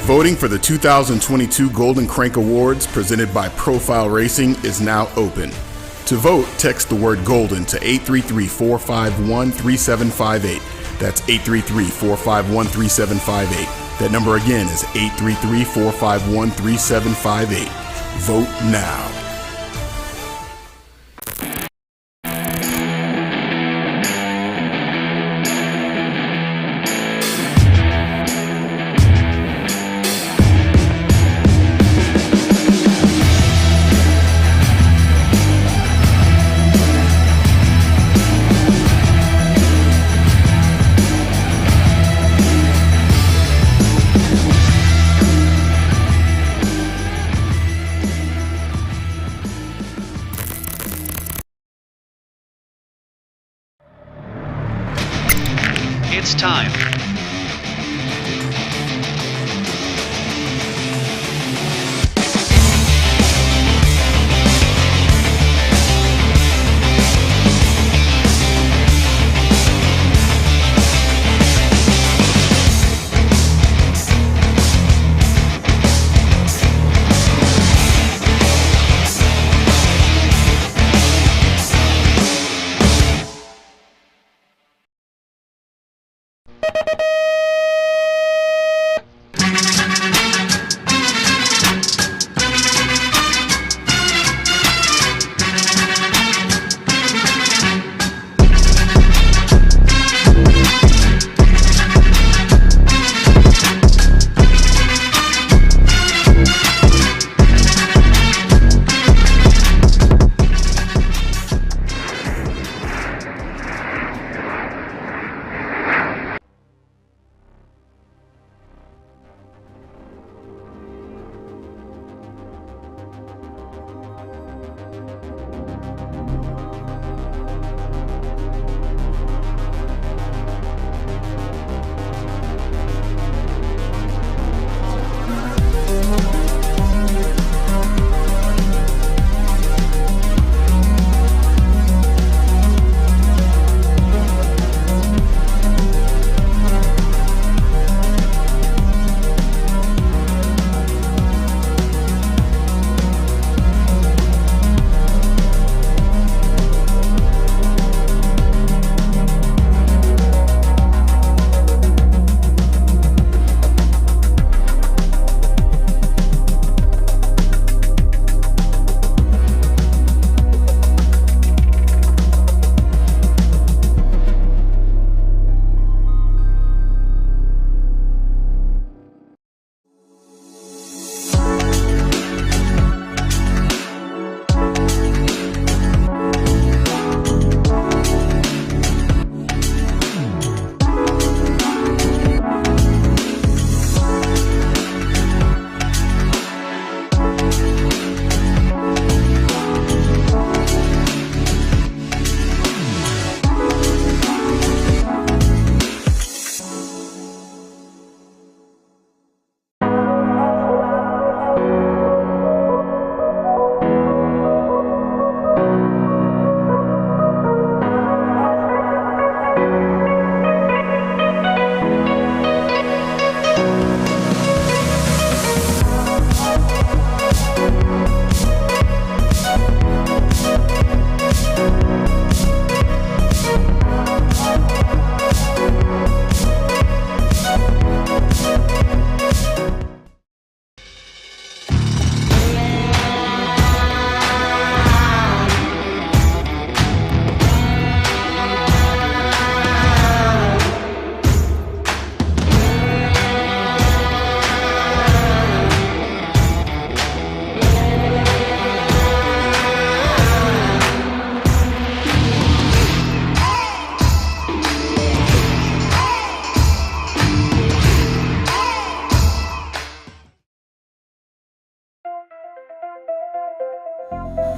Voting for the 2022 Golden Crank Awards presented by Profile Racing is now open. To vote, text the word GOLDEN to 833-451-3758. That's 833-451-3758. That number again is 833-451-3758. Vote now. It's time.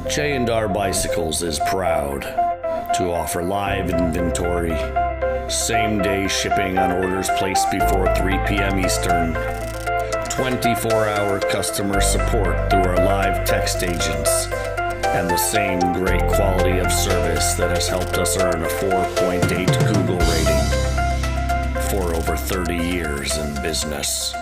J&R Bicycles is proud to offer live inventory, same-day shipping on orders placed before 3 p.m. Eastern, 24-hour customer support through our live text agents, and the same great quality of service that has helped us earn a 4.8 Google rating for over 30 years in business.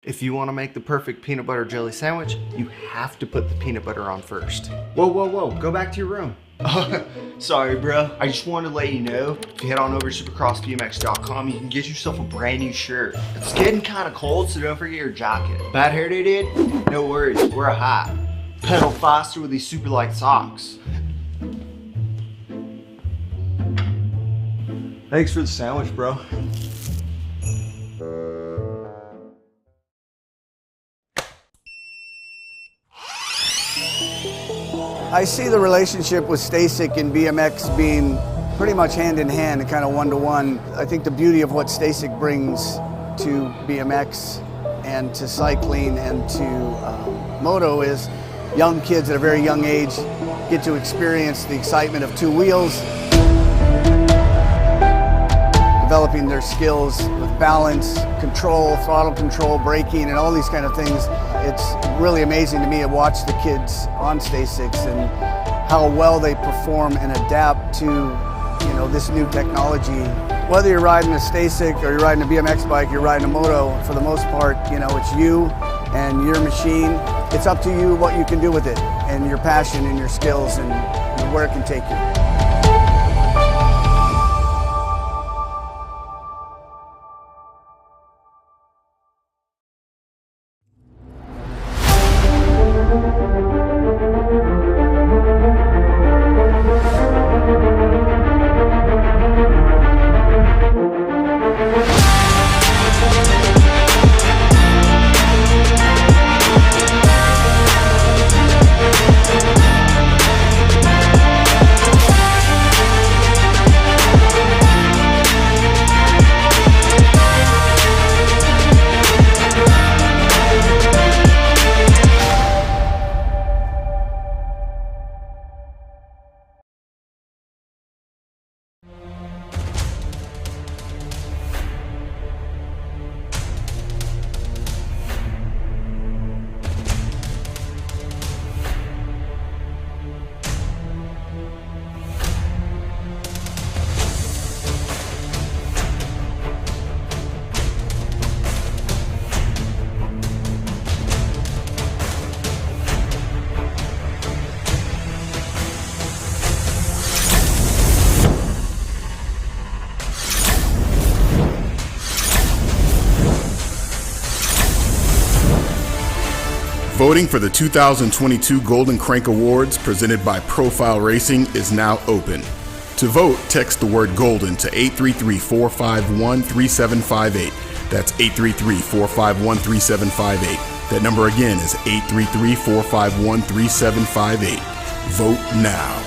If you want to make the perfect peanut butter jelly sandwich, you have to put the peanut butter on first. Whoa, whoa, whoa, go back to your room. Sorry, bro. I just wanted to let you know, if you head on over to supercrossbmx.com, you can get yourself a brand new shirt. It's getting kind of cold, so don't forget your jacket. Bad hair day, dude? No worries, wear a hat. Pedal faster with these super light socks. Thanks for the sandwich, bro. I see the relationship with Stasic and BMX being pretty much hand in hand and kind of one-to-one. I think the beauty of what Stasic brings to BMX and to cycling and to moto is young kids at a very young age get to experience the excitement of two wheels, developing their skills with balance, control, throttle control, braking, and all these kind of things. It's really amazing to me to watch the kids on Stasics and how well they perform and adapt to, this new technology. Whether you're riding a Stasic or you're riding a BMX bike, you're riding a moto, for the most part, it's you and your machine. It's up to you what you can do with it and your passion and your skills and where it can take you. Voting for the 2022 Golden Crank Awards presented by Profile Racing is now open. To vote, text the word GOLDEN to 833-451-3758. That's 833-451-3758. That number again is 833-451-3758. Vote now.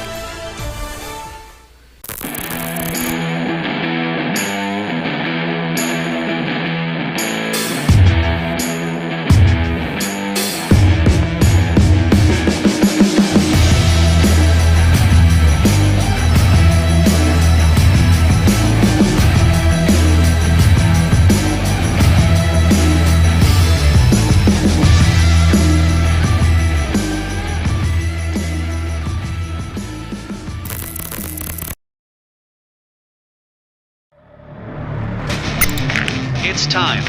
It's time.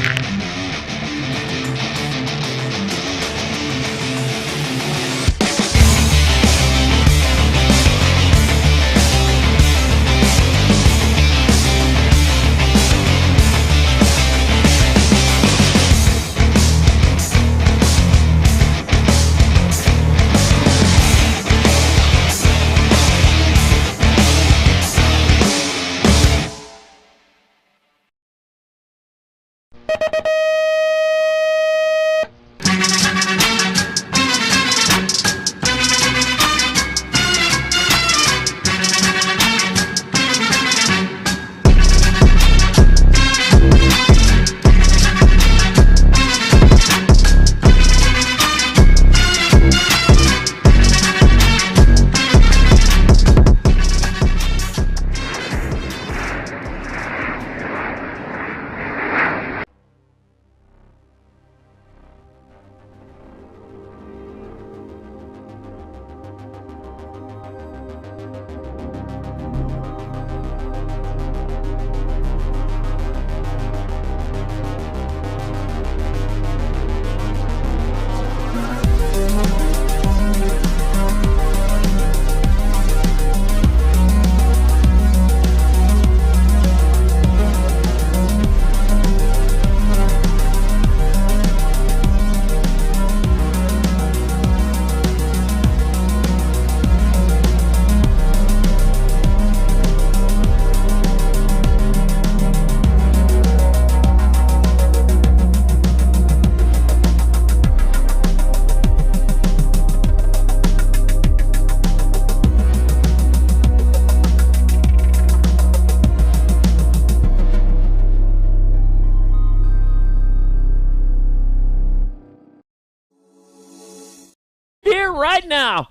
right now.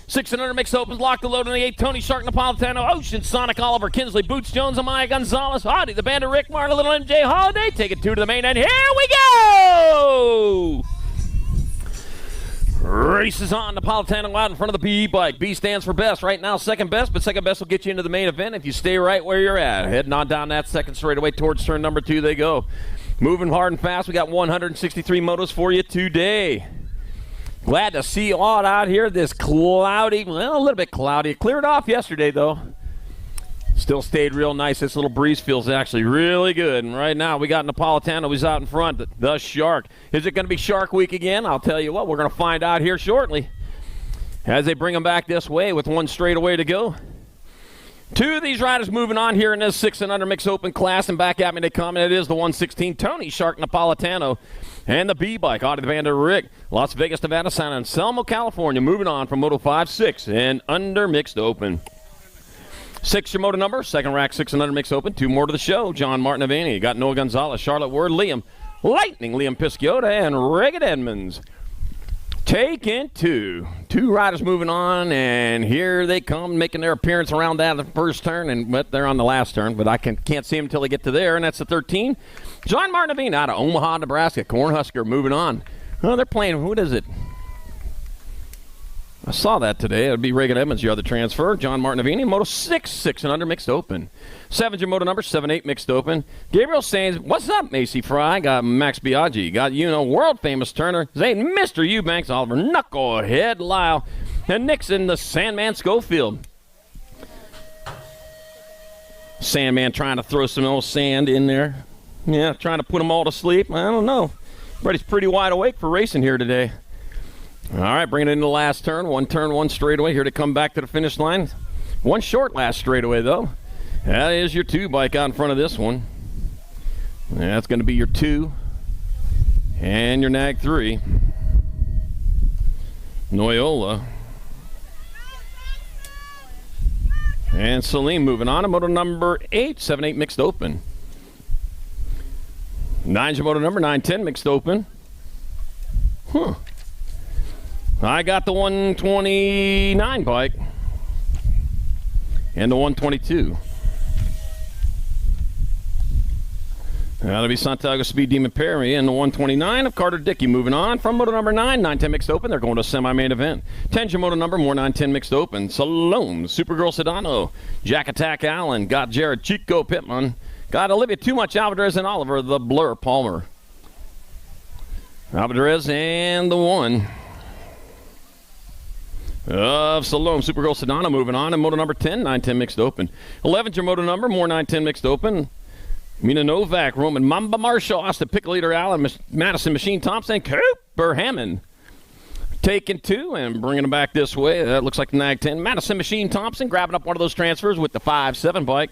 600 mixed opens, locked the load on the 8. Tony Shark, Napolitano, Ocean, Sonic, Oliver, Kinsley, Boots, Jones, Amaya, Gonzalez, Hardy, the Bandit, Rick Martin, Little MJ, Holiday. Take it 2 to the main end. Here we go! Race is on. Napolitano out in front of the B bike. B stands for best. Right now, second best, but second best will get you into the main event if you stay right where you're at. Heading on down that second straightaway towards turn number 2 they go. Moving hard and fast. We got 163 motos for you today. Glad to see you all out here this cloudy, well, a little bit cloudy. It cleared off yesterday, though. Still stayed real nice. This little breeze feels actually really good. And right now we got Napolitano. He's out in front, the Shark. Is it going to be Shark Week again? I'll tell you what, we're going to find out here shortly as they bring him back this way with one straightaway to go. 2 of these riders moving on here in this 6 and under mixed open class, and back at me they come, and it is the 116 Tony Shark Napolitano and the B-Bike out of the Bandit Rick, Las Vegas, Nevada, San Anselmo, California, moving on from Moto 5-6 and under mixed open. 6 your moto number, second rack 6 and under mixed open. 2 more to the show. John Martinavini, got Noah Gonzalez, Charlotte Ward, Liam Pisciota, and Regan Edmonds. Taking 2. 2 riders moving on, and here they come, making their appearance around that the first turn, but they're on the last turn, but I can't see them until they get to there, and that's the 13. John Martinavine out of Omaha, Nebraska. Cornhusker moving on. Oh, they're playing, what is it? I saw that today. It would be Reagan Edmonds, your other transfer. John Martinavini, Moto 6 and under mixed open. 7's your moto number, 7-8 mixed open. Gabriel Sainz, what's up, Macy Fry? Got Max Biaggi. Got, world famous Turner. Zane, Mr. Eubanks, Oliver, Knucklehead, Lyle, and Nixon, the Sandman Schofield. Sandman trying to throw some old sand in there. Yeah, trying to put them all to sleep. I don't know. Everybody's pretty wide awake for racing here today. All right, bringing it into the last turn. One straightaway here to come back to the finish line. One short last straightaway, though. That is your 2 bike out in front of this one. That's going to be your 2 and your Nag 3. Noyola. And Salim moving on to moto number 8, 7-8 mixed open. 9's your moto number, 9-10 mixed open. I got the 129 bike and the 122. That'll be Santiago Speed Demon Perry and the 129 of Carter Dickey moving on from moto number 9, 9-10 mixed open. They're going to a semi-main event. 10's your moto number, more 9-10 mixed open. Salome, Supergirl Sedano, Jack Attack Allen, got Jared Chico Pittman, got Olivia Too Much Alvarez and Oliver the Blur Palmer. Alvarez and the 1 of Salome, Supergirl Sedano moving on. And moto number 10, 9-10 mixed open. 11's your moto number, more 9-10 mixed open. Mina Novak, Roman Mamba Marshall, Austin Pickleader, Allen, Madison Machine Thompson, Cooper Hammond. Taking 2 and bringing them back this way. That looks like the Nag 10. Madison Machine Thompson grabbing up one of those transfers with the 5-7 bike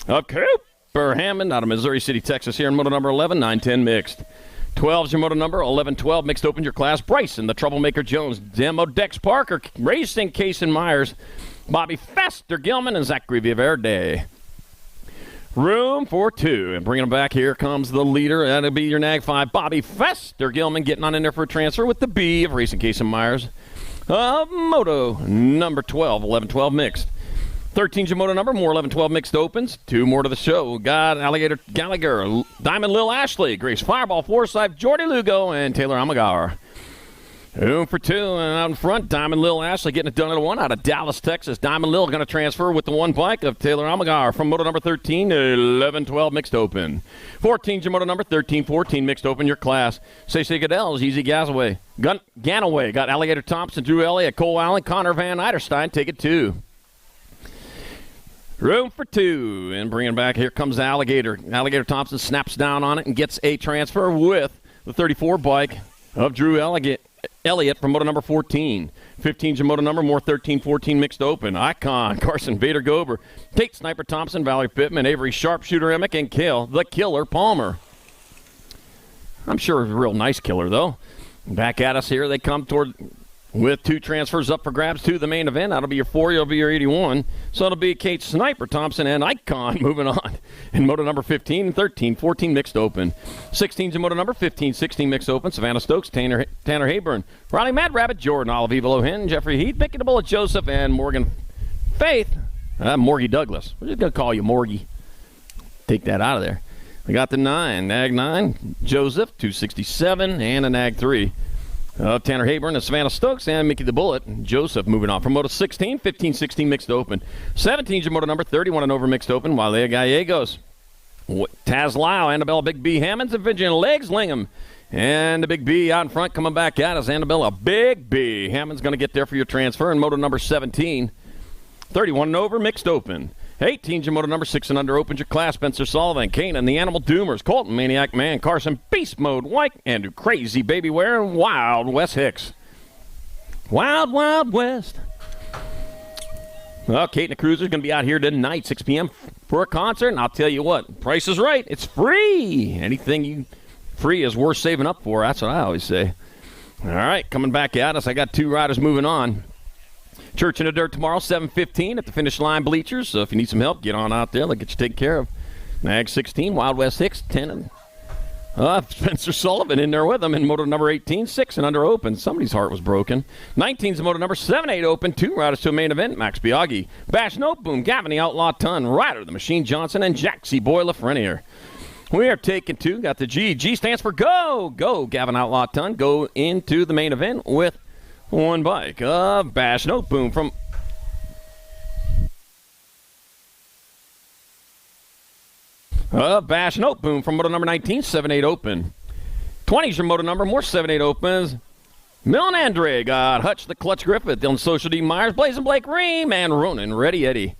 of Cooper Hammond out of Missouri City, Texas here in moto number 11, 9-10 mixed. 12's your moto number, 11-12 mixed open your class. Bryson, the Troublemaker Jones, Demo Dex Parker, Racing Cason Myers, Bobby Fester Gilman, and Zachary Viverde. Room for 2. And bringing them back, here comes the leader. That'll be your Nag 5, Bobby Fester Gilman, getting on in there for a transfer with the B of Racing Cason Myers. Moto number 12, 11-12 mixed. 13's your moto number, more 11-12 mixed opens. 2 more to the show. Got Alligator Gallagher, Diamond Lil Ashley, Grace Fireball Forsyth, Jordy Lugo, and Taylor Amagauer. Room for 2, and out in front, Diamond Lil Ashley getting it done at a 1 out of Dallas, Texas. Diamond Lil going to transfer with the 1 bike of Taylor Amagauer from moto number 13 to 11-12 mixed open. 14's your moto number, 13-14 mixed open your class. Say Goodell's, Easy Gazaway. Ganaway got Alligator Thompson, Drew Elliott, Cole Allen, Connor Van Eiderstein. Take it 2. Room for 2, and bringing back, here comes Alligator. Alligator Thompson snaps down on it and gets a transfer with the 34 bike of Drew Elliott from moto number 14. 15's your moto number, more 13-14 mixed open. Icon, Carson Vader Gober, Tate Sniper Thompson, Valerie Pittman, Avery Sharpshooter Emick, and Kale, the Killer Palmer. I'm sure a real nice killer, though. Back at us here, they come toward with 2 transfers up for grabs to the main event. That'll be your 4, you'll be your 81. So it'll be Kate Sniper Thompson and Icon moving on in moto number 15 and 13, 14 mixed open. 16's in moto number 15, 16 mixed open. Savannah Stokes, Tanner Hayburn, Riley Mad Rabbit, Jordan Olive Lohin, Jeffrey Heath, Mickey the Bullet Joseph, and Morgan Faith. Morgie Douglas. We're just going to call you Morgie. Take that out of there. We got the 9, Nag 9, Joseph, 267, and a Nag 3. Tanner Hayburn and Savannah Stokes and Mickey the Bullet. Joseph moving on from moto 16, 15, 16 mixed open. 17's your moto number 31 and over mixed open. Wale Gallegos, Taz Lau, Annabella Big B Hammonds, and Vivian Legs Lingham. And the Big B out in front coming back at us. Annabella Big B Hammond's going to get there for your transfer in moto number 17. 31 and over mixed open. 18's your moto number 6 and under opens your class. Spencer Sullivan, Kane and the Animal Doomers, Colton Maniac Man, Carson Beast Mode White, and Crazy Baby Wear, and Wild West Hicks. Wild West. Well, Kate and the Cruiser's going to be out here tonight, 6 p.m. for a concert, and I'll tell you what, price is right. It's free. Anything free is worth saving up for. That's what I always say. All right, coming back at us, I got 2 riders moving on. Church in the Dirt tomorrow, 7:15 at the finish line bleachers. So if you need some help, get on out there. They'll get you taken care of. Nag 16, Wild West Hicks, 10. Spencer Sullivan in there with them in moto number 18, 6 and under open. Somebody's heart was broken. 19's moto number 7, 8 open. 2 riders to a main event. Max Biaggi, Bash Noteboom, Gavin the Outlaw Ton, Ryder the Machine Johnson, and Jaxie Boy Lafreniere. We are taking 2. Got the G. G stands for go. Go, Gavin Outlaw Ton. Go into the main event with 1 bike of Bash Noteboom from Bash Noteboom from moto number 19, 7-8 open. 20's your moto number, more 7-8 opens. Millen Andre got Hutch the Clutch Griffith, Dylan Social D Myers, Blazing Blake Ream, and Ronan Ready Eddie.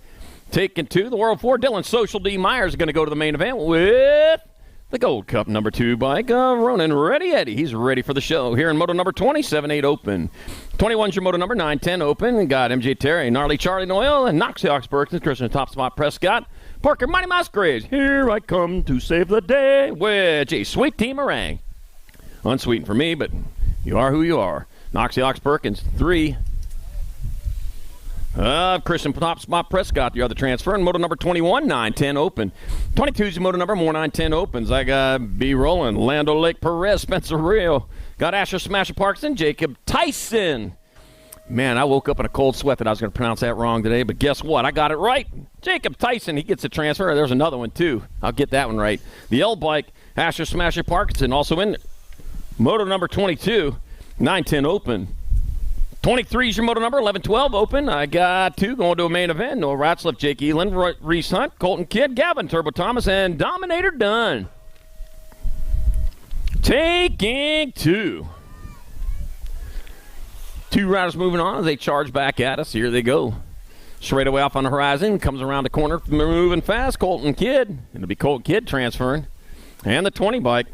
Taking 2, the World 4, Dylan Social D Myers is going to go to the main event with the Gold Cup number 2 bike of Ronan Ready Eddie. He's ready for the show here in moto number 20, 7-8 open. 21's your moto number 9, 10 open. Got MJ Terry, Gnarly Charlie Noyle, and Knox Hawks Perkins, Christian Top Spot Prescott, Parker Mighty Mouse Graves. Here I come to save the day with J Sweet Tea Meringue. Unsweetened for me, but you are who you are. Knox Hawks Perkins, 3. Christian Top Spot Prescott, the other transfer, and moto number 21, 9-10 open. 22's your moto number, more 9-10 opens. I got B. Rowland, Lando Lake Perez, Spencer Rio. Got Asher Smasher Parkinson, Jacob Tyson. Man, I woke up in a cold sweat that I was going to pronounce that wrong today, but guess what? I got it right. Jacob Tyson, he gets a transfer. There's another one, too. I'll get that one right. The L bike, Asher Smasher Parkinson, also in moto number 22, 9-10 open. 23's your moto number, 11-12 open. I got 2 going to a main event. Noah Ratzliff, Jake Eland, Reese Hunt, Colton Kidd, Gavin Turbo Thomas, and Dominator Dunn. Taking 2. 2 riders moving on as they charge back at us. Here they go. Straight away off on the horizon. Comes around the corner, moving fast. Colton Kidd. It'll be Colton Kidd transferring. And the 20 bike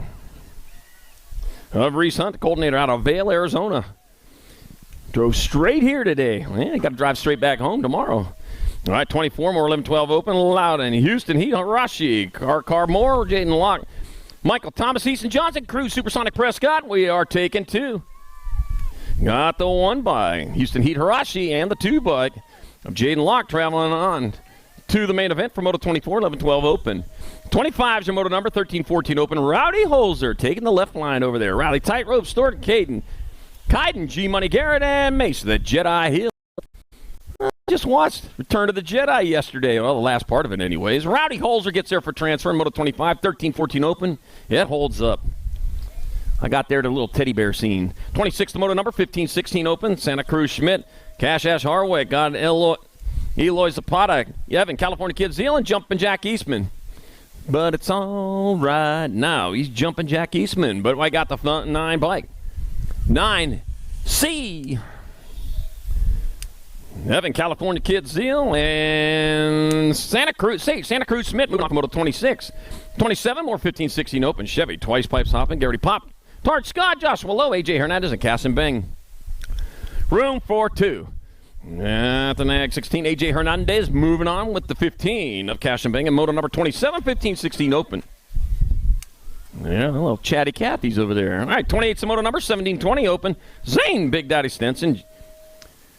of Reese Hunt, the Coltonator out of Vail, Arizona. Drove straight here today. Man, got to drive straight back home tomorrow. All right, 24 more, 11-12 open. Loudon, Houston, Heat, Harashi, Car Moore, Jaden Locke, Michael Thomas, Easton Johnson, Cruz, Supersonic Prescott. We are taking 2. Got the 1 bike, Houston Heat, Harashi, and the 2 bike of Jaden Locke traveling on to the main event for Moto 24, 11-12 open. 25 is your moto number, 13-14 open. Rowdy Holzer taking the left line over there. Rowdy Tightrope, Stewart Caden, G Money Garrett, and Mason the Jedi Hill. I just watched Return of the Jedi yesterday. Well, the last part of it anyways. Rowdy Holzer gets there for transfer in Moto 25, 13-14 open. It holds up. I got there to a little teddy bear scene. 26 the moto number, 15-16 open. Santa Cruz Schmidt, Cash Ash Harwick, got Eloy Zapata, Evan, California Kid Zealand, Jumping Jack Eastman. But it's all right now. He's Jumping Jack Eastman. But I got the 9 bike. 9C. Evan, California Kid Zeal, and Santa Cruz Smith moving on to Moto 26. 27 more 15-16 open. Chevy, Twice Pipes Hopping, Garrity Pop, Tart Scott, Joshua Lowe, AJ Hernandez, and Cassin Bing. Room for 2. At the Nag 16, AJ Hernandez moving on with the 15 of Cassin Bing and Moto number 27, 15-16 open. Yeah, a little chatty Cathy's over there. All right, 28's the moto number, 17-20 open. Zane, Big Daddy Stenson,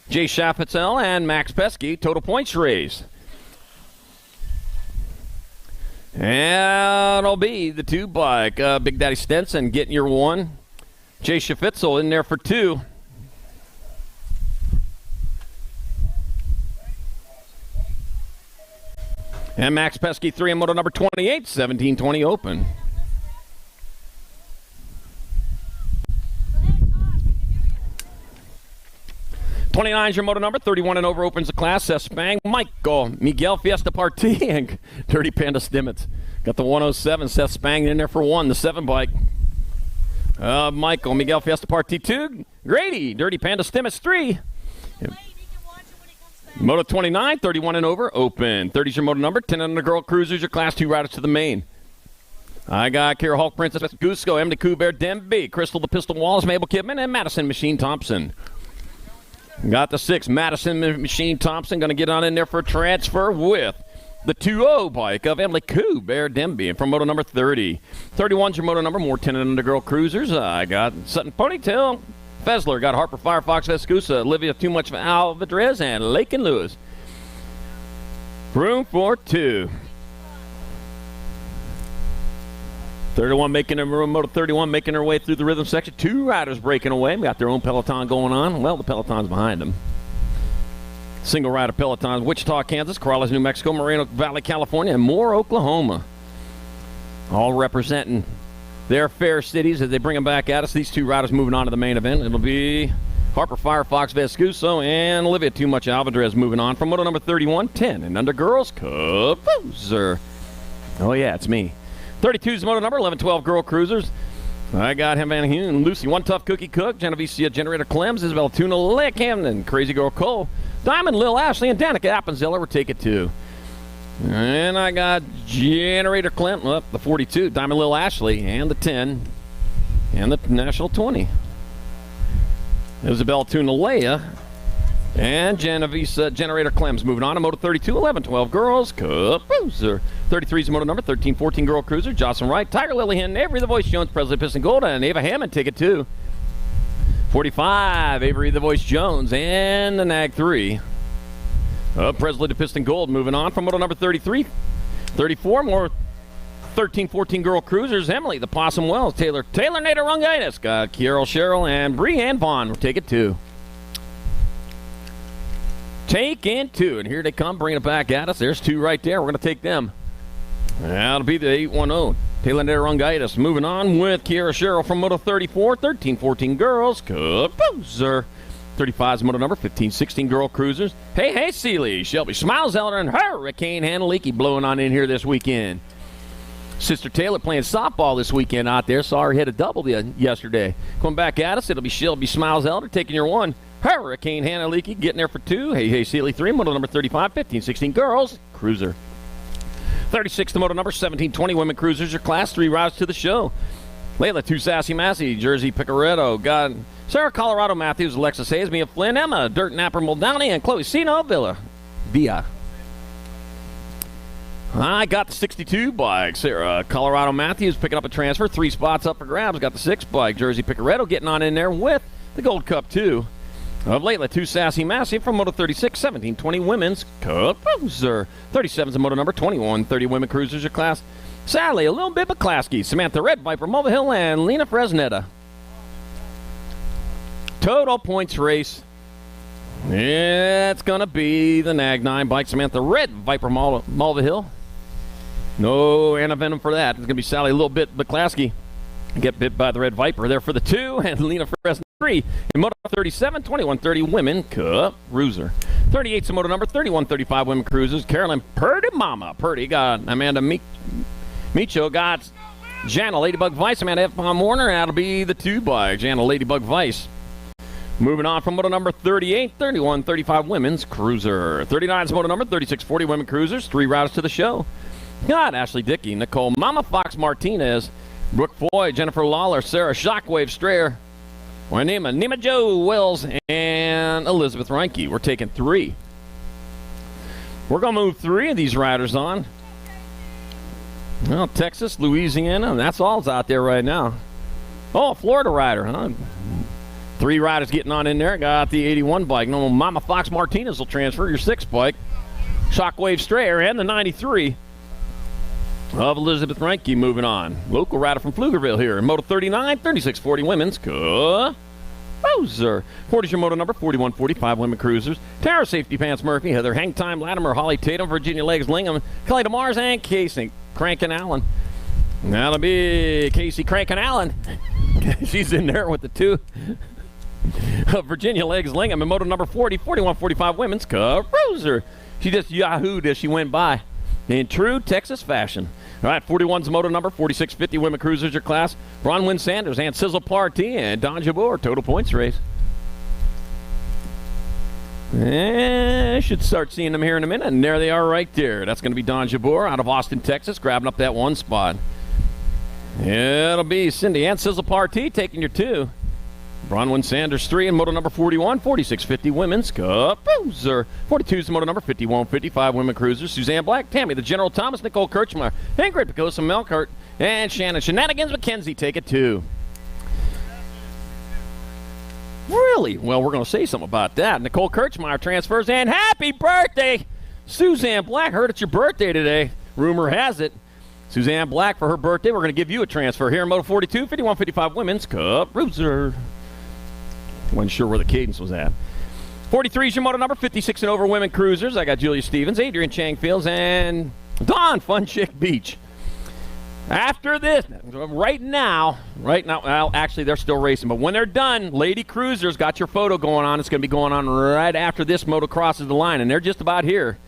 Jay Chapatel and Max Pesky, total points race. And it'll be the 2 bike. Big Daddy Stenson getting your 1. Jay Schafitzel in there for 2. And Max Pesky 3 in moto number 28, 1720 open. 29 is your moto number. 31 and over opens the class. Seth Spang, Michael, Miguel Fiesta Partee, and Dirty Panda Stimmitz. Got the 107. Seth Spang in there for 1. The 7 bike. Michael, Miguel Fiesta Partee 2. Grady, Dirty Panda Stimmitz 3. Moto 29, 31 and over, open. 30 is your moto number. 10 and the girl cruisers, your class 2 riders to the main. I got Kira Hulk, Princess Gusko, Emily Coubear, Demby, Crystal the Pistol Wallace, Mabel Kidman, and Madison Machine Thompson. Got the 6, Madison Machine Thompson, going to get on in there for a transfer with the 2-0 bike of Emily Coubear, Demby. And from moto number 30. 31's your moto number, more 10 and under girl cruisers. I got Sutton Ponytail, Fessler, got Harper Firefox Vescusa, Olivia Too Much for Alvarez, and Lake and Lewis. Room for 2. 31 making her moto 31 making her way through the rhythm section. 2 riders breaking away. Got their own peloton going on. Well, the peloton's behind them. Single rider pelotons: Wichita, Kansas; Corrales, New Mexico; Moreno Valley, California; and Moore, Oklahoma. All representing their fair cities as they bring them back at us. These 2 riders moving on to the main event. It'll be Harper Firefox Vescuso and Olivia Too Much Alvarez moving on from moto number 31. 10 and under girls, Capuzer. Oh yeah, it's me. 32's moto number, 11-12 girl cruisers. I got him Van Hune, Lucy One Tough Cookie Cook, Genevieve Generator Clems, Isabel Tuna Lick Hamden, Crazy Girl Cole, Diamond Lil Ashley, and Danica Appenzeller. We're taking 2. And I got Generator Clem, the 42, Diamond Lil Ashley, and the 10, and the National 20. Isabel Tuna Leia, and Genevieve Generator Clems moving on to moto 32, 11-12 girls, Cruiser. 33 is the moto number, 13-14 girl cruiser, Jocelyn Wright, Tiger Lillihan, Avery the Voice Jones, Presley Piston Gold, and Ava Hammond, ticket 2. 45, Avery the Voice Jones, and the Nag 3. Presley the Piston Gold moving on from moto number 33. 34, more 13-14 girl cruisers, Emily the Possum Wells, Taylor Nader Rungitis, got Kiara Sherrill, and Breanne Vaughn. We'll take it 2. Taking 2, and here they come, bringing it back at us. There's 2 right there. We're going to take them. That'll be the 810. Taylor Rungitis moving on with Kiara Sherrill from moto 34. 13-14 girls, Capuzer. 35's moto number, 15-16 girl cruisers. Hey, Seeley, Shelby Smiles Elder, and Hurricane Hannah Leakey blowing on in here this weekend. Sister Taylor playing softball this weekend out there. Saw her hit a double yesterday. Coming back at us, it'll be Shelby Smiles Elder taking your 1. Hurricane Hannah Leakey getting there for 2. Hey, Seeley 3, moto number 35, 15-16 girls, cruiser. 36 the moto number, 17-20 women cruisers, your class 3 rides to the show. Layla, 2 Sassy Massey, Jersey Picaretto, got Sarah Colorado Matthews, Alexis Hayes, Mia Flynn, Emma Dirt Napper Muldowney, and Chloe Sino Villa. I got the 62 bike. Sarah Colorado Matthews picking up a transfer. 3 spots up for grabs. Got the 6 bike. Jersey Picaretto getting on in there with the Gold Cup 2. Of Layla, 2 Sassy Massey from moto 36, 17-20 women's cruiser. 37's a moto number, 21-30 women cruisers, your class. Sally, a little bit McClaskey, Samantha Red Viper, Mulvihill, and Lena Fresnetta. Total points race. It's going to be the Nag 9 bike, Samantha Red Viper, Mulvihill. No Anna Venom for that. It's going to be Sally, a little bit McClaskey. Get bit by the Red Viper there for the 2, and Lena Fresnetta 3. In moto 37, 21-30 women cruiser. 38's the moto number, 31-35 women cruisers. Carolyn Purdy Mama. Purdy got Amanda Micho, got Jana Ladybug Vice, Amanda F. Palm Warner, and that'll be the 2 by Jana Ladybug Vice. Moving on from moto number 38, 31-35 women's cruiser. 39's moto number, 36-40 women cruisers. 3 riders to the show. Got Ashley Dickey, Nicole Mama Fox Martinez, Brooke Foy, Jennifer Lawler, Sarah Shockwave Strayer, Nima Joe Wells, and Elizabeth Reinke. We're taking 3. We're going to move 3 of these riders on. Well, Texas, Louisiana, and that's all that's out there right now. Oh, Florida rider, huh? 3 riders getting on in there. Got the 81 bike. No, Mama Fox Martinez will transfer your 6 bike. Shockwave Strayer and the 93 of Elizabeth Reinke moving on. Local rider from Pflugerville here in Moto 39, 3640 women's. Bowser. 40's your moto number, 4145 women cruisers. Tara Safety Pants Murphy, Heather Hangtime Latimer, Holly Tatum, Virginia Legs Lingham, Kelly DeMars, and Casey Crankin' Allen. That'll be Casey Crankin' Allen. She's in there with the 2 of Virginia Legs Lingham in moto number 40, 4145 women's cruiser. She just yahooed as she went by in true Texas fashion. All right, 41's moto number, 4650 women cruisers your class. Bronwyn Sanders and Sizzle Party and Don Jabor, total points race. Should start seeing them here in a minute, and there they are right there. That's going to be Don Jabor out of Austin, Texas, grabbing up that 1 spot. It'll be Cindy and Sizzle Party taking your 2. Bronwyn Sanders 3 in moto number 41, 4650 women's cruiser. 42's moto number 5155 women cruisers. Suzanne Black, Tammy the General Thomas, Nicole Kirchmeyer, Ingrid Picosa Melkert, and Shannon Shenanigans McKenzie take it 2. Really? Well, we're going to say something about that. Nicole Kirchmeyer transfers, and happy birthday, Suzanne Black. Heard it's your birthday today. Rumor has it. Suzanne Black, for her birthday, we're going to give you a transfer here in Moto 42, 5155 women's cruiser. Wasn't sure where the cadence was at. 43 is your moto number, 56 and over women cruisers. I got Julia Stevens, Adrian Changfields, and Dawn Fun Chick Beach. After this, right now, well, actually, they're still racing, but when they're done, Lady Cruisers got your photo going on. It's going to be going on right after this moto crosses the line, and they're just about here.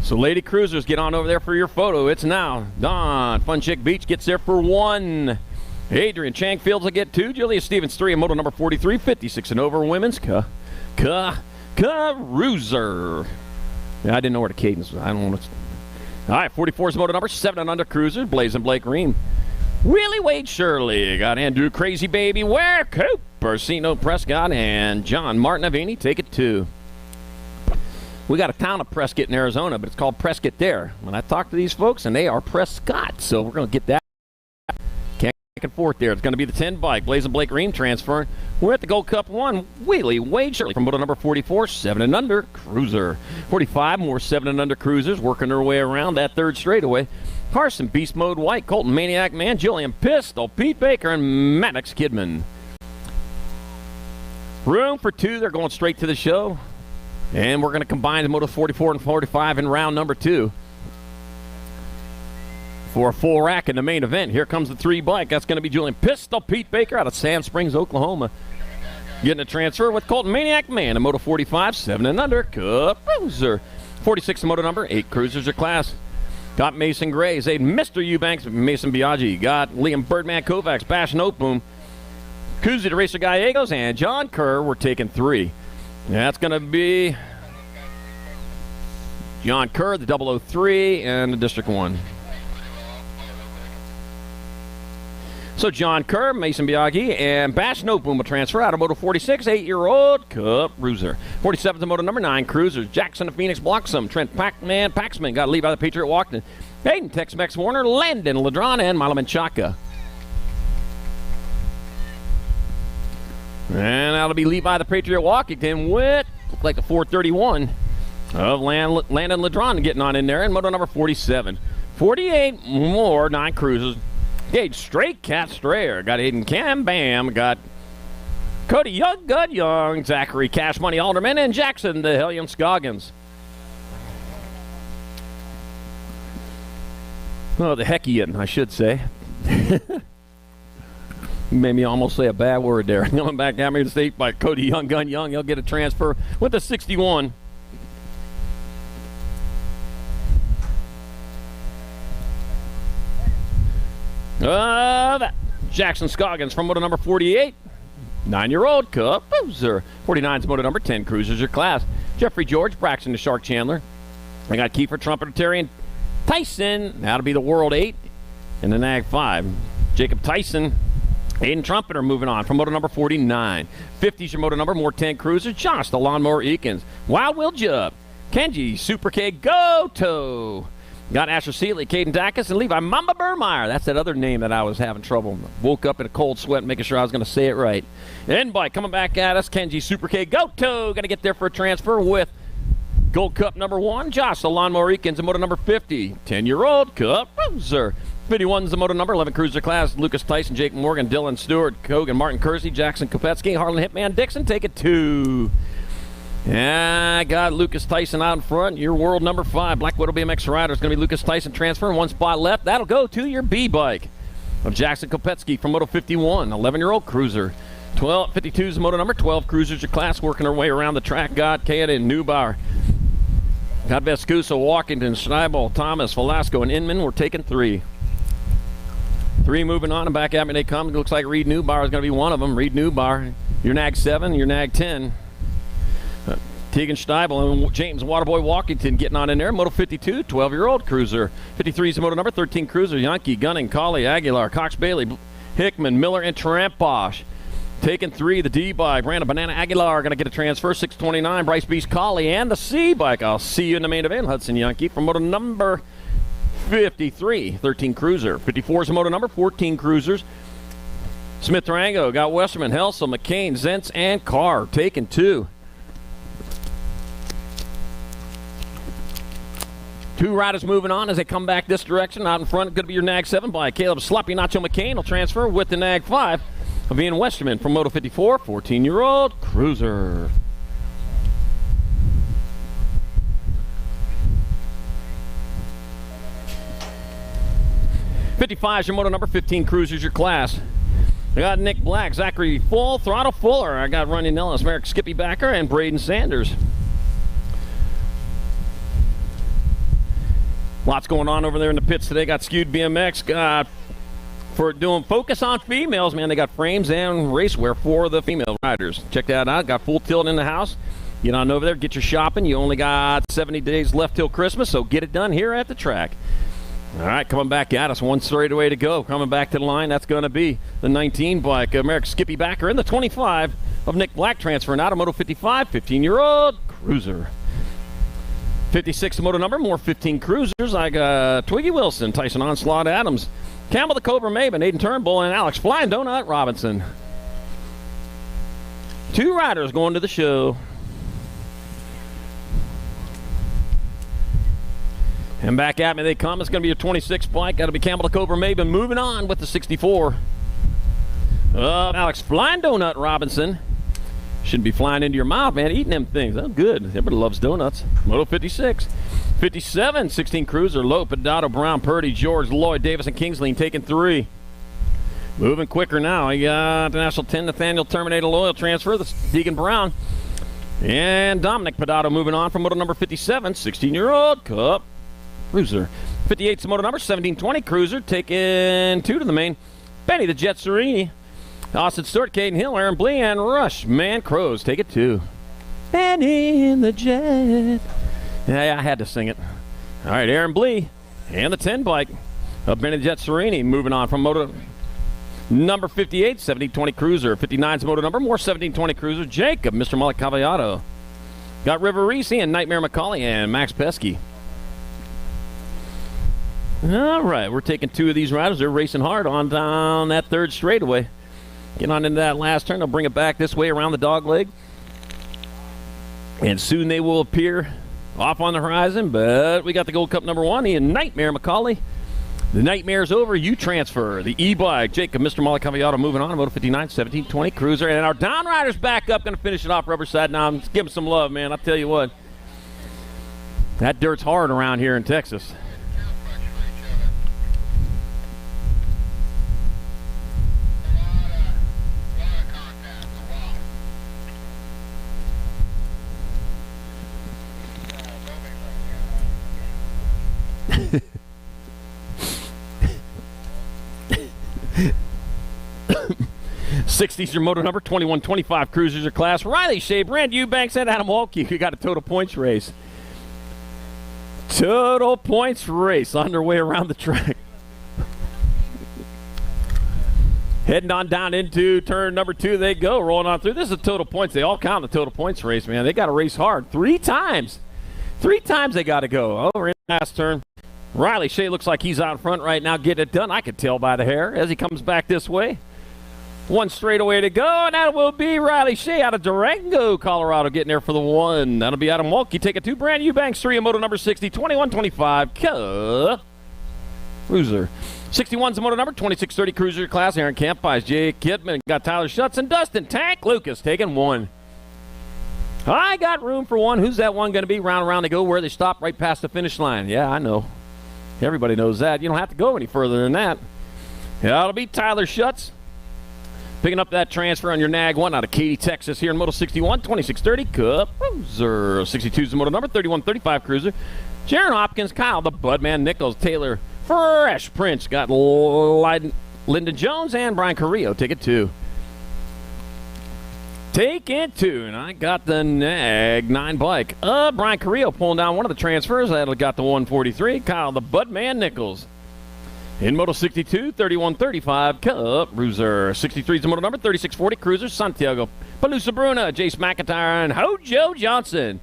So, Lady Cruisers, get on over there for your photo. It's now. Dawn Fun Chick Beach gets there for 1. Adrian Changfields will get 2. Julia Stevens 3 in moto number 43, 56 and over women's cruiser. Yeah, I didn't know where the cadence was. I don't want to. All right, 44's moto number 7 and under cruiser, Blazing Blake Ream. Willie Wade Shirley got Andrew Crazy Baby Ware Cooper, Cino Prescott, and John Martin Avini take it 2. We got a town of Prescott in Arizona, but it's called Prescott there. When I talk to these folks, and they are Prescott, so we're going to get that. Can't back and forth there. It's going to be the 10 bike. Blazing Blake Ream transferring. We're at the Gold Cup 1. Wheelie Wade Shirley from moto number 44, 7 and under cruiser. 45 more 7 and under cruisers working their way around that 3rd straightaway. Carson Beast Mode White, Colton Maniac Man, Julian Pistol, Pete Baker, and Maddox Kidman. Room for 2. They're going straight to the show. And we're going to combine the Moto 44 and 45 in round number 2 for a full rack in the main event. Here comes the 3 bike. That's going to be Julian Pistol Pete Baker out of Sand Springs, Oklahoma. Getting a transfer with Colton Maniac Man in Moto 45, 7 and under cruiser. 46 moto number, 8 cruisers are class. Got Mason Gray, Zayd Mr. Eubanks, Mason Biaggi. Got Liam Birdman Kovacs, Bash Noteboom, Kuzi the Racer Gallegos, and John Kerr. We're taking 3. That's going to be John Kerr, the 003, and the District 1. So John Kerr, Mason Biaggi, and Bash Noteboom will transfer out of Moto 46, 8-year-old cruiser. 47's the Moto number 9 cruisers. Jackson of Phoenix Bloxham, Trent Paxman got Levi the Patriot Walkton, Hayden Tex-Mex Warner, Landon Ladron, and Malaman Chaka. And that'll be Levi the Patriot Walkington with, look like the 431 of Landon Ladron getting on in there in moto number 47. 48 more 9 cruisers. Gage Straight Cat Strayer. Got Aiden Cam Bam. Got Cody Young, Good Young, Zachary Cash Money Alderman, and Jackson the Hellion Scoggins. Oh, the Heckian, I should say. Made me almost say a bad word there. Coming back down here to state by Cody Young, Gun Young. He'll get a transfer with the 61. Jackson Scoggins from moto number 48. 9-year-old cruiser. 49's moto number 10 cruisers your class. Jeffrey George, Braxton the Shark Chandler. I got Kiefer Trumpeter Terry and Tyson. That'll be the World 8 and the Nag 5. Jacob Tyson. Aiden Trumpeter moving on from moto number 49. 50's your moto number, more 10 cruisers. Josh the Lawnmower Eakins. Wild Will Jubb. Kenji Super K Goto. Got Asher Seeley, Caden Dacus, and Levi Mamba Burmeyer. That's that other name that I was having trouble. Woke up in a cold sweat making sure I was going to say it right. N-Bike coming back at us. Kenji Super K Goto going to get there for a transfer with Gold Cup number 1. Josh, the Lawnmower Eakins, the moto number 50. 10-year-old Cup Cruiser. 51's the moto number 11 cruiser class. Lucas Tyson, Jake Morgan, Dylan Stewart, Kogan, Martin Kersey, Jackson Kopetsky, Harlan Hitman Dixon. Take it 2. Yeah, I got Lucas Tyson out in front. Your world number 5. Black Widow BMX rider is going to be Lucas Tyson transferring. 1 spot left. That'll go to your B-bike of Jackson Kopetsky from Moto 51. 11-year-old cruiser. 52 is the moto number. 12 cruisers your class working their way around the track. Got Kayada and Neubauer. Got Vescuso, Walkington, Schneibel, Thomas, Velasco, and Inman. We're taking 3. 3 moving on and back at me they come. It looks like Reed Neubauer is going to be one of them. Reed Neubauer. Your nag 7, your nag 10. Tegan Steibel and James Waterboy Walkington getting on in there. Moto 52, 12-year-old cruiser. 53 is the moto number. 13 cruiser. Yankee, Gunning, Colley, Aguilar, Cox Bailey, Hickman, Miller, and Tramposh. Taking 3, the D bike. Brandon Banana Aguilar going to get a transfer. 629, Bryce Beast Colley, and the C bike. I'll see you in the main event. Hudson Yankee from moto number 53, 13 cruiser. 54 is the moto number. 14 cruisers. Smith Durango got Westerman, Helsel, McCain, Zentz, and Carr. Taking 2. 2 riders moving on as they come back this direction. Out in front, going to be your nag 7 by Caleb Sloppy Nacho McCain. Will transfer with the nag 5 of Ian Westerman from Moto 54, 14-year-old cruiser. '55 is your moto number. 15 cruisers your class. I got Nick Black, Zachary Full Throttle Fuller. I got Ronnie Nellis, Merrick Skippy Backer, and Braden Sanders. Lots going on over there in the pits today. Got Skewed BMX. Got for doing focus on females, man. They got frames and racewear for the female riders. Check that out. Got Full Tilt in the house. Get on over there, get your shopping. You only got 70 days left till Christmas, so get it done here at the track. All right, coming back at us. 1 straightaway to go. Coming back to the line, that's going to be the 19 bike. Merrick Skippy Backer in the 25 of Nick Black transferring out of Moto 55, 15-year-old cruiser. 56 the moto number, more 15 cruisers. I got Twiggy Wilson, Tyson Onslaught Adams, Campbell the Cobra Maven, Aiden Turnbull, and Alex Flying Donut Robinson. 2 riders going to the show. And back at me they come. It's going to be a 26 bike. Got to be Campbell the Cobra Maven moving on with the 64. Alex Flying Donut Robinson. Shouldn't be flying into your mouth, man. Eating them things. Oh, good. Everybody loves donuts. Moto 56. 57, 16 cruiser. Lowe, Pedato, Brown, Purdy, George, Lloyd, Davis, and Kingsley taking 3. Moving quicker now. You got the National 10, Nathaniel Terminator Loyal transfer. That's Deegan Brown. And Dominic Pedato moving on from moto number 57, 16-year-old Cup cruiser. 58's the moto number, 1720 cruiser. Taking 2 to the main. Benny the Jet Serini. Austin Stewart, Caden Hill, Aaron Blee, and Rush. Man, Crows, take it 2. Benny in the Jet. Yeah, I had to sing it. All right, Aaron Blee and the 10 bike of Benny the Jet Serini moving on from moto number 58, 1720 cruiser. 59's moto number, more 1720 cruiser. Jacob, Mr. Mullet Cavallado. Got River Reese and Nightmare McCauley and Max Pesky. All right, we're taking 2 of these riders. They're racing hard on down that 3rd straightaway. Get on into that last turn. They'll bring it back this way around the dog leg. And soon they will appear off on the horizon. But we got the Gold Cup number 1, Ian Nightmare McCauley. The Nightmare's over. You transfer. The E-Bike. Jacob, Mr. Molly Cavallado moving on. Moto 59, 1720 cruiser. And our down rider's back up. Going to finish it off rubber side now. Let's give him some love, man. I'll tell you what. That dirt's hard around here in Texas. '60s your motor number, 2125 cruisers your class. Riley Shea, Brand Eubanks, and Adam Walke. You got a total points race. Total points race underway around the track. Heading on down into turn number 2, they go, rolling on through. This is total points. They all count the total points race, man. They got to race hard 3 times. 3 times they got to go. Oh, we're in the last turn. Riley Shea looks like he's out front right now getting it done. I could tell by the hair as he comes back this way. One straightaway to go, and that will be Riley Shea out of Durango, Colorado, getting there for the one. That'll be Adam Walke. Take it 2, Brand Eubanks 3 in moto number 60, 21-25, Cruiser. 61's the moto number, 26-30 Cruiser class. Aaron Camp buys Jay Kidman. Got Tyler Schutz and Dustin Tank Lucas taking 1. I got room for 1. Who's that one going to be? Round around to go where they stop right past the finish line. Yeah, I know. Everybody knows that. You don't have to go any further than that. Yeah, it'll be Tyler Schutz. Picking up that transfer on your Nag 1 out of Katy, Texas here in Moto 61, 26-30 Cup Cruiser. 62's the moto number, 31-35 Cruiser. Jaron Hopkins, Kyle the Budman, Nichols, Taylor, Fresh Prince. Got Lyndon Jones and Brian Carrillo. Take it 2. Take it 2, and I got the Nag 9 bike. Brian Carrillo pulling down one of the transfers. That'll got the 143. Kyle the Budman, Nichols. In Moto 62, 31-35 Cup Cruiser. 63 is the moto number, 36-40 Cruiser. Santiago Palusa Bruna, Jace McIntyre, and Hojo Johnson.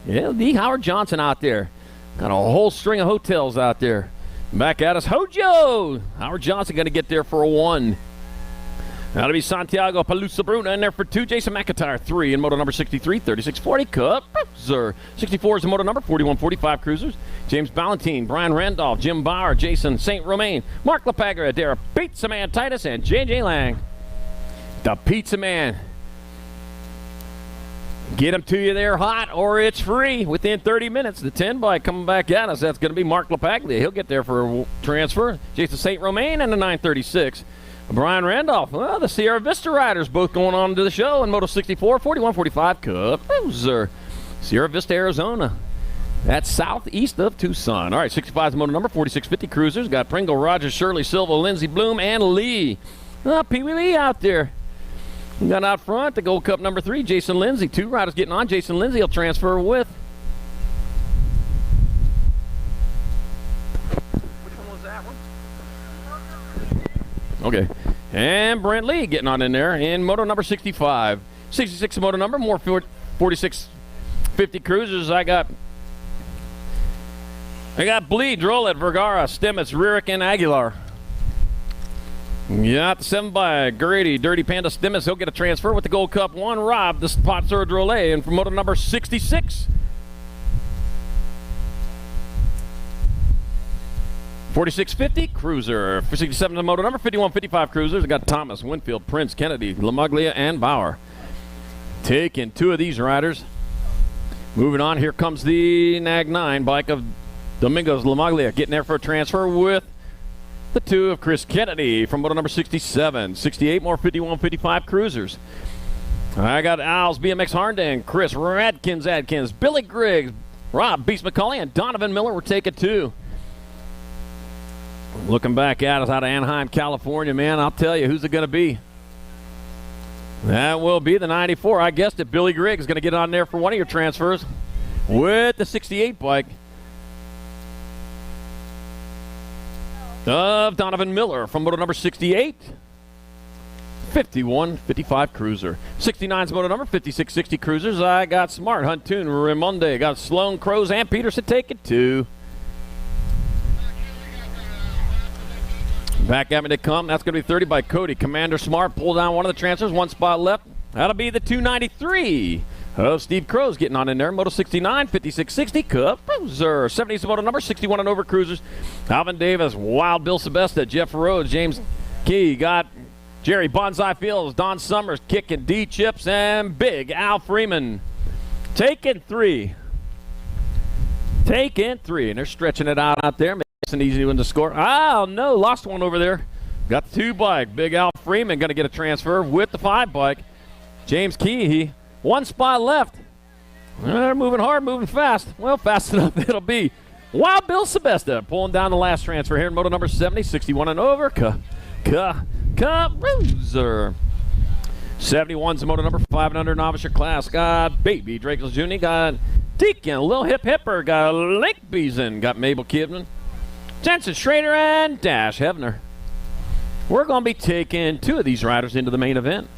Yeah, the Howard Johnson out there. Got a whole string of hotels out there. Back at us, Hojo. Howard Johnson going to get there for a 1. That'll be Santiago Palusa Bruna in there for 2. Jason McIntyre 3 in moto number 63, 36-40 Cup Cruiser. 64 is the moto number, 41-45 Cruisers. James Ballantine, Brian Randolph, Jim Bauer, Jason St. Romain, Mark LaPagra, Dara Pizza Man Titus, and J.J. Lang. The Pizza Man. Get them to you there hot or it's free within 30 minutes. The 10 bike coming back at us. That's going to be Mark LaPaglia. He'll get there for a transfer. Jason St. Romain and the 936. Brian Randolph, well, the Sierra Vista Riders both going on to the show in Moto 64, 41-45 Cup Cruiser. Sierra Vista, Arizona. That's southeast of Tucson. All right, 65 is the moto number, 46-50 Cruisers. Got Pringle, Rogers, Shirley, Silva, Lindsey, Bloom, and Lee. Pee Wee Lee out there. We got out front the Gold Cup number 3, Jason Lindsay. 2 riders getting on. Jason Lindsay will transfer with. Which one was that one? Okay. And Brent Lee getting on in there in moto number 65. 66 moto number, more 46-50 Cruisers. I got Bleed, Drolet, Vergara, Stemets, Rierick, and Aguilar. Yeah, the 7 by Grady, Dirty Panda Stemets. He'll get a transfer with the Gold Cup 1. Rob, the Sponsor Drolet, and for moto number 66. 46-50 Cruiser. 67 the moto number, 51-55 Cruisers. I got Thomas, Winfield, Prince, Kennedy, Lamaglia, and Bauer. Taking 2 of these riders. Moving on, here comes the Nag 9 bike of Domingos Lamaglia. Getting there for a transfer with the 2 of Chris Kennedy from moto number 67. 68 more 51-55 Cruisers. I got Al's BMX Harnden, Chris Adkins, Billy Griggs, Rob Beast McCauley, and Donovan Miller were taking 2. Looking back at us out of Anaheim, California, man, I'll tell you, who's it going to be? That will be the 94. I guessed it. Billy Griggs is going to get on there for one of your transfers with the 68 bike of Donovan Miller from moto number 68. 51-55 Cruiser. 69's moto number, 56-60 Cruisers. I got Smart, Huntoon, Raimonde, got Sloan, Crows, and Peterson take it 2. Back at me to come. That's going to be 30 by Cody. Commander Smart pulled down one of the transfers. 1 spot left. That'll be the 293 of Steve Crow's getting on in there. Moto 69, 56-60 Cup Cruiser. 70's the moto number, 61 and over Cruisers. Alvin Davis, Wild Bill Sebesta, Jeff Rhodes, James Key. Got Jerry Bonsai Fields, Don Summers, kicking D Chips, and Big Al Freeman. Taking 3. And they're stretching it out there. An easy one to score. Oh no, lost one over there. Got the 2 bike. Big Al Freeman going to get a transfer with the 5 bike. James Key, 1 spot left. They're moving hard, moving fast. Well, fast enough it'll be. Wild Bill Sebesta pulling down the last transfer here in moto number 70, 61 and over. Cruiser. 71's the moto number 5 and under novice class. Got Baby Drake Jr. Got Deacon, Lil Hip Hipper. Got Lake Beeson. Got Mabel Kidman, Jensen Schrader, and Dash Hebner. We're going to be taking 2 of these riders into the main event.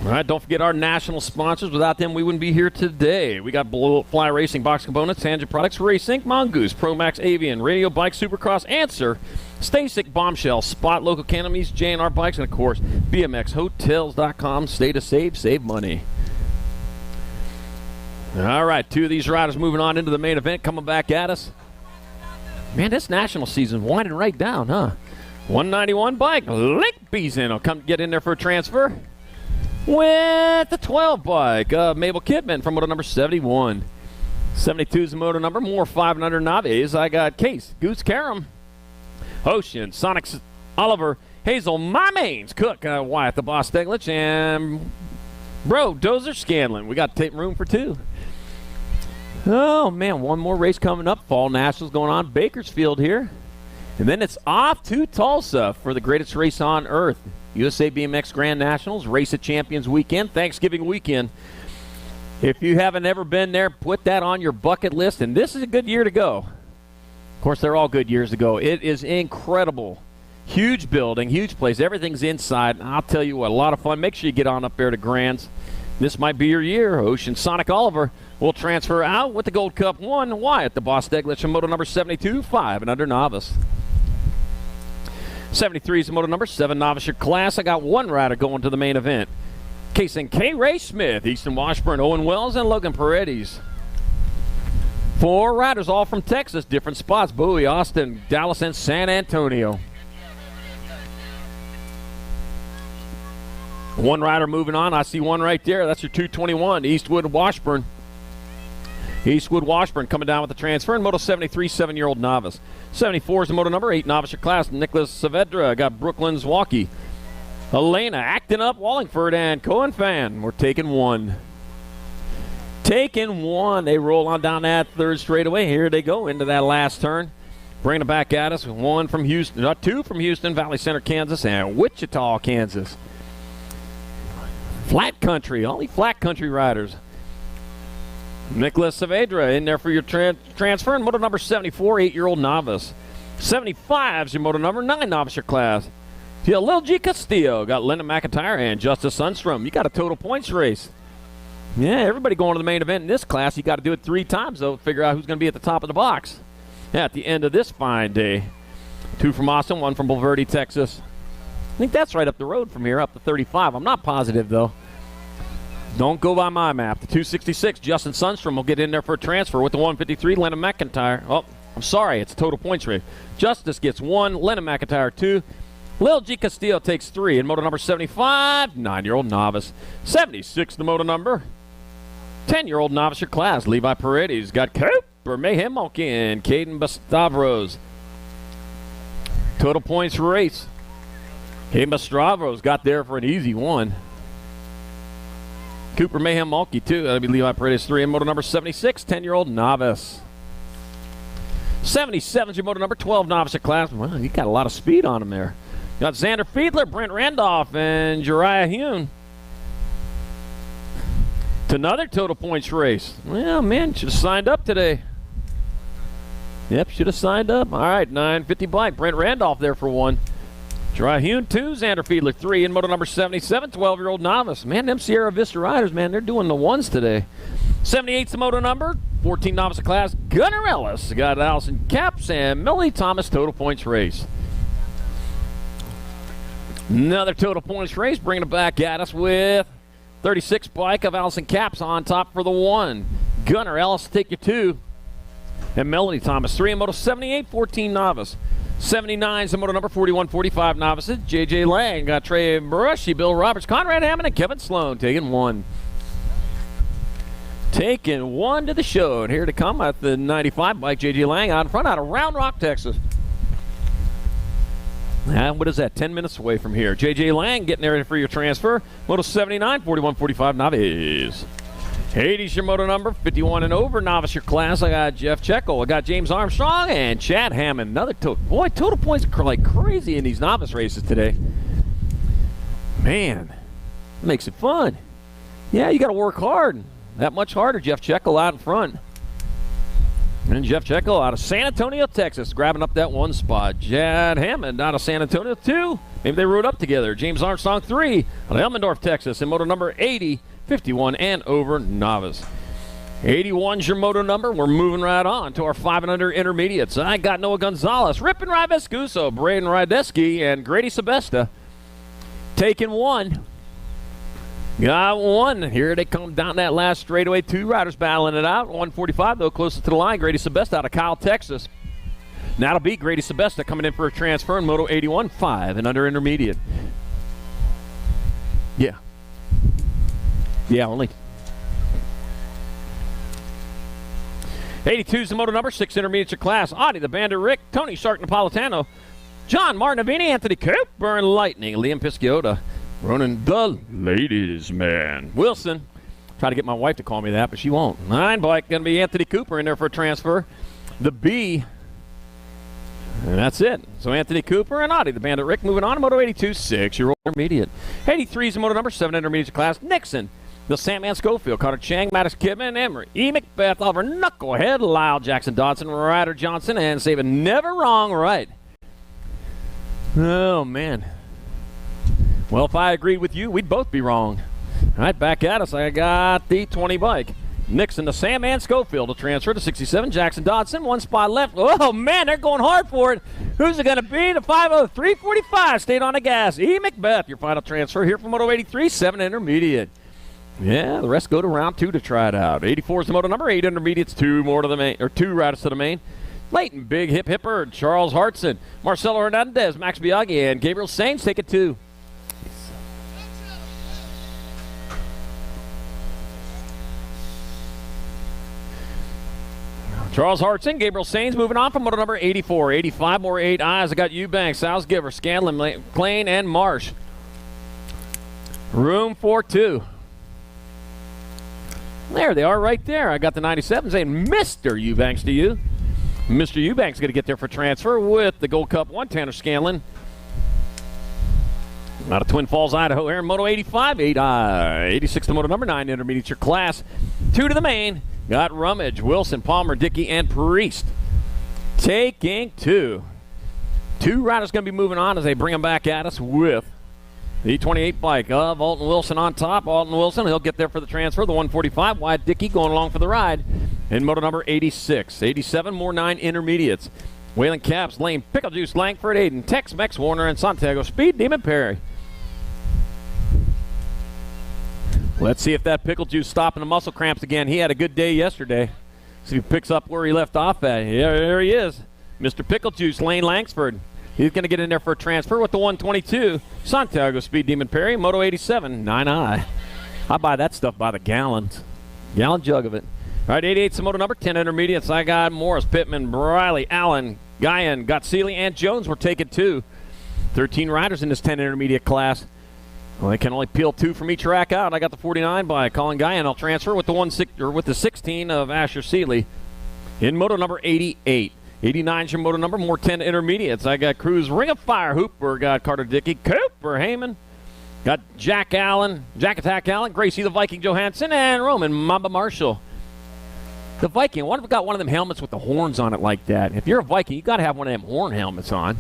All right, don't forget our national sponsors. Without them, we wouldn't be here today. We got Blow Fly Racing Box Components, Tangent Products, Racing, Mongoose, Promax Avian, Radio Bike, Supercross, Answer, Stasic, Bombshell, Spot, Local Canomies, J&R Bikes, and, of course, BMXHotels.com. Stay to save money. All right, 2 of these riders moving on into the main event, coming back at us. Man, this national season winding right down, huh? 191 bike, Lake Beeson will come get in there for a transfer. With the 12 bike, Mabel Kidman from moto number 71. 72 is the moto number, more 5 and under Novice. I got Case, Goose Karam, Ocean, Sonic Oliver, Hazel, My Mains, Cook, Wyatt the Boss Steglich, and Bro, Dozer Scanlon. We got room for 2. Oh, man, one more race coming up. Fall Nationals going on. Bakersfield here. And then it's off to Tulsa for the greatest race on earth. USA BMX Grand Nationals, Race of Champions weekend, Thanksgiving weekend. If you haven't ever been there, put that on your bucket list, and this is a good year to go. Of course, they're all good years to go. It is incredible. Huge building, huge place. Everything's inside. I'll tell you what, a lot of fun. Make sure you get on up there to Grands. This might be your year. Ocean Sonic Oliver will transfer out with the Gold Cup 1. Wyatt, the Boss Steglich, from moto number 72, 5 and under Novice. 73 is the moto number 7 Novice class. I got 1 rider going to the main event. Casing K. Ray Smith, Easton Washburn, Owen Wells, and Logan Paredes. 4 riders, all from Texas, different spots: Bowie, Austin, Dallas, and San Antonio. 1 rider moving on. I see 1 right there. That's your 221, Eastwood Washburn. Eastwood Washburn coming down with the transfer in moto 73, 7-year-old Novice. 74 is the moto number 8 Novice class. Nicholas Saavedra got Brooklyn's Walkie. Elena acting up, Wallingford, and Cohen Fan. We're taking 1. Taking 1. They roll on down that 3rd straightaway. Here they go into that last turn. Bringing it back at us. 1 from Houston, 2 from Houston, Valley Center, Kansas, and Wichita, Kansas. Flat country, only flat country riders. Nicholas Saavedra in there for your transfer in moto number 74, 8-year-old Novice. 75 is your moto number 9 Novice class. Lil G Castillo got Lyndon McIntyre and Justice Sundstrom. You got a total points race. Yeah, everybody going to the main event in this class. You got to do it 3 times, though, to figure out who's going to be at the top of the box. Yeah, at the end of this fine day. 2 from Austin, 1 from Bulverde, Texas. I think that's right up the road from here, up to 35. I'm not positive, though. Don't go by my map. The 266, Justin Sundstrom will get in there for a transfer with the 153, Lennon McIntyre. Oh, I'm sorry, it's a total points race. Justice gets 1, Lennon McIntyre 2. Lil G Castillo takes 3 in moto number 75, 9-year-old Novice. 76, the moto number 10-year-old Novice class. Levi Paredes got Cooper Mayhem Mulkey and Caden Bastavros. Total points race. Caden Bastavros got there for an easy 1. Cooper Mayhem Mulkey 2. That'll be Levi Paredes 3 in moto number 76, 10-year-old Novice. 77 is your moto number 12 Novice class. Well, you got a lot of speed on him there. You got Xander Fiedler, Brent Randolph, and Jariah Hune. It's another total points race. Well, man, should have signed up today. Yep, should have signed up. All right, 950 bike. Brent Randolph there for 1. Jariah Hune 2, Xander Fiedler 3 in moto number 77, 12-year-old Novice. Man, them Sierra Vista riders, man, they're doing the 1s today. 78's the moto number, 14 Novice class. Gunnar Ellis got Allison Caps and Melanie Thomas total points race. Another total points race, bringing it back at us with 36 bike of Allison Caps on top for the 1. Gunnar Ellis take you 2. And Melanie Thomas 3 in moto 78, 14 Novice. 79 is the moto number 41, 45 Novices. J.J. Lang got Trey Brushy, Bill Roberts, Conrad Hammond, and Kevin Sloan taking 1. Taking 1 to the show. And here to come at the 95 bike, J.J. Lang out in front out of Round Rock, Texas. And what is that, 10 minutes away from here. J.J. Lang getting there for your transfer. Moto 79, 41, 45 Novice. 80's your moto number, 51 and over Novice your class. I got Jeff Checkle. I got James Armstrong and Chad Hammond. Another boy, total points are like crazy in these Novice races today. Man, it makes it fun. Yeah, you got to work hard. That much harder. Jeff Checkle out in front. And Jeff Checkle out of San Antonio, Texas, grabbing up that 1 spot. Chad Hammond out of San Antonio, 2. Maybe they rode up together. James Armstrong 3 out of Elmendorf, Texas, in moto number 80, 51 and over novice. 81's your moto number. We're moving right on to our 5 and under intermediates. I got Noah Gonzalez, Rippin' Rybescuso, Braden Rydeski, and Grady Sebesta taking one. Got one. Here they come down that last straightaway. 2 riders battling it out. 145, though, closest to the line. Grady Sebesta out of Kyle, Texas. Now that'll be Grady Sebesta coming in for a transfer in Moto 81, 5 and under intermediate. Yeah. Yeah, only. 82 is the moto number, 6 intermediate your class. Audie the Bandit Rick, Tony Shark Napolitano, John Martinavini, Anthony Cooper, and Lightning, Liam Pisciota. Ronan the ladies man. Wilson. Try to get my wife to call me that, but she won't. 9 bike going to be Anthony Cooper in there for a transfer. The B. And that's it. So Anthony Cooper and Audie the Bandit Rick moving on to Moto 82, 6-year-old intermediate. 83 is the moto number, 7 intermediate class. Nixon. The Sandman Schofield, Carter Chang, Mattis Kidman, Emery, E. Macbeth, Oliver Knucklehead, Lyle Jackson Dodson, Ryder Johnson, and Saban Never Wrong Right. Oh, man. Well, if I agreed with you, we'd both be wrong. All right, back at us. I got the 20 bike. Nixon, the Sandman Schofield will transfer to 67. Jackson Dodson, 1 spot left. Oh, man, they're going hard for it. Who's it going to be? The 5-0, 345 stayed on the gas. E. Macbeth, your final transfer here from Moto 83, 7 intermediate. Yeah, the rest go to round 2 to try it out. 84 is the moto number, 8 intermediates, 2 more to the main, or 2 riders to the main. Leighton, Big Hip Hipper, Charles Hartson, Marcelo Hernandez, Max Biaggi, and Gabriel Sainz take it 2. Charles Hartson, Gabriel Sainz moving on from moto number 84. 85 more 8 eyes. I got Eubanks, Salzgiver, Scanlon, McLean, and Marsh. Room for 2. There they are right there. I got the 97 saying Mr. Eubanks to you. Mr. Eubanks going to get there for transfer with the Gold Cup 1, Tanner Scanlon. Out of Twin Falls, Idaho here in Moto 85, 86 to moto number 9, intermediate your class. 2 to the main. Got Rummage, Wilson, Palmer, Dickey, and Priest. Taking 2. 2 riders going to be moving on as they bring them back at us with the 28 bike of Alton Wilson on top. Alton Wilson, he'll get there for the transfer. The 145, Wyatt Dickey going along for the ride in moto number 86. 87, more 9 intermediates. Waylon Caps, Lane, Pickle Juice, Langford, Aiden, Tex-Mex, Warner, and Santiago Speed, Demon Perry. Let's see if that Pickle Juice stopping the muscle cramps again. He had a good day yesterday. See if he picks up where he left off at. Yeah, there he is. Mr. Pickle Juice, Lane Langsford. He's going to get in there for a transfer with the 122. Santiago Speed Demon Perry, Moto 87, 9i. I buy that stuff by the gallons. Gallon jug of it. All right, 88's the moto number, 10 intermediates. I got Morris, Pittman, Briley, Allen, Guyan, Gottsili, and Jones were taken 2. 13 riders in this 10 intermediate class. Well, they can only peel 2 from each rack out. I got the 49 by Colin Guyan. I'll transfer with the 16 of Asher Seeley in moto number 88. 89's your moto number, more 10 intermediates. I got Cruz, Ring of Fire, Hooper, got Carter Dickey, Cooper, Heyman, got Jack Allen, Jack Attack Allen, Gracie the Viking Johansson, and Roman Mamba Marshall. The Viking, what if we got one of them helmets with the horns on it like that? If you're a Viking, you got to have one of them horn helmets on.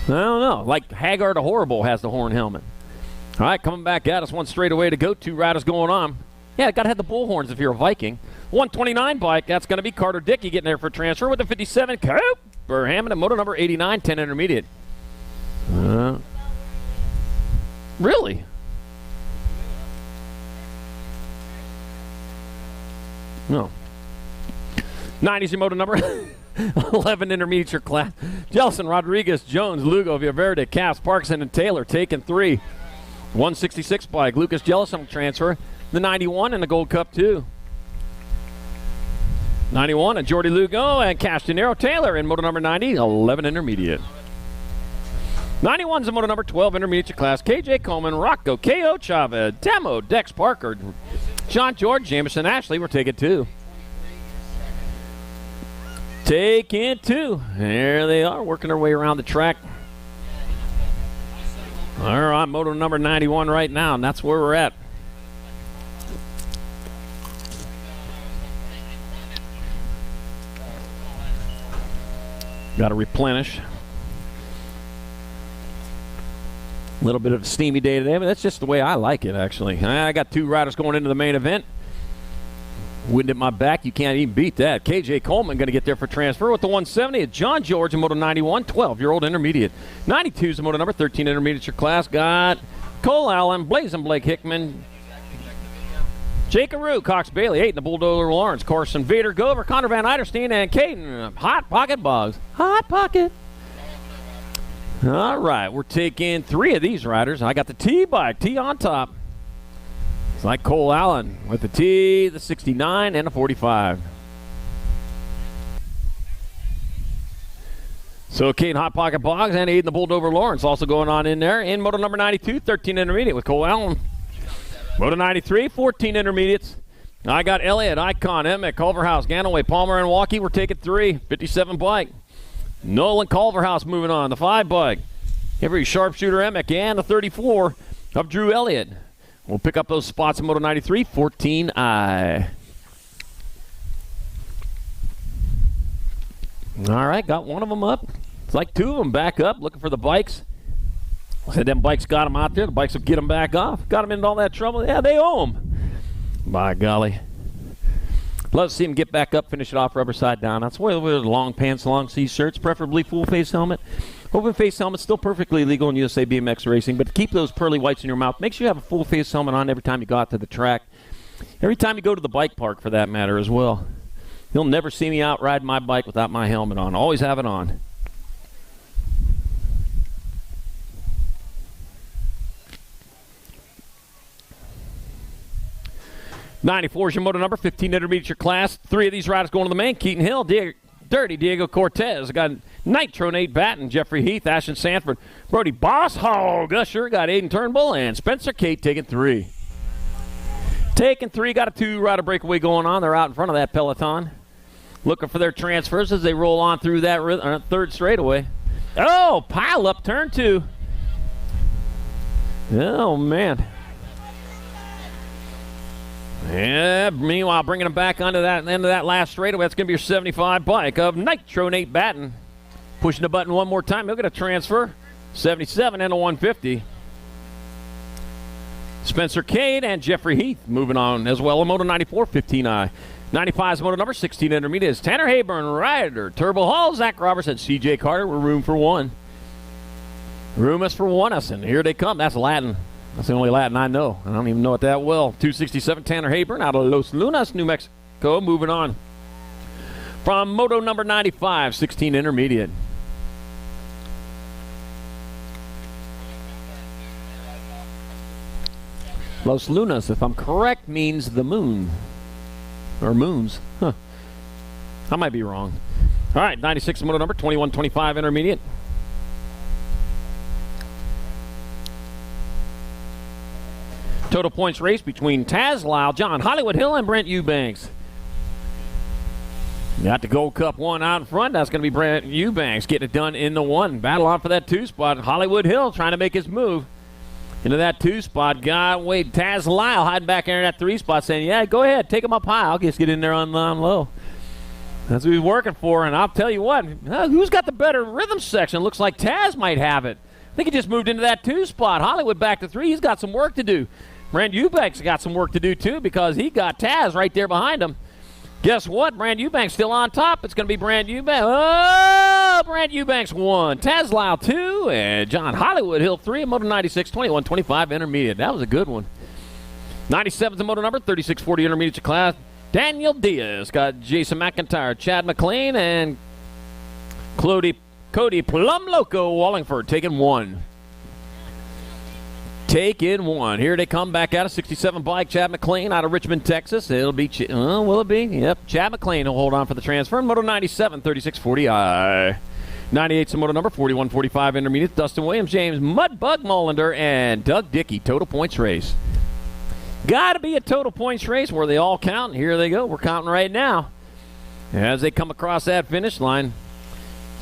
I don't know. Like Hagar the Horrible has the horn helmet. All right, coming back at us. 1 straight away to go. 2 riders going on. Yeah, got to have the bull horns if you're a Viking. 129 bike. That's going to be Carter Dickey getting there for transfer with the 57. Cooper Hammond and moto number 89, 10 intermediate. Really? No. 90's your moto number. 11 intermediate your class. Jelson, Rodriguez, Jones, Lugo, Villaverde, Cass, Parkinson, and Taylor taking 3. 166 bike. Lucas Jellison transfer. The 91 and the Gold Cup 2. 91 and Jordy Lugo and Castanero Taylor in moto number 90. 11 intermediate. 91's the moto number 12 intermediate your class. KJ Coleman, Rocco, K.O. Chavez, Demo, Dex Parker, John George, Jameson, Ashley were taking 2. Taking 2. There they are, working their way around the track. All right, moto number 91 right now, and that's where we're at. Got to replenish. A little bit of a steamy day today, but that's just the way I like it, actually. I got 2 riders going into the main event. Wind at my back, you can't even beat that. KJ Coleman going to get there for transfer with the 170. It's John George in Moto 91, 12-year-old intermediate. 92 is the Moto number, 13 intermediate your class. Got Cole Allen, Blazin' Blake Hickman, Jake Aru, Cox Bailey, 8 in the Bulldozer Lawrence, Carson Vader, Gover, Connor Van Eiderstein, and Caden Hot Pocket Boggs. Hot Pocket. All right, we're taking 3 of these riders. I got the T-bike, T on top. It's like Cole Allen with the T, the 69, and a 45. So Caden Hot Pocket Boggs and 8 in the Bulldozer Lawrence also going on in there. In Moto number 92, 13 intermediate with Cole Allen. Moto 93, 14 intermediates. I got Elliott, Icon, Emmett, Culverhouse, Ganaway, Palmer, and Walkie. We're taking 3, 57 bike. Nolan Culverhouse moving on, the 5 bike. Every Sharpshooter Emmett and the 34 of Drew Elliott. We'll pick up those spots in Moto 93, 14I. All right, got one of them up. It's like 2 of them back up, looking for the bikes. Said them bikes got them out there. The bikes will get them back off. Got them into all that trouble. Yeah, they owe them. By golly. Love to see them get back up, finish it off rubber side down. That's why we're long pants, long sleeve shirts, preferably full face helmet. Open face helmet's still perfectly legal in USA BMX racing, but to keep those pearly whites in your mouth, make sure you have a full face helmet on every time you go out to the track. Every time you go to the bike park, for that matter, as well. You'll never see me out riding my bike without my helmet on. Always have it on. '94 is your moto number, 15 intermediate your class. 3 of these riders going to the main. Keaton Hill, Dirty Diego Cortez. Got Nitro Nate Batten, Jeffrey Heath, Ashton Sanford, Brody Boss Hog Usher. Got Aiden Turnbull and Spencer Kate taking 3. Taking 3, got a 2-rider breakaway going on. They're out in front of that peloton. Looking for their transfers as they roll on through that 3rd straightaway. Oh, pile up, turn 2. Oh, man. Yeah, meanwhile, bringing them back onto that end of that last straightaway. That's going to be your 75 bike of Nitro Nate Batten. Pushing the button one more time. He'll get a transfer. 77 and a 150. Spencer Cade and Jeffrey Heath moving on as well. A Moto 94, 15I. 95's Moto number, 16 intermediate is Tanner Hayburn, Ryder, Turbo Hall, Zach Roberts, and C.J. Carter. We're room for 1. Room is for 1 us, and here they come. That's Latin. That's the only Latin I know. I don't even know it that well. 267 Tanner Hayburn out of Los Lunas, New Mexico. Moving on. From Moto number 95, 16 intermediate. Los Lunas, if I'm correct, means the moon. Or moons. Huh. I might be wrong. All right, 96 Moto number, 2125 intermediate. Total points race between Taz Lyle, John Hollywood Hill, and Brent Eubanks. Got the Gold Cup 1 out in front. That's going to be Brent Eubanks getting it done in the 1. Battle on for that 2 spot. Hollywood Hill trying to make his move into that 2 spot. Wait, Taz Lyle hiding back there in that 3 spot saying, yeah, go ahead, take him up high. I'll just get in there on low. That's what he's working for. And I'll tell you what, who's got the better rhythm section? Looks like Taz might have it. I think he just moved into that 2 spot. Hollywood back to 3. He's got some work to do. Brand Eubanks got some work to do, too, because he got Taz right there behind him. Guess what? Brand Eubanks still on top. It's going to be Brand Eubanks. Oh, Brand Eubanks 1. Taz Lyle 2. And John Hollywood Hill 3. Moto 96, 21-25 intermediate. That was a good one. 97's the moto number, 36-40 intermediate class. Daniel Diaz got Jason McIntyre, Chad McLean, and Cody Plum Loco Wallingford taking 1. Taking 1. Here they come back out of 67 bike. Chad McLean out of Richmond, Texas. It'll be, will it be? Yep. Chad McLean will hold on for the transfer. Moto 97, 36-40I. 98's the moto number, 41-45 intermediate. Dustin Williams, James Mudbug Mullender, and Doug Dickey. Total points race. Got to be a total points race where they all count. Here they go. We're counting right now as they come across that finish line.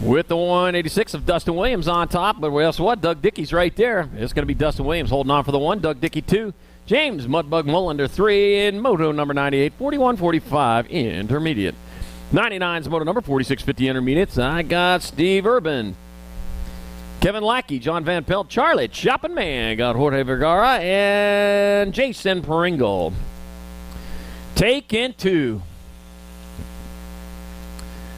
With the 186 of Dustin Williams on top, but guess what? Doug Dickey's right there. It's going to be Dustin Williams holding on for the 1, Doug Dickey 2, James Mudbug Mullender 3, in moto number 98, 41-45 intermediate. 99's moto number, 46-50 intermediates. I got Steve Urban, Kevin Lackey, John Van Pelt, Charlie Choppin' Man, got Jorge Vergara, and Jason Pringle. Taking 2.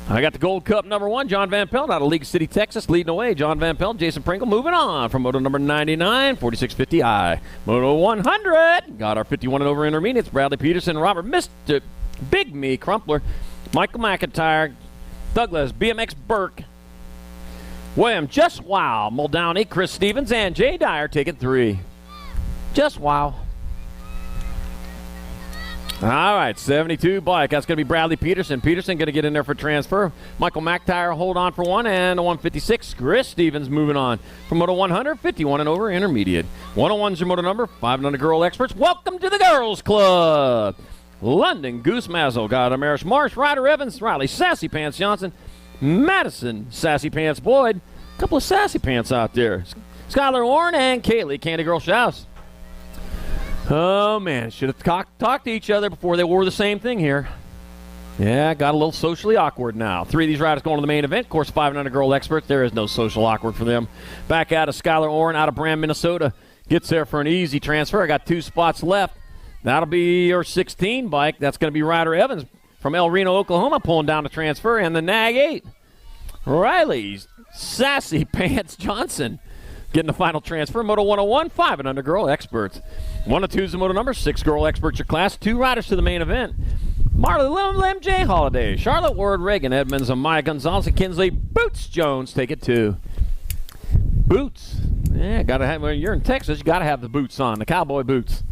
I got the Gold Cup number 1, John Van Pelt out of League City, Texas, leading away. John Van Pelt, Jason Pringle moving on from Moto number 99, 4650i. Moto 100, got our 51 and over intermediates. Bradley Peterson, Robert Mr. Big Me Crumpler, Michael McIntyre, Douglas, BMX Burke, William, Just Wow, Muldowney, Chris Stevens, and Jay Dyer taking 3. Just Wow. All right, 72 bike. That's going to be Bradley Peterson. Peterson going to get in there for transfer. Michael McIntyre hold on for 1, and a 156. Chris Stevens moving on from Moto 100, 51 and over intermediate. 101's your moto number, 500 girl experts. Welcome to the Girls Club. London Goose Mazzle, got Amaris Marsh, Ryder Evans, Riley Sassy Pants Johnson, Madison Sassy Pants Boyd. A couple of Sassy Pants out there. Skylar Orn and Kaylee Candy Girl Shouse. Oh, man, should have talked to each other before they wore the same thing here. Yeah, got a little socially awkward now. 3 of these riders going to the main event. Of course, 500 girl experts. There is no social awkward for them. Back out of Skylar Orn out of Brand, Minnesota. Gets there for an easy transfer. I got 2 spots left. That'll be your 16 bike. That's going to be Ryder Evans from El Reno, Oklahoma, pulling down the transfer. And the Nag 8. Riley's Sassy Pants Johnson getting the final transfer. Moto 101, 500 girl experts. 102's the moto number, 6 girl experts your class. 2 riders to the main event. Marley Lim, J. Holiday, Charlotte Ward, Reagan Edmonds, and Maya Gonzalez, and Kinsley Boots Jones take it 2. Boots. Yeah, gotta have, when you're in Texas, you gotta have the boots on, the cowboy boots.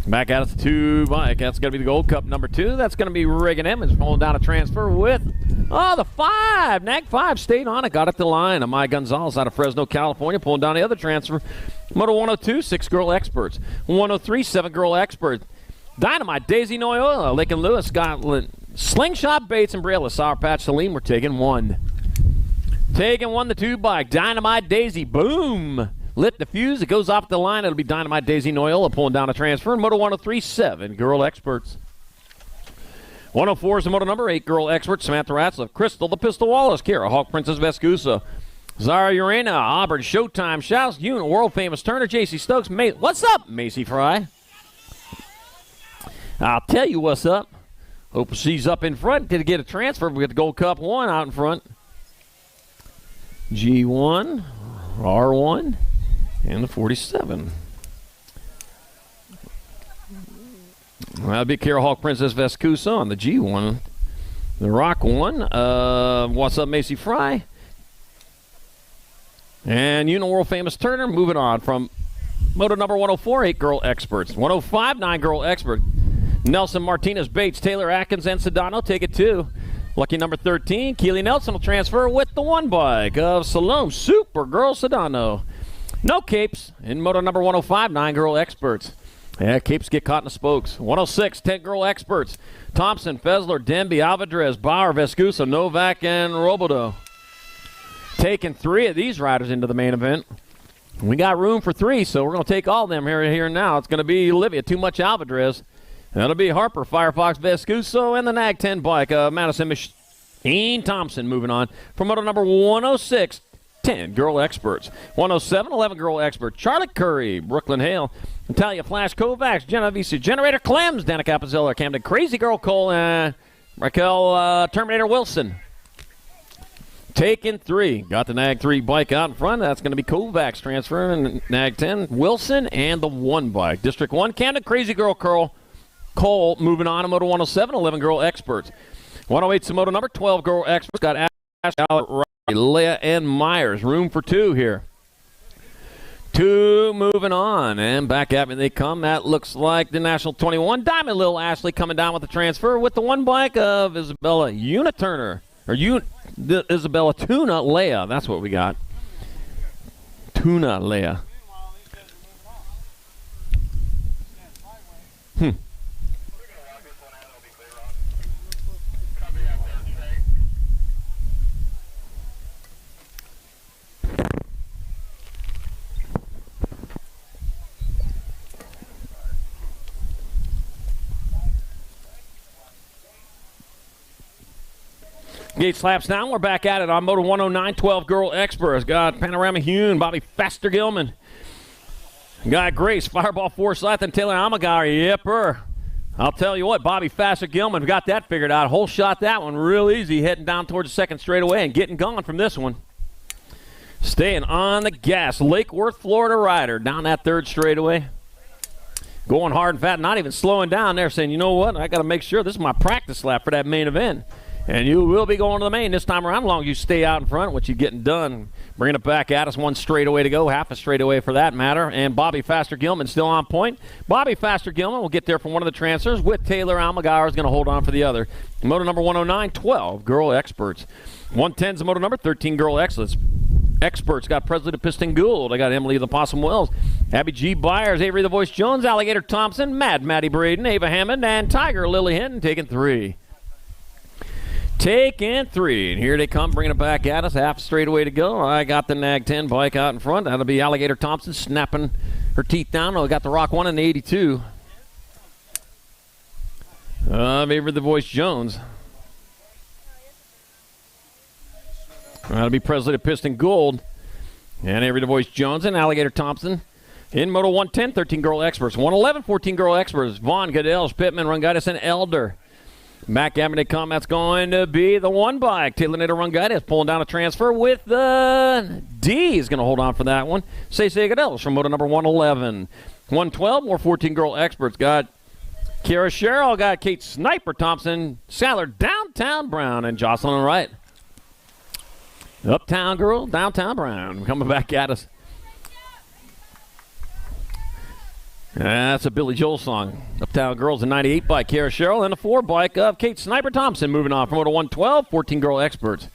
Back out of the 2 bike. That's going to be the Gold Cup number 2. That's going to be Reagan Emmons pulling down a transfer with, the 5. Nag 5 stayed on it. Got it to the line. Amaya Gonzalez out of Fresno, California, pulling down the other transfer. Moto 102, 6 girl experts. 103, 7 girl experts. Dynamite, Daisy Noyola, Lake and Lewis, Scotland. Slingshot, Bates, and Brayla, Sour Patch, Salim, we're taking 1. Taking 1, the 2 bike. Dynamite, Daisy, boom. Lit the fuse. It goes off the line. It'll be Dynamite Daisy Noyola pulling down a transfer. And Moto 103, 7 girl experts. 104 is the moto number, 8 girl experts. Samantha Ratzlaff, Crystal the Pistol Wallace, Kira Hawk Princess Vescusa, Zara Urena, Auburn Showtime Shouts, Yoon, world famous Turner, JC Stokes. What's up, Macy Fry? I'll tell you what's up. Hope she's up in front. Did get a transfer. We got the Gold Cup 1 out in front. G1, R1. And the 47. Well, that'd be Kara Hawk Princess Vescusa on the G1. The Rock 1. What's up, Macy Fry? And world famous Turner moving on from moto number 104, 8 girl experts. 105, 9 girl expert. Nelson Martinez, Bates, Taylor Atkins, and Sedano take it 2. Lucky number 13, Keely Nelson will transfer with the 1 bike of Salome Supergirl Sedano. No capes in moto number 105, 9 girl experts. Yeah, capes get caught in the spokes. 106, 10 girl experts. Thompson, Fessler, Denby, Alvadrez, Bauer, Vescusa, Novak, and Robodo. Taking 3 of these riders into the main event. We got room for 3, so we're going to take all of them here now. It's going to be Olivia, Too Much Alvadrez. That'll be Harper, Firefox, Vescuso, and the Nag 10 bike. Madison Machine Thompson moving on from moto number 106. 10 girl experts. 107, 11 girl expert. Charlotte Curry, Brooklyn Hale, Natalia Flash Kovacs, Genovese Generator Clems, Danica Capizella, Camden Crazy Girl Cole, and Raquel Terminator Wilson. Taking 3. Got the Nag 3 bike out in front. That's going to be Kovacs transferring. Nag 10, Wilson, and the 1 bike. District 1, Camden Crazy Girl Cole moving on to Moto 107, 11 girl experts. 108 to Moto number 12 girl experts. Got Ash, Leah, and Myers. Room for 2 here. 2 moving on. And back at me they come. That looks like the National 21. Diamond Lil Ashley coming down with the transfer with the 1 bike of Isabella Uniturner. Or Isabella Tuna Leah. That's what we got. Tuna Leah. Gate slaps down. We're back at it on Moto 109, 12 girl experts. Got Panorama Hune, Bobby Faster Gilman. Got Grace, Fireball Forsyth, and Taylor Almagar. Yepper. I'll tell you what, Bobby Faster Gilman got that figured out. Whole shot that one real easy, heading down towards the second straightaway and getting gone from this one. Staying on the gas. Lake Worth, Florida rider down that third straightaway. Going hard and fat, not even slowing down there, saying, you know what, I got to make sure this is my practice lap for that main event. And you will be going to the main this time around, as long as you stay out in front, what you're getting done. Bringing it back at us, one straightaway to go, half a straightaway for that matter. And Bobby Faster Gilman still on point. Bobby Faster Gilman will get there from one of the transfers, with Taylor Almagar is going to hold on for the other. Moto number 109, 12 girl experts. 110's the moto number, 13 girl experts. Got Presley the Piston Gould. I got Emily the Possum Wells, Abby G. Byers, Avery the Voice Jones, Alligator Thompson, Mad Maddie Braden, Ava Hammond, and Tiger Lily Hinton taking 3. Taking 3, and here they come, bringing it back at us. Half straightaway to go. I got the Nag 10 bike out in front. That'll be Alligator Thompson snapping her teeth down. I got the Rock 1 in the 82. Avery the Voice Jones. That'll be Presley the Piston Gould, and Avery the Voice Jones and Alligator Thompson. In Moto 110, 13 girl experts. 111, 14 girl experts. Vaughn, Goodell, Pittman, Rungitis, and Elder. Back at me to come, that's going to be the one bike. Taylor Nader Rungitis pulling down a transfer with the D. Is going to hold on for that one. Say Goodell's from Moto number 111. 112, more 14 girl experts. Got Kara Sherrill, got Kate Sniper Thompson, Skylar Downtown Brown, and Jocelyn Wright. Uptown Girl, Downtown Brown, coming back at us. That's a Billy Joel song. Uptown Girls, a 98 by Kara Sherrill, and a 4 bike of Kate Sniper Thompson. Moving on from Moto 112, 14 girl experts.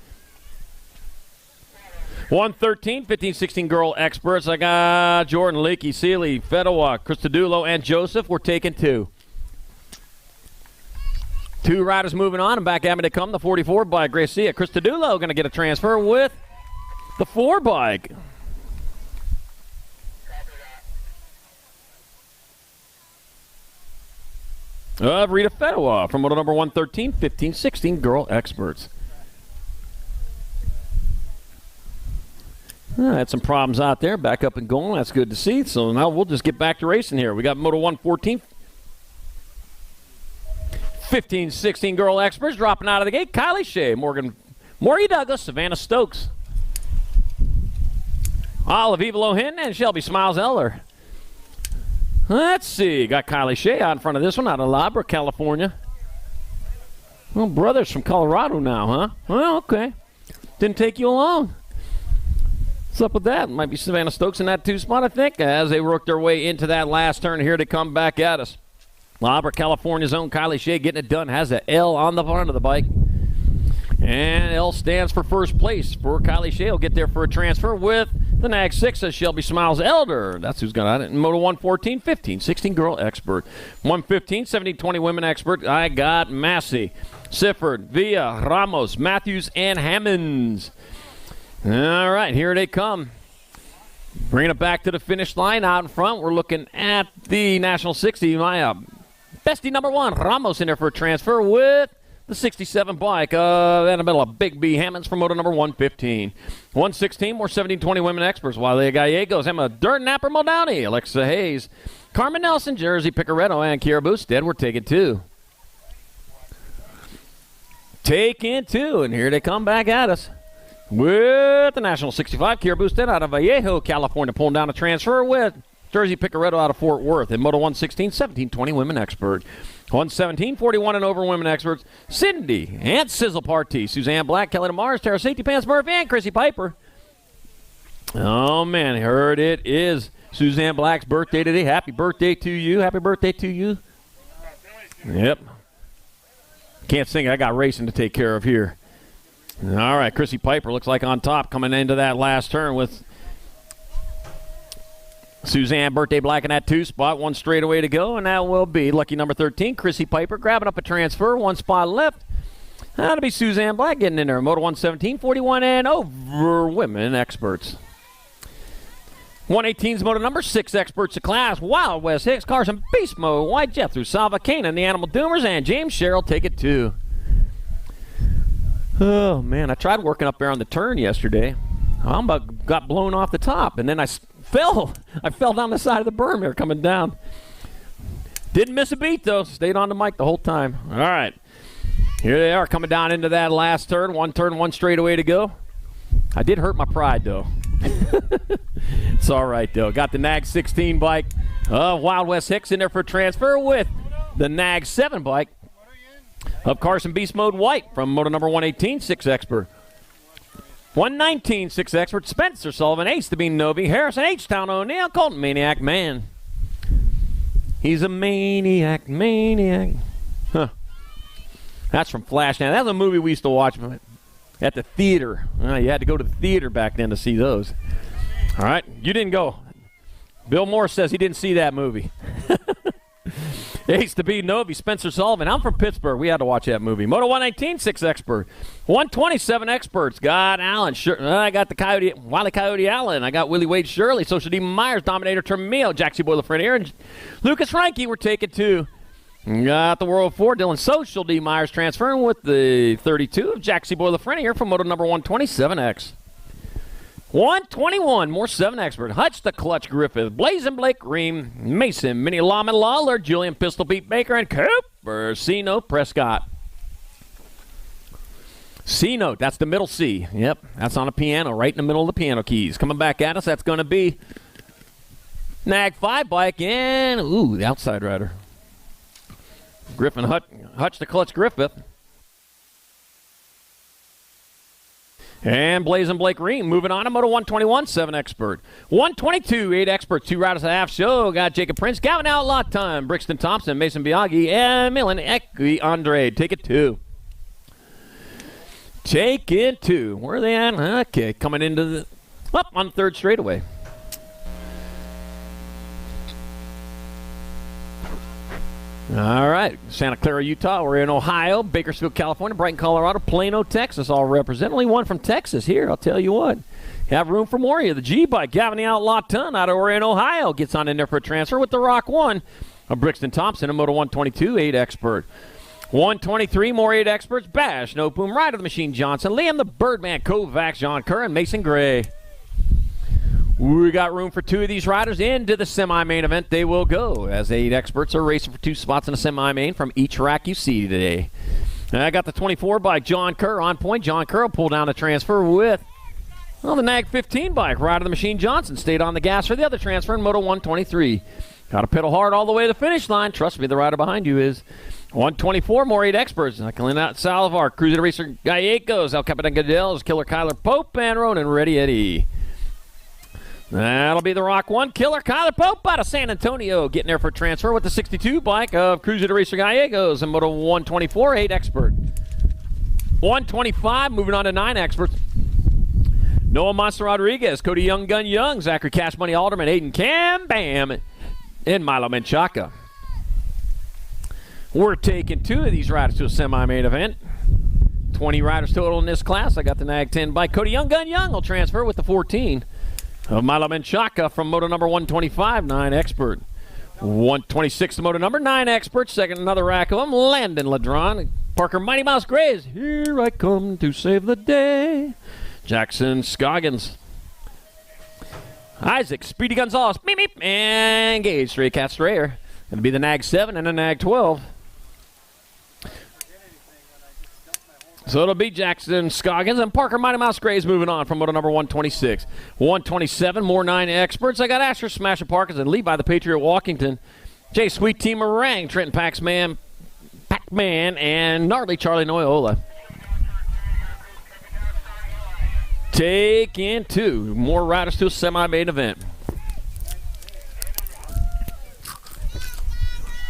113, 15, 16 girl experts. I got Jordan, Lakey, Seeley, Fedowa, Christodulo, and Joseph. We're taking 2. 2 riders moving on, and back at me to come, the 44 bike. Gracia Christodulo going to get a transfer with the 4 bike. Of Rita Fedowa from Moto number 113, 15, 16 girl experts. Had some problems out there, back up and going. That's good to see. So now we'll just get back to racing here. We got Moto 114, 15, 16 girl experts dropping out of the gate. Kylie Shea, Maury Douglas, Savannah Stokes, Olive Eva Lohin, and Shelby Smiles Eller. Let's see. Got Kylie Shea out in front of this one out of La Brea, California. Well, brothers from Colorado now, huh? Well, okay. Didn't take you long. What's up with that? Might be Savannah Stokes in that 2 spot, I think, as they work their way into that last turn here to come back at us. La Brea, California's own Kylie Shea getting it done. Has an L on the front of the bike. And L stands for first place for Kylie Shea. Will get there for a transfer with the Nag 6 as Shelby Smiles Elder. That's who's got it. In Moto 114, 15, 16 girl expert. 115, 17, 20 women expert. I got Massey, Sifford, Villa, Ramos, Matthews, and Hammonds. All right, here they come. Bringing it back to the finish line out in front. We're looking at the National 60. My bestie number 1, Ramos, in there for a transfer with the 67 bike. In the middle of Big B Hammonds from Moto number 115. 116, more 17-20 women experts. Wale Gallegos, Emma Napper Muldowney, Alexa Hayes, Carmen Nelson, Jersey Picaretto, and Kiera Boosted. We're taking 2. Taking 2, and here they come back at us. With the National 65, Kiera Boosted out of Vallejo, California, pulling down a transfer with Jersey Picaretto out of Fort Worth. In Moto 116, 17-20 women expert. 117, 41 and over women experts. Cindy and Sizzle Party. Suzanne Black, Kelly DeMars, Tara Safety Pants Murphy, and Chrissy Piper. Oh, man, I heard it is Suzanne Black's birthday today. Happy birthday to you. Happy birthday to you. Yep. Can't sing it. I got racing to take care of here. All right, Chrissy Piper looks like on top coming into that last turn with Suzanne Birthday Black in that 2 spot. 1 straightaway to go, and that will be lucky number 13, Chrissy Piper, grabbing up a transfer. 1 spot left. That'll be Suzanne Black getting in there. Moto 117, 41 and over women experts. 118's moto number 6 experts of class. Wild West Hicks, Carson Beast Mode, White Jet through Salva Kane and the Animal Doomers, and James Sherrill take it 2. Oh, man, I tried working up there on the turn yesterday. I got blown off the top, and then I fell. I fell down the side of the berm there coming down. Didn't miss a beat, though. Stayed on the mic the whole time. All right. Here they are coming down into that last turn. One straightaway to go. I did hurt my pride, though. It's all right, though. Got the Nag 16 bike. Wild West Hicks in there for transfer with the Nag 7 bike of Carson Beast Mode White from moto number 118, 6 Expert. 119, 6 Expert. Spencer Sullivan, Ace to be Novi. Harrison H-Town O'Neill, Colton Maniac Man. He's a maniac. Huh. That's from Flashdance. That was a movie we used to watch at the theater. You had to go to the theater back then to see those. All right, you didn't go. Bill Morris says he didn't see that movie. Ace to be Novi, Spencer Sullivan. I'm from Pittsburgh. We had to watch that movie. Moto 119, 6 Expert. 127 Experts. Got Allen. I got the Wile Coyote Allen. I got Willie Wade Shirley, Social D Myers, Dominator Tremillo, Jaxie Boy LaFreniere, and Lucas Reinke. We're taking 2. Got the World 4, Dylan Social D Myers transferring with the 32 of Jaxie Boy LaFreniere from moto number 127X. 121, more 7 Expert. Hutch the Clutch Griffith, Blazing Blake Ream, Mason, Minnie Lawman Lawler, Julian Pistol Pete Baker, and Cooper C-Note Prescott. C-Note, that's the middle C. Yep, that's on a piano, right in the middle of the piano keys. Coming back at us, that's going to be Nag 5 bike and, the outside rider. Griffin Hutch the Clutch Griffith. And Blazing Blake Ream moving on to Moto 121, 7 Expert. 122, 8 Expert, 2 riders at half show. Got Jacob Prince, Gavin Outlaw Time, Brixton Thompson, Mason Biaggi, and Milan Eki Andre. Take it 2. Take it 2. Where are they at? Okay, coming into the on the third straightaway. All right, Santa Clara, Utah. We're in Ohio, Bakersfield, California, Brighton, Colorado, Plano, Texas. All represent. Only one from Texas here, I'll tell you what. You have room for more of you. The G-Bike, Gavin the Outlaw Ton out of Orion, Ohio. Gets on in there for a transfer with the Rock 1 of Brixton Thompson, a Moto 122, 8 Expert. 123, more 8 Experts. Bash, No Boom, Ride of the Machine Johnson, Liam the Birdman, Kovacs, John Kerr, and Mason Gray. We got room for 2 of these riders into the semi-main event. They will go as 8 Experts are racing for 2 spots in the semi-main from each rack you see today. And I got the 24 bike, John Kerr on point. John Kerr will pull down the transfer with the Nag 15 bike. Ride of the Machine Johnson stayed on the gas for the other transfer in Moto 123. Got to pedal hard all the way to the finish line. Trust me, the rider behind you is 124, more 8 Experts. Nicolina Salazar, Cruiser Racer Gallegos, El Capitan Goodell's, Killer Kyler Pope, and Ronan Ready Eddie. That'll be the Rock 1. Killer Kyler Pope out of San Antonio getting there for transfer with the 62 bike of Cruiser to Racer Gallegos and Moto 124, 8 Expert. 125, moving on to 9 Experts. Noah Monster Rodriguez, Cody Young Gun Young, Zachary Cash Money Alderman, Aiden Cam Bam, and Milo Menchaca. We're taking 2 of these riders to a semi-main event. 20 riders total in this class. I got the Nag 10 bike. Cody Young Gun Young will transfer with the 14. Milo Menchaca from moto number 125, 9 Expert. 126 to moto number 9 Expert. Second, another rack of them. Landon Ladron. Parker Mighty Mouse Grays. Here I come to save the day. Jackson Scoggins. Isaac Speedy Gonzalez. Meep, meep. And Gage Stray Cat Strayer. It'll be the Nag 7 and the Nag 12. So it'll be Jackson Scoggins and Parker Mighty Mouse Grays moving on from moto number 126. 127, more 9 Experts. I got Asher Smasher Parkins and Levi the Patriot Walkington. Jay Sweet Tea Meringue, Trenton Pac-Man, and Gnarly Charlie Noyola. Taking 2. More riders to a semi-main event.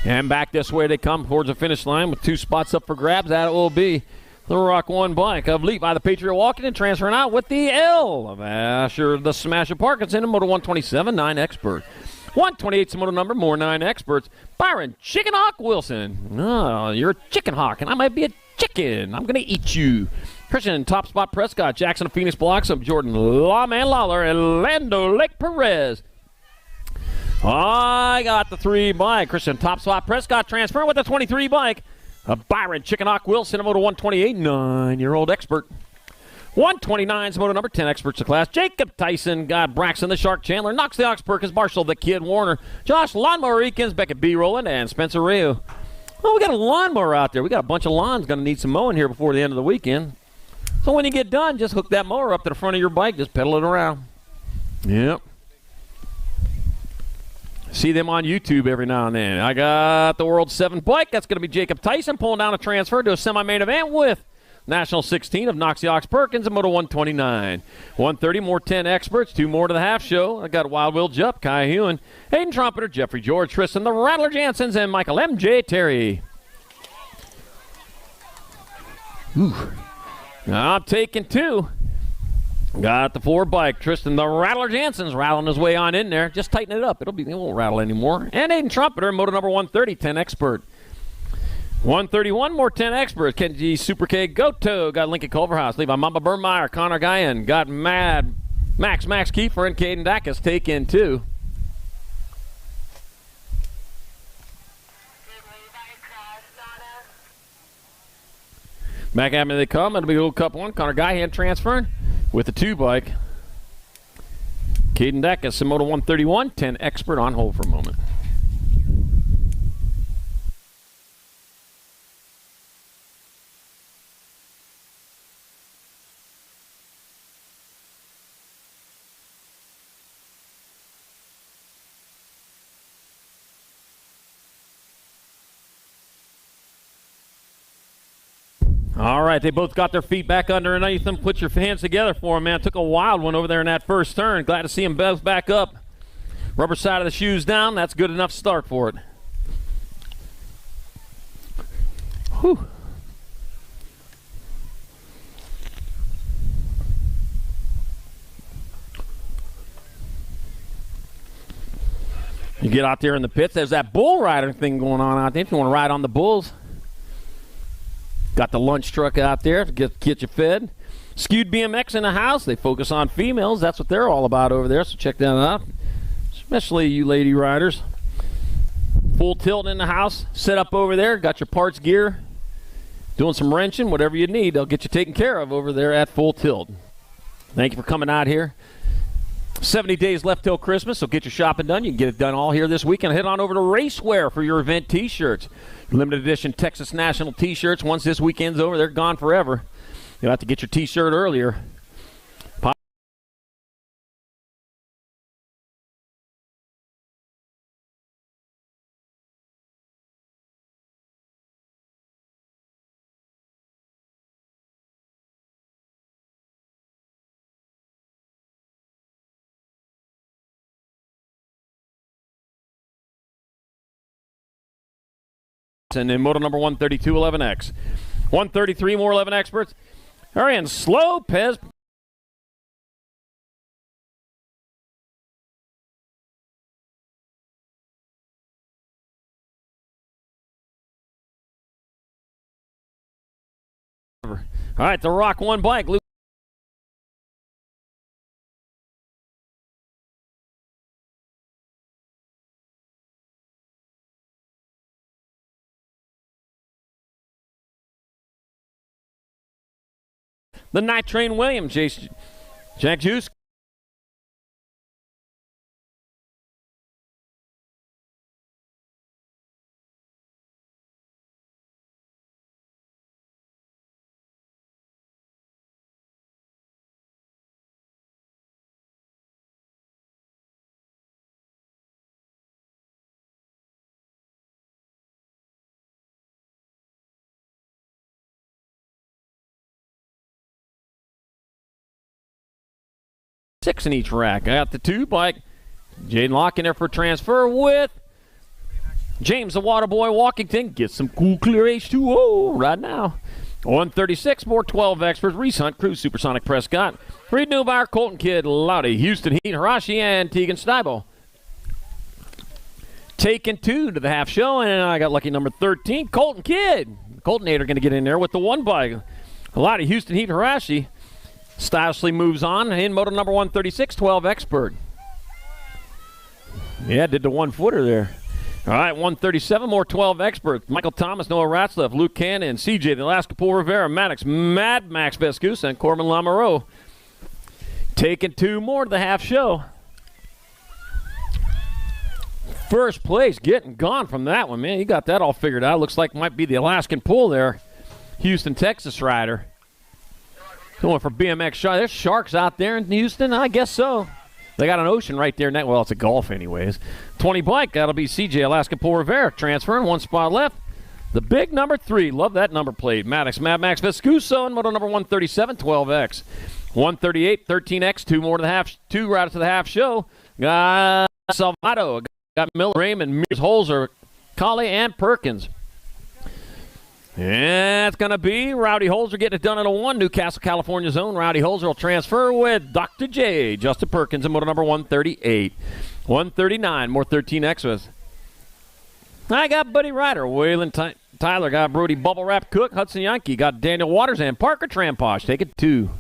And back this way they come towards the finish line with 2 spots up for grabs. That will be the Rock 1 bike of Levi the Patriot walking and transferring out with the L of Asher the Smasher Parkinson in moto 127, 9 Expert. 128 moto number, more 9 Experts. Byron Chicken Hawk Wilson. Oh, you're a chicken hawk, and I might be a chicken. I'm going to eat you. Christian Top Spot Prescott, Jackson of Phoenix Blossom, Jordan Lawman Lawler, and Lando Lake Perez. I got the 3 bike. Christian Top Spot Prescott transferring with the 23 bike Byron Chickenhawk Wilson, a Moto 128, 9-year-old expert. 129's Moto number 10 experts of class. Jacob Tyson, got Braxton the Shark Chandler, Knox the Ox Perkins, Marshall the Kid Warner, Josh Lawnmower Eakins, Beckett B. Rowland, and Spencer Ryu. Oh, we got a lawnmower out there. We got a bunch of lawns going to need some mowing here before the end of the weekend. So when you get done, just hook that mower up to the front of your bike, just pedal it around. Yep. See them on YouTube every now and then. I got the World 7 bike. That's going to be Jacob Tyson pulling down a transfer to a semi-main event with National 16 of Knox the Ox Perkins and Moto 129. 130, more 10 experts, 2 more to the half show. I got Wild Will Jupp, Kai Hewen, Hayden Trumpeter, Jeffrey George, Tristan, the Rattler Jansens, and Michael M.J. Terry. Ooh. I'm taking 2. Got the 4 bike. Tristan, the Rattler Janssen's rattling his way on in there. Just tighten it up. It won't rattle anymore. And Hayden Trumpeter, Moto number 130, 10 expert. 131, more 10 experts. Kenji Super K Goto, got Lincoln Culverhouse. Levi Mamba Burnmeyer, Connor Guyan, got Max Kiefer, and Caden Dacus take in 2. Back at me they come. It'll be a little cup 1. Connor Guyan transferring with the 2 bike. Caden Dacus, Moto 131, 10 expert on hold for a moment. All right, they both got their feet back underneath them. Put your hands together for them, man. Took a wild one over there in that first turn. Glad to see them both back up. Rubber side of the shoes down. That's good enough start for it. Whew. You get out there in the pits. There's that bull rider thing going on out there if you want to ride on the bulls. Got the lunch truck out there to get you fed. Skewed BMX in the house. They focus on females. That's what they're all about over there, so check that out. Especially you lady riders. Full tilt in the house. Set up over there. Got your parts gear. Doing some wrenching. Whatever you need, they'll get you taken care of over there at Full Tilt. Thank you for coming out here. 70 days left till Christmas, so get your shopping done. You can get it done all here this weekend. Head on over to Racewear for your event T-shirts. Limited edition Texas National T-shirts. Once this weekend's over, they're gone forever. You'll have to get your T-shirt earlier. And then Moto number 132, 11X. 133, more 11 experts. Hurry and slow, Pez. All right, the Rock 1 bike. The Night Train Williams, Jack Juice. Six in each rack. I got the 2 bike. Jaden Locke in there for transfer with James the Waterboy Walkington. Get some cool clear H2O right now. 136, more 12 experts. Reese Hunt, Cruz, Supersonic Prescott. Reed Newbauer, Colton Kidd, Laudy, Houston Heat, Hirashi, and Tegan Steibel. Taking 2 to the half show, and I got lucky number 13, Colton Kidd. Colton 8 are going to get in there with the 1 bike. Laudy, Houston Heat, Hirashi. Stylishly moves on in Moto number 136, 12 expert. Yeah, did the 1-footer there. All right, 137, more 12 experts. Michael Thomas, Noah Ratzlaff, Luke Cannon, CJ, the Alaska Pool Rivera, Maddox, Mad Max Vescusa, and Corbin Lamoureux. Taking 2 more to the half show. First place, getting gone from that one, man. You got that all figured out. Looks like might be the Alaskan Pool there. Houston, Texas rider. Going for BMX shot. There's sharks out there in Houston? I guess so. They got an ocean right there. Well, it's a Gulf anyways. 20 bike, that'll be CJ Alaska Pool Rivera. Transferring, 1 spot left. The big number 3, love that number plate. Maddox, Mad Max Vescuso, and moto number 137, 12X. 138, 13X, 2 more to the half, 2 right to the half show. Got Salvato, got Miller, Raymond, Mears, Holzer, Colley, and Perkins. And it's going to be Rowdy Holzer getting it done in a 1. Newcastle, California's own Rowdy Holzer will transfer with Dr. J, Justin Perkins, in moto number 138. 139, more 13X with. I got Buddy Ryder, Waylon Tyler, got Brody Bubble Wrap Cook, Hudson Yankee, got Daniel Waters, and Parker Tramposh. Take it 2.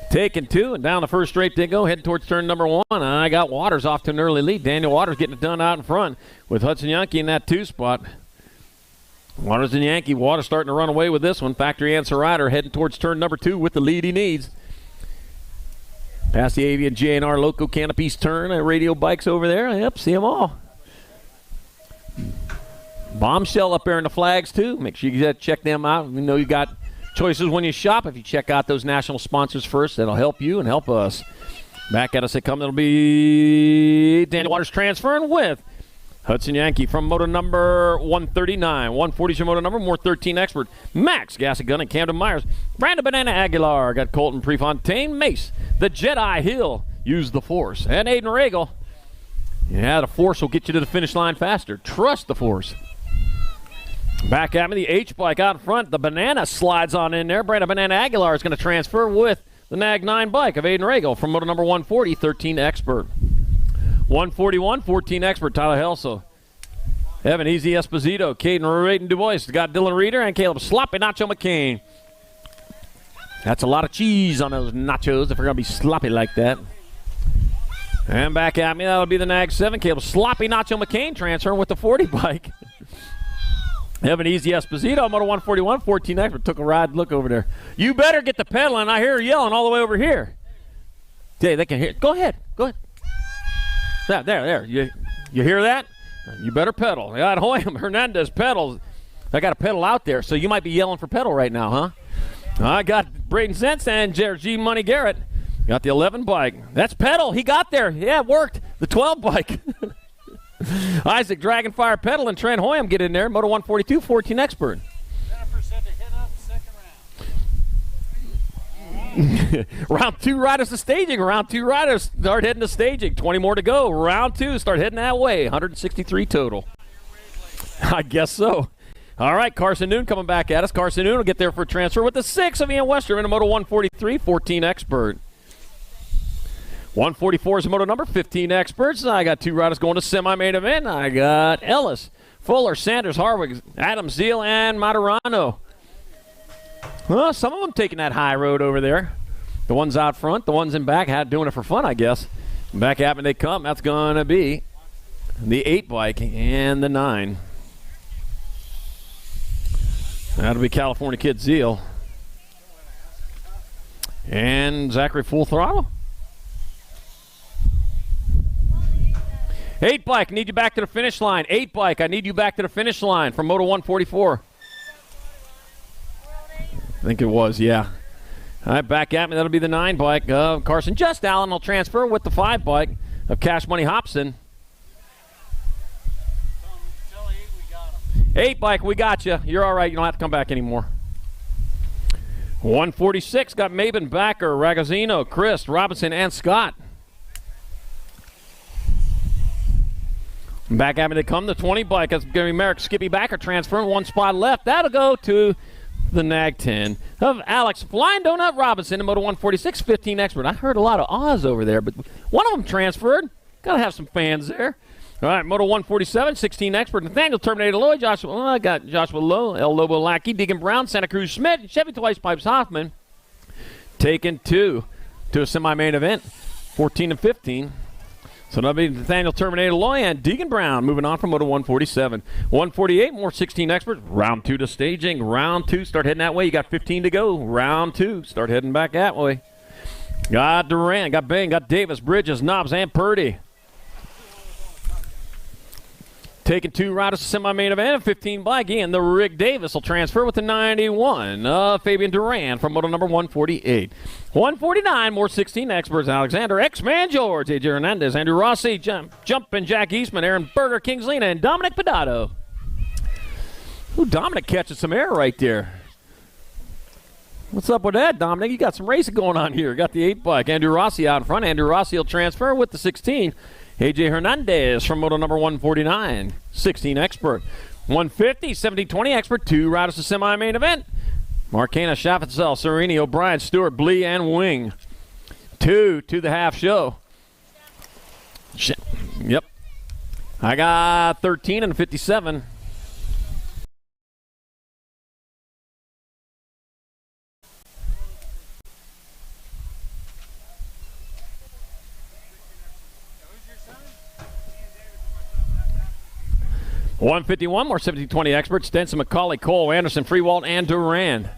Taking 2, and down the first straight they go, heading towards turn number 1. And I got Waters off to an early lead. Daniel Waters getting it done out in front with Hudson Yankee in that 2 spot. Waters and Yankee. Waters starting to run away with this one. Factory Answer Rider heading towards turn number 2 with the lead he needs. Past the Avian J&R Loco Canopies turn. Radio bikes over there. Yep, see them all. Bombshell up there in the flags, too. Make sure you check them out. We know you got choices when you shop. If you check out those national sponsors first, that'll help you and help us. Back at us they come. That'll be Daniel Waters transferring with Hudson Yankee from moto number 139. 140's your moto number. More 13 expert. Max Gassagun and Camden Myers. Brandon Banana Aguilar. Got Colton Prefontaine. Mace. The Jedi Hill. Use the Force. And Aiden Regal. Yeah, the Force will get you to the finish line faster. Trust the Force. Back at me, the H-Bike out in front. The Banana slides on in there. Brandon Banana Aguilar is going to transfer with the Nag 9 bike of Aiden Regal from moto number 140, 13 Expert. 141, 14 Expert, Tyler Helsel. Evan Easy Esposito, Caden Rayton DuBois. Got Dylan Reeder and Caleb Sloppy Nacho McCain. That's a lot of cheese on those nachos if they're going to be sloppy like that. And back at me, that'll be the Nag 7. Caleb Sloppy Nacho McCain transferring with the 40 bike. Evan Easy Esposito, moto 141, 14 Expert. Took a ride. Look over there. You better get the pedaling. I hear her yelling all the way over here. Okay, they can hear. Go ahead. Go ahead. There. You hear that? You better pedal. I got Hoyam Hernandez pedals. I got a pedal out there, so you might be yelling for pedal right now, huh? I got Braden Sense and G Money Garrett. Got the 11 bike. That's pedal. He got there. Yeah, it worked. The 12 bike. Isaac Dragonfire pedal and Trent Hoyam get in there. Moto 142, 14 Expert. Jennifer said to hit up the second round. Round 2 riders to staging. Round 2 riders start heading to staging. 20 more to go. Round 2 start heading that way. 163 total. I guess so. All right, Carson Noon coming back at us. Carson Noon will get there for a transfer with the 6 of Ian Wester in a Moto 143, 14 Expert. 144 is the moto number, 15 Experts. I got 2 riders going to semi-main event. I got Ellis, Fuller, Sanders, Harwig, Adam Zeal, and Maturano. Well, some of them taking that high road over there. The ones out front, the ones in back, doing it for fun, I guess. Back at me they come. That's going to be the 8 bike and the 9. That'll be California Kid Zeal. And Zachary Full Throttle. 8 bike, need you back to the finish line. 8 bike, I need you back to the finish line from Moto 144. I think it was, yeah. All right, back at me. That'll be the 9 bike of Carson. Just Allen will transfer with the 5 bike of Cash Money Hobson. 8 bike, we got you. You're all right. You don't have to come back anymore. 146 got Maben, Backer, Ragazzino, Chris, Robinson, and Scott. Back at me they come. The 20 bike. That's going to be Merrick Skippy Backer transferring 1 spot left. That'll go to the Nag 10 of Alex Flying Donut Robinson in Moto 146, 15 Expert. I heard a lot of Oz over there, but one of them transferred. Got to have some fans there. All right, Moto 147, 16 Expert. Nathaniel Terminator Lloyd, I got Joshua Lowe, El Lobo Lackey, Deegan Brown, Santa Cruz Schmidt, Chevy Twice Pipes Hoffman. Taking 2 to a semi-main event, 14 and 15. So that'll be Nathaniel Terminator Loy and Deegan Brown moving on from Moto 147. 148, more 16 experts. Round 2 to staging. Round 2, start heading that way. You got 15 to go. Round 2, start heading back that way. Got Durant, got Bain, got Davis, Bridges, Knobs, and Purdy. Taking 2 riders to semi-main event, 15 bike, and the Rick Davis will transfer with the 91. Fabian Duran from moto number 148. 149, more 16 experts. Alexander, X-Man George, AJ Hernandez, Andrew Rossi, Jumpin' Jack Eastman, Aaron Berger, Kingsley, and Dominic Pedato. Ooh, Dominic catches some air right there. What's up with that, Dominic? You got some racing going on here. Got the 8 bike. Andrew Rossi out in front. Andrew Rossi will transfer with the 16. AJ Hernandez from moto number 149, 16 expert. 150, 70-20 expert, 2 riders to semi-main event. Marcana, Schaffetzel, Serini, O'Brien, Stewart, Blee, and Wing. 2 to the half show. Yep. I got 13 and 57. $151, more 70-20 experts. Stenson, McCauley, Cole, Anderson, Freewalt, and Duran.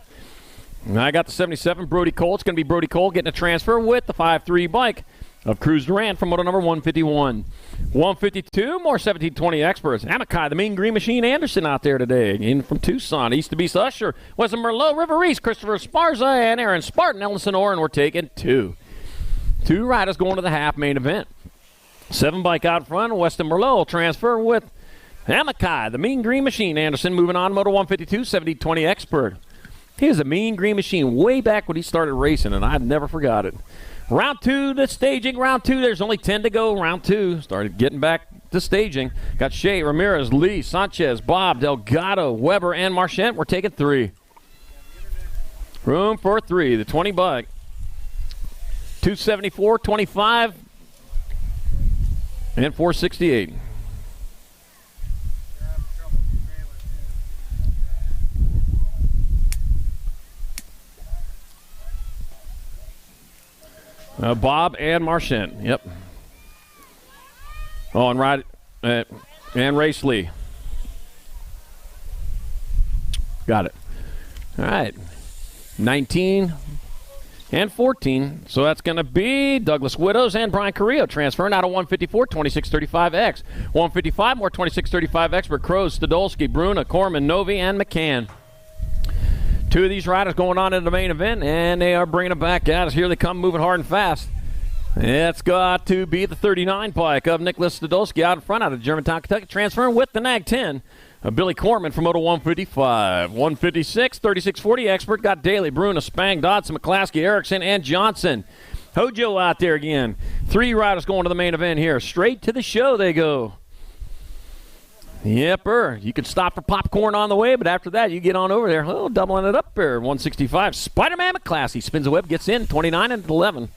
And I got the 77, Brody Cole. It's going to be Brody Cole getting a transfer with the 5-3 bike of Cruz Duran from moto number 151. 152, more 17-20 experts. Amakai, the Mean Green Machine Anderson out there today. In from Tucson, East to Beast Usher, Weston Merlot, River East, Christopher Sparza, and Aaron Spartan. Ellison Oren, we're taking 2. 2 riders going to the half main event. 7 bike out front. Weston Merlot will transfer with Amakai, the Mean Green Machine Anderson, moving on moto 152, 70-20 expert. He was a Mean Green Machine way back when he started racing, and I've never forgot it. Round 2 to staging. Round 2, there's only 10 to go. Round 2, started getting back to staging. Got Shea, Ramirez, Lee, Sanchez, Bob, Delgado, Weber, and Marchant. We're taking 3. Room for 3, the 20 bike. 274, 25, and 468. Bob and Marchant. Yep. Oh, and Race Lee. Got it. All right. 19 and 14. So that's going to be Douglas Widows and Brian Carrillo transferring out of 154, 2635X. 155, more 2635X for Crows, Stadolski, Bruna, Corman, Novi, and McCann. 2 of these riders going on in the main event, and they are bringing them back out. Here they come, moving hard and fast. It's got to be the 39 bike of Nicholas Stadolski out in front out of Germantown, Kentucky, transferring with the Nag 10. Billy Corman from moto 155. 156, 3640 expert. Got Daly, Bruna, Spang, Dodson, McClaskey, Erickson, and Johnson. Hojo out there again. 3 riders going to the main event here. Straight to the show they go. Yepper. You can stop for popcorn on the way, but after that, you get on over there. Oh, doubling it up there. 165. Spider-Man McClaskey spins the web, gets in. 29 and 11.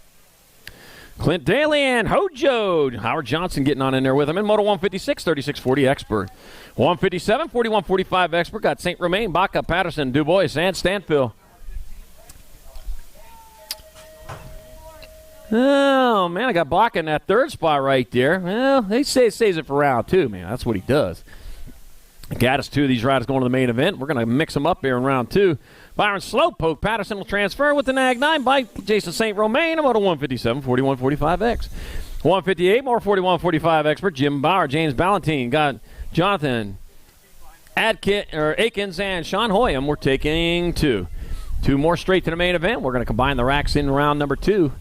Clint Daly and Hojo. Howard Johnson getting on in there with him in moto 156, 3640 expert. 157, 4145 expert. Got St. Romain, Baca, Patterson, Dubois, and Stanfield. Oh, man, I got Baca in that 3rd spot right there. Well, they say it saves it for round 2, man. That's what he does. Got us 2 of these riders going to the main event. We're going to mix them up here in round 2. Byron Slowpoke Patterson will transfer with the Nag 9 bike. Jason St. Romain, about a 157, 4145X. 158, more 4145 expert. Jim Bauer, James Ballantine. Got Jonathan Akins and Sean Hoyam. We're taking 2. 2 more straight to the main event. We're going to combine the racks in round number 2.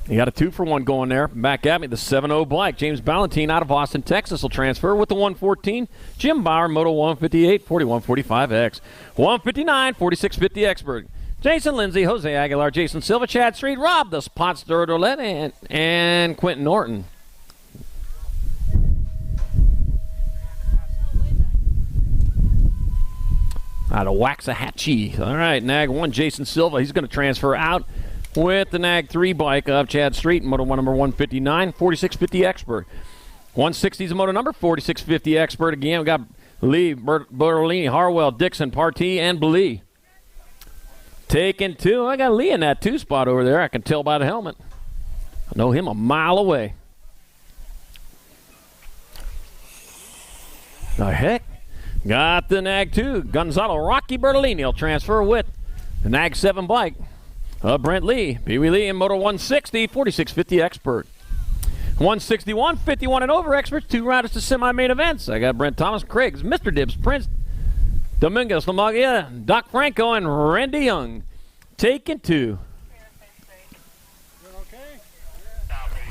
You got a 2-for-1 going there. Back at me, the 7-0 bike. James Ballantine out of Austin, Texas will transfer with the 114. Jim Bauer, moto 158, 4145X. 159, 4650 expert. Jason Lindsay, Jose Aguilar, Jason Silva, Chad Street, Rob the Spots, Dorlet, and Quentin Norton. Out of Waxahachie. All right, Nag 1, Jason Silva. He's going to transfer out with the Nag 3 bike of Chad Street, moto number 159, 4650 expert. 160 is the moto number, 4650 expert. Again, we got Lee, Bertolini, Harwell, Dixon, Partee, and Blee. Taking 2. I got Lee in that 2 spot over there. I can tell by the helmet. I know him a mile away. The heck? Got the Nag 2. Gonzalo Rocky Bertolini will transfer with the Nag 7 bike. Brent Lee. Pee Wee Lee in Moto 160, 4650 expert. 161, 51 and over experts. 2 riders to semi-main events. I got Brent Thomas, Craigs, Mr. Dibbs, Prince, Domingos, Lamagia, Doc Franco, and Randy Young. Taking 2.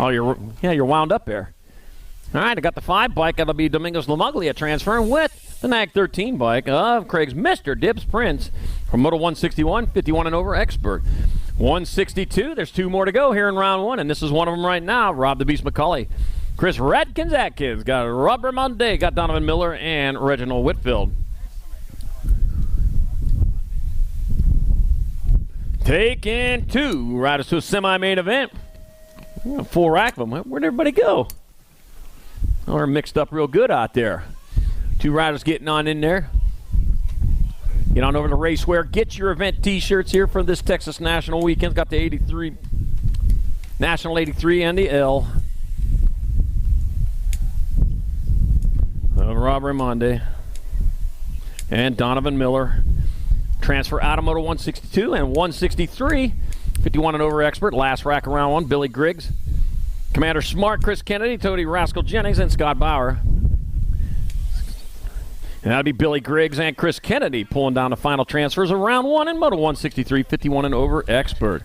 Oh, you're wound up there. All right, I got the 5 bike. That'll be Domingos Lamaglia transferring with the Nag 13 bike of Craig's Mr. Dibbs Prince from Moto 161, 51 and over expert. 162, there's 2 more to go here in round 1, and this is one of them right now. Rob the Beast McCauley. Chris Radkins Atkins got Robert Monday, got Donovan Miller, and Reginald Whitfield. Taking 2 riders to a semi-main event. A full rack of them. Where'd everybody go? Oh, they're mixed up real good out there. 2 riders getting on in there. Get on over to Raceware. Get your event t-shirts here for this Texas National Weekend. Got the 83, National 83 and the L. Rob Raimondi and Donovan Miller. Transfer out of Moto 162 and 163. 51 and over expert. Last rack around 1. Billy Griggs. Commander Smart, Chris Kennedy, Tony Rascal Jennings, and Scott Bauer. And that'll be Billy Griggs and Chris Kennedy pulling down the final transfers of round 1 in Moto 163, 51 and over expert.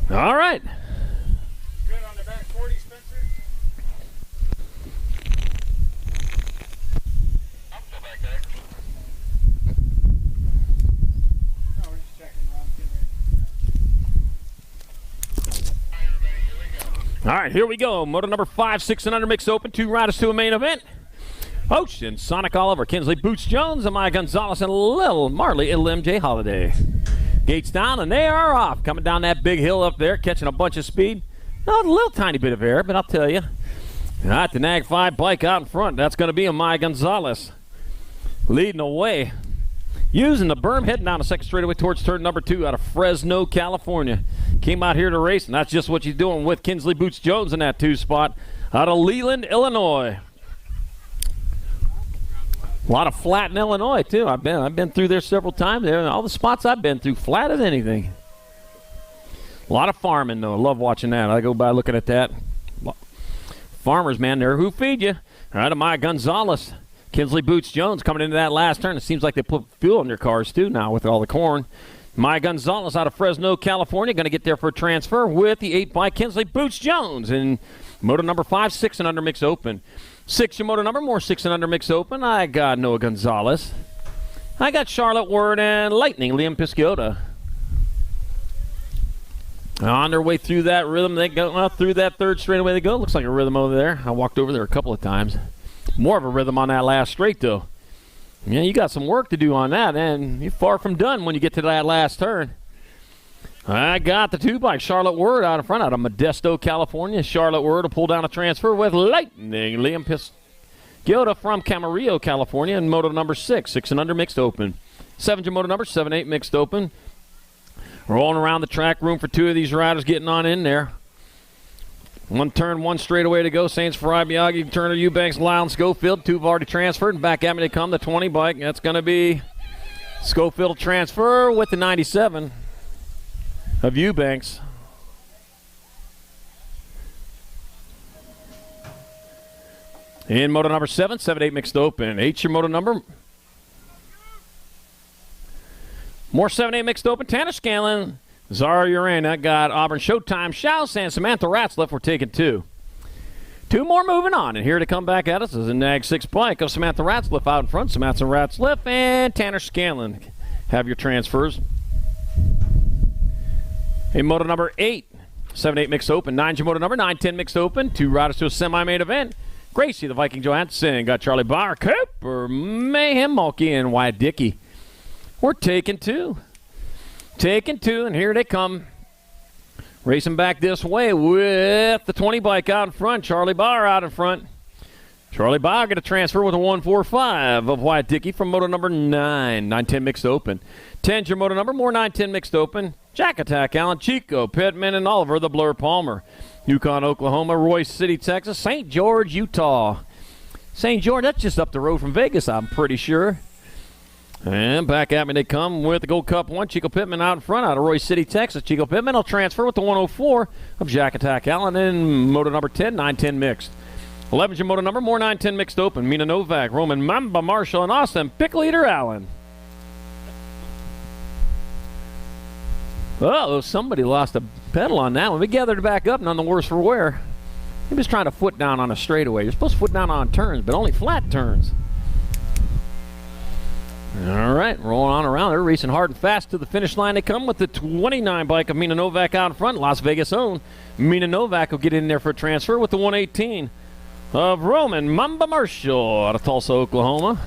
All right. Good on the back 40, Spencer? I'm still back there. No, we're just checking around. All right, here we go. Moto number 5, 6 and under mixed open. 2 riders to a main event. Ocean, Sonic Oliver, Kinsley Boots Jones, Amaya Gonzalez, and Lil Marley and MJ Holiday. Gates down, and they are off. Coming down that big hill up there, catching a bunch of speed. Oh, a little tiny bit of air, but I'll tell you. All right, the Nag 5 bike out in front. That's going to be Amaya Gonzalez leading away. Using the berm, heading down the second straightaway towards turn number 2 out of Fresno, California. Came out here to race, and that's just what she's doing with Kinsley Boots Jones in that 2 spot out of Leland, Illinois. A lot of flat in Illinois, too. I've been through there several times there, and all the spots I've been through, flat as anything. A lot of farming, though. I love watching that. I go by looking at that. Farmers, man, they're who feed you. All right, Amaya Gonzalez. Kinsley Boots Jones coming into that last turn. It seems like they put fuel in their cars, too, now with all the corn. Amaya Gonzalez out of Fresno, California, going to get there for a transfer with the 8 by Kinsley Boots Jones in Moto number 5, 6 and under mixed open. 6 your moto number, more 6 and under mixed open. I got Noah Gonzalez. I got Charlotte Word and Lightning, Liam Pisciota. On their way through that rhythm, they go through that 3rd straightaway they go. Looks like a rhythm over there. I walked over there a couple of times. More of a rhythm on that last straight, though. Yeah, you got some work to do on that, and you're far from done when you get to that last turn. I got the 2 by Charlotte Word out in front out of Modesto, California. Charlotte Word will pull down a transfer with Lightning. Liam Pisciota from Camarillo, California, in moto number 6, 6 and under mixed open. 7 to moto number 7, 8 mixed open. Rolling around the track, room for 2 of these riders getting on in there. 1 turn, 1 straightaway to go. Saints, Farai, Miyagi, Turner, Eubanks, Lyle, and Schofield. 2 have already transferred, and back at me they come, the 20 bike. That's going to be Schofield transfer with the 97 of Eubanks. In moto number 7, 7-8 mixed open. 8's your moto number. More 7-8 mixed open. Tanner Scanlon, Zara Urena got Auburn Showtime, Shouse, and Samantha Ratzliff. We're taking 2. 2 more moving on, and here to come back at us is a Nag 6 bike of Samantha Ratzliff out in front. Samantha Ratzliff and Tanner Scanlon have your transfers. In moto number 8, 7-8 mixed open. 9's your moto number, 9-10 mixed open. 2 riders to a semi-main event. Gracie, the Viking Johansson, got Charlie Bauer, Cooper, Mayhem, Mulkey, and Wyatt Dickey. We're taking 2. Taking 2, and here they come. Racing back this way with the 20 bike out in front. Charlie Bauer out in front. Charlie Bauer going to transfer with a 145 of Wyatt Dickey from moto number 9. 9-10 mixed open. 10's your moto number, more 9-10 mixed open. Jack Attack Allen, Chico Pittman, and Oliver the Blur Palmer. Yukon, Oklahoma, Royce City, Texas, St. George, Utah. St. George, that's just up the road from Vegas, I'm pretty sure. And back at me they come with the Gold Cup 1. Chico Pittman out in front out of Royce City, Texas. Chico Pittman will transfer with the 104 of Jack Attack Allen in moto number 10, 9-10 mixed. 11's your moto number, more 9-10 mixed open. Mina Novak, Roman Mamba Marshall, and Austin Pick Leader Allen. Oh, somebody lost a pedal on that one. We gathered it back up, none the worse for wear. He was trying to foot down on a straightaway. You're supposed to foot down on turns, but only flat turns. All right, rolling on around. They're racing hard and fast to the finish line. They come with the 29 bike of Mina Novak out in front. Las Vegas own. Mina Novak will get in there for a transfer with the 118 of Roman Mamba Marshall out of Tulsa, Oklahoma.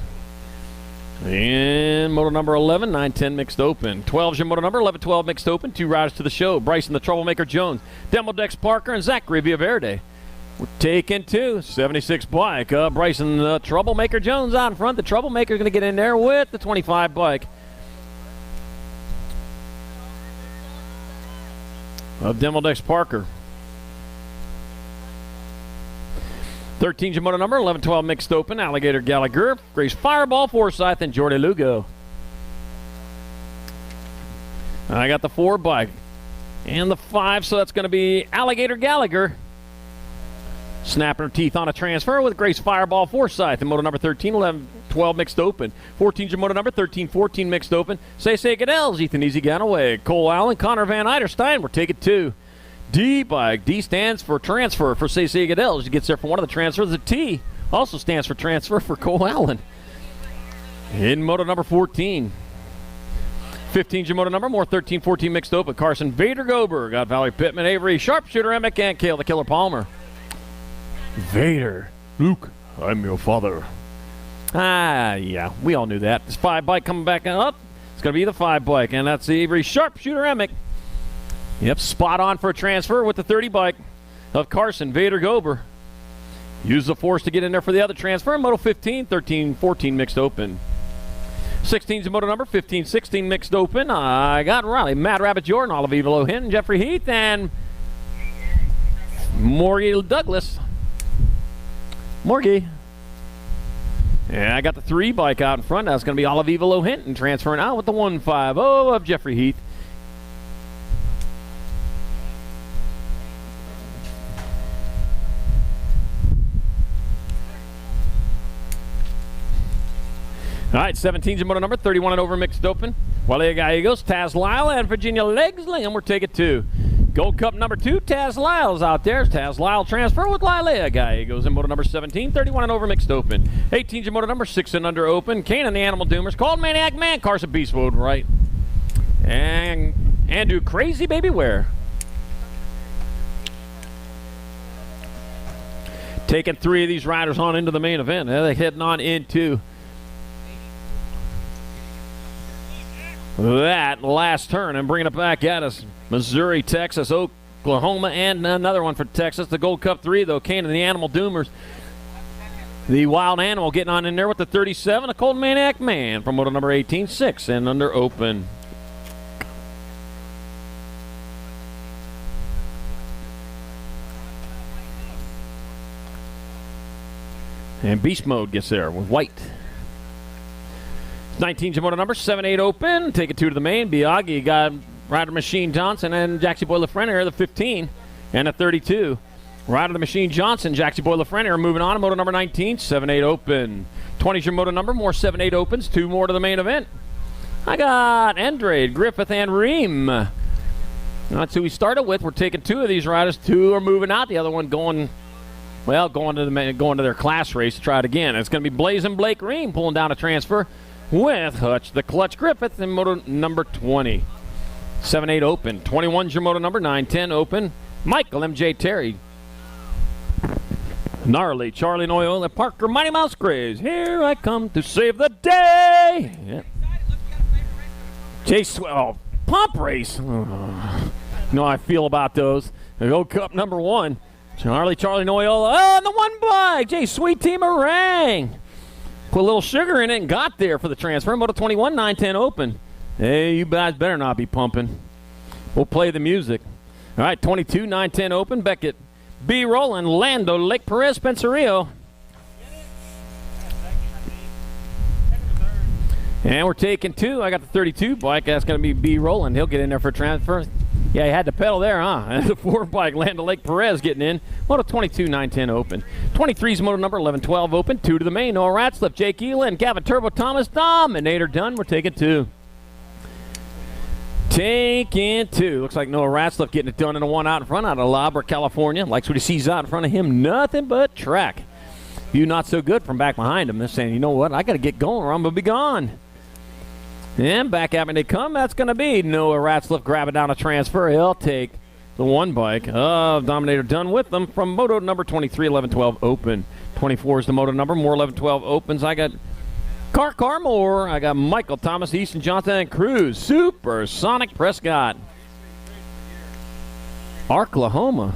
And moto number 11, 9-10 mixed open. 12's your moto number, 11-12 mixed open. 2 riders to the show. Bryson the Troublemaker Jones, Demodex Parker, and Zachary Villaverde. We're taking 2, 76 bike. Bryson the Troublemaker Jones out in front. The Troublemaker's going to get in there with the 25 bike of Demodex Parker. 13's your moto number, 11-12 mixed open. Alligator Gallagher, Grace Fireball Forsyth, and Jordy Lugo. I got the 4 bike and the 5, so that's going to be Alligator Gallagher. Snapping her teeth on a transfer with Grace Fireball Forsyth in moto number 13, 11-12 mixed open. 14's your moto number, 13-14 mixed open. Say Goodell's, Ethan Easy Ganaway, Cole Allen, Connor Van Eiderstein. We're taking 2. D bike. D stands for transfer for Say Goodell's. She gets there for one of the transfers. The T also stands for transfer for Cole Allen. In moto number 14. 15's your moto number, more 13-14 mixed open. Carson Vader Gober got Valerie Pittman, Avery Sharpshooter, Emick, and Kale the Killer Palmer. Vader, Luke, I'm your father. Yeah, we all knew that. This 5 bike coming back up. It's going to be the 5 bike, and that's the Avery Sharpshooter Emick. Yep, spot on for a transfer with the 30 bike of Carson Vader Gober. Use the force to get in there for the other transfer. Moto 15, 13-14 mixed open. 16's the moto number, 15-16 mixed open. I got Riley, Mad Rabbit Jordan, Olive Lohin, Jeffrey Heath, and Morgie Douglas. Morgie. And I got the 3 bike out in front. That's going to be Olive Lohin transferring out with the 150 of Jeffrey Heath. All right, 17's your moto number, 31 and over mixed open. Wale Gallegos, Taz Lyle, and Virginia Legsley, and we're taking 2. Gold Cup number 2, Taz Lyle's out there. Taz Lyle transfer with Lilia Gallegos in moto number 17, 31 and over mixed open. 18's your moto number, 6 and under open. Kanan the Animal Doomers, Called Maniac Man, Carson Beast Mode right. And Andrew Crazy Baby Ware. Taking 3 of these riders on into the main event. They're heading on into that last turn and bringing it back at us. Missouri, Texas, Oklahoma, and another one for Texas. The Gold Cup 3, though, Kane and the Animal Doomers. The Wild Animal getting on in there with the 37. A Cold Maniac Man from moto number 18, 6 and under open. And Beast Mode gets there with white. 19's your moto number, 7-8 open. Take it 2 to the main. Biaggi got Rider Machine Johnson and Jaxie Boy LaFreniere, the 15 and a 32. Rider the Machine Johnson, Jaxie Boy LaFreniere moving on to moto number 19, 7-8 open. 20's your moto number, more 7-8 opens, 2 more to the main event. I got Andrade, Griffith, and Ream. That's who we started with. We're taking 2 of these riders. 2 are moving out. The other one going to their class race to try it again. It's going to be Blazing Blake Ream pulling down a transfer with Hutch the Clutch Griffith in moto number 20. 7-8 open. 21's your moto number, 9-10 open. Michael MJ Terry. Gnarly Charlie Noyle and Parker Mighty Mouse Graves. Here I come to save the day. Yeah. Pump race. Oh. You know how I feel about those. The Gold Cup number 1. Charlie Noyle. Oh, and the 1 bike. Jay Sweet Tea Meringue. Put a little sugar in it and got there for the transfer. Moto 21, 9-10 open. Hey, you guys better not be pumping. We'll play the music. All right, 22, 9-10 open. Beckett, B. Rowland, Lando, Lake Perez, Pensarillo. And we're taking 2. I got the 32 bike. That's going to be B. Rowland. He'll get in there for transfer. Yeah, he had to pedal there, huh? And the 4 bike, Lando Lake Perez getting in. Moto 22, 9-10 open. 23's moto number 11-12 open. 2 to the main. Noah Ratzliff, Jake Elin, Gavin Turbo Thomas, Dominator done. We're taking 2. Taking 2. Looks like Noah Ratzliff getting it done in a 1 out in front out of La Habra, California. Likes what he sees out in front of him. Nothing but track. You not so good from back behind him. They're saying, you know what? I got to get going or I'm going to be gone. And back at me they come. That's going to be Noah Ratzliff grabbing down a transfer. He'll take the 1 bike of Dominator done with them from moto number 23, 11-12 open. 24 is the moto number. More 11-12 opens. I got Car Moore. I got Michael Thomas, Easton Johnson, and Cruz. Supersonic Prescott. Arklahoma.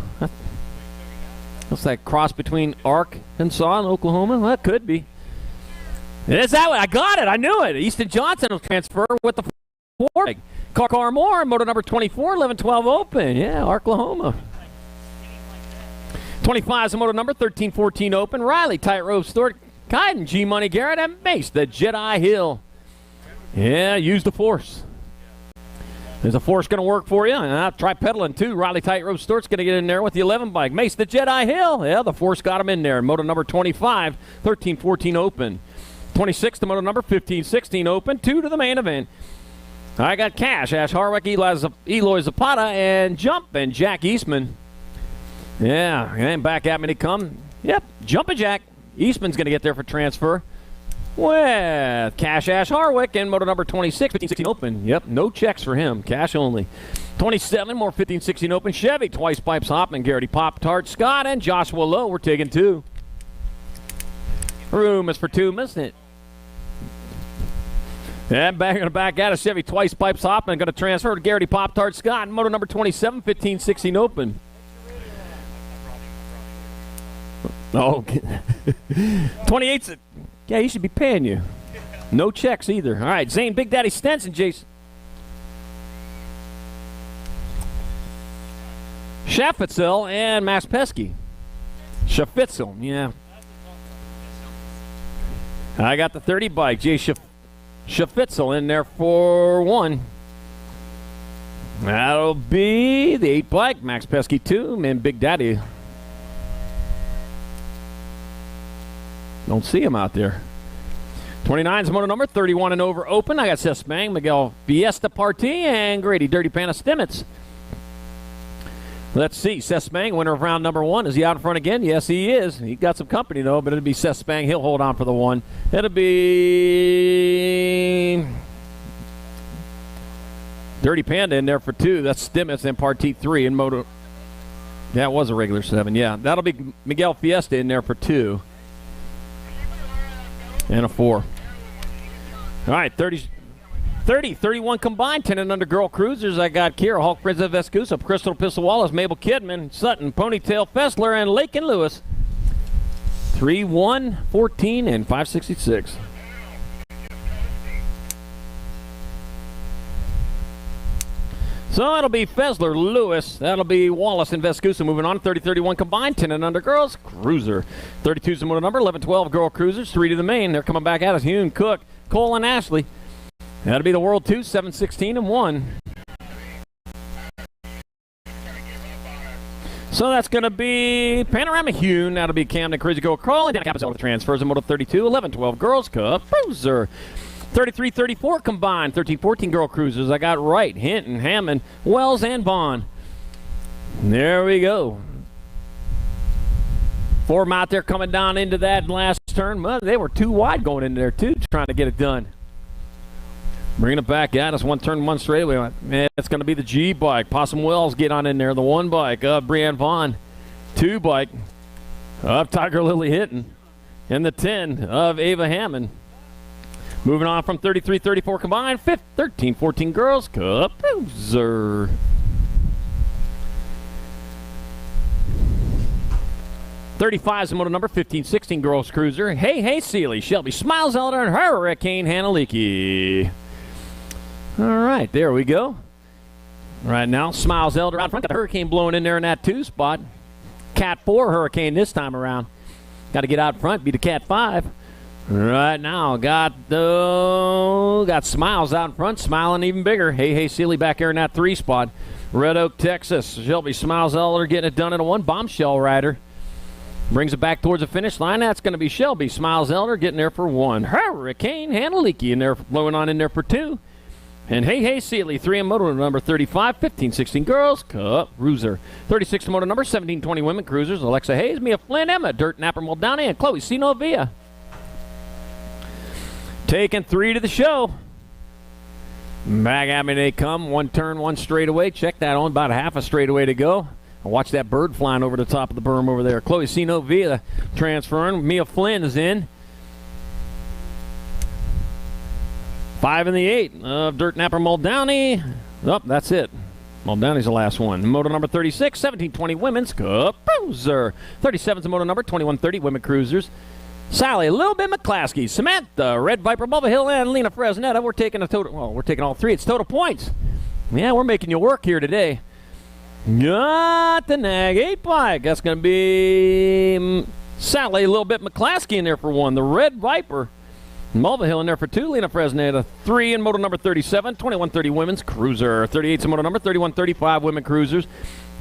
What's that cross between Arkansas and Oklahoma? Well, that could be. Is that way? I got it. I knew it. Easton Johnson will transfer with the 4. Car Moore, moto number 24, 11-12 open. Yeah, Oklahoma. 25 is the moto number 13-14 open. Riley, Tightrope Stewart, Kyden, G Money Garrett, and Mace, the Jedi Hill. Yeah, use the force. Is the force going to work for you? And I'll try pedaling too. Riley Tightrope Stewart's going to get in there with the 11 bike. Mace, the Jedi Hill. Yeah, the force got him in there. Moto number 25, 13-14 open. 26 to moto number 15-16 open. 2 to the main event. I got Cash, Ash Harwick, Eloy Zapata, and Jump, and Jack Eastman. Yeah, and back at me to come. Yep, Jumpin' Jack. Eastman's going to get there for transfer with Cash, Ash Harwick, and moto number 26, 15-16 open. Yep, no checks for him. Cash only. 27, more 15-16 open. Chevy, Twice Pipes Hoppman, Garrity Pop-Tart, Scott, and Joshua Lowe. We're taking 2. Room is for 2, isn't it? And back out of Chevy, Twice Pipes Hoppman, going to transfer to Garrity Pop-Tart, Scott, and moto number 27, 15-16 open. Oh, 28's it. Yeah, he should be paying you. No checks either. All right, Zane, Big Daddy Stenson, Jason. Schaffitzel and Max Pesky. Schaffitzel, yeah. I got the 30 bike. Jay Schaffitzel in there for 1. That'll be the 8 bike. Max Pesky 2, and Big Daddy. Don't see him out there. 29's moto number 31 and over open. I got Seth Spang, Miguel Fiesta Partee, and Grady Dirty Panda Stimmitz. Let's see. Seth Spang, winner of round number 1. Is he out in front again? Yes, he is. He got some company, though, but it'll be Seth Spang. He'll hold on for the 1. It'll be Dirty Panda in there for 2. That's Stimmitz and Partee 3 in moto. That was a regular 7. Yeah, that'll be Miguel Fiesta in there for 2. And a 4. All right, 31 combined, 10 and under girl cruisers. I got Kira, Hulk, Princess Vescusa, Crystal Pistol Wallace, Mabel Kidman, Sutton, Ponytail Fessler, and Lake and Lewis. 3, 1, 14, and 566. So that'll be Fessler, Lewis. That'll be Wallace and Vescusa moving on. 30-31 combined, 10 and under girls cruiser. 32's the motor number, 11-12 girl cruisers, 3 to the main. They're coming back at us. Hune, Cook, Cole, and Ashley. That'll be the World 2, 7-16 and 1. So that's going to be Panorama Hune. That'll be Camden, Crazy Go Crawl, and Dan Capizzo with the transfers in Moto 32, 11-12 girls cup cruiser. 33-34 combined, 13-14 girl cruisers. I got Wright, Hinton, Hammond, Wells, and Vaughn. There we go. 4 them out there coming down into that last turn. Well, they were too wide going into there, too, trying to get it done. Bringing it back at us. 1 turn, 1 straightaway. Man, it's going to be the G bike. Possum Wells get on in there. The 1 bike of Brianne Vaughn. 2 bike of Tiger Lily Hinton. And the 10 of Ava Hammond. Moving on from 33-34 combined, 13-14 girls cup cruiser. .35 is the motor number, 15-16 girls cruiser. Hey Seeley, Shelby Smiles Elder, and Hurricane Hannah Leakey. All right, there we go. Right now, Smiles Elder out front. Got the Hurricane blowing in there in that 2 spot. Cat 4 Hurricane this time around. Got to get out front, be the Cat 5. Right now, got Smiles out in front, smiling even bigger. Hey, Sealy back here in that 3 spot. Red Oak, Texas. Shelby Smiles Elder getting it done in a 1. Bombshell Rider brings it back towards the finish line. That's going to be Shelby Smiles Elder getting there for 1. Hurricane Handleaky in there, blowing on in there for 2. And Hey Sealy, 3 in moto number 35, 15-16 Girls Cup Cruiser. 36 in moto number 17-20 Women Cruisers. Alexa Hayes, Mia Flynn, Emma Dirt, Napper Moldani, and Chloe C. Novia. Taking 3 to the show. Back at me they come. 1 turn, 1 straightaway. Check that on. About a half a straightaway to go. Watch that bird flying over the top of the berm over there. Chloe C. Novia transferring. Mia Flynn is in. 5 in the 8 of Dirt Napper Moldani. Oh, that's it. Moldani's the last one. Moto number 36, 17-20 Women's Cup Cruiser. 37's the moto number, 21-30 Women Cruisers. Sally, a little bit McClaskey, Samantha, Red Viper, Bubba Hill, and Lena Fresnetta. We're taking we're taking all 3. It's total points. Yeah, we're making you work here today. Got the Nag 8 bike. That's going to be Sally, a little bit McClaskey in there for 1. The Red Viper. Mulvihill in there for 2. Lena Fresnetta, 3 in moto number 37, 21-30 Women's Cruiser. 38's in moto number 31-35 Women Cruisers.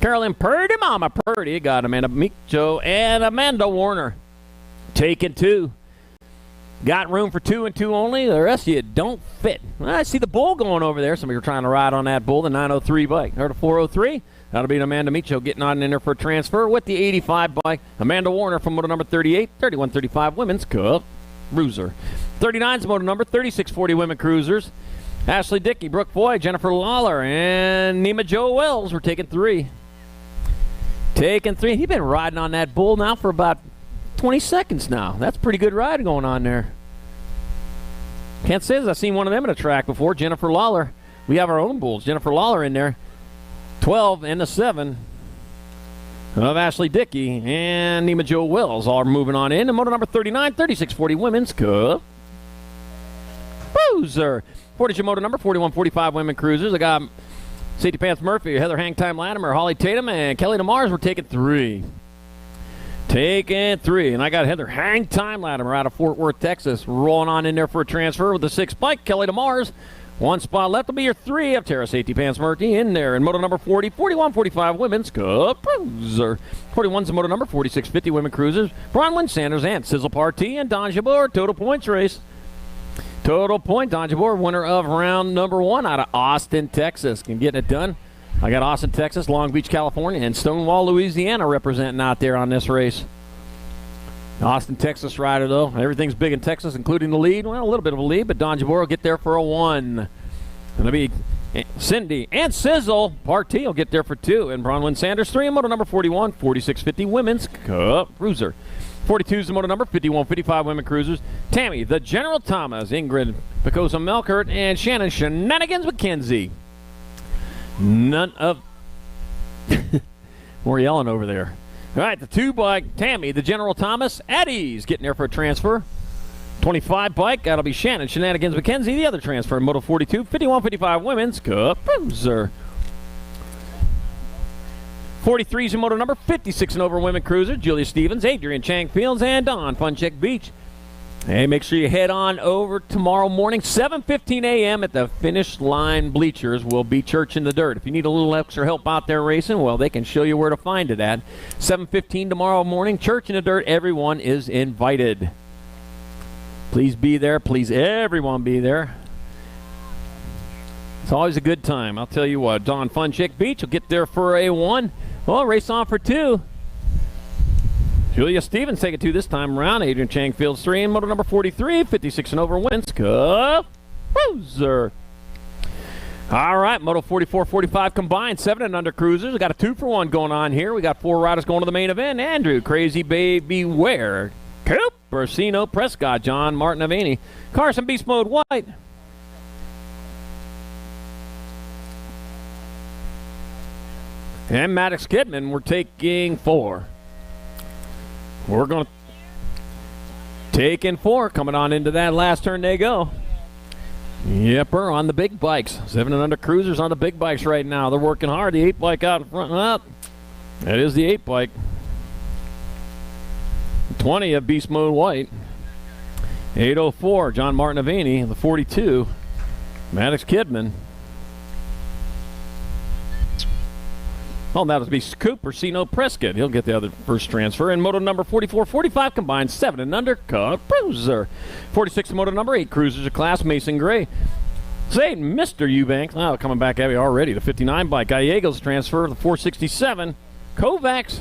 Carolyn Purdy, Mama Purdy. Got Amanda Meekjo and Amanda Warner. Taking 2. Got room for 2 and 2 only. The rest of you don't fit. I see the bull going over there. Some of you are trying to ride on that bull, the 903 bike. Or the 403. That'll be Amanda Meekjo getting on in there for a transfer with the 85 bike. Amanda Warner from moto number 38, 31-35 Women's Cup Cruiser. 39's moto number 36-40 Women Cruisers. Ashley Dickey, Brooke Foy, Jennifer Lawler, and Nima Joe Wells. We're taking 3. Taking 3. He's been riding on that bull now for about 20 seconds now. That's pretty good ride going on there. Can't say that I've seen one of them in a track before. Jennifer Lawler. We have our own bulls. Jennifer Lawler in there. 12 and the 7 of Ashley Dickey and Nima Joe Wells are moving on in. And moto number 39, 36-40 Women's Cup Cruiser. 42 moto number 41-45 Women Cruisers. I got Sadie Pants Murphy, Heather Hangtime Latimer, Holly Tatum, and Kelly DeMars. We're taking 3. Taking 3. And I got Heather Hangtime Latimer out of Fort Worth, Texas, rolling on in there for a transfer with the 6 bike. Kelly DeMars. 1 spot left will be your 3 of Tara Safety Pants Murphy in there. And moto number 40, 41-45 Women's Cup Cruiser. 41's the moto number 46-50 Women Cruisers. Bronwyn Sanders and Sizzle Party and Don Jabor. Total points race. Total point. Don Jabor, winner of round number 1 out of Austin, Texas. Can get it done. I got Austin, Texas, Long Beach, California, and Stonewall, Louisiana representing out there on this race. Austin, Texas rider, though. Everything's big in Texas, including the lead. Well, a little bit of a lead, but Don Jabor will get there for a 1. It'll be Cindy and Sizzle. Partee will get there for 2. And Bronwyn Sanders, 3 in moto number 41, 46-50 Women's Cup Cruiser. 42's the moto number 51-55 Women Cruisers. Tammy, the General Thomas, Ingrid Picosa Melkert, and Shannon Shenanigans McKenzie. None of... More yelling over there. All right, the 2 bike, Tammy, the General Thomas, Eddie's getting there for a transfer. 25 bike, that'll be Shannon Shenanigans McKenzie, the other transfer. Moto 42, 51-55 Women's Cup Cruiser. 43's in moto number 56 and over Women Cruiser, Julia Stevens, Adrian Chang Fields, and Don Funcheck Beach. Hey, make sure you head on over tomorrow morning, 7:15 a.m. at the finish line bleachers. Will be Church in the Dirt. If you need a little extra help out there racing, well, they can show you where to find it at. 7:15 tomorrow morning, Church in the Dirt. Everyone is invited. Please be there. Please, everyone be there. It's always a good time. I'll tell you what, Don Funcheck Beach will get there for a 1. Well, race on for 2. Julia Stevens taking 2 this time around. Adrian Chang Fields 3 in moto number 43, 56 and over Women's Cup Cruiser. All right, moto 44-45 combined, 7 and under cruisers. We got a 2-for-1 going on here. We got 4 riders going to the main event. Andrew, Crazy Baby Ware, Cooper, Cino, Prescott, John Martin Avani, Carson Beast Mode White. And Maddox Kidman, we're taking 4. We're going to take in 4. Coming on into that last turn they go. Yepper, on the big bikes. 7 and under cruisers on the big bikes right now. They're working hard. The 8 bike out in front. Well, that is the 8 bike. 20 of Beast Mode White. 804, John Martinavini. The 42, Maddox Kidman. Oh, that would be Cooper Cino Prescott. He'll get the other first transfer. And moto number 44-45 combined 7 and under cruiser. 46 moto number 8 cruisers of class Mason Gray. Say, Mr. Eubanks. Oh, coming back at me already. The 59 bike Gallegos transfer. The 467 Kovacs.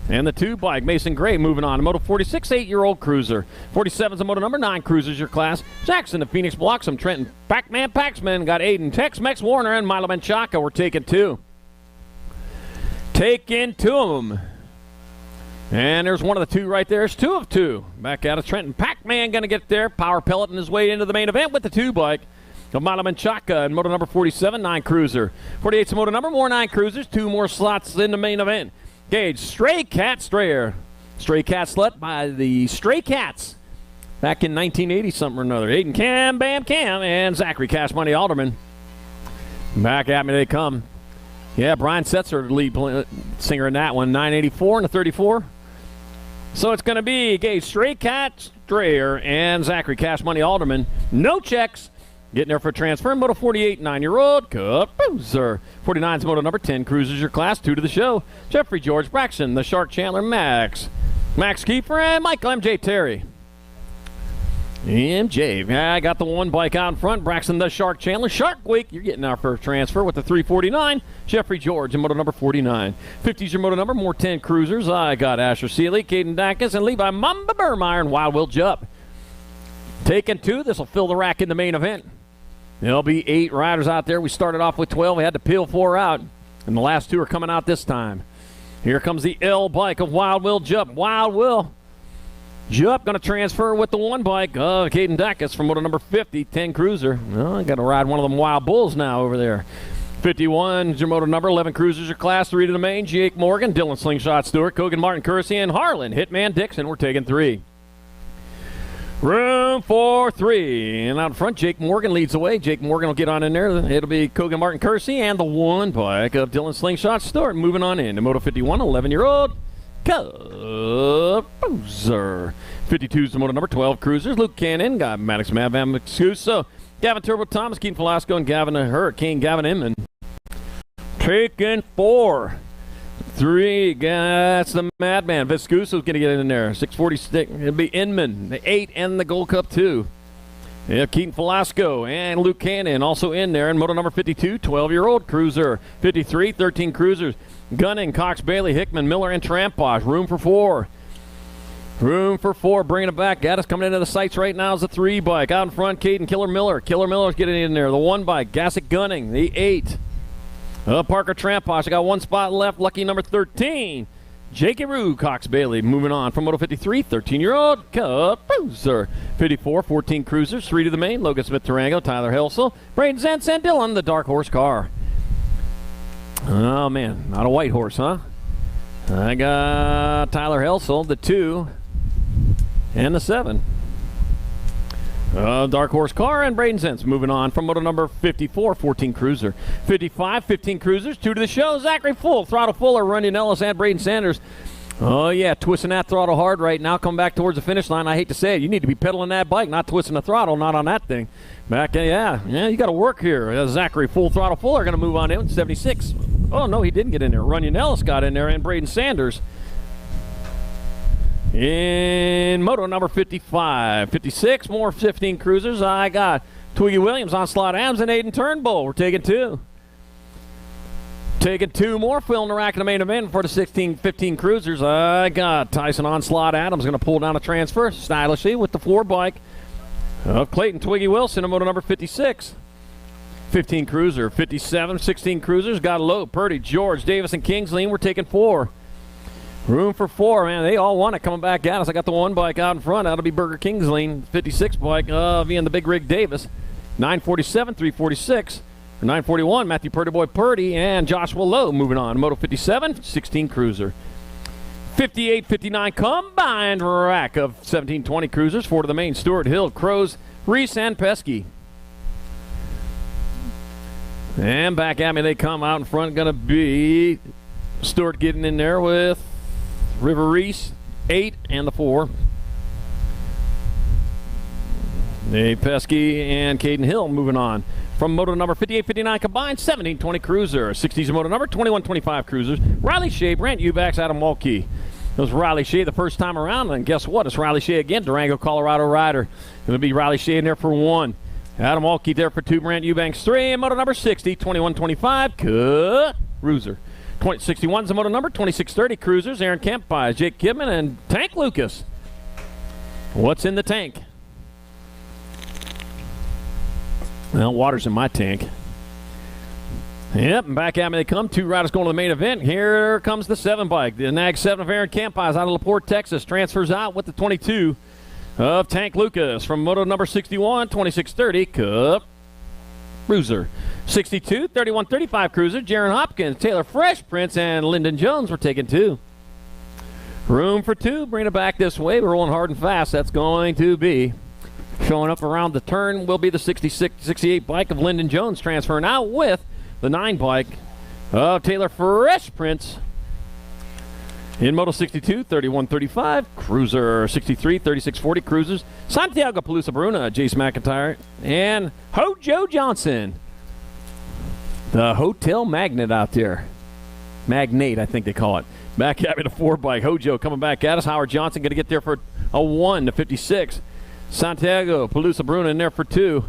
And the 2 bike Mason Gray moving on to moto 46 8-year-old cruiser. 47's the moto number 9 cruisers your class. Jackson the Phoenix Bloxham Trenton Pac-Man Paxman got Aiden Tex-Mex Warner and Milo Menchaca. We're taking 2. Taking 2 of them. And there's one of the 2 right there. It's 2 of 2. Back out of Trenton. Pac-Man going to get there. Power pelleting his way into the main event with the 2 bike. Milo Menchaca and moto number 47, 9 cruiser. 48's moto number, more 9 cruisers. 2 more slots in the main event. Gage, Stray Cat Strayer. Stray Cat slut by the Stray Cats. Back in 1980 something or another. Aiden Cam, Bam Cam, and Zachary Cash Money Alderman. Back at me they come. Yeah, Brian Setzer, the lead singer in that one. 984 and a 34. So it's going to be Gage Stray Cat Strayer and Zachary Cash Money Alderman. No checks. Getting there for a transfer. Moto 48, 9-year-old cruiser. 49's moto number 10 cruisers your class. 2 to the show. Jeffrey George Braxton, the Shark Chandler Max Kiefer, and Michael MJ Terry. MJ, I got the 1 bike out in front. Braxton, the Shark Chandler. Shark Week, you're getting our first transfer with the 349. Jeffrey George and moto number 49. 50's your moto number, more 10 cruisers. I got Asher Seeley, Caden Dacus, and Levi Mamba Burmeyer and Wild Will Jupp. Taking 2, this will fill the rack in the main event. There'll be 8 riders out there. We started off with 12. We had to peel 4 out, and the last 2 are coming out this time. Here comes the L bike of Wild Will Jupp. Wild Will Jupp going to transfer with the 1 bike of Caden Dacus from moto number 50, 10 cruiser. Oh, I got to ride one of them Wild Bulls now over there. 51 is your moto number, 11 cruisers your class, 3 to the main. Jake Morgan, Dylan Slingshot Stewart, Kogan Martin Kersey, and Harlan Hitman Dixon. We're taking 3. Room for 3. And out front, Jake Morgan leads the way. Jake Morgan will get on in there. It'll be Kogan Martin Kersey and the 1 bike of Dylan Slingshot Stewart. Moving on in to moto 51, 11-year-old cruiser. 52's the moto number 12 cruisers. Luke Cannon, got Maddox Mavam Excuso, Gavin Turbo Thomas, Keaton Velasco, and Gavin the Hurricane, Gavin Inman. Taking 4. 3, that's the Madman. Viscuso's going to get in there. 646, it'll be Inman, the 8, and the Gold Cup 2. Yeah, Keaton Velasco and Luke Cannon also in there. And moto number 52, 12-year-old cruiser. 53, 13 cruisers. Gunning, Cox, Bailey, Hickman, Miller, and Tramposh. Room for 4. Room for 4, bringing it back. Gaddis coming into the sights right now is the 3 bike. Out in front, Caden Killer Miller. Killer Miller's getting in there. The 1 bike, Gassick Gunning, the 8. Parker Tramposh, I got 1 spot left. Lucky number 13. Jakey Rue, Cox Bailey. Moving on from moto 53, 13-year-old cruiser. 54, 14 cruisers, 3 to the main. Logan Smith Tarango, Tyler Helsel, Braden Zant Dillon, the Dark Horse car. Oh, man, not a white horse, huh? I got Tyler Helsel, the 2, and the 7. Dark Horse car and Braden Zentz moving on from moto number 54, 14 cruiser. 55, 15 cruisers, 2 to the show. Zachary Full, Throttle Fuller, Runyon Ellis, and Braden Sanders. Oh, yeah, twisting that throttle hard right now. Come back towards the finish line. I hate to say it. You need to be pedaling that bike, not twisting the throttle, not on that thing. Back, yeah, you got to work here. Zachary Full, Throttle Fuller going to move on in 76. Oh, no, he didn't get in there. Runyon Ellis got in there, and Braden Sanders. In moto number 55, 56, more 15 cruisers. I got Twiggy Williams, Onslaught Adams, and Aiden Turnbull. We're taking 2. Taking 2 more, filling the rack in the main event for the 15 cruisers. I got Tyson Onslaught Adams going to pull down a transfer stylishly with the 4 bike of Clayton Twiggy Wilson in moto number 56. 15 cruiser, 57, 16 cruisers. Got Lowe, Purdy, George, Davis, and Kingsley. We're taking 4. Room for 4, man. They all want it coming back at us. I got the 1 bike out in front. That'll be Burger King's lean. 56 bike being the Big Rig Davis. 947, 346. 941, Matthew Purdy Boy Purdy and Joshua Lowe moving on. Moto 57, 16 cruiser. 58, 59 combined rack of 17, 20 cruisers. 4 to the main. Stewart, Hill, Crows, Reese, and Pesky. And back at me they come. Out in front going to be Stewart getting in there with River Reese, 8 and the 4. Dave Pesky and Caden Hill moving on. From moto number 58-59 combined, 17-20 Cruiser. 60s moto number 21-25 Cruisers. Riley Shea, Brant Eubanks, Adam Mulkey. It was Riley Shea the first time around, and guess what? It's Riley Shea again, Durango, Colorado rider. Going to be Riley Shea in there for 1. Adam Mulkey there for 2, Brant Eubanks 3, and moto number 60, 21-25 Cruiser. 61's the moto number, 26-30 Cruisers. Aaron Kemp buys Jake Kidman and Tank Lucas. What's in the tank? Well, water's in my tank. Yep, and back at me they come. 2 riders going to the main event. Here comes the 7 bike. The NAG 7 of Aaron Campies out of LaPorte, Texas. Transfers out with the 22 of Tank Lucas from moto number 61, 26-30 Cup Cruiser. 62, 31-35 Cruiser. Jaron Hopkins, Taylor Fresh Prince, and Lyndon Jones were taking 2. Room for 2. Bring it back this way. We're rolling hard and fast. That's going to be showing up around the turn will be the 68 bike of Lyndon Jones, transferring out with the 9 bike of Taylor Fresh Prince. In Moto 62, 31-35 Cruiser. 63, 36-40 Cruisers. Santiago Pelusa Bruna, Jace McIntyre, and Hojo Johnson. The hotel magnet out there. Magnate, I think they call it. Back at me, the 4 bike. Hojo coming back at us. Howard Johnson going to get there for a 1 to 56. Santiago Pelusa Bruna in there for 2.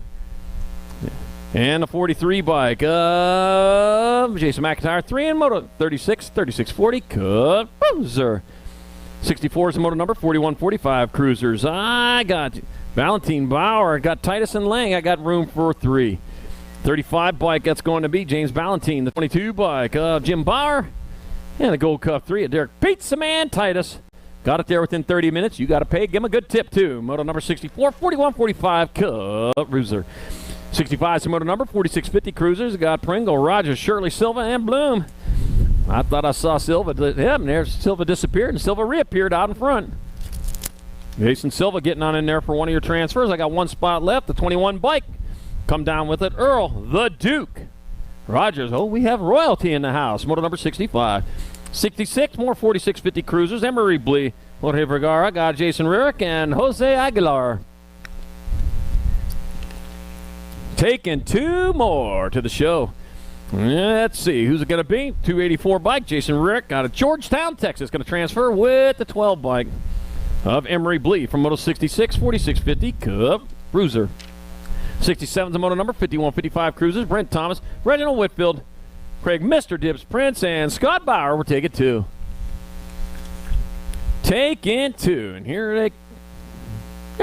And the 43 bike of Jason McIntyre, 3 in moto 36, 36-40 Cup Cruiser. 64 is the moto number, 41-45 Cruisers. I got Valentine Bauer, got Titus and Lang. I got room for 3. 35 bike, that's going to be James Valentine. The 22 bike of Jim Bauer. And the Gold Cup 3 of Derek Pizza Man Titus. Got it there within 30 minutes. You got to pay. Give him a good tip, too. Moto number 64, 41-45 Cup Cruiser. 65 is the moto number, 46-50 Cruisers. Got Pringle, Rogers, Shirley, Silva, and Bloom. I thought I saw Silva. Yeah, and there Silva disappeared, and Silva reappeared out in front. Jason Silva getting on in there for one of your transfers. I got 1 spot left. The 21 bike. Come down with it. Earl, the Duke. Rogers, oh, we have royalty in the house. Moto number 65. 66, more 46-50 Cruisers. Emery Blee, Jorge Vergara, got Jason Rurick, and Jose Aguilar. Taking 2 more to the show. Let's see, who's it going to be? 284 bike, Jason Rurick, out of Georgetown, Texas. Going to transfer with the 12 bike of Emery Blee from Moto 66, 46-50 Cup Cruiser. 67's the moto number, 51-55 Cruisers. Brent Thomas, Reginald Whitfield, Craig Mr. Dibbs Prince, and Scott Bauer will take it 2. Taking 2. And there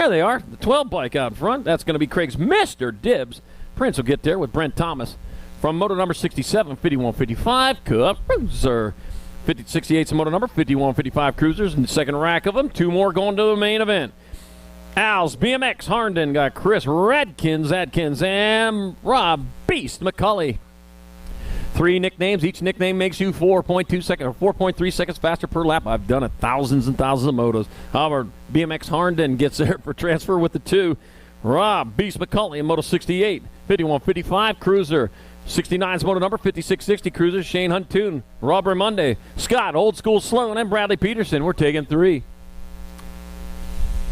they are. The 12 bike out front. That's going to be Craig's Mr. Dibbs. Prince will get there with Brent Thomas. From moto number 67, 51-55 Cup Cruiser. 68's the moto number, 51-55 Cruisers. And the second rack of them. 2 more going to the main event. Al's BMX Harnden got Chris Radkins, Adkins, and Rob Beast McCulley. 3 nicknames. Each nickname makes you 4.2 seconds or 4.3 seconds faster per lap. I've done it thousands and thousands of motos. However, BMX Harnden gets there for transfer with the 2. Rob Beast McCulley in Moto 68, 51-55 Cruiser. 69's moto number, 56-60 Cruiser. Shane Huntoon, Rob Ramonde, Scott, Old School Sloan, and Bradley Peterson. We're taking 3.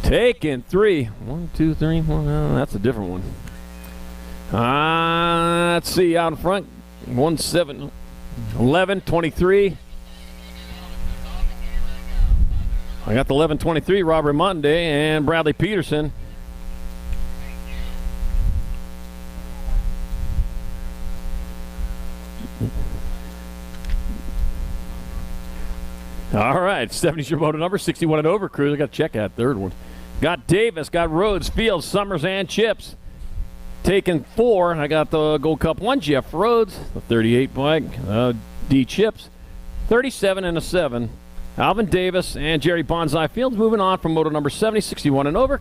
Taking 3. 1, 2, 3. Well, that's a different one. Let's see, out in front. 17, 11, 23. I got the 11-23, Rob Ramonde and Bradley Peterson. All right, 70's your moto number, 61 and over Cruiser. I got to check that 3rd one. Got Davis, got Rhodes, Fields, Summers, and Chips. Taking 4, I got the Gold Cup 1, Jeff Rhodes, the 38 bike, D Chips, 37 and a 7. Alvin Davis and Jerry Bonsai Fields moving on from moto number 70, 61 and over.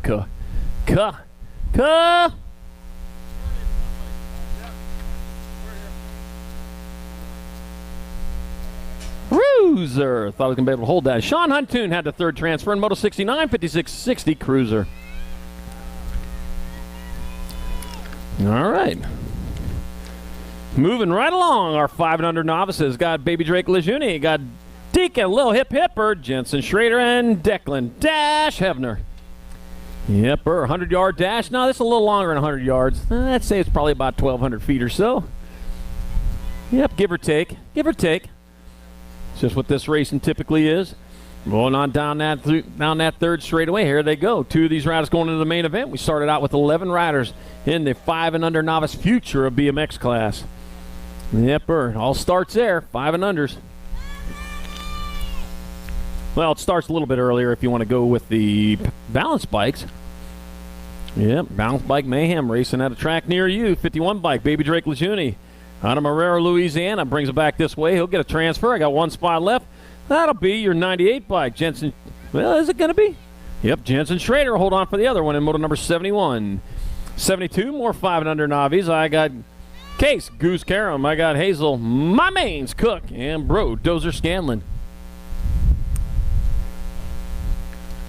Cruiser. Thought I was going to be able to hold that. Sean Huntoon had the 3rd transfer in Moto 69, 56-60 Cruiser. All right. Moving right along, our 5 and under novices got Baby Drake Lejeune, got Deacon, Lil Hip Hipper, Jensen Schrader, and Declan Dash Hevner. Yep, 100-yard dash. No, this is a little longer than 100 yards. I'd say it's probably about 1,200 feet or so. Yep, give or take. Give or take. It's just what this racing typically is. Rolling on down that third straightaway. Here they go. 2 of these riders going into the main event. We started out with 11 riders in the 5 and under novice future of BMX class. Yep, all starts there. 5 and unders. Well, it starts a little bit earlier if you want to go with the balance bikes. Yep, balance bike mayhem racing at a track near you. 51 bike, Baby Drake Lejeune. Out of Marrero, Louisiana, brings it back this way. He'll get a transfer. I got 1 spot left. That'll be your 98 bike, Jensen. Well, is it going to be? Yep, Jensen Schrader. Hold on for the other one in moto number 71. 72, more 5 and under novies. I got Case, Goose Karam. I got Hazel, my mains, Cook, and Bro, Dozer Scanlon.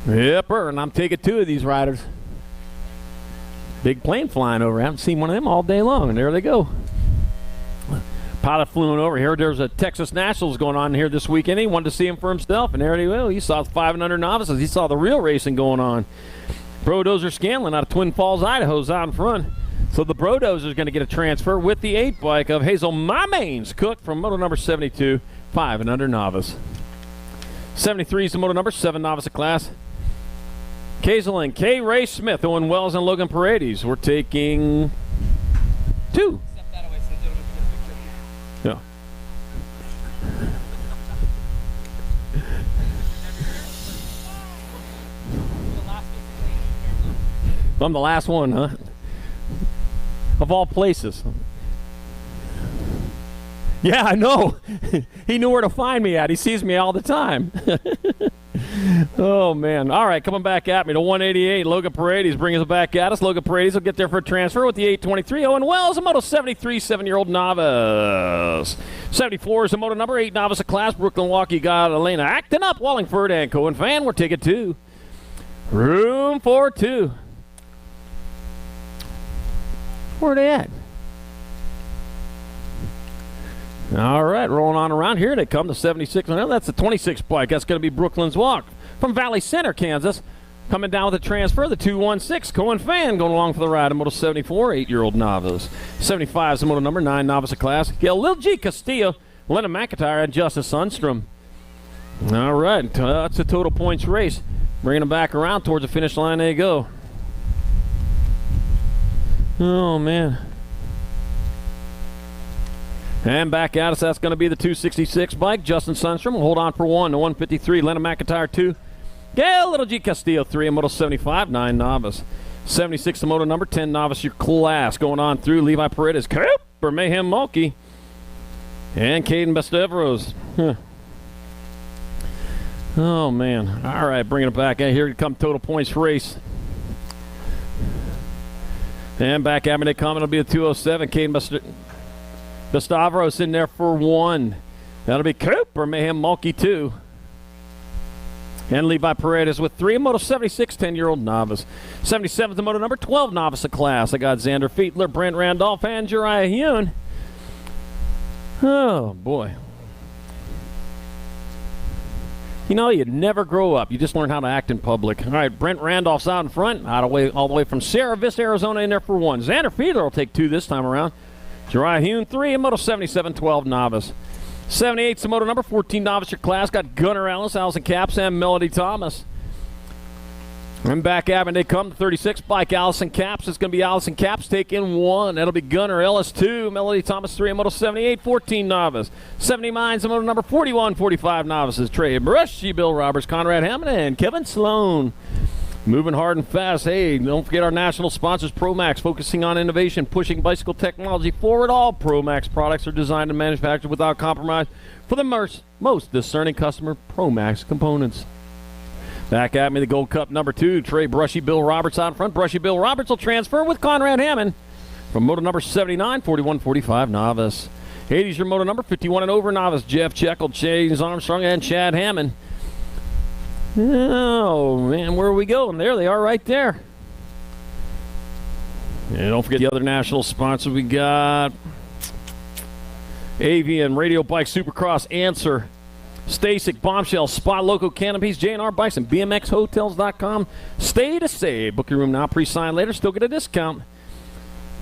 Yep, and I'm taking 2 of these riders. Big plane flying over. I haven't seen one of them all day long, and there they go. Pilot flew over here. There's a Texas Nationals going on here this weekend. He wanted to see him for himself, and there he will. He saw the 5 and under novices. He saw the real racing going on. Bro Dozer Scanlon out of Twin Falls, Idaho's out in front. So the Bro Dozer is going to get a transfer with the 8 bike of Hazel Mamains Cook from moto number 72, 5 and under novice. 73 is the moto number 7 novice class. Kazelin, K. Ray Smith, Owen Wells, and Logan Paredes. We're taking 2. Step that away so the gentleman can get a picture. Yeah. I'm the last one, huh? Of all places. Yeah, I know. He knew where to find me at. He sees me all the time. Oh, man. All right, coming back at me to 188. Logan Paredes brings it back at us. Logan Paredes will get there for a transfer with the 823. Owen Wells, a moto 73, 7-year-old novice. 74 is the moto number 8 novice of class. Brooklyn Walkie got Elena acting up. Wallingford and Cohen Fan. We're taking 2. Room for 2. Where are they at? All right, rolling on around here. They come to 76. Well, that's the 26 bike. That's going to be Brooklyn's Walk from Valley Center, Kansas. Coming down with a transfer, the 216. Cohen Fan going along for the ride. A moto 74, 8-year-old novice. 75 is the moto number 9 novice of class. Gail Lil G. Castillo, Lennon McIntyre, and Justice Sundstrom. All right, that's a total points race. Bringing them back around towards the finish line they go. Oh, man. And back at us, that's going to be the 266 bike. Justin Sundstrom will hold on for 1. The 153, Lennon McIntyre 2. Gail Little G. Castillo 3. A moto 75, 9 novice. 76, the moto number 10 novice, your class. Going on through Levi Paredes, Cooper Mayhem Mulkey, and Caden Bestevros. Oh, man. All right, bringing it back. Here come total points race. And back at me they come. It'll be a 207. Caden Bestavros in there for 1. That'll be Cooper Mayhem Mulkey 2. And Levi Paredes with 3. Moto 76, 10-year-old novice. 77 is the moto number 12 novice of class. I got Xander Fiedler, Brent Randolph, and Jariah Hune. Oh, boy. You know, you never grow up. You just learn how to act in public. All right, Brent Randolph's out in front, all the way from Sierra Vista, Arizona, in there for 1. Xander Fiedler will take 2 this time around. Jariah Hune, 3, and moto 77, 12 novice. 78's the moto number 14 novice your class. Got Gunnar Ellis, Allison Caps, and Melody Thomas. And back at me they come. The 36 bike, Allison Caps. It's going to be Allison Caps taking 1. That'll be Gunnar Ellis 2, Melody Thomas 3, and moto 78, 14 novice. 79's the moto number 41, 45 novices. Trey Brushy, Bill Roberts, Conrad Hammond, and Kevin Sloan. Moving hard and fast. Hey, don't forget our national sponsors, ProMax, focusing on innovation, pushing bicycle technology forward. All ProMax products are designed and manufactured without compromise for the most discerning customer, ProMax components. Back at me, the Gold Cup number 2, Trey Brushy Bill Roberts out in front. Brushy Bill Roberts will transfer with Conrad Hammond from moto number 79, 41-45 novice. 80's your moto number 51 and over novice, Jeff Checkle, James Armstrong, and Chad Hammond. Oh, man, where are we going? There they are right there. And don't forget the other national sponsors we got. Avian, Radio Bike, Supercross, Answer, Stasic, Bombshell, Spot, Loco, Canopies, J&R Bikes, and BMXHotels.com. Stay to save. Book your room now, pre-sign later, still get a discount.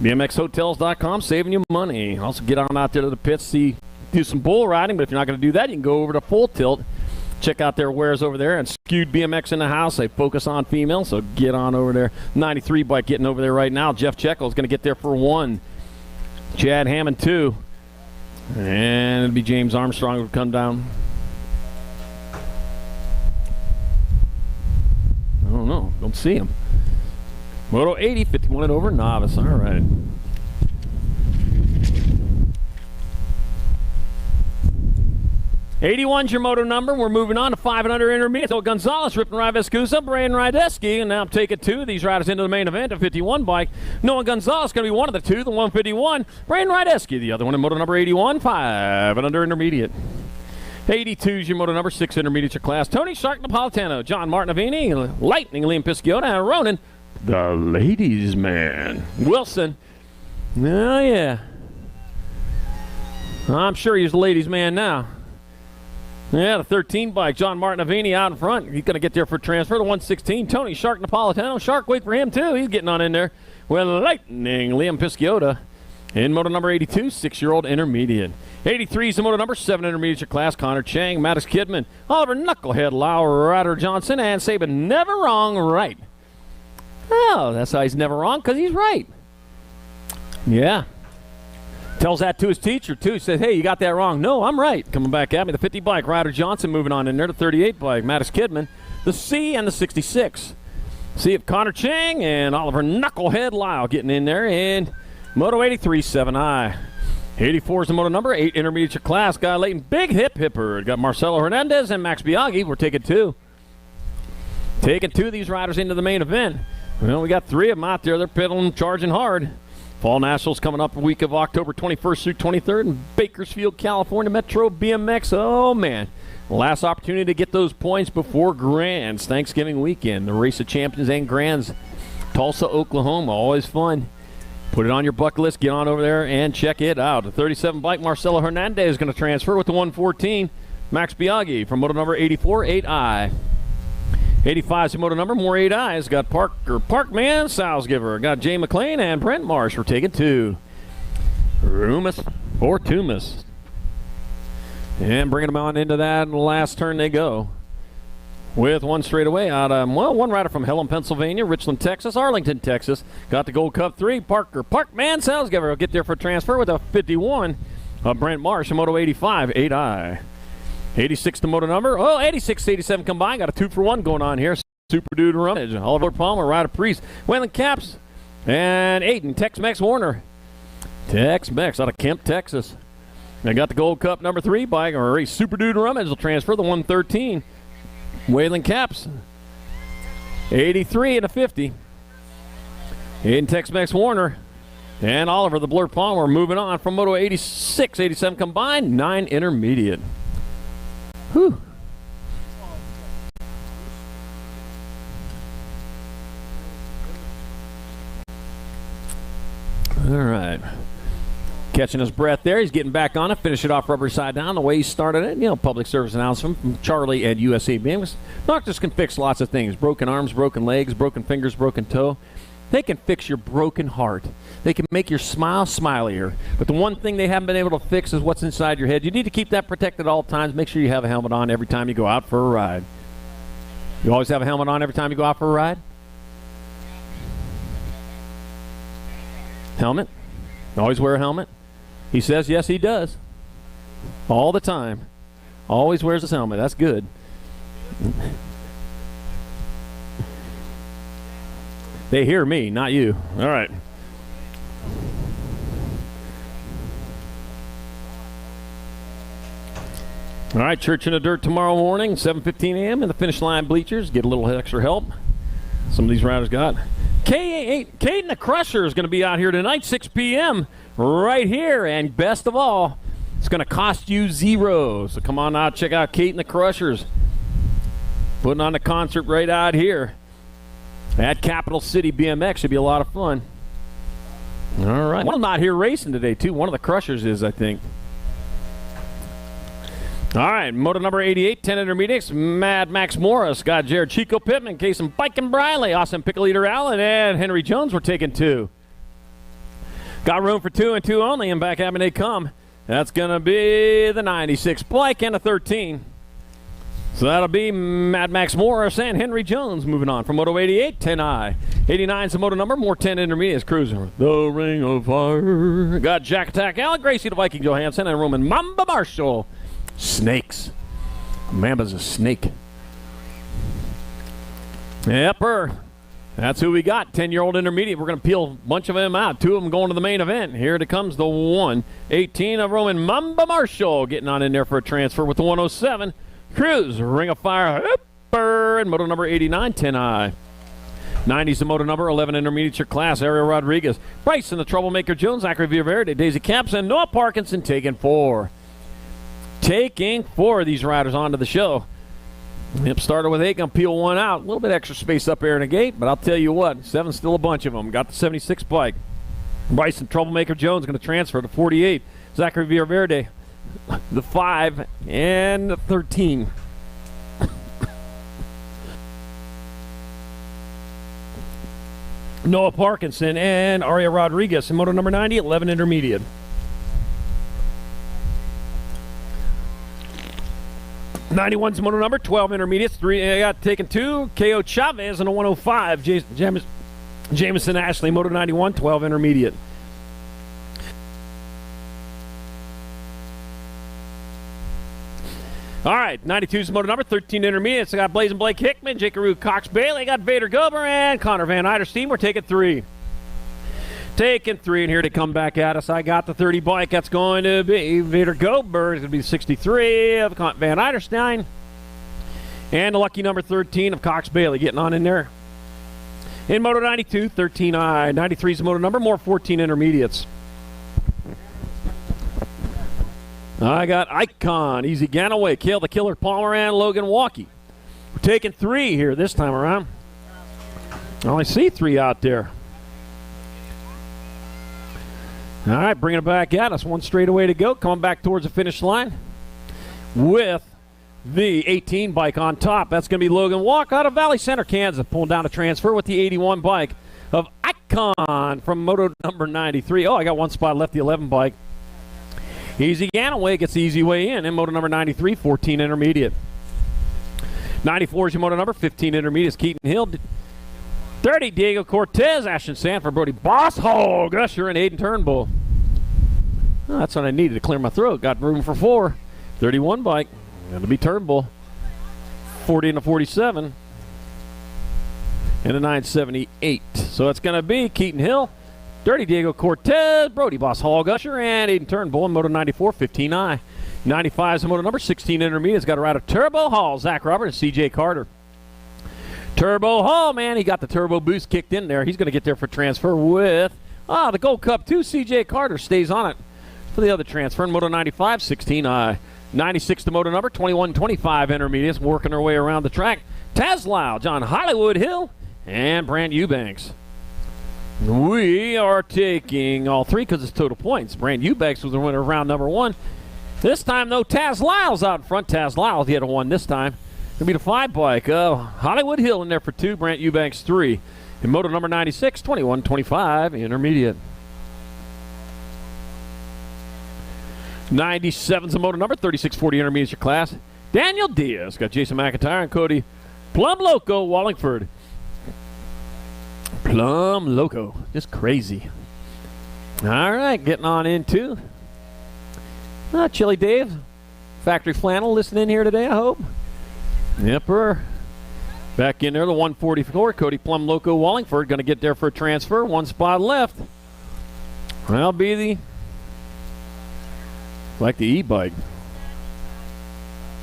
BMXHotels.com, saving you money. Also get on out there to the pits, do some bull riding, but if you're not going to do that, you can go over to Full Tilt. Check out their wares over there, and Skewed BMX in the house. They focus on females, so get on over there. 93 bike getting over there right now. Jeff Checkle is going to get there for 1. Chad Hammond 2. And it'll be James Armstrong who will come down. I don't know. Don't see him. Moto 80, 51 and over, novice. All right. '81's your moto number. We're moving on to 5 and under intermediate. So Gonzalez ripping Rivescusa, Braden Rydeski, and now I'm taking 2 of these riders into the main event, a 51 bike. Noah Gonzalez going to be one of the 2, the 151. Braden Rydeski, the other one in moto number 81, 5 and under intermediate. 82's your moto number, 6 intermediate your class. Tony Shark Napolitano, John Martinavini, Lightning, Liam Pisciota, and Ronan, the ladies' man. Wilson, oh yeah. I'm sure he's the ladies' man now. Yeah, the 13 bike, John Martinavini out in front. He's going to get there for transfer. The 116, Tony Shark Napolitano. Shark, wait for him, too. He's getting on in there. Well, Lightning, Liam Pisciota. In moto number 82, 6-year-old intermediate. 83 is the moto number, 7 intermediate class. Connor Chang, Maddox Kidman, Oliver Knucklehead, Lauer, Ryder Johnson, and Saban. Never wrong, right. Oh, that's how he's never wrong, because he's right. Yeah. Tells that to his teacher, too. He says, hey, you got that wrong. No, I'm right. Coming back at me. The 50 bike, Ryder Johnson moving on in there. The 38 bike, Maddox Kidman. The C and the 66. See if Connor Chang and Oliver Knucklehead Lyle getting in there. And Moto 83, 7I. 84 is the moto number, 8 intermediate class. Guy Layton, big hipper. Got Marcelo Hernandez and Max Biaggi. We're taking 2. Taking 2 of these riders into the main event. Well, we got 3 of them out there. They're pedaling, charging hard. Fall Nationals coming up the week of October 21st through 23rd in Bakersfield, California. Metro BMX. Oh, man. Last opportunity to get those points before Grands. Thanksgiving weekend. The Race of Champions and Grands. Tulsa, Oklahoma. Always fun. Put it on your bucket list. Get on over there and check it out. The 37 bike, Marcelo Hernandez is going to transfer with the 114. Max Biaggi from moto number 84, 8I. 85 is the moto number, more 8Is. Got Parkman, Salzgiver. Got Jay McLean and Brent Marsh. We're taking 2. Rumus or Tumas. And bringing them on into that last turn they go. With 1 straight away out of, one rider from Helena, Pennsylvania, Richland, Texas, Arlington, Texas. Got the Gold Cup 3, Parkman Salzgiver will get there for transfer with a 51 of Brent Marsh, a Moto 85, 8I. 86 the moto number. 86, 87 combined. Got a 2-for-1 going on here. Super Dude Rummage. Oliver Palmer, Ryder Priest, Waylon Caps, and Aiden, Tex-Mex Warner. Tex-Mex out of Kemp, Texas. They got the Gold Cup number 3 bike, or a Super Dude Rummage will transfer the 113. Waylon Caps, 83 and a 50. In Tex-Mex Warner and Oliver the Blur Palmer moving on from Moto 86, 87 combined, 9 intermediate. Whew. All right. Catching his breath there. He's getting back on it. Finish it off rubber side down the way he started it. You know, public service announcement from Charlie at USA BMX. Doctors can fix lots of things. Broken arms, broken legs, broken fingers, broken toe. They can fix your broken heart. They can make your smile smilier. But the one thing they haven't been able to fix is what's inside your head. You need to keep that protected at all times. Make sure you have a helmet on every time you go out for a ride. You always have a helmet on every time you go out for a ride? Helmet? Always wear a helmet? He says yes, he does. All the time. Always wears his helmet. That's good. They hear me, not you. All right. All right, Church in the Dirt tomorrow morning, 7:15 a.m. in the finish line bleachers. Get a little extra help. Some of these riders got. K8, Caden the Crusher is going to be out here tonight, 6 p.m. right here. And best of all, it's going to cost you $0. So come on out, check out Caden the Crushers. Putting on the concert right out here at Capital City BMX. Should be a lot of fun. All right. One of them out here racing today, too. One of the Crushers is, I think. All right, moto number 88, 10 intermediates. Mad Max Morris got Jared Chico Pittman, Kason Pike and Briley, Austin Pickleater Allen, and Henry Jones were taking 2. Got room for 2 and 2 only, and back having they come. That's going to be the 96 Blake and a 13. So that'll be Mad Max Morris and Henry Jones moving on from Moto 88, 10I. 89's the moto number, more 10 intermediates cruising. The Ring of Fire. Got Jack Attack, Alan Gracie, the Viking Johansson, and Roman Mamba Marshall. Snakes. Mamba's a snake. Yepper. That's who we got. 10-year-old intermediate. We're going to peel a bunch of them out. 2 of them going to the main event. Here it comes the 118 of Roman Mamba Marshall getting on in there for a transfer with the 107. Cruz, Ring of Fire, Hipper, and moto number 89, 10I. 90's the moto number, 11 intermediate your class, Ariel Rodriguez. Bryson, the Troublemaker Jones, Zachary Villaverde, Daisy Camps, and Noah Parkinson taking 4. Taking 4 of these riders onto the show. Yep, started with 8, going to peel 1 out. A little bit extra space up there in the gate, but I'll tell you what, 7's still a bunch of them. Got the 76 bike. Bryson, Troublemaker Jones, going to transfer to 48. Zachary Villaverde, the 5, and the 13. Noah Parkinson and Aria Rodriguez in moto number 90, 11 intermediate. '91's moto number, 12 intermediates. 3 got taken 2. KO Chavez and a 105. Jameson Ashley, moto 91, 12 intermediate. All right, 92's moto number, 13 intermediates. I got Blazing Blake Hickman, Jake Carew, Cox Bailey, got Vader Gober, and Connor Van Eiderstein. We're taking 3. Taking 3, and here to come back at us, I got the 30 bike. That's going to be Vader Gober. It's going to be 63 of Van Eiderstein. And the lucky number 13 of Cox Bailey getting on in there. In moto 92, 13I. 93's the moto number, more 14 intermediates. I got Icon, Easy Ganaway, Kale the Killer Palmer, and Logan Walkie. We're taking 3 here this time around. I only see 3 out there. All right, bringing it back at us. 1 straightaway to go. Coming back towards the finish line with the 18 bike on top. That's going to be Logan Walk out of Valley Center, Kansas. Pulling down a transfer with the 81 bike of Icon from moto number 93. Oh, I got 1 spot left, the 11 bike. Easy Ganaway gets the easy way in moto number 93, 14 intermediate. 94 is your moto number, 15 intermediate. Keaton Hill. 30, Diego Cortez, Ashton Sanford, Brody Boss Hog, Usher, and Aiden Turnbull. Oh, that's what I needed to clear my throat. Got room for 4. 31 bike. It'll be Turnbull. 40 and a 47. And a 978. So it's going to be Keaton Hill, Dirty Diego Cortez, Brody Boss Hog, Usher, and Aiden Turnbull in moto 94, 15I. 95 is the moto number, 16 intermediate. It's got a ride of Turbo Hall, Zach Roberts, and CJ Carter. Turbo Hall, man, he got the turbo boost kicked in there. He's going to get there for transfer with, the Gold Cup 2. CJ Carter stays on it for the other transfer in moto 95, 16I. 96 the moto number, 21-25 intermediates working their way around the track. Tazlau, John Hollywood Hill, and Brand Eubanks. We are taking all 3 because it's total points. Brand Eubanks was the winner of round number 1. This time, though, Taz Lyle's out in front. Taz Lyle, he had a 1 this time. It'll be the 5 bike. Hollywood Hill in there for 2. Brant Eubanks 3. In moto number 96, 21-25 intermediate. 97's the moto number, 36-40 intermediate your class. Daniel Diaz got Jason McIntyre and Cody Plum Loco Wallingford. Plum Loco, just crazy. All right, getting on into Chili Dave, Factory Flannel, listening here today, I hope. Yepper. Back in there, the 144, Cody Plum Loco Wallingford going to get there for a transfer. 1 spot left. That'll be the e-bike.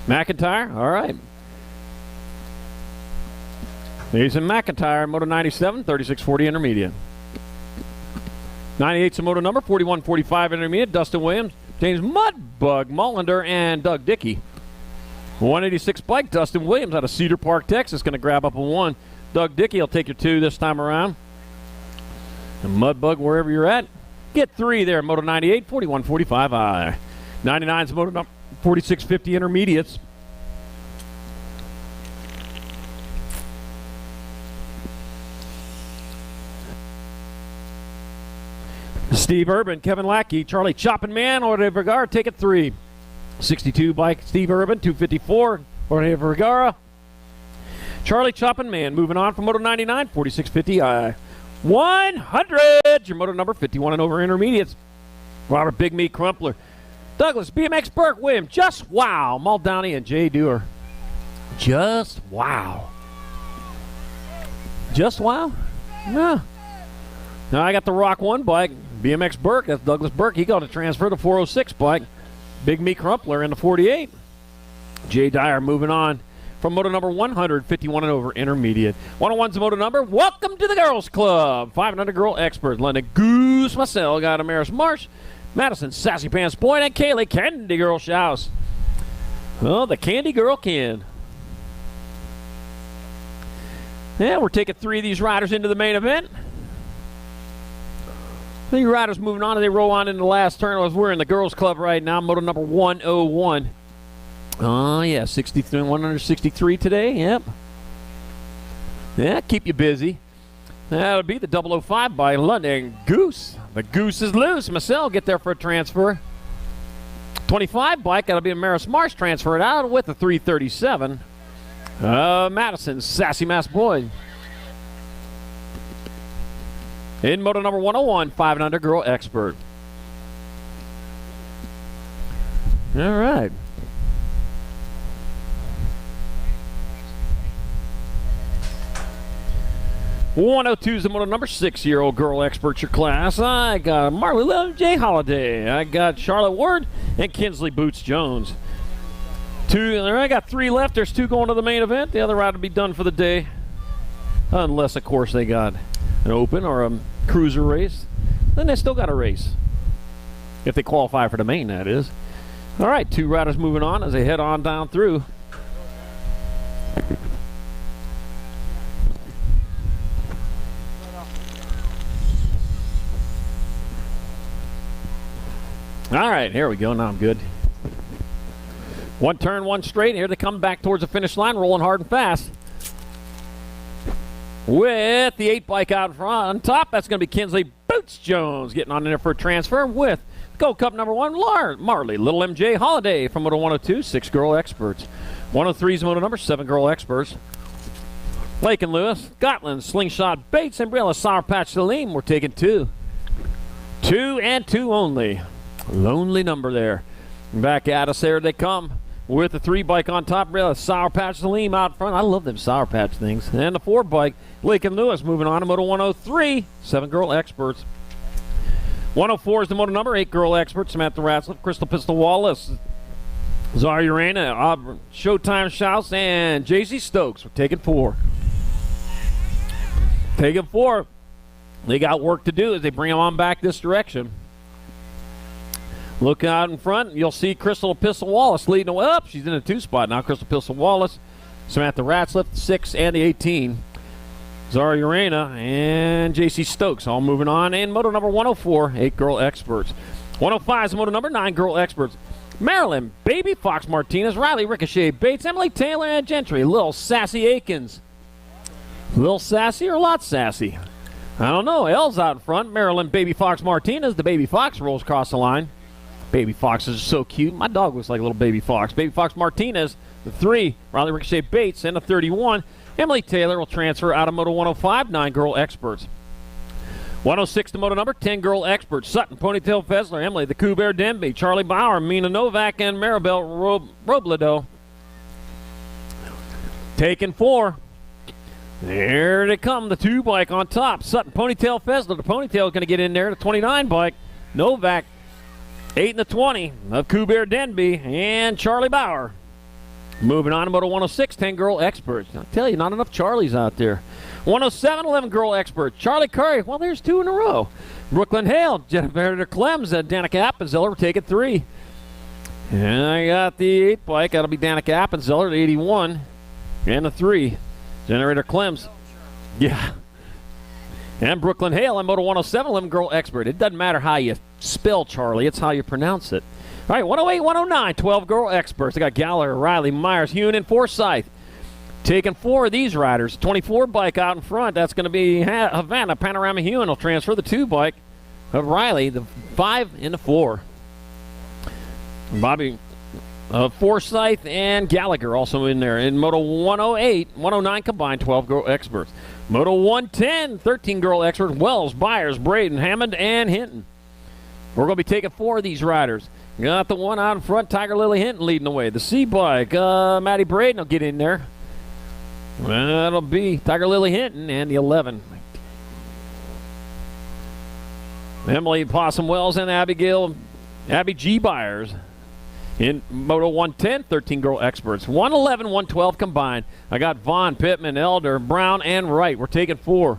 McIntyre, all right. Jason McIntyre, moto 97, 36-40 intermediate. 98's a moto number, 41-45 intermediate. Dustin Williams, James Mudbug Mullender, and Doug Dickey. 186 bike, Dustin Williams out of Cedar Park, Texas, going to grab up a 1. Doug Dickey will take your 2 this time around. And Mudbug, wherever you're at, get 3 there. Moto 98, 41-45I. 99's moto number, 4650 intermediates. Steve Urban, Kevin Lackey, Charlie Choppin' Man, Jorge Vergara take it 3. 62 bike, Steve Urban, 254, Jorge Vergara. Charlie Choppin' Man moving on from Moto 99, 4650 100. Your moto number 51 and over intermediates. Robert Big Meat Crumpler. Douglas, BMX Burke, William, Just Wow. Muldowney and Jay Dewar. Just Wow. Just Wow? Yeah. Now I got the Rock 1 bike. BMX Burke, that's Douglas Burke. He got a transfer to 406 bike. Big Meat Crumpler in the 48. Jay Dyer moving on from moto number 100, 51 and over intermediate. 101's the moto number. Welcome to the Girls Club. 500 girl expert. London Goose Marcel got Amaris Marsh. Madison Sassy Pants Boyd and Kaylee Candy Girl Shouse. Well, the Candy Girl can. Yeah, we're taking 3 of these riders into the main event. 3 riders moving on, and they roll on into the last turn. We're in the Girls Club right now, moto number 101. Oh, yeah, 63, 163 today, yep. Yeah, keep you busy. That'll be the 005 by London Goose. The Goose is loose. Marcel get there for a transfer. 25 bike, that'll be a Maris Marsh transfer it out with a 337. Madison, Sassy Mass Boy. In moto number 101, 500 girl expert. All right. .102 is the moto number 6-year-old girl expert your class. I got Marley Love J. Holiday. I got Charlotte Ward and Kinsley Boots Jones. I got 3 left. There's 2 going to the main event. The other ride will be done for the day. Unless, of course, they got an open or a cruiser race. Then they still got a race. If they qualify for the main, that is. All right, 2 riders moving on as they head on down through. All right, here we go. Now I'm good. 1 turn, 1 straight. Here they come back towards the finish line, rolling hard and fast. With the 8 bike out front on top, that's going to be Kinsley Boots Jones getting on in there for a transfer with Gold Cup number 1, Marley Little MJ Holiday from Moto 102, 6 girl experts. 103 is Moto number 7 girl experts. Lake and Lewis, Gotland, Slingshot Bates, and Umbrella Sour Patch Salim. We're taking 2. 2 and 2 only. Lonely number there. Back at us, there they come with the 3 bike on top. Sour Patch Salim out front. I love them Sour Patch things. And the 4 bike, Lake and Lewis moving on to Moto 103, 7 girl experts. 104 is the moto number, 8 girl experts. Samantha Ratzlaff, Crystal Pistol Wallace, Zara Urena, Showtime Shouse, and JC Stokes. We're taking 4. Taking 4. They got work to do as they bring them on back this direction. Look out in front, you'll see Crystal Pistol Wallace leading the way up. She's in a 2 spot now. Crystal Pistol Wallace, Samantha Ratzlaff, the 6 and the 18. Zara Urena and JC Stokes all moving on. And moto number 104, 8 girl experts. 105 is moto number 9 girl experts. Marilyn, Baby Fox Martinez, Riley Ricochet Bates, Emily Taylor and Gentry, Lil Sassy Aikens. Lil Sassy or Lot Sassy? I don't know. L's out in front. Marilyn, Baby Fox Martinez. The Baby Fox rolls across the line. Baby foxes are so cute. My dog looks like a little baby fox. Baby Fox Martinez, the 3. Riley Ricochet Bates, and the 31. Emily Taylor will transfer out of Moto 105, 9 girl experts. 106 to Moto number 10 girl experts. Sutton, Ponytail Fessler, Emily, the Coup Bear Denby, Charlie Bauer, Mina Novak, and Maribel Robledo. Taking 4. There they come, the 2 bike on top. Sutton, Ponytail Fessler. The Ponytail is going to get in there. The 29 bike. Novak, 8 and the 20 of Coup Bear Denby and Charlie Bauer. Moving on to Moto 106, 10 girl experts. I tell you, not enough Charlies out there. 107, 11 girl experts. Charlie Curry, well, there's 2 in a row. Brooklyn Hale, Jennifer Clems, and Danica Appenzeller will take it 3. And I got the 8 bike. That'll be Danica Appenzeller, the 81, and the 3. Generator Clems. Yeah. And Brooklyn Hale on Moto 107, 11 girl expert. It doesn't matter how you spell Charlie, it's how you pronounce it. All right, 108, 109, 12 girl experts. I got Gallagher, Riley, Myers, Hune, and Forsyth. Taking 4 of these riders. 24 bike out in front. That's going to be Havana. Panorama Hune will transfer the 2 bike of Riley, the 5 and the 4. Bobby Forsyth and Gallagher also in there. In Moto 108, 109 combined, 12 girl experts. Moto 110, 13 girl experts. Wells, Byers, Braden, Hammond, and Hinton. We're going to be taking 4 of these riders. Got the one out in front, Tiger Lily Hinton leading the way. The C bike, Maddie Braden will get in there. That'll be Tiger Lily Hinton and the 11. Emily Possum Wells and Abby G. Byers. In Moto 110, 13 girl experts. 111, 112 combined. I got Vaughn, Pittman, Elder, Brown, and Wright. We're taking 4.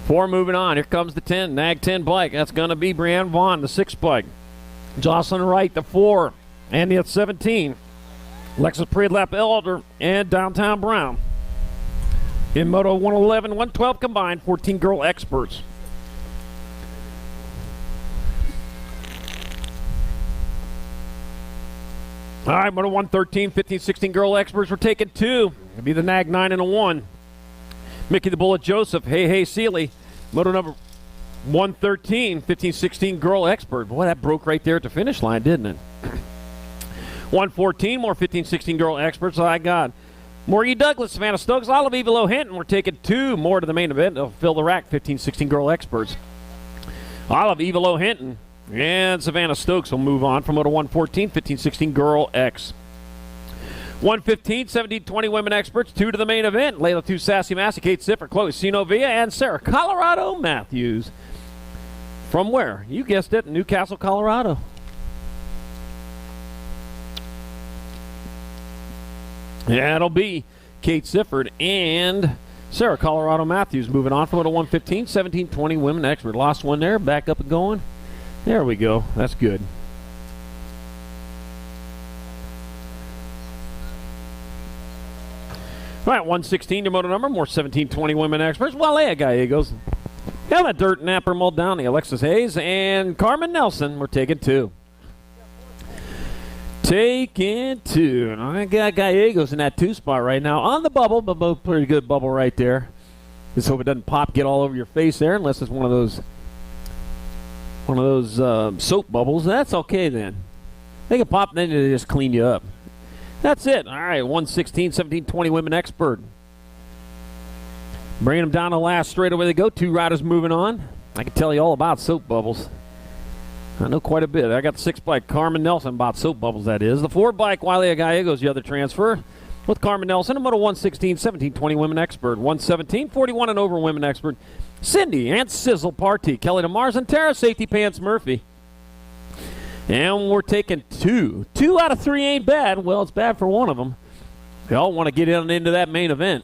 4 moving on. Here comes the 10. Nag 10 bike. That's going to be Brianne Vaughn, the 6 bike. Jocelyn Wright, the 4. And the 17. Lexus Predlap, Elder, and Downtown Brown. In Moto 111, 112 combined, 14 girl experts. All right, Moto 113, 15, 16 girl experts. We're taking 2. It'll be the Nag 9 and a 1. Mickey the Bullet Joseph, Hey Seeley. Moto number 113, 15, 16 girl expert. Boy, that broke right there at the finish line, didn't it? 114, more 15, 16 girl experts. I got Morgie Douglas, Savannah Stokes, Olive Evelo Hinton. We're taking 2 more to the main event. They'll fill the rack, 15, 16 girl experts. Olive Evelo Hinton and Savannah Stokes will move on from Moto 114, 15, 16 girl X. 115, 17, 20 women experts, 2 to the main event. Layla 2, Sassy Massey, Kate Siffer, Chloe Sinovia, and Sarah Colorado Matthews. From where? You guessed it, Newcastle, Colorado. Yeah, it'll be Kate Sifford and Sarah Colorado Matthews moving on from Moto 115, 17, 20 women expert. Lost one there, back up and going. There we go. That's good. All right, 116, your moto number. More 17, 20 women experts. Wale Gallegos. Ella Dirt Napper Muldowney, Alexis Hayes, and Carmen Nelson. We're taking 2. Taking 2. And I got Gallegos in that 2 spot right now on the bubble, but both pretty good bubble right there. Just hope it doesn't pop, get all over your face there, unless it's one of those soap bubbles. That's okay then. They can pop, then they just clean you up. That's it. All right, 116, 17, 20 women expert. Bringing them down the last straightaway they go. 2 riders moving on. I can tell you all about soap bubbles. I know quite a bit. I got the 6 bike, Carmen Nelson, about soap bubbles, that is. The 4 bike, Wiley Gallegos, the other transfer. With Carmen Nelson, a Moto 116, 17, 20 women expert. 117, 41 and over women expert. Cindy and Sizzle Party, Kelly DeMars and Tara Safety Pants Murphy. And we're taking 2. 2 out of 3 ain't bad. Well, it's bad for one of them. They all want to get into that main event.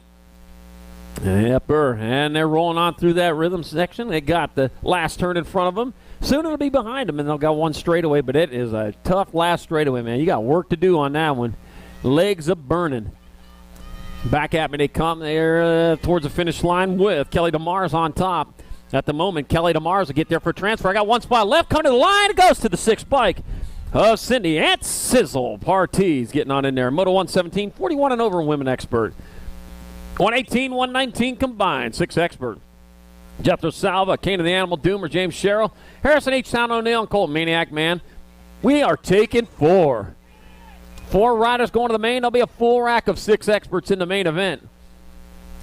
Yepper. And they're rolling on through that rhythm section. They got the last turn in front of them. Soon it'll be behind them, and they'll got one straightaway. But it is a tough last straightaway, man. You got work to do on that one. Legs are burning. Back at me they come there towards the finish line with Kelly DeMars on top. At the moment, Kelly DeMars will get there for transfer. I got one spot left. Come to the line. It goes to the 6 bike of Cindy and Sizzle Parties getting on in there. Moto 117, 41 and over women expert. 118, 119 combined, 6 expert. Jethro Salva, Kane of the Animal Doomer, James Sherrill, Harrison H. Town O'Neill, and Colt Maniac Man. We are taking 4. 4 riders going to the main. There'll be a full rack of 6 experts in the main event.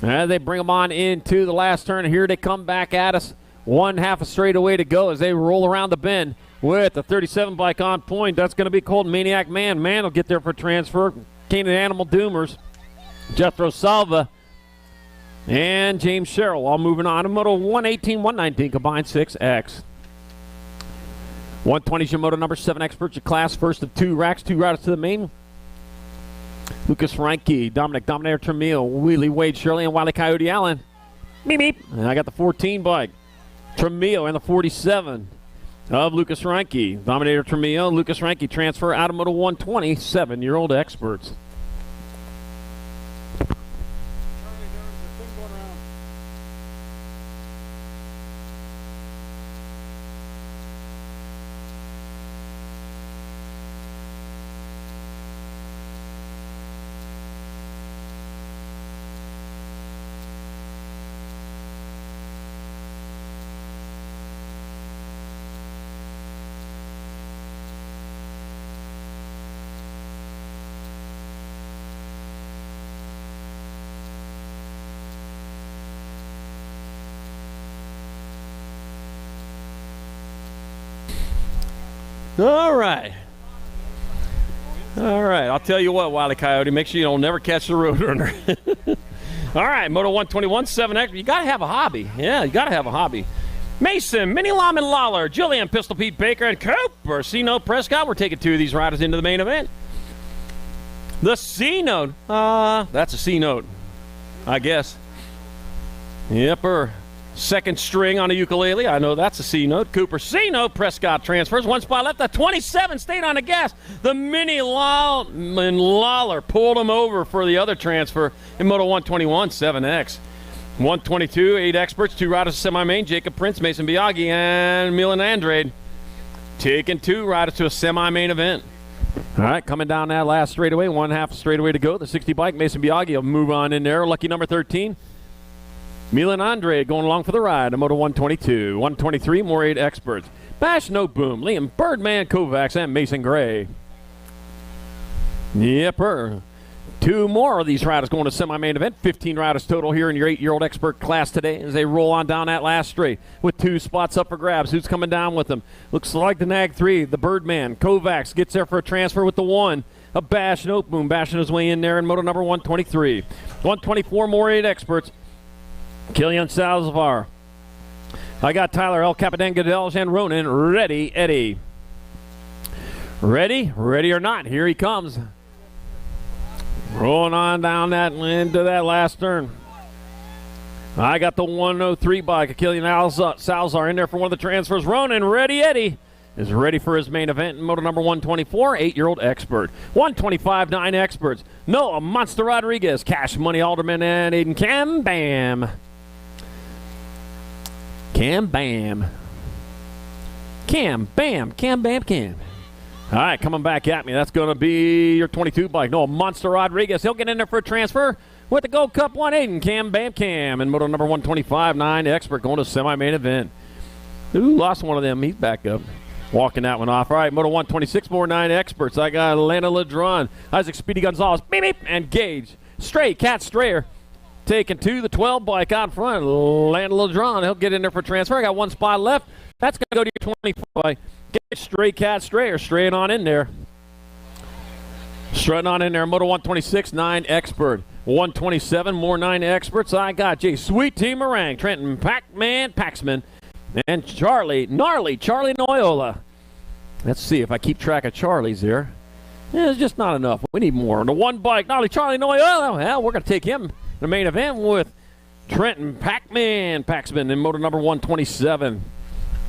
As they bring them on into the last turn. Here they come back at us. 1/2 a straightaway to go as they roll around the bend with the 37 bike on point. That's going to be Colt Maniac Man. Man will get there for transfer. Kane of the Animal Doomers, Jethro Salva, and James Sherrill all moving on. In Moto 118, 119 combined 6X. 120 is your Moto number 7 experts, your class. First of 2 racks, 2 riders to the main. Lucas Reinke, Dominic Dominator Tremille, Wheelie Wade Shirley, and Wiley Coyote Allen. Meep, meep. And I got the 14 bike. Tremille and the 47 of Lucas Reinke. Dominator Tremille, Lucas Reinke transfer out of Moto 120, 7-year-old experts. Charlie, there was a thing going around. All right. All right. I'll tell you what, Wile E. Coyote, make sure you don't never catch the Roadrunner. All right, Moto 121, 7X. You got to have a hobby. Yeah, you got to have a hobby. Mason, Minnie Lyman Lawler, Julian Pistol Pete Baker, and Cooper C-Note Prescott. We're taking 2 of these riders into the main event. The C-Note. That's a C-Note, I guess. Yepper. Second string on a ukulele. I know that's a C-Note. Cooper C-Note. Prescott transfers. 1 spot left. The 27 stayed on the gas. The Minnie Lyman Lawler pulled him over for the other transfer in Moto 121, 7X. 122, 8 experts, 2 riders to semi-main, Jacob Prince, Mason Biaggi, and Milan Andrade. Taking 2 riders to a semi-main event. All right, coming down that last straightaway, 1/2 straightaway to go. The 60 bike, Mason Biaggi will move on in there. Lucky number 13. Milan Andrade going along for the ride in Moto 122. 123, more 8 experts. Bash No Boom, Liam Birdman Kovacs, and Mason Gray. Yepper. 2 more of these riders going to semi-main event. 15 riders total here in your 8-year-old expert class today as they roll on down that last straight with 2 spots up for grabs. Who's coming down with them? Looks like the Nag 3, the Birdman. Kovacs gets there for a transfer with the 1. A Bash Note Boom bashing his way in there in Moto number 123. 124, more 8 experts. Killian Salazar. I got Tyler El Capitan Goodell and Ronan ready, Eddie. Ready? Ready or not, here he comes. Rolling on down that into that last turn. I got the 103 bike. Killian Salazar in there for one of the transfers. Ronan ready, Eddie is ready for his main event in Moto number 124, 8-year-old expert. 125, 9 experts. Noah Monster Rodriguez, Cash Money Alderman, and Aiden Cam Bam. Cam Bam. Cam Bam. Cam Bam Cam. All right, coming back at me. That's going to be your 22 bike. No, Monster Rodriguez. He'll get in there for a transfer with the Gold Cup 1-8 Cam Bam Cam. And Moto number 125, 9 expert going to semi-main event. Ooh, lost one of them. He's back up. Walking that one off. All right, Moto 126, more 9 experts. I got Atlanta Ladron, Isaac Speedy Gonzalez, beep, beep, and Gage. Stray, Cat Strayer. Taking 2, the 12 bike out front. Atlanta Ladron. He'll get in there for transfer. I got 1 spot left. That's going to go to your 24 bike. Get Stray Cat Strayer straying on in there. Strutting on in there. Moto 126, 9 expert. 127, more 9 experts. I got Jay Sweet T Meringue, Trenton Pac-Man Paxman, and Charlie Noyola. Let's see if I keep track of Charlie's here. Yeah, it's just not enough. We need more. The 1 bike, Charlie Noyola. Well, we're going to take him in the main event with Trenton Pac-Man Paxman in Moto number 127.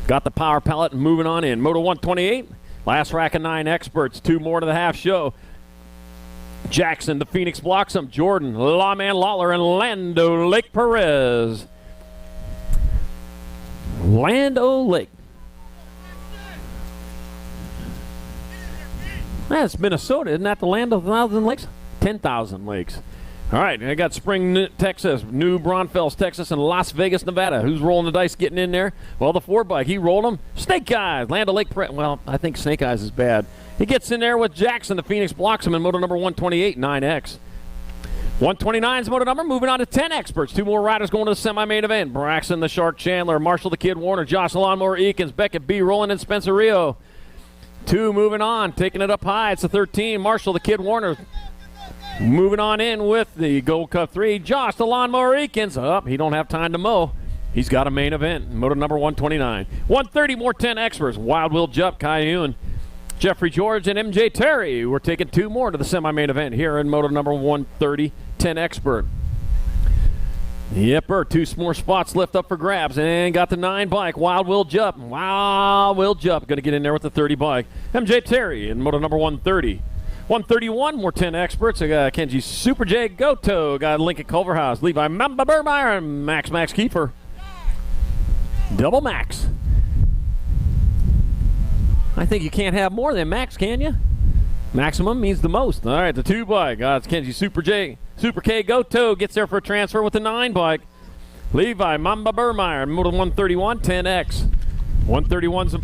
Got the power pallet and moving on in. Moto 128, last rack of 9 experts. 2 more to the half show. Jackson, the Phoenix Bloxham, Jordan, Lawman Lawler, and Lando Lake Perez. Lando Lake. That's Minnesota. Isn't that the land of 1,000 lakes? 10,000 lakes. All right, I got Spring, Texas, New Braunfels, Texas, and Las Vegas, Nevada. Who's rolling the dice getting in there? Well, the 4 bike, he rolled them. Snake Eyes, Land O'Lake. Well, I think Snake Eyes is bad. He gets in there with Jackson, the Phoenix Bloxham, in Moto number 128, 9X. 129's Moto number, moving on to 10 experts. 2 more riders going to the semi-main event. Braxton, the Shark Chandler, Marshall, the Kid Warner, Josh Lawnmower Eakins, Beckett B. Rowland, and Spencer Rio. 2 moving on, taking it up high. It's the 13, Marshall, the Kid Warner. Moving on in with the Gold Cup 3, Josh the Lawnmower Eakins. He don't have time to mow. He's got a main event, Moto number 129. 130, more 10 experts. Wild Will Jupp, Cayenne, Jeffrey George, and MJ Terry. We're taking 2 more to the semi-main event here in Moto number 130, 10 expert. Yepper, 2 more spots left up for grabs. And got the 9 bike, Wild Will Jupp. Wild Will Jupp going to get in there with the 30 bike. MJ Terry in Moto number 130. 131, more 10 experts. I got Kenji Super J Goto. Got Lincoln Culverhouse, Levi Mamba Burmeyer, and Max Kiefer. Double Max. I think you can't have more than Max, can you? Maximum means the most. All right, the 2 bike. It's Kenji Super K Goto gets there for a transfer with the 9 bike. Levi Mamba Burmeyer, Moto 131, 10X. 131's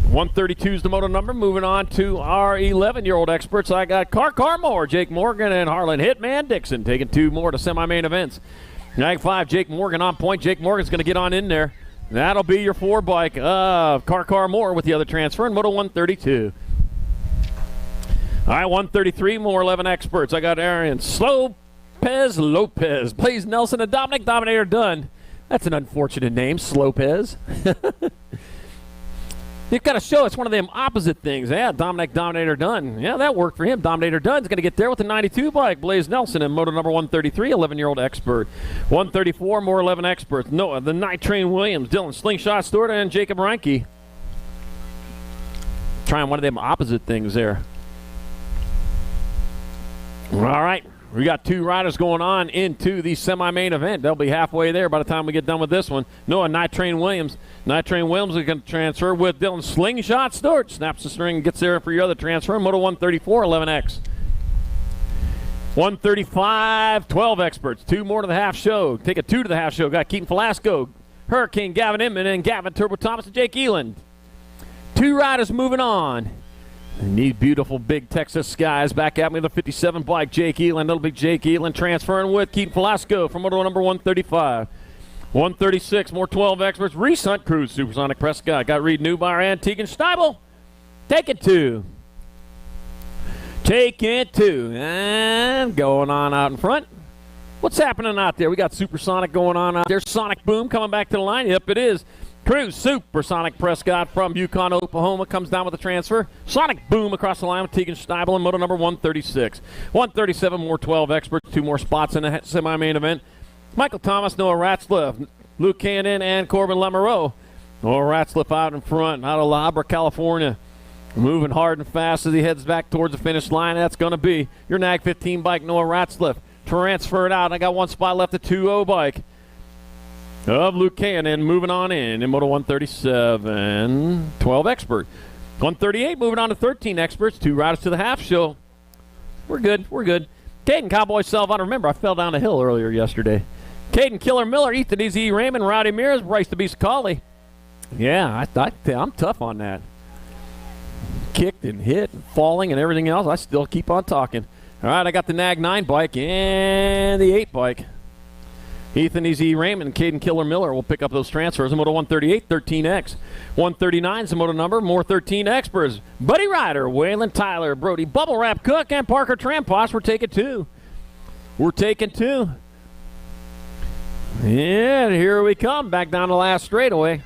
132's the moto number. Moving on to our 11-year-old experts. I got Carmore, Jake Morgan, and Harlan Hitman Dixon taking 2 more to semi-main events. Nag 5, Jake Morgan on point. Jake Morgan's going to get on in there. That'll be your 4 bike. Car Moore with the other transfer in Moto 132. All right, 133 more 11 experts. I got Arian Lopez, Blaze Nelson, and Dominic Dominator Dunn. That's an unfortunate name, Slopez. You've got to show it's one of them opposite things. Yeah, Dominic Dominator Dunn. Yeah, that worked for him. Dominator Dunn's going to get there with the 92 bike. Blaze Nelson in Moto number 133, 11-year-old expert. 134, more 11 experts. Noah, the Night Train Williams, Dylan Slingshot Stewart, and Jacob Reinke. Trying one of them opposite things there. All right. We got 2 riders going on into the semi-main event. They'll be halfway there by the time we get done with this one. Noah, Night Train Williams. Night Train Williams is going to transfer with Dylan Slingshot Stewart. Snaps the string and gets there for your other transfer. Moto 134, 11X. 135, 12 experts. 2 more to the half show. Take a 2 to the half show. Got Keaton Velasco, Hurricane Gavin Inman, and Gavin Turbo Thomas and Jake Eland. 2 riders moving on. And these beautiful big Texas skies back at me, the 57 bike, Jake Eland. That'll be Jake Eland transferring with Keaton Velasco from Moto number 135. 136, more 12 experts. Reese Hunt Cruz, Supersonic Prescott. Got Reed Newbar and Tegan Steibel. Take it 2. Take it 2. And going on out in front. What's happening out there? We got Supersonic going on out there. Sonic Boom coming back to the line. Yep, it is. Cruz, Supersonic Prescott from Yukon, Oklahoma, comes down with the transfer. Sonic Boom across the line with Tegan Steibel in Moto number 136. 137, more 12 experts, 2 more spots in the semi-main event. Michael Thomas, Noah Ratzliff, Luke Cannon, and Corbin Lamoureux. Noah Ratzliff out in front, out of La Habra, California. Moving hard and fast as he heads back towards the finish line. That's going to be your NAG 15 bike, Noah Ratzliff. Transferred out. I got 1 spot left, the 2-0 bike of Luke Cannon moving on in Moto 137, 12 expert. 138 moving on to 13 experts, 2 riders to the half show. We're good. Caden Cowboy Selvon. Remember, I fell down a hill earlier yesterday. Caden Killer Miller, Ethan E.Z. Raymond, Rowdy Mears, Bryce the Beast Colley. Yeah, I'm tough on that. Kicked and hit and falling and everything else. I still keep on talking. All right, I got the NAG 9 bike and the 8 bike. Ethan E.Z. Raymond and Caden Killer Miller will pick up those transfers. In Moto 138, 13X. 139 is the moto number. More 13 experts. Buddy Ryder, Waylon Tyler, Brody Bubble Wrap Cook, and Parker Tramposh. We're taking 2. And here we come. Back down the last straightaway.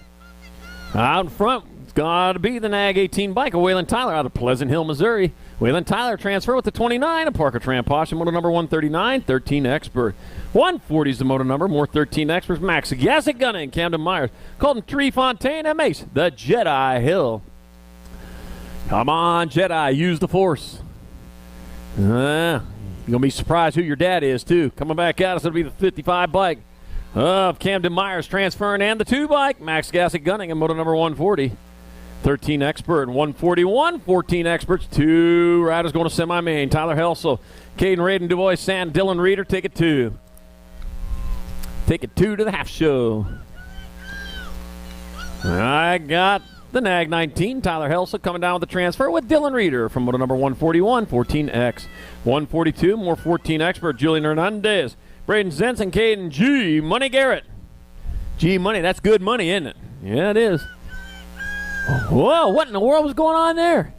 Out in front, it's got to be the NAG 18 bike of Waylon Tyler out of Pleasant Hill, Missouri. Waylon Tyler transfer with the 29 of Parker Tramposh in moto number 139, 13 expert. 140 is the moto number, more 13 experts. Max Gassick Gunning, Camden Myers, Colton Treefontaine, and Mace, the Jedi Hill. Come on, Jedi, use the force. You're going to be surprised who your dad is, too. Coming back at us, it'll be the 55 bike of Camden Myers transferring, and the 2 bike, Max Gassick Gunning in moto number 140. 13 expert, 141, 14 experts, 2 riders going to semi-main. Tyler Helsel, Caden Raiden, DuBois, Sand, Dylan Reeder, take it 2. Take it 2 to the half show. I got the NAG 19, Tyler Helsel coming down with the transfer with Dylan Reeder from moto number 141, 14X. 142, more 14 expert, Julian Hernandez, Braden Zentz, and Caden G. Money Garrett. G Money, that's good money, isn't it? Yeah, it is. Whoa, what in the world was going on there?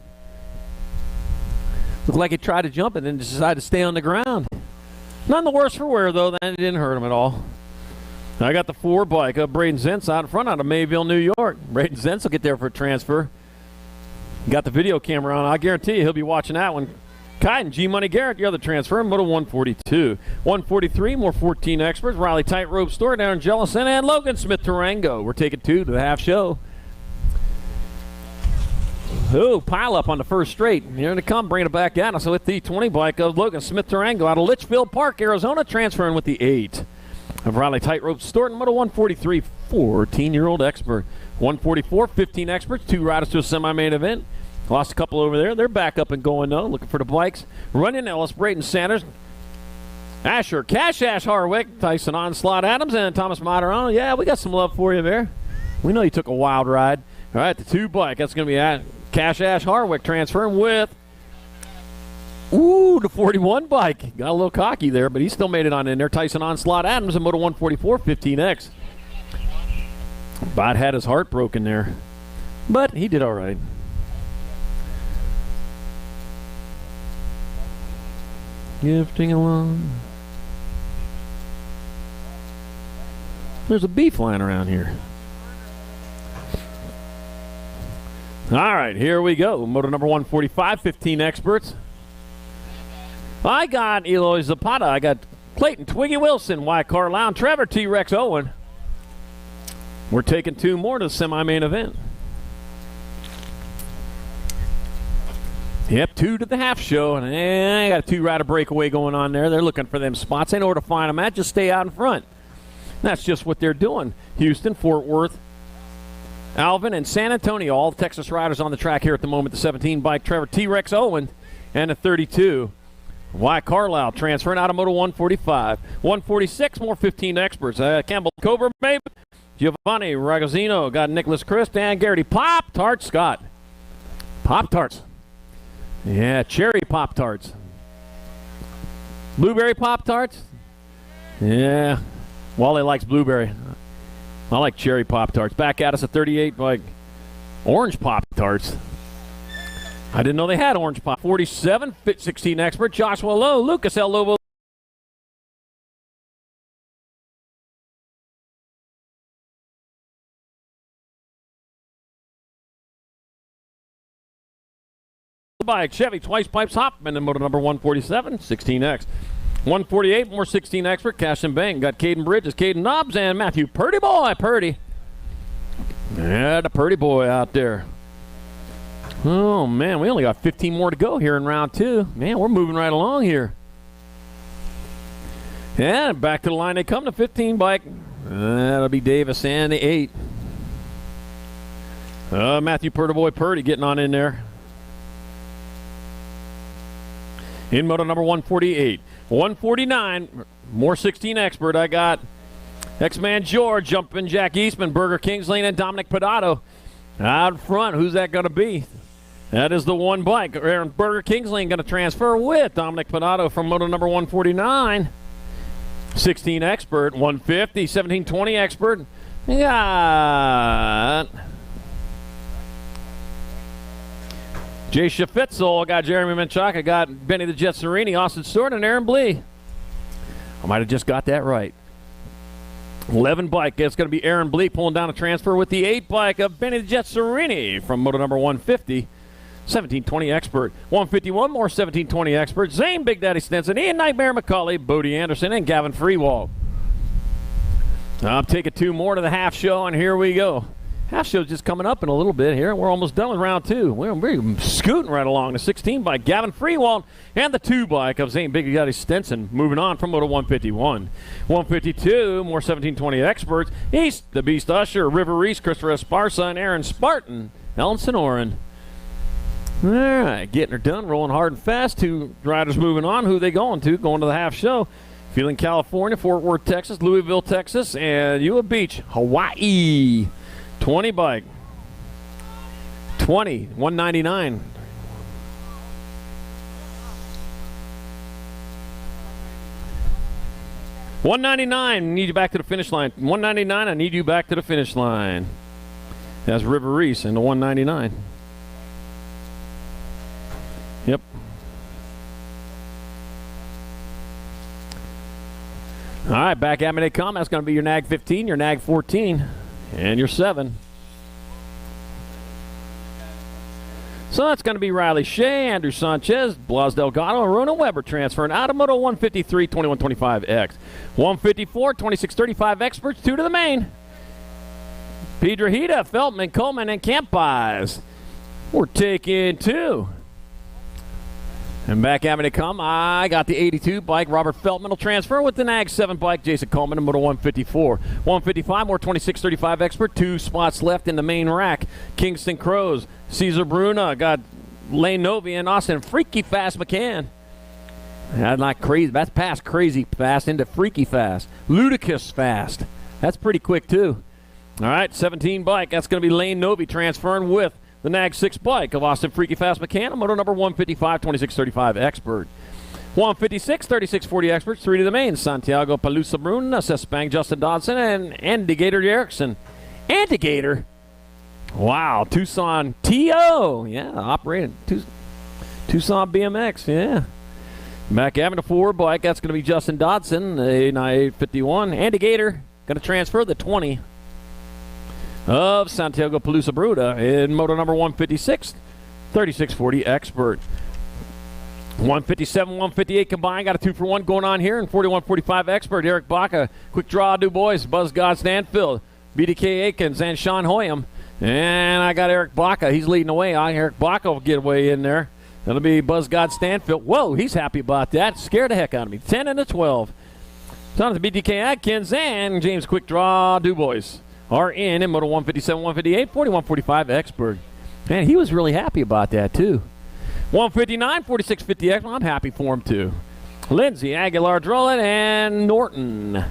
Looked like he tried to jump and then decided to stay on the ground. None the worse for wear, though. That didn't hurt him at all. I got the 4 bike of Braden Zentz out in front out of Mayville, New York. Braden Zentz will get there for a transfer. Got the video camera on. I guarantee you he'll be watching that one. Kai and G Money Garrett, the other transfer, Moto 142. 143, more 14 experts. Riley Tightrope Store, Darren Jellison, and Logan Smith Tarango. We're taking 2 to the half show. Oh, pile up on the first straight. Here they come, bringing it back at us with the 20 bike of Logan Smith Tarango out of Litchfield Park, Arizona, transferring with the 8 of Riley Tightrope Storton, Moto 143, 14-year-old expert. 144, 15 experts, 2 riders to a semi-main event. Lost a couple over there. They're back up and going, though, looking for the bikes. Runyon Ellis, Brayton Sanders, Asher, Cash Ash Harwick, Tyson Onslaught Adams, and Thomas Moderano. Yeah, we got some love for you there. We know you took a wild ride. All right, the 2 bike, that's going to be Cash Ash Harwick transferring with, the 41 bike. Got a little cocky there, but he still made it on in there. Tyson Onslaught Adams in Moto 144, 15X. About had his heart broken there, but he did all right. Gifting along. There's a bee flying around here. All right, here we go. Moto number 145, 15 experts. I got Eloy Zapata. I got Clayton Twiggy Wilson, Y. Carlisle, and Trevor T-Rex Owen. We're taking 2 more to the semi-main event. Yep, 2 to the half show, and I got a 2-rider breakaway going on there. They're looking for them spots. They know where to find them at. Just stay out in front. That's just what they're doing. Houston, Fort Worth, Alvin, and San Antonio, all the Texas riders on the track here at the moment. The 17 bike, Trevor T-Rex Owen, and the 32, Y. Carlisle, transferring out of Moto 145. 146, more 15 experts. Campbell Cobra, maybe. Giovanni Ragazzino, got Nicholas Crisp, and Garrity Pop-Tarts, Scott. Pop-Tarts. Yeah, cherry Pop-Tarts. Blueberry Pop-Tarts? Yeah. Wally likes blueberry. I like cherry Pop-Tarts. Back at us at 38, like orange Pop-Tarts. I didn't know they had orange Pop. 47, Fit 16 expert, Joshua Lowe, Lucas L. Lobo. Bike, Chevy, Twice Pipes, Hopman, and motor number 147, 16X. 148, more 16 expert, Cash and Bang. Got Caden Bridges, Caden Nobbs, and Matthew Purdy Boy. Purdy. Yeah, the Purdy Boy out there. Oh, man, we only got 15 more to go here in round 2. Man, we're moving right along here. And back to the line they come, the 15 bike. That'll be Davis and the 8. Matthew Purdy Boy Purdy getting on in there. In moto number 148. 149, more 16 expert. I got X-Man George, Jumpin' Jack Eastman, Burger Kingsley, and Dominic Pedato. Out front, who's that going to be? That is the one bike. Burger Kingsley going to transfer with Dominic Pedato from moto number 149. 16 expert, 150, 1720 expert. We got Jay Schafitzel, got Jeremy Menchaca, got Benny the Jet Serini, Austin Stewart, and Aaron Blee. I might have just got that right. 11 bike, it's going to be Aaron Blee pulling down a transfer with the 8 bike of Benny the Jet Serini from moto number 150. 1720 expert. 151 more 1720 expert. Zane Big Daddy Stinson, Ian Nightmare McCauley, Bodie Anderson, and Gavin Freewall. I'm taking 2 more to the half show, and here we go. Half show's just coming up in a little bit here. We're almost done with round 2. We're scooting right along. The 16 bike, Gavin Freewald, and the 2 bike of Zane Big Daddy Stinson. Moving on from moto 151. 152, more 1720 experts. East, the Beast Usher, River Reese, Christopher Esparza, and Aaron Spartan, Ellen Sonoran. All right, getting her done, rolling hard and fast. 2 riders moving on. Who they going to? Going to the half show. Feeling California, Fort Worth, Texas, Louisville, Texas, and Ewa Beach, Hawaii. 20 bike. 20, 199. $199, need you back to the finish line. $199, I need you back to the finish line. That's River Reese in the 199. Yep. All right, back at me they come. That's going to be your NAG 15, your NAG 14, and your 7. So that's going to be Riley Shea, Andrew Sanchez, Blas Delgado, and Ronan Weber transferring out of Moto 153, 2125X. 154, 2635 experts, 2 to the main. Piedrahita, Feltman, Coleman, and Campis. We're taking 2. And back at me to come, I got the 82 bike. Robert Feltman will transfer with the NAG 7 bike. Jason Coleman in Moto 154. 155, more 2635 expert. 2 spots left in the main rack. Kingston Crows, Cesar Bruna, got Lane Novi and Austin Freaky Fast McCann. That's not crazy. That's past crazy fast into freaky fast. Ludicrous fast. That's pretty quick, too. All right, 17 bike. That's going to be Lane Novi transferring with the NAG 6 bike of Austin Freaky Fast McCann, moto number 155, 2635 expert. 156, 3640 experts, 3 to the main. Santiago Palusa Brun, Seth Spang, Justin Dodson, and Andy Gator Erickson. Antigator. Wow, Tucson TO. Yeah, operating Tucson BMX. Yeah. Backgammon to 4 bike. That's going to be Justin Dodson, 851. Antigator going to transfer the 20 of Santiago Pelusa Bruda in moto number 156, 3640 Expert. 157, 158 combined. Got a 2-for-1 going on here. And 41-45 Expert. Eric Baca, Quick Draw Du Bois, Buzz God Stanfield, BDK Aikens, and Sean Hoyam. And I got Eric Baca. He's leading the way. Eric Baca will get away in there. That'll be Buzz God Stanfield. Whoa, he's happy about that. Scared the heck out of me. 10 and a 12. Son of the BDK Atkins and James Quick Draw Du Bois are in moto 157, 158, 41-45 Expert. Man, he was really happy about that, too. 159, 4650 X. I'm happy for him, too. Lindsay, Aguilar, Drolet, and Norton.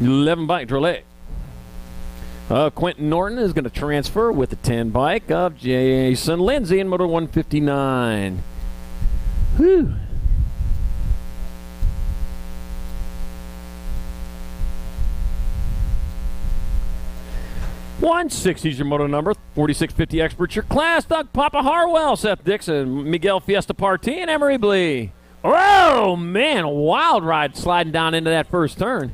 11 bike, Drolet. Quentin Norton is going to transfer with the 10 bike of Jason Lindsay in motor 159. Whew. .160 is your moto number. 4650 Expert, your class. Doug Papa Harwell, Seth Dixon, Miguel Fiesta Partey, and Emery Blee. Oh, man, a wild ride sliding down into that first turn.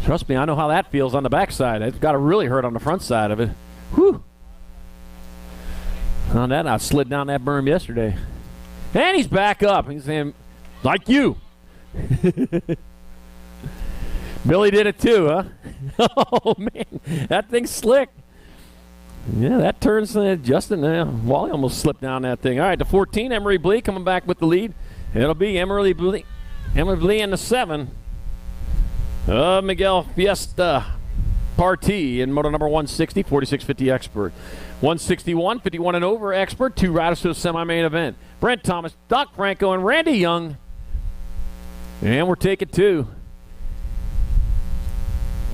Trust me, I know how that feels on the backside. It's got to really hurt on the front side of it. Whew. On that, I slid down that berm yesterday. And he's back up. He's saying, like you. Billy did it too, huh? Oh, man. That thing's slick. Yeah, that turns Justin. Wally almost slipped down that thing. All right, the 14, Emery Blee coming back with the lead. It'll be Emery Blee in the 7. Miguel Fiesta Partey in moto number 160, 4650 Expert. 161, 51 and over Expert. 2 riders to the semi-main event. Brent Thomas, Doc Franco, and Randy Young. And we're taking 2.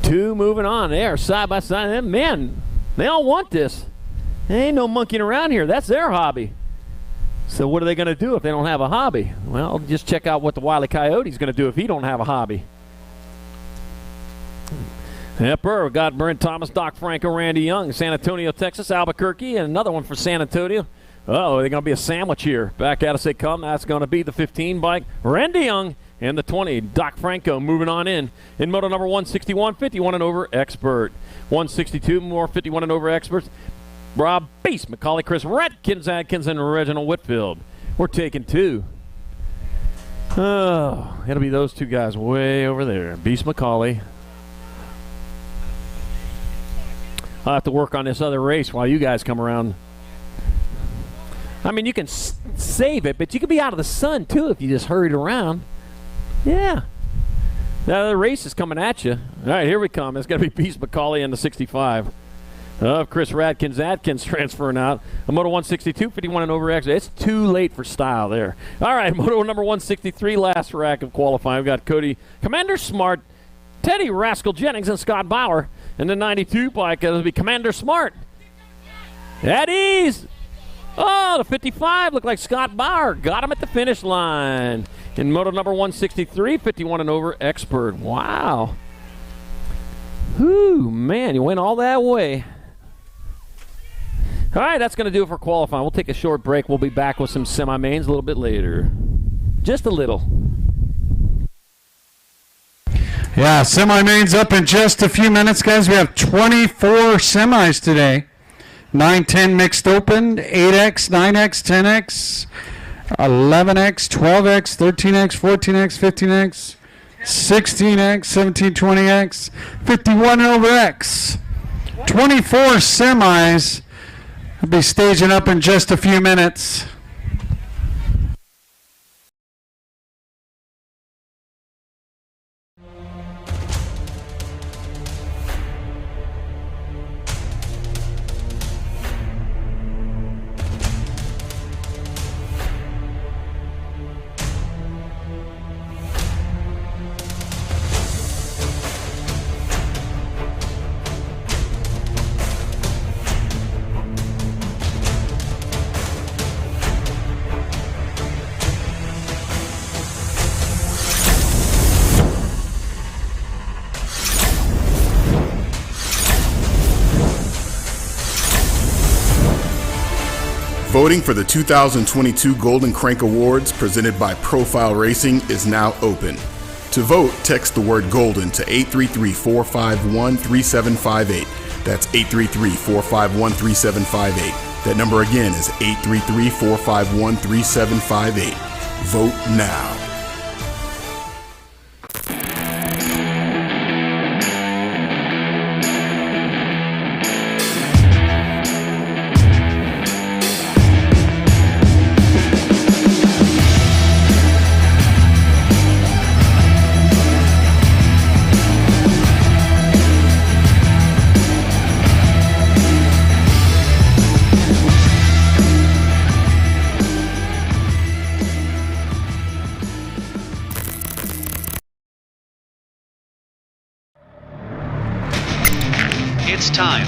2 moving on there, side by side. And man, they all want this. There ain't no monkeying around here. That's their hobby. So what are they going to do if they don't have a hobby? Well, just check out what the Wile E. Coyote's going to do if he don't have a hobby. Yepper, we got Brent Thomas, Doc Franco, Randy Young, San Antonio, Texas, Albuquerque, and another one for San Antonio. Oh, they're going to be a sandwich here. Back at us they come. That's going to be the 15 bike, Randy Young, and the 20, Doc Franco, moving on in moto number 161, 51 and over Expert. 162, more 51 and over Experts. Rob Beast, McCauley, Chris Redkins, Adkins, and Reginald Whitfield. We're taking 2. Oh, it'll be those 2 guys way over there. Beast McCauley. I'll have to work on this other race while you guys come around. I mean, you can save it, but you could be out of the sun, too, if you just hurried around. Yeah. Now the race is coming at you. All right, here we come. It's going to be Beast McCauley in the 65. Chris Radkins Atkins transferring out. A moto 162, 51 and over exit. It's too late for style there. All right, moto number 163, last rack of qualifying. We've got Cody Commander Smart, Teddy Rascal Jennings, and Scott Bauer. And the 92 bike, it'll be Commander Smart. At ease. Oh, the 55 looked like Scott Bauer. Got him at the finish line. In moto number 163, 51 and over Expert. Wow. Whew, man, you went all that way. All right, that's going to do it for qualifying. We'll take a short break. We'll be back with some semi-mains a little bit later. Just a little. Yeah, semi-mains up in just a few minutes, guys. We have 24 semis today. 9-10 mixed open, 8X, 9X, 10X, 11X, 12X, 13X, 14X, 15X, 16X, 17, 20X, 51 and over X. 24 semis. I'll be staging up in just a few minutes. Voting for the 2022 Golden Crank Awards presented by Profile Racing is now open. To vote, text the word GOLDEN to 833-451-3758. That's 833-451-3758. That number again is 833-451-3758. Vote now. It's time.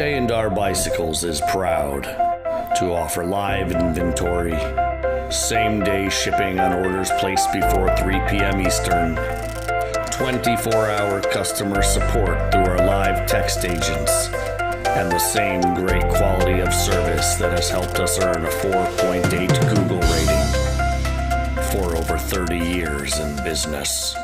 J&R Bicycles is proud to offer live inventory, same-day shipping on orders placed before 3 p.m. Eastern, 24-hour customer support through our live text agents, and the same great quality of service that has helped us earn a 4.8 Google rating for over 30 years in business.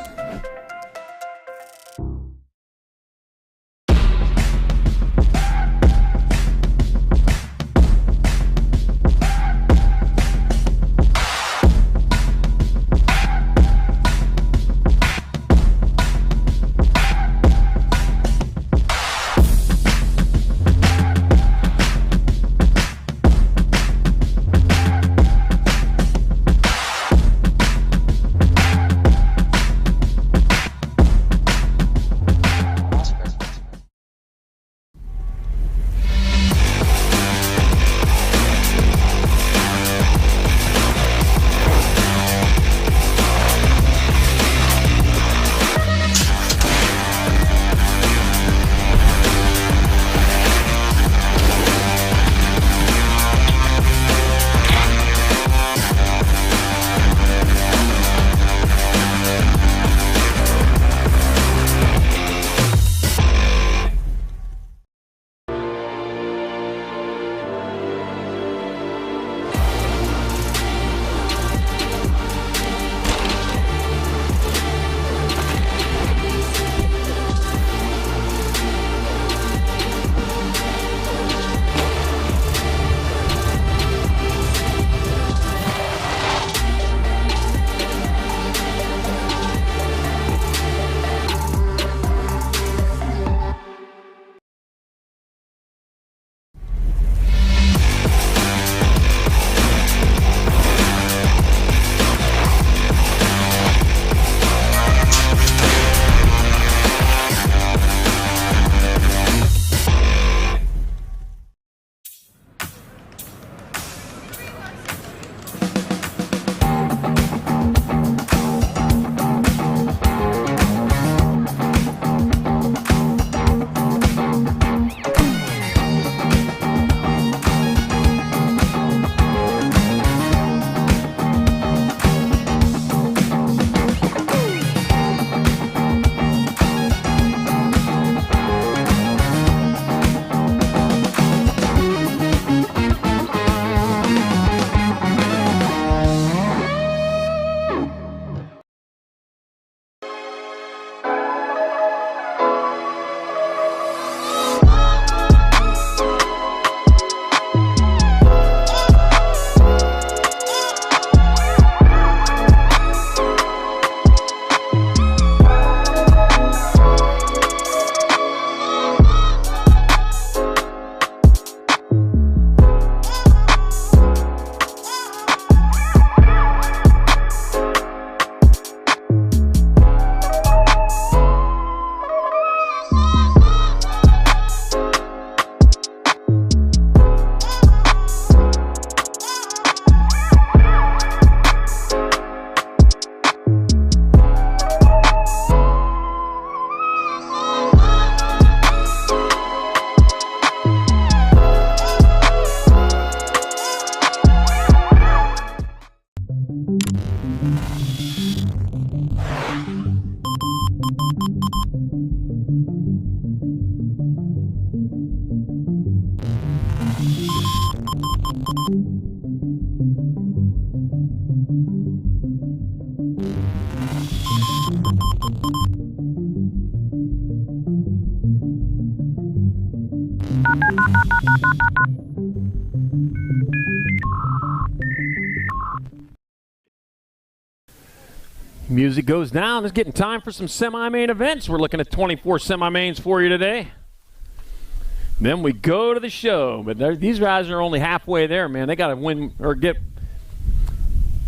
Music goes down. It's getting time for some semi-main events. We're looking at 24 semi-mains for you today. Then we go to the show. But these guys are only halfway there, man. They got to win or get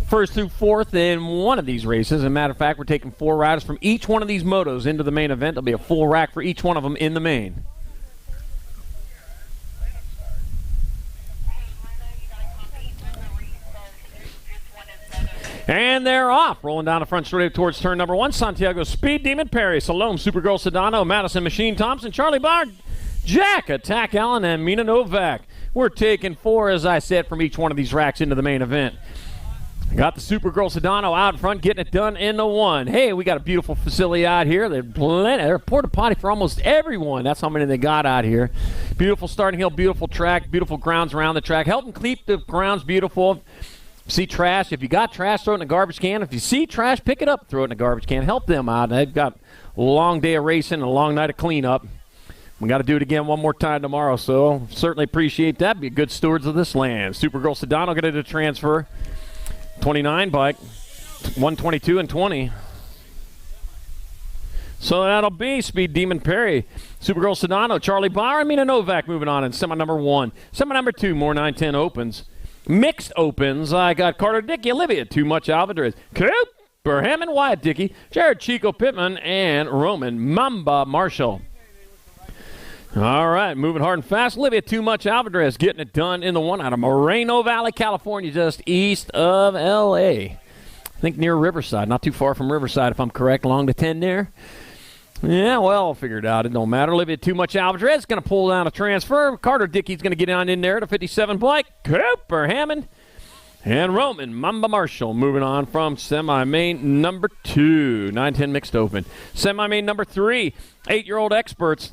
first through fourth in one of these races. As a matter of fact, we're taking 4 riders from each one of these motos into the main event. There'll be a full rack for each one of them in the main. And they're off. Rolling down the front straight towards turn number 1. Santiago Speed Demon Perry, Salome Supergirl Sedano, Madison Machine Thompson, Charlie Bard, Jack Attack Allen, and Mina Novak. We're taking 4, as I said, from each one of these racks into the main event. Got the Supergirl Sedano out in front, getting it done in the 1. Hey, we got a beautiful facility out here. They're porta potty for almost everyone. That's how many they got out here. Beautiful starting hill, beautiful track, beautiful grounds around the track. Help them keep the grounds beautiful. See trash, if you got trash, throw it in the garbage can. If you see trash, pick it up, throw it in the garbage can. Help them out. They've got a long day of racing and a long night of cleanup. We got to do it again one more time tomorrow, so certainly appreciate that. Be good stewards of this land. Supergirl Sedano get it to transfer. 29 bike, 122 and 20. So that'll be Speed Demon Perry, Supergirl Sedano, Charlie Bauer, and Mina Novak moving on in semi number 1. Semi number 2, more 910 opens. Mixed opens, I got Carter Dickey, Olivia, Too Much Alvarez, Cooper Hammond, Wyatt Dickey, Jared Chico Pittman, and Roman Mamba Marshall. All right, moving hard and fast. Olivia Too Much Alvarez getting it done in the 1 out of Moreno Valley, California, just east of L.A. I think near Riverside, not too far from Riverside, if I'm correct, along the 10 there. Yeah, well, I'll figure it out. It don't matter. Olivia Too Much Alvarez going to pull down a transfer. Carter Dickey's going to get on in there to 57 Blake. Cooper Hammond. And Roman Mamba Marshall moving on from semi-main number 2. 910 mixed open. Semi-main number 3. 8-year-old experts.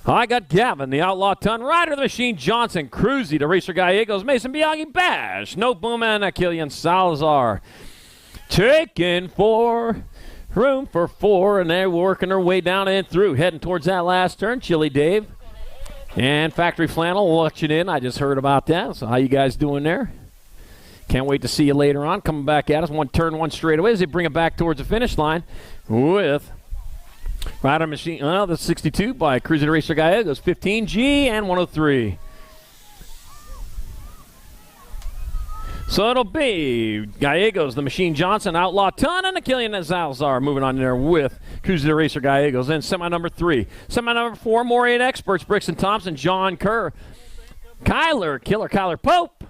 I got Gavin, the Outlaw Ton, Rider of the Machine Johnson, Cruzy, the Racer Gallegos, Mason Biaggi, Bash, No Boom, and Killian Salazar. Taking 4. Room for 4, and they're working their way down and through. Heading towards that last turn, Chili Dave. And Factory Flannel watching in. I just heard about that. So how you guys doing there? Can't wait to see you later on. Coming back at us. Turn 1 straight away as they bring it back towards the finish line with Rider Machine. Well, the 62 by Cruiser Racer Gallegos. 15G and 103. So it'll be Gallegos, the Machine Johnson, Outlaw Ton, and Killian Salazar moving on there with Cruiser Racer Gallegos. Then semi number 3. Semi number 4, more 8 experts, Brixton Thompson, John Kerr, Killer Pope,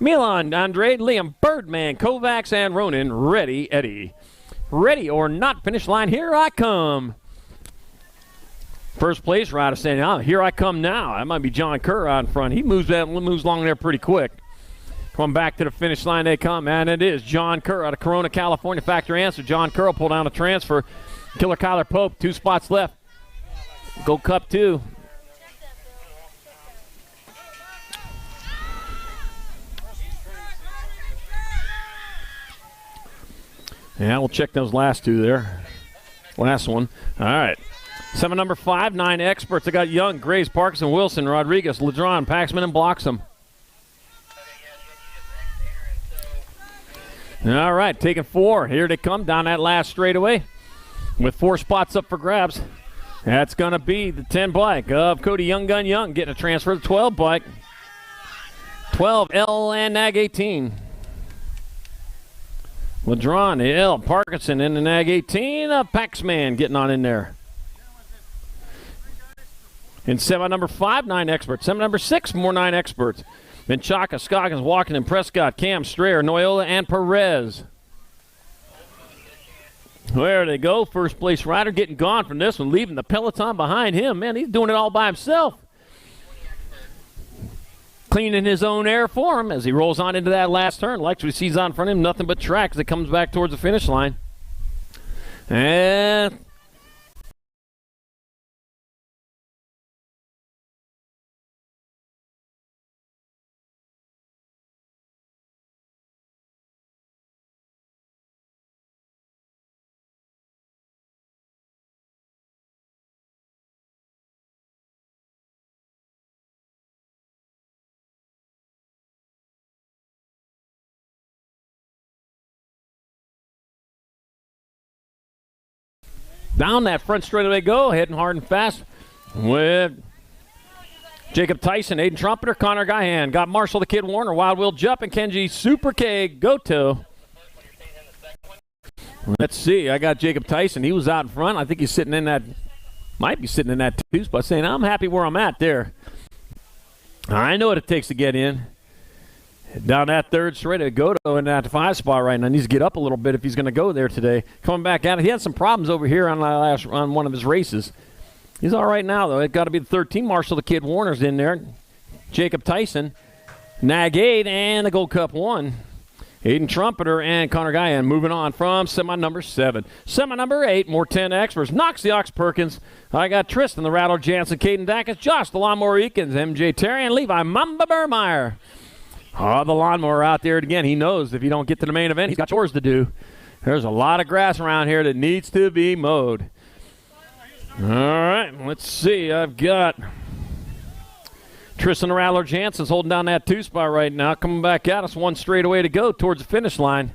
Milan Andre, Liam Birdman, Kovacs, and Ronan, Ready Eddie. Ready or not, finish line, here I come. First place rider saying, oh, here I come now. That might be John Kerr out in front. He moves along there pretty quick. Coming back to the finish line they come, and it is John Kerr out of Corona, California. Factory answer. John Kerr will pull down a transfer. Killer Kyler Pope, 2 spots left. Go Cup 2. Yeah, we'll check those last 2 there. Last one. All right. Semi number 5, 9 experts. I got Young, Graves, Parkinson, Wilson, Rodriguez, Ladron, Paxman, and Bloxham. All right, taking 4. Here they come down that last straightaway with 4 spots up for grabs. That's going to be the 10 bike of Cody Young Gun Young getting a transfer to the 12 bike. 12, L and Nag 18. Ladron, L, Parkinson in the Nag 18. Paxman getting on in there. In semi number 5, 9 experts. Semi number 6, more 9 experts. Menchaca, Scoggins, Walken, and Prescott, Cam, Strayer, Noyola, and Perez. There they go. First place rider getting gone from this one, leaving the peloton behind him. Man, he's doing it all by himself. Cleaning his own air for him as he rolls on into that last turn. Likes what he sees on front of him, nothing but track as it comes back towards the finish line. And Down that front straightaway go, heading hard and fast with Jacob Tyson, Aiden Trumpeter, Connor Guyan. Got Marshall the Kid Warner, Wild Will Jupp, and Kenji Super K Goto. Let's see. I got Jacob Tyson. He was out in front. I think he's sitting in that, might be sitting in that 2 spot, saying, I'm happy where I'm at there. I know what it takes to get in. Down that third straight, Goto in that 5 spot right now. Needs to get up a little bit if he's going to go there today. Coming back at it. He had some problems over here on one of his races. He's all right now, though. It got to be the 13. Marshall the Kid Warner's in there. Jacob Tyson, Nag 8, and the Gold Cup 1. Aiden Trumpeter and Connor Guyan moving on from semi number 7. Semi number 8, more 10 experts. Knox the Ox Perkins. I got Tristan the Rattler Jansen, Caden Dacus, Josh the Lawnmower Eakins, MJ Terry, and Levi Mamba Burmeyer. Oh, the lawnmower out there again. He knows if you don't get to the main event, he's got chores to do. There's a lot of grass around here that needs to be mowed. All right, let's see. I've got Tristan the Rattler Jansen's holding down that 2 spot right now. Coming back at us, 1 straightaway to go towards the finish line.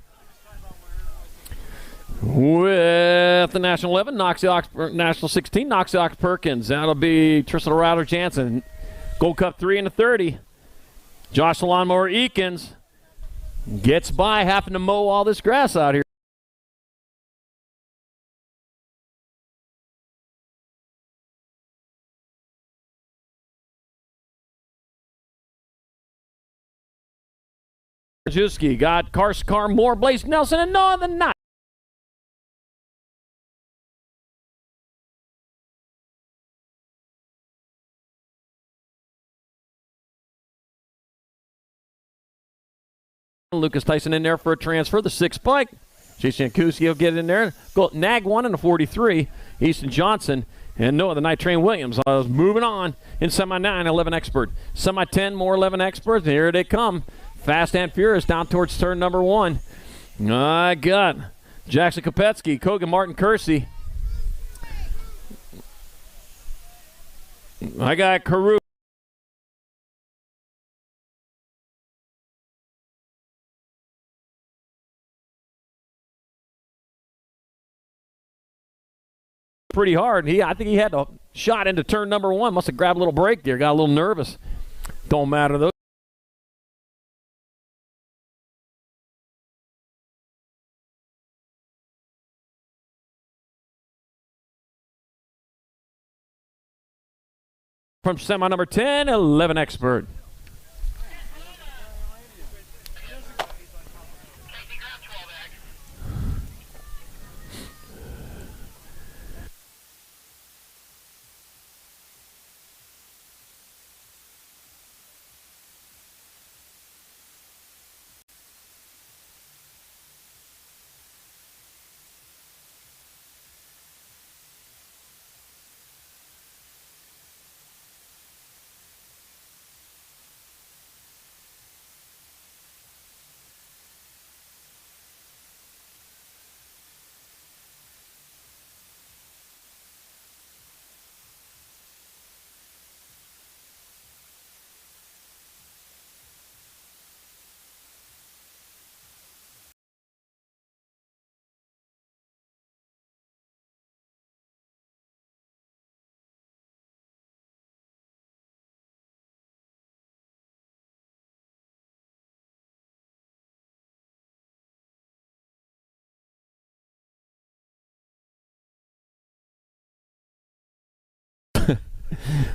With the National 11, National 16, Knox the Ox Perkins. That'll be Tristan the Rattler Jansen. Gold Cup 3 and the 30. Josh the Lawnmower Eakins gets by having to mow all this grass out here. Juski got Carr Moore, Blaze Nelson, and no the night. Lucas Tyson in there for a transfer. The 6 bike. Jason Yankuski will get in there. Go Nag 1 and a 43. Easton Johnson and Noah the Night Train Williams. I was moving on in semi 9, 11 expert. Semi 10, more 11 experts. Here they come. Fast and furious down towards turn number 1. I got Jackson Kopetsky, Kogan Martin Kersey. I got Carew. Pretty hard. I think he had a shot into turn number 1. Must have grabbed a little break there. Got a little nervous. Don't matter though. From semi number 10, 11 expert.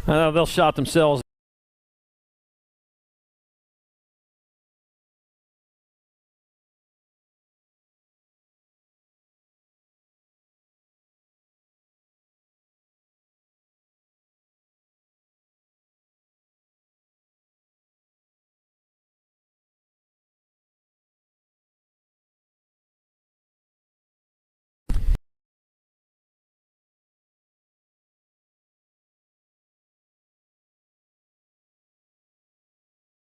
They'll shot themselves.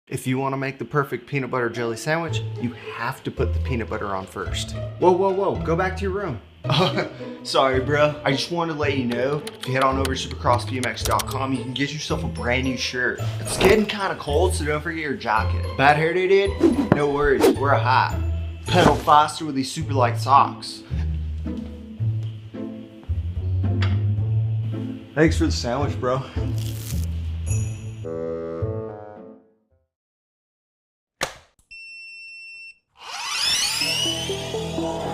If you want to make the perfect peanut butter jelly sandwich, you have to put the peanut butter on first. Whoa, whoa, whoa, go back to your room. Sorry, bro. I just wanted to let you know, if you head on over to supercrossbmx.com, you can get yourself a brand new shirt. It's getting kind of cold, so don't forget your jacket. Bad hair day did? No worries, wear a hat. Pedal faster with these super light socks. Thanks for the sandwich, bro.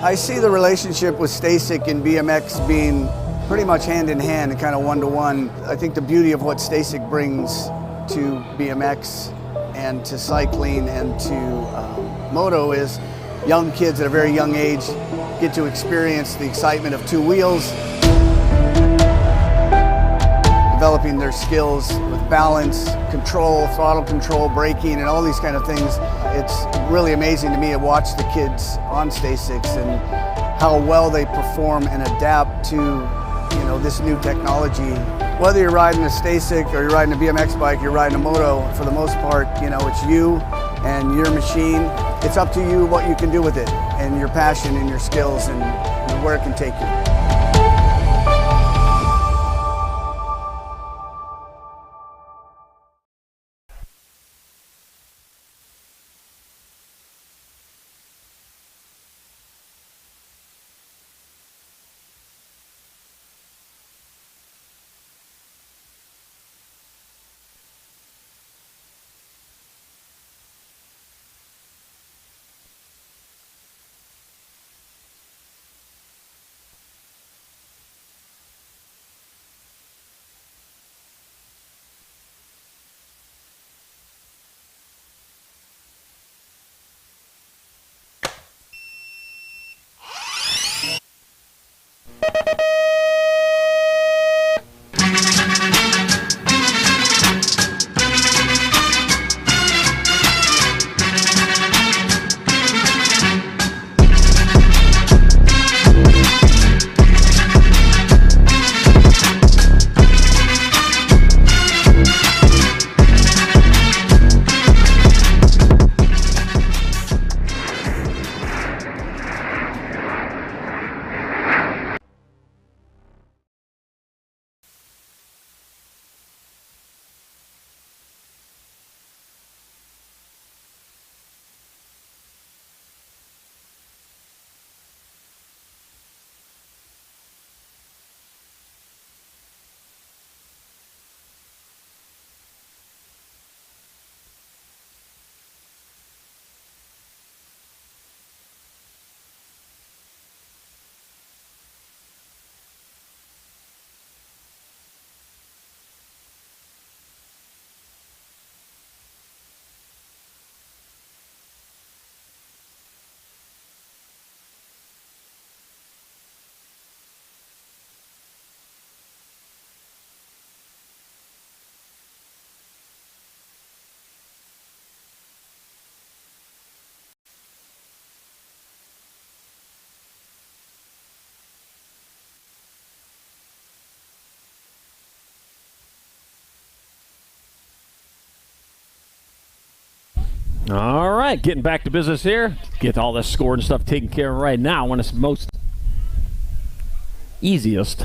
I see the relationship with Stasic and BMX being pretty much hand in hand and kind of one-to-one. I think the beauty of what Stasic brings to BMX and to cycling and to moto is young kids at a very young age get to experience the excitement of two wheels, developing their skills with balance, control, throttle control, braking, and all these kind of things. It's really amazing to me to watch the kids on Stasics and how well they perform and adapt to, this new technology. Whether you're riding a Stasic or you're riding a BMX bike, you're riding a moto, for the most part, it's you and your machine. It's up to you what you can do with it and your passion and your skills and where it can take you. All right, getting back to business here. Get all this score and stuff taken care of right now when it's most easiest.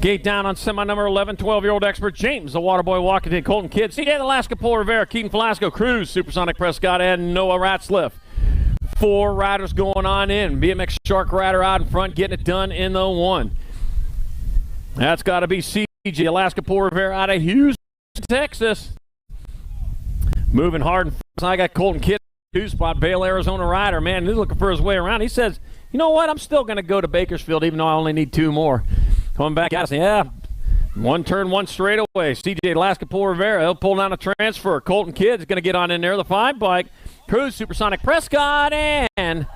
Gate down on semi number 11, 12-year-old expert James, the Waterboy Walkington, Colton Kidd, CJ Alaska, Paul Rivera, Keaton Velasco, Cruz, Supersonic Prescott, and Noah Ratzliff. 4 riders going on in. BMX Shark Rider out in front, getting it done in the 1. That's got to be CJ Alaska, Paul Rivera out of Houston, Texas. Moving hard and fast. I got Colton Kidd, 2-spot, Vail, Arizona rider. Man, he's looking for his way around. He says, you know what, I'm still going to go to Bakersfield even though I only need 2 more. Coming back out, yeah, 1 turn, 1 straightaway. CJ Alaska, Paul Rivera, he'll pull down a transfer. Colton Kidd's going to get on in there, the 5 bike. Cruz, Supersonic Prescott, and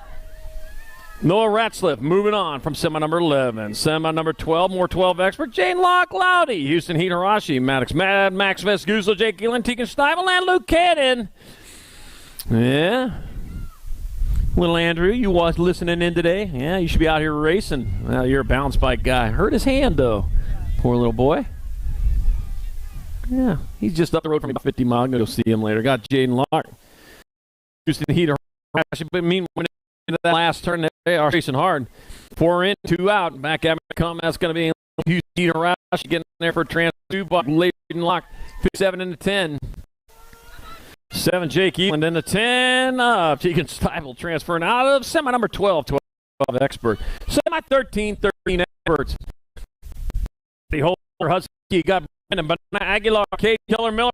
Noah Ratzliff moving on from semi number 11. Semi number 12, more 12 expert, Jane Locke Loudy, Houston Heat Hirashi, Maddox Mad, Max Vesguzlo, Jake Gillen, Tegan Stivel, and Luke Cannon. Yeah. Little Andrew, you was listening in today. Yeah, you should be out here racing. Well, you're a balance bike guy. Hurt his hand, though. Poor little boy. Yeah, he's just up the road from about 50 miles. I'm going to go see him later. Got Jaden Lark. Houston Heat. But meanwhile, into that last turn, they are racing hard. 4 in, 2 out. Back at me come. That's going to be Houston Roush getting there for transfer. 2 buck late and lock. 7 into 10. 7 Jake Eland into 10. Tegan Stiefel transferring out of semi number 12. 12 expert. Semi 13. 13 experts. The Holder Husky got Brandon Aguilar, Kate Keller Miller,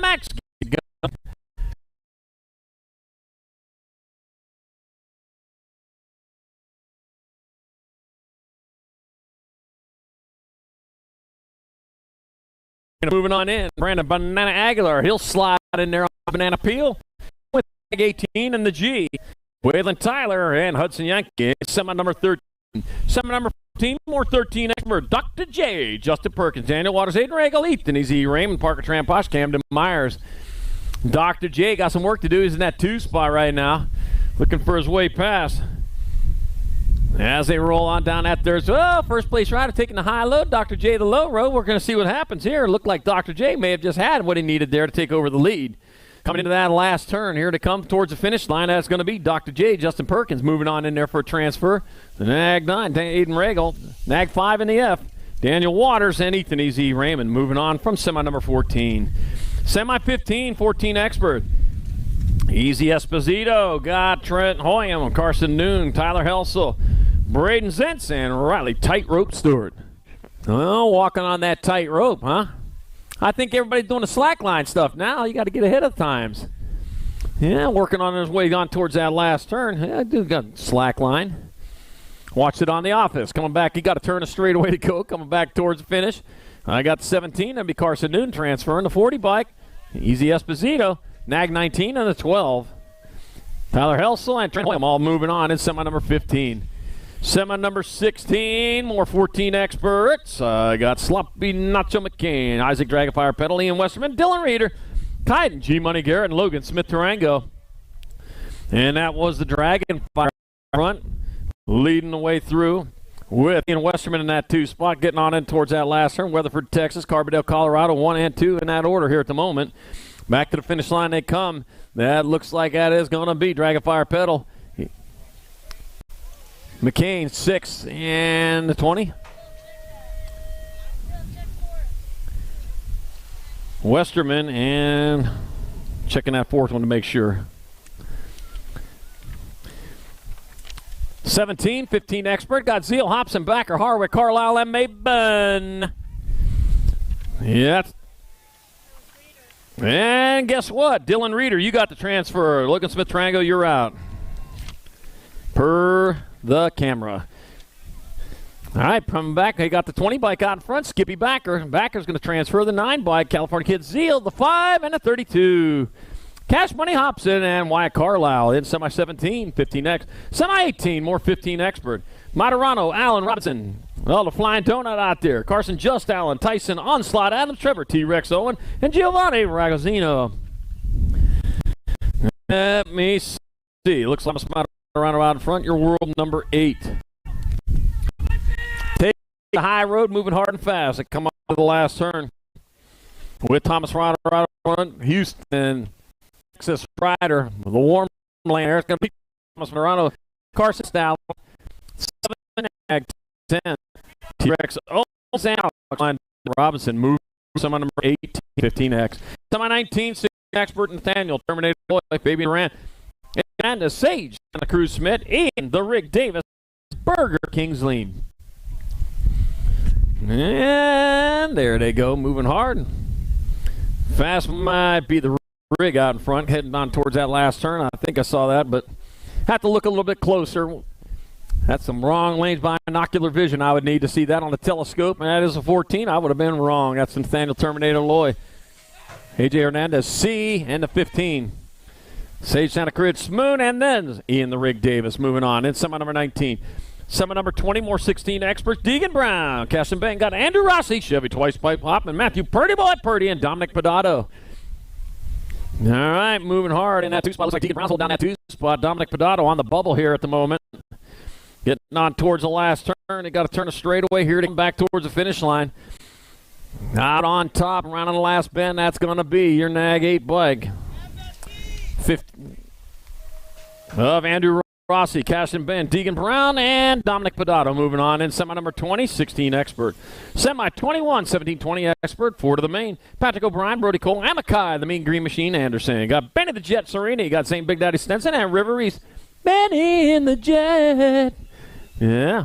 Max. Moving on in, Brandon Banana Aguilar. He'll slide in there on Banana Peel with 18 and the G. Waylon Tyler and Hudson Yankee. Semi number 13. Semi number 14, more 13 expert. Dr. J, Justin Perkins, Daniel Waters, Aiden Regal, Ethan Easy, Raymond Parker, Tramposh, Camden Myers. Dr. J got some work to do. He's in that 2 spot right now, looking for his way past. As they roll on down that third, first place rider taking the high load, Dr. J the low road. We're going to see what happens here. Looked like Dr. J may have just had what he needed there to take over the lead. Coming into that last turn here to come towards the finish line, that's going to be Dr. J, Justin Perkins, moving on in there for a transfer. The Nag 9, Aiden Regal. Nag 5 in the F, Daniel Waters and Ethan Easy Raymond moving on from semi number 14. Semi 15, 14 expert. Easy Esposito got Trent Hoyam, Carson Noon, Tyler Helsel, Braden Zentz, and Riley Tightrope Stewart. Well, walking on that tightrope, huh? I think everybody's doing the slackline stuff now. You got to get ahead of times. Yeah, working on his way on towards that last turn. Yeah, I do got slackline. Watched it on The Office. Coming back, he got to turn a straightaway to go. Coming back towards the finish. I got 17. That'd be Carson Noon transferring the 40 bike. Easy Esposito. Nag 19 and the 12. Tyler Helsel and Trent Hoyam all moving on in semi number 15. Semi number 16, more 14 experts. Got Sloppy Nacho McCain, Isaac Dragonfire Pedal, Ian Westerman, Dylan Reeder, Titan, G Money Garrett, and Logan Smith Tarango. And that was the Dragonfire front, leading the way through with Ian Westerman in that 2 spot, getting on in towards that last turn. Weatherford, Texas, Carbondale, Colorado, 1 and 2 in that order here at the moment. Back to the finish line they come. That looks like that is going to be Dragonfire Pedal. McCain 6 and the 20. Westerman and checking that 4th one to make sure. 17, 15 expert. Got Zeal, Hobson, Backer, Harwick, Carlisle, and Maben. Yeah. And guess what? Dylan Reeder, you got the transfer. Logan Smith Tarango, you're out. Per the camera. All right, coming back, they got the 20 bike out in front. Skippy Backer. Backer's going to transfer the 9 bike. California Kid Zeal, the 5 and the 32. Cash Money Hobson and Wyatt Carlisle in semi 17, 15X. Semi 18, more 15 expert. Materano, Allen Robinson. Well, the flying donut out there. Carson Just Allen, Tyson Onslaught, Adam Trevor, T-Rex Owen, and Giovanni Ragazzino. Let me see. Looks like a around out in front, your world number 8. Take the high road, moving hard and fast. They come up to the last turn with Thomas Ryder out in front. Houston, Texas Ryder, the warm lane. It's going to be Thomas Morano, Carson Stout, 7 and 10. T-Rex Alex Robinson moves semi number 18, 15X. Semi 19, 6 expert Nathaniel, Terminator Boy, Fabian Rand. And a Sage, Santa Cruz Smith, and the Rick Davis, Burger Kingsley. And there they go, moving hard. Fast might be the rig out in front, heading on towards that last turn. I think I saw that, but have to look a little bit closer. That's some wrong lanes by binocular vision. I would need to see that on the telescope, and that is a 14. I would have been wrong. That's Nathaniel Terminator Loy. AJ Hernandez, C, and the 15. Sage Santa Cruz Smoon, and then Ian the Rig Davis moving on in semi number 19. Semi number 20, more 16 experts. Deegan Brown, Cash and Bang got Andrew Rossi, Chevy Twice Pipe Hop, and Matthew Purdy Boy Purdy and Dominic Pedato. All right, moving hard in that 2 spot. Looks like Deegan Brown's holding down that 2 spot. Dominic Pedato on the bubble here at the moment. Getting on towards the last turn. They got to turn a straightaway here to come back towards the finish line. Out on top, around on the last bend, that's going to be your Nag 8 bike. 50 of Andrew Rossi, Cashin Ben, Deegan Brown, and Dominic Podato moving on in semi number 20, 16 expert. Semi 21, 17-20 expert, 4 to the main. Patrick O'Brien, Brody Cole, Amakai, the Mean Green Machine, Anderson. Got Benny the Jet Serini, got St. Big Daddy Stenson, and River Reese. Benny in the Jet. Yeah.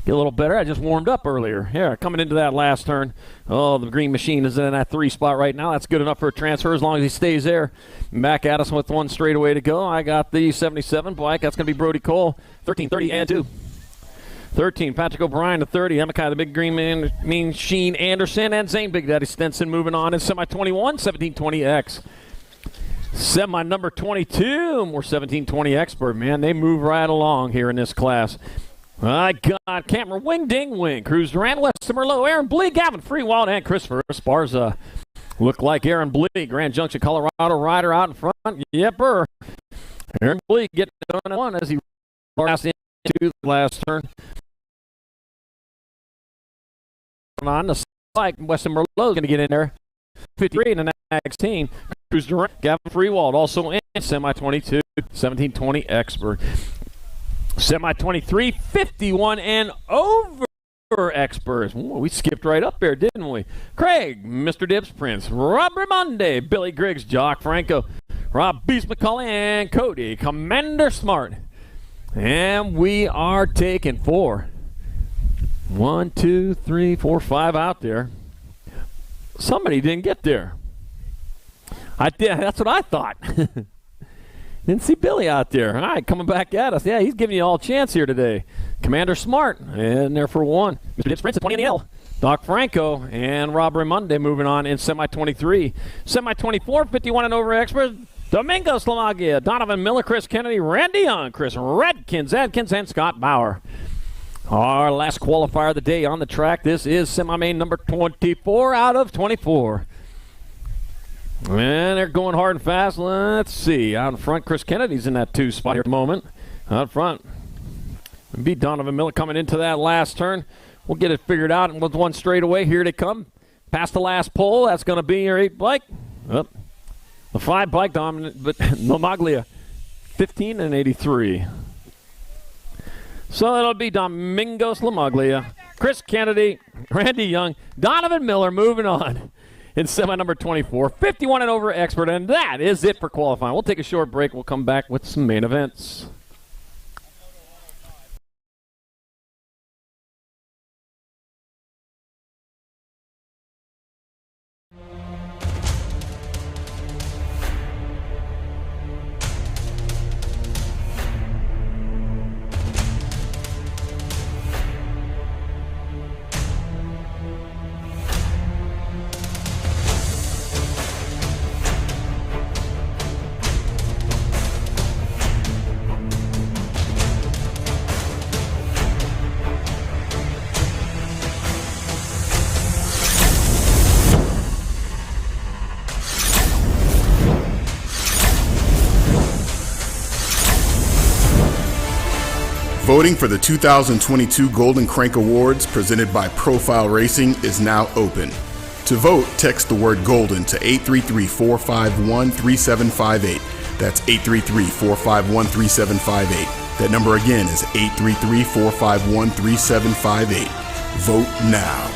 Get a little better. I just warmed up earlier. Yeah, coming into that last turn. Oh, the Green Machine is in that 3 spot right now. That's good enough for a transfer as long as he stays there. Back at us with 1 straightaway to go. I got the 77 bike. That's going to be Brody Cole. 13, 30, and 2. 13, Patrick O'Brien to 30. Amakai, the Big Green Mean Machine, Anderson, and Zane Big Daddy Stenson moving on in semi 21, 17-20X. Semi number 22, more 17-20 expert, man. They move right along here in this class. I got Cameron Wing Ding Wing, Cruz Durant, Lester Merlot, Aaron Bleak, Gavin Freewald, and Christopher Esparza. Look like Aaron Bleak, Grand Junction, Colorado rider out in front. Yepper. Aaron Bleak getting done at 1 as he passed into the last turn. On the bike, Weston Merlot is going to get in there. 53 in the next team. Cruz Durant, Gavin Freewald also in semi 22, 17-20 expert. Semi 23, 51 and over experts. Ooh, we skipped right up there, didn't we? Craig, Mr. Dibbs Prince, Rob Ramonde, Billy Griggs, Jock Franco, Rob Beast McCauley, and Cody Commander Smart. And we are taking 4. 1, 2, 3, 4, 5 out there. Somebody didn't get there. I did. That's what I thought. Didn't see Billy out there. All right, coming back at us. Yeah, he's giving you all a chance here today. Commander Smart, in there for 1. Mr. Dips Prince at 20 in the L. Doc Franco and Rob Raimonde moving on in semi 23. Semi 24, 51 and over experts. Domingo Slamagia, Donovan Miller, Chris Kennedy, Randy Young, Chris Redkins, Adkins, and Scott Bauer. Our last qualifier of the day on the track. This is semi-main number 24 out of 24. And they're going hard and fast. Let's see. Out in front, Chris Kennedy's in that 2 spot here at the moment. Out front. Beat Donovan Miller coming into that last turn. We'll get it figured out with 1 straightaway. Here they come. Past the last pole. That's going to be your 8 bike. Oh, the 5 bike dominant, but Nomaglia, 15 and 83. So it'll be Domingos Lamaglia, Chris Kennedy, Randy Young, Donovan Miller moving on in semi number 24, 51 and over expert, and that is it for qualifying. We'll take a short break. We'll come back with some main events. Voting for the 2022 Golden Crank Awards presented by Profile Racing is now open. To vote, text the word GOLDEN to 833-451-3758. That's 833-451-3758. That number again is 833-451-3758. Vote now.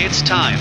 It's time.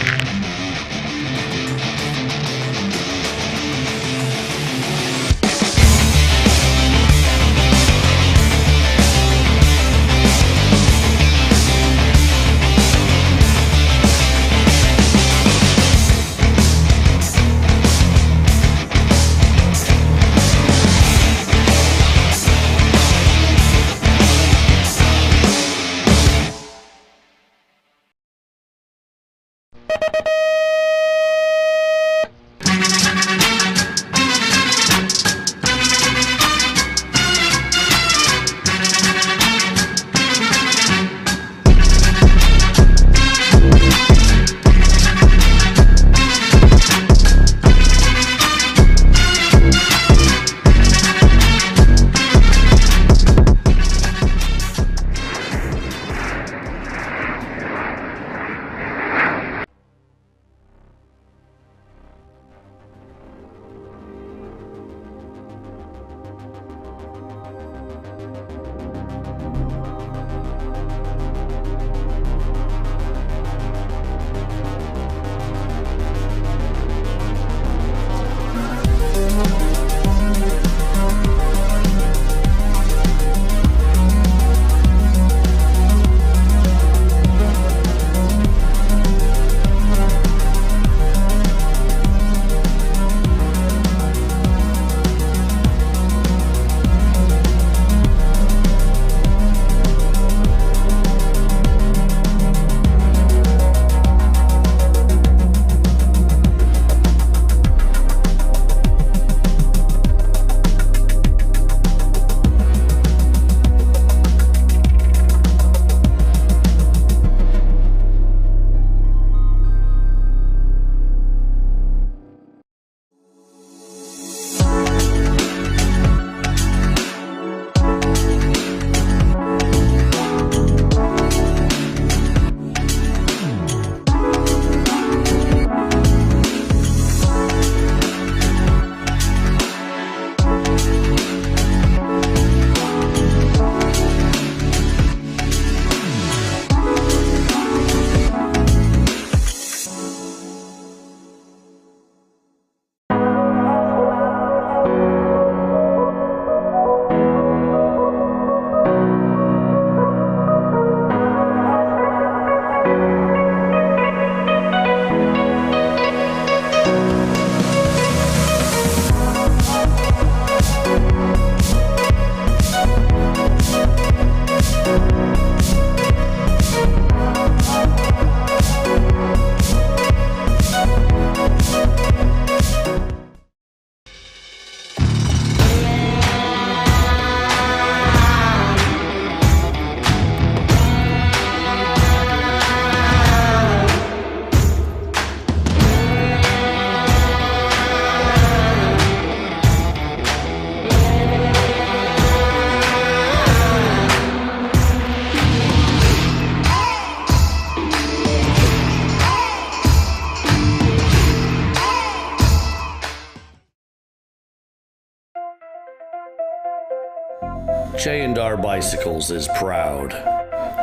J&R Bicycles is proud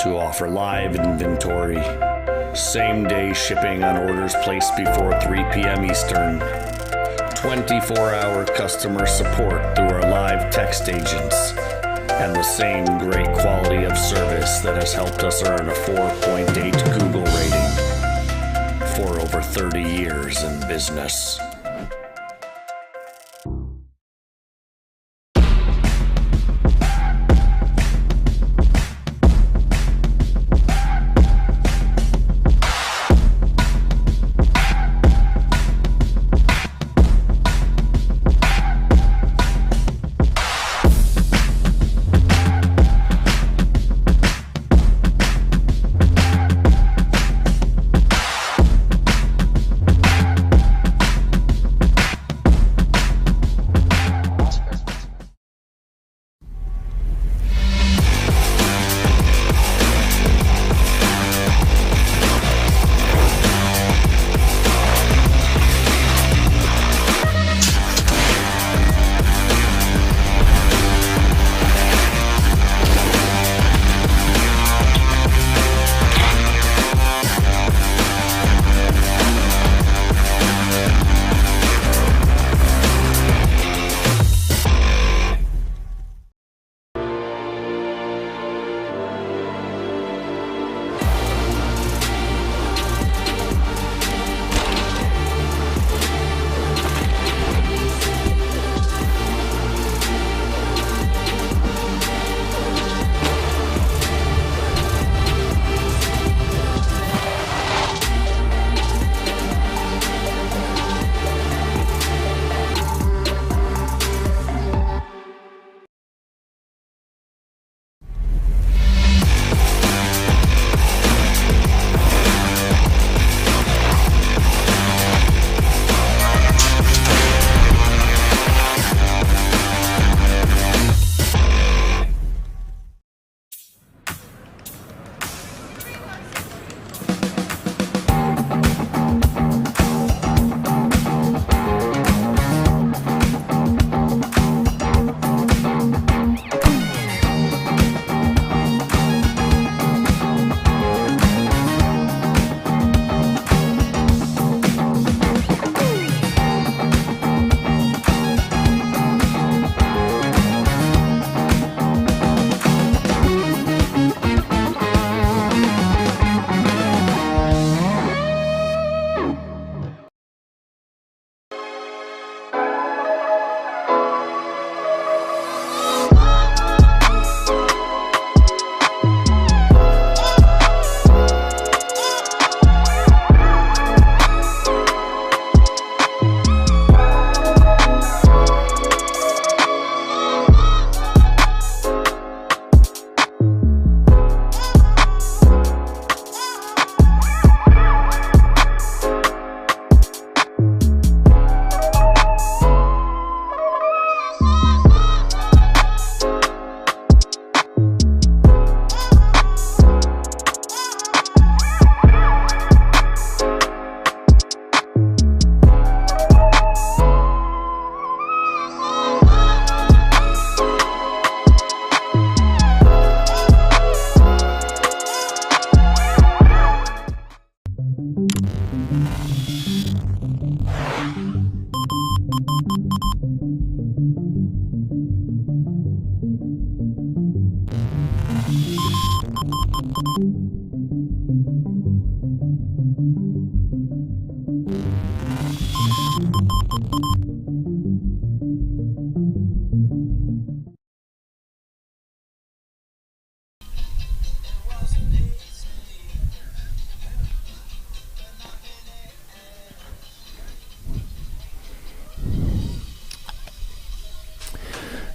to offer live inventory, same-day shipping on orders placed before 3 p.m. Eastern, 24-hour customer support through our live text agents, and the same great quality of service that has helped us earn a 4.8 Google rating for over 30 years in business.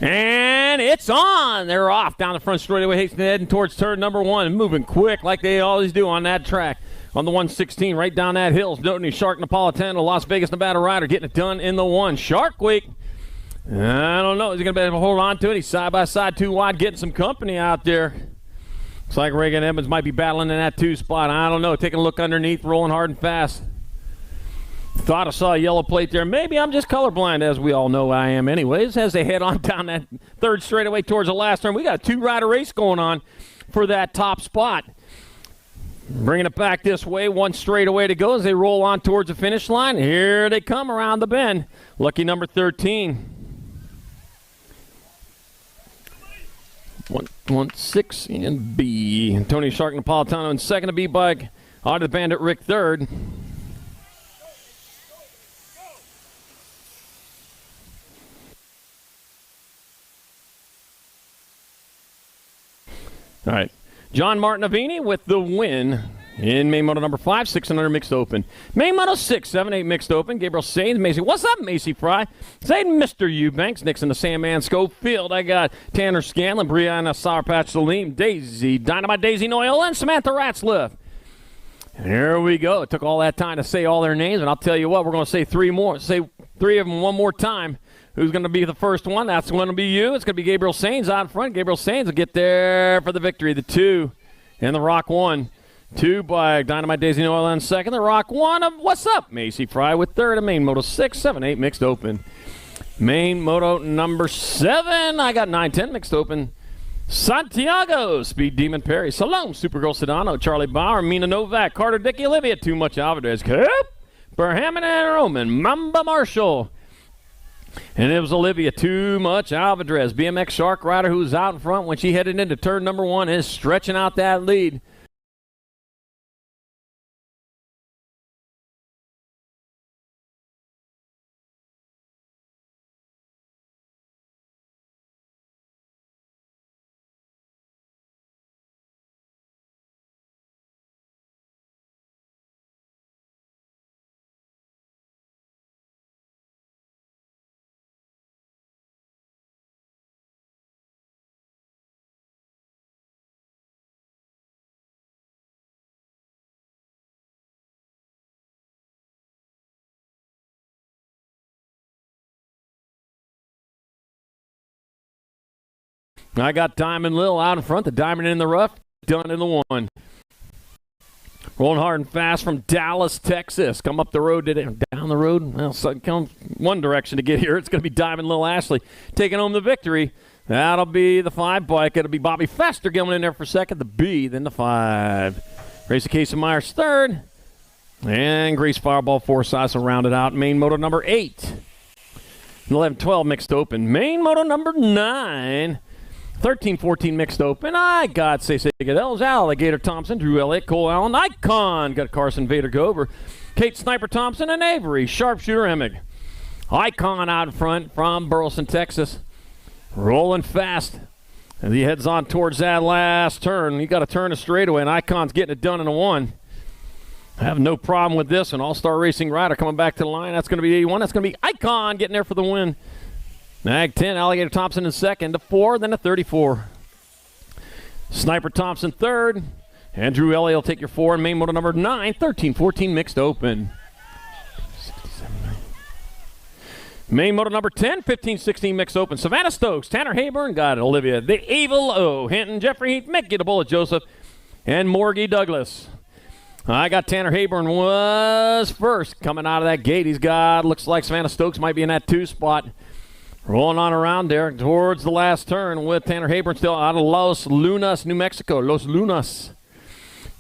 And it's on. They're off down the front straightaway, heading towards turn number one, moving quick like they always do on that track. On the 116, right down that hill, Snowden Shark Napolitano, Las Vegas, Nevada rider, getting it done in the one. Shark Week. I don't know. Is he going to be able to hold on to it? He's side by side, too wide, getting some company out there. Looks like Reagan Evans might be battling in that two spot. I don't know. Taking a look underneath, rolling hard and fast. Thought I saw a yellow plate there. Maybe I'm just colorblind, as we all know I am anyways, as they head on down that third straightaway towards the last turn. We got a two-rider race going on for that top spot. Bringing it back this way, one straightaway to go as they roll on towards the finish line. Here they come around the bend. Lucky number 13. 116 in B. Tony Shark Napolitano in second, a B bike. Out of the Bandit Rick third. All right. John Martinavini with the win in main moto number 5, 600 mixed open. Main moto 6, 7-8 mixed open. Gabriel Sainz, Macy. What's up, Macy Fry? Say Mr. Eubanks, Nixon, the Sandman, Schofield. I got Tanner Scanlon, Brianna Sour Patch Salim, Daisy, Dynamite Daisy Noyle, and Samantha Ratzliff. Here we go. It took all that time to say all their names, and I'll tell you what, we're going to say three more. Say three of them one more time. Who's going to be the first one? That's going to be you. It's going to be Gabriel Sainz out in front. Gabriel Sainz will get there for the victory. The 2 and the Rock 1. 2 by Dynamite Daisy Noyle in second. The Rock 1 of What's Up, Macy Fry with third. And main moto 6, 7-8 mixed open. Main moto number 7. I got 9-10 mixed open. Santiago, Speed Demon Perry, Salome, Supergirl Sedano, Charlie Bauer, Mina Novak, Carter Dickey, Olivia, Too Much Alvarez, Cap, Berhammond and Roman, Mamba Marshall. And it was Olivia, Too Much Alvarez, BMX Shark Rider, who's out in front when she headed into turn number 1, is stretching out that lead. I got Diamond Lil out in front, the diamond in the rough, done in the 1. Rolling hard and fast from Dallas, Texas. Come up the road today, down the road. Well, so come one direction to get here. It's going to be Diamond Lil Ashley taking home the victory. That'll be the 5 bike. It'll be Bobby Fester going in there for second, the B, then the 5. Gracie Casey Myers third. And Grace Fireball Forsyth will round it out. Main moto number 8. 11-12 mixed open. Main moto number 9. 13-14 mixed open. I got Cece Goodell's Alligator Thompson, Drew Elliott, Cole Allen, Icon. Got Carson Vader Gover, Kate Sniper Thompson, and Avery Sharpshooter Emig. Icon out in front from Burleson, Texas. Rolling fast. And he heads on towards that last turn. He got to turn a straightaway, and Icon's getting it done in a 1. I have no problem with this. An all-star racing rider coming back to the line. That's going to be 81. That's going to be Icon getting there for the win. Mag 10, Alligator Thompson in second, the 4, then the 34. Sniper Thompson third, and Drew Elliott will take your 4 in main moto number 9, 13-14 mixed open. Main moto number 10, 15-16 mixed open. Savannah Stokes, Tanner Hayburn, got it. Olivia, the Evil O, Hinton, Jeffrey Heath, Mickey, the Bullet Joseph, and Morgie Douglas. I got Tanner Hayburn was first coming out of that gate. He's got, looks like Savannah Stokes might be in that 2 spot. Rolling on around there towards the last turn with Tanner Hayburn still out of Los Lunas, New Mexico. Los Lunas.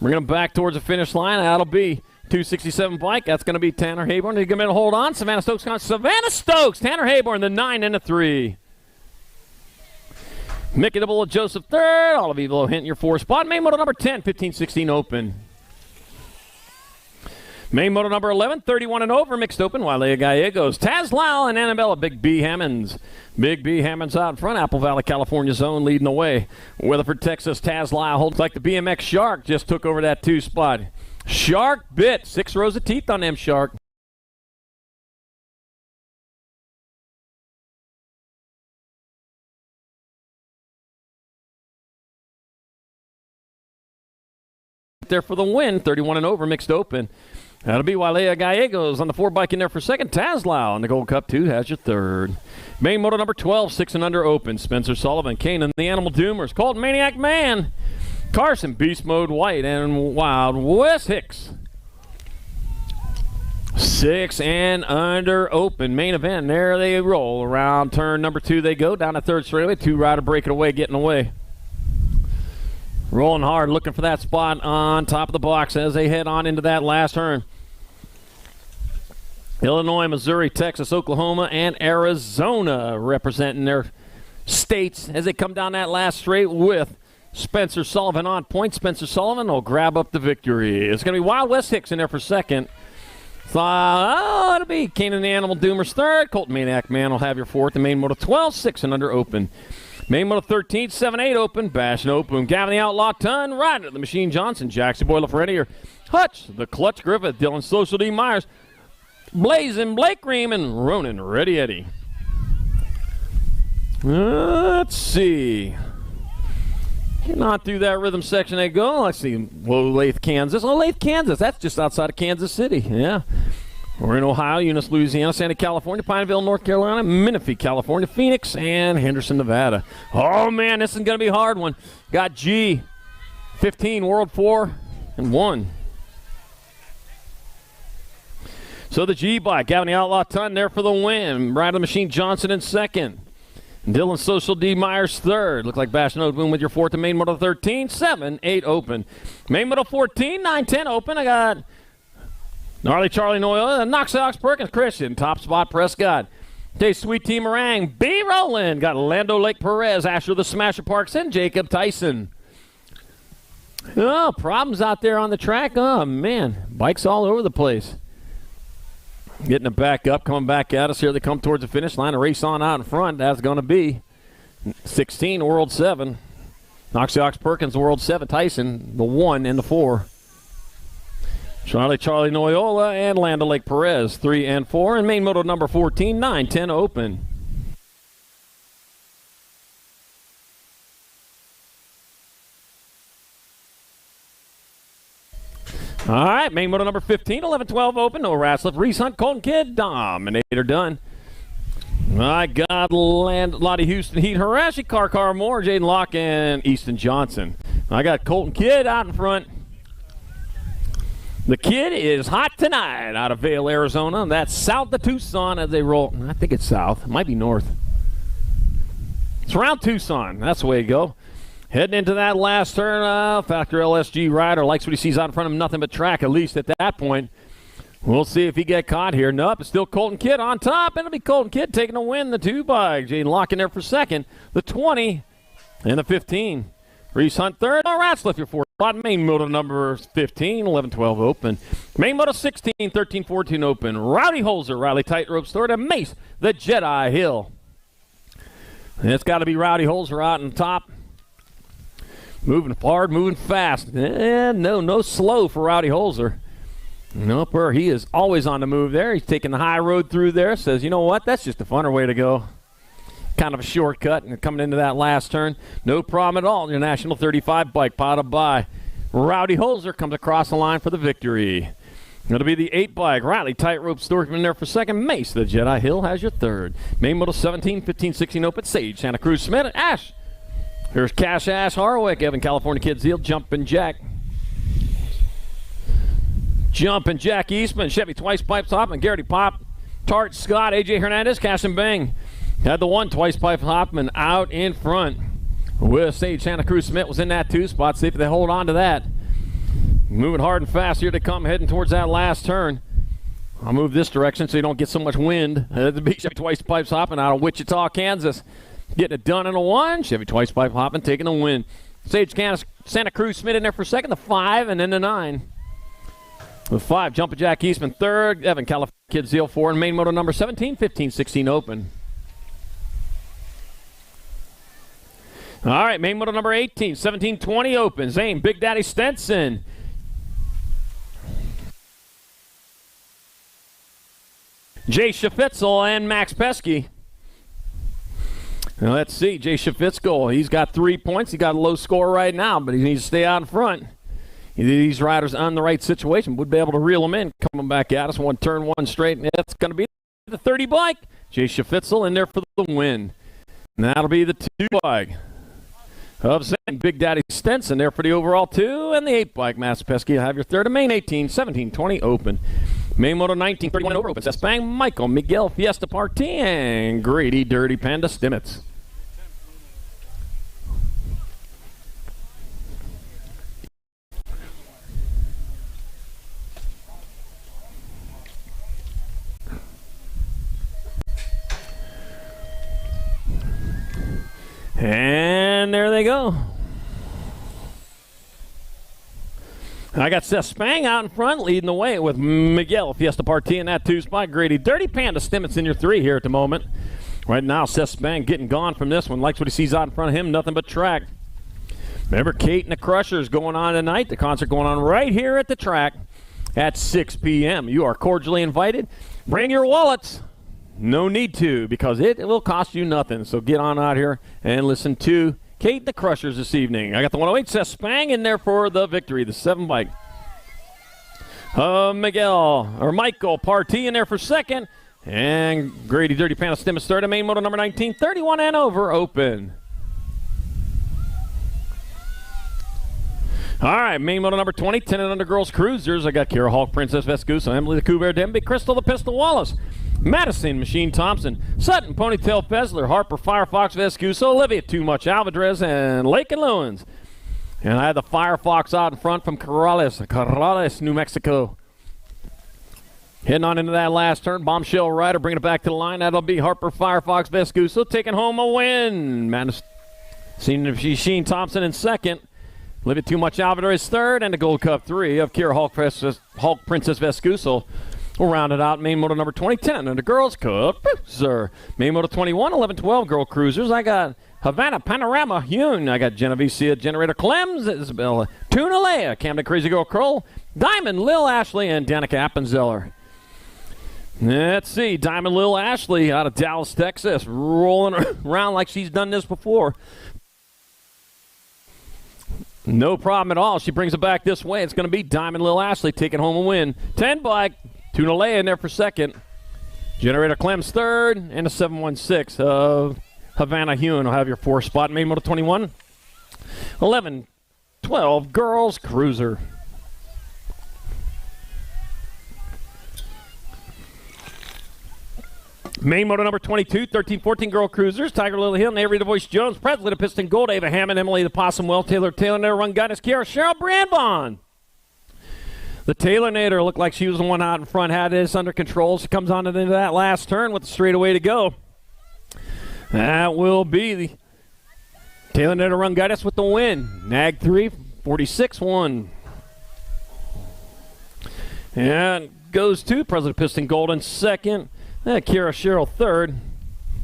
Bringing him back towards the finish line. That'll be 267 bike. That's going to be Tanner Hayburn. He's going to hold on. Savannah Stokes. Savannah Stokes. Tanner Hayburn, the 9 and the 3. Mickey the Bullet Joseph third. All of Evil Hinton your 4 spot. Main moto number 10, 15-16 open. Main moto number 11, 31 and over, mixed open. Wilea Gallegos, Taz Lyle, and Annabella Big B Hammonds. Big B Hammonds out in front. Apple Valley, California zone leading the way. Weatherford, Texas, Taz Lyle holds like the BMX Shark just took over that 2 spot. Shark bit. 6 rows of teeth on them, Shark. There for the win, 31 and over, mixed open. That'll be Wilea Gallegos on the 4 bike in there for second. Tazlau on the Gold Cup 2 has your third. Main moto number 12, 6 and under open. Spencer Sullivan, Kanan the Animal Doomers, Colton Maniac Man, Carson Beast Mode White, and Wild West Hicks. 6 and under open. Main event. There they roll. Around turn number 2 they go. Down the third straightaway. 2-rider breaking away, getting away. Rolling hard, looking for that spot on top of the box as they head on into that last turn. Illinois, Missouri, Texas, Oklahoma, and Arizona representing their states as they come down that last straight with Spencer Sullivan on point. Spencer Sullivan will grab up the victory. It's going to be Wild West Hicks in there for second. It'll be Kanan the Animal Doomers third. Colton Maniac Man will have your fourth. And Main Moto 12, 6 and under open. Main Moto 13, 7-8 open. Bash and open. Gavin the Outlaw Ton, Ryder the Machine Johnson, Jackson Boy LaFerretti, Hutch, the Clutch Griffith, Dylan Social D. Myers, Blazing Blake Ream, and Ronan Ready Eddie. Let's see. Getting on through that rhythm section they go. Let's see. Olathe, Kansas. Olathe, Kansas. That's just outside of Kansas City. Yeah. We're in Ohio, Eunice, Louisiana, Santa, California, Pineville, North Carolina, Menifee, California, Phoenix, and Henderson, Nevada. Oh, man, this is going to be a hard one. Got G, 15, World 4, and 1. So the G bike, Gavin the Outlaw Ton there for the win. Ryder the Machine Johnson in second. Dylan Social D. Myers third. Look like Bash and Open with your fourth and Main Moto 13, 7-8 open. Main Moto 14, 9-10 open. I got Gnarly Charlie Noyle, Knox Perkins Christian, top spot Prescott. Okay, Sweet Tea Meringue, B. Rowland. Got Lando Lake Perez, Asher the Smasher Parks, and Jacob Tyson. Oh, problems out there on the track. Oh, man. Bikes all over the place. Getting it back up, coming back at us here. They come towards the finish line. A race on out in front. That's going to be 16, World 7. Knox Perkins, World 7. Tyson, the 1 and the 4. Charlie Noyola and Lando Lake Perez, 3 and 4. And Main Moto number 14, 9-10 open. All right, Main Moto number 15, 11-12 open. No Ratslip, Reese Hunt, Colton Kidd, Dominator done. I got Lottie Houston, Heat Harashi, Car Moore, Jaden Locke, and Easton Johnson. I got Colton Kidd out in front. The Kid is hot tonight out of Vail, Arizona. That's south of Tucson as they roll. I think it's south. It might be north. It's around Tucson. That's the way to go. Heading into that last turn, Factor LSG rider likes what he sees out in front of him. Nothing but track, at least at that point. We'll see if he get caught here. Nope, it's still Colton Kidd on top. It'll be Colton Kidd taking a win, the 2 bike. Jaden Locke in there for second. The 20 and the 15. Reese Hunt third. All right, Ratslip your fourth spot. Main Moto number 15, 11-12 open. Main Moto 16, 13-14 open. Rowdy Holzer, Riley Tightrope third, and Mace, the Jedi Hill. And it's got to be Rowdy Holzer out on top. Moving hard, moving fast. No slow for Rowdy Holzer. Nope, he is always on the move there. He's taking the high road through there. Says, you know what, that's just a funner way to go. Kind of a shortcut, and coming into that last turn, no problem at all. Your National 35 bike, potted by Rowdy Holzer, comes across the line for the victory. It'll be the 8 bike. Riley Tightrope Storkman there for second. Mace, the Jedi Hill, has your third. Main Moto 17, 15, 16 open. Sage, Santa Cruz Smith, Ash. Here's Cash Ash Harwick, Evan California Kid Zeal, Jumpin' Jack. Jumpin' Jack Eastman, Chevy Twice Pipe Hopman, Garrity Pop, Tart Scott, AJ Hernandez, Cash and Bang. Had the 1 Twice Pipe Hopman out in front. With Sage Santa Cruz Smith was in that 2 spot. See if they hold on to that. Moving hard and fast here to come, heading towards that last turn. I'll move this direction so you don't get so much wind. The big Chevy Twice Pipes Hopping out of Wichita, Kansas. Getting it done in a 1. Chevy Twice Pipe Hopping taking the win. Sage Santa Cruz Smith in there for second. The 5 and then the 9. The 5, Jumpin' Jack Eastman third. Evan California Kid Zeal 4. And Main Moto number 17, 15, 16 open. All right, Main Moto number 18, 17, 20 open. Zane, Big Daddy Stenson. Jay Schafitzel and Max Pesky. Now let's see, Jay Schafitzel, he's got 3 points. He got a low score right now, but he needs to stay out in front. These riders on the right situation would be able to reel them in. Coming back at us, turn one straight, and that's going to be the 30 bike. Jay Schafitzel in there for the win. And that'll be the 2 bike of Zane, Big Daddy Stenson there for the overall 2, and the 8 bike, Max Pesky. Have your third. And Main 18, 17, 20 open. Main Moto 19, 31 and over opens. That's Spang, Michael, Miguel, Fiesta Party, and Grady Dirty Panda Stimmitz. And there they go. I got Seth Spang out in front, leading the way with Miguel Fiesta Party in that 2 spot. Grady Dirty Panda Stimmitz in your 3 here at the moment. Right now, Seth Spang getting gone from this one. Likes what he sees out in front of him. Nothing but track. Remember, Kate and the Crushers going on tonight. The concert going on right here at the track at 6 p.m. You are cordially invited. Bring your wallets. No need to, because it will cost you nothing. So get on out here and listen to Kate and the Crushers this evening. I got the 108 Seth Spang in there for the victory, the 7 bike. Michael Party in there for second. And Grady Dirty Panda Stimmitz third. Main Moto number 19, 31 and over open. All right, main moto number 20, 10 and under girls cruisers. I got Kira Hulk, Princess Vescuso, Emily the Cougar Demby, Crystal the Pistol Wallace, Madison Machine Thompson, Sutton Ponytail Fessler, Harper Firefox Vescuso, Olivia Too Much Alvarez, and Lake and Lewins. And I had the Firefox out in front from Corrales, New Mexico. Heading on into that last turn, Bombshell Rider bringing it back to the line. That'll be Harper Firefox Vescuso taking home a win. Madison Machine Thompson in second. Olivia Too Much Alvarez third, and the Gold Cup 3 of Kira Hulk Princess Vescuso. We'll round it out. Main moto number 20, 10 and the girls cup. Sir. Main moto 21, 11, 12 girl cruisers. I got Havana Panorama Hune. I got Genevieve Sia, Generator Clems, Isabella Tuna Leia, Camden Crazy Girl Kroll, Diamond Lil Ashley, and Danica Appenzeller. Let's see. Diamond Lil Ashley out of Dallas, Texas, rolling around like she's done this before. No problem at all. She brings it back this way. It's going to be Diamond Lil Ashley taking home a win. 10 bike. Tuna Leia in there for second. Generator Clem's third. And a 716 of Havana Hune will have your 4 spot. Main moto 21. 11, 12 girls cruiser. Main moto number 22, 13, 14 girl cruisers. Tiger Lily Hill, Avery the Voice Jones, Presley the Piston Gold, Ava Hammond, Emily the Possum Well, Taylor Nader, Run Guidance, Kiara, Cheryl Brandbon. The Taylor Nader looked like she was the one out in front, had this under control. She comes on into that last turn with the straightaway to go. That will be the Taylor Nader Run Guidance with the win. Nag 3, 46-1. And goes to President Piston Gold in second. Kira Cheryl third.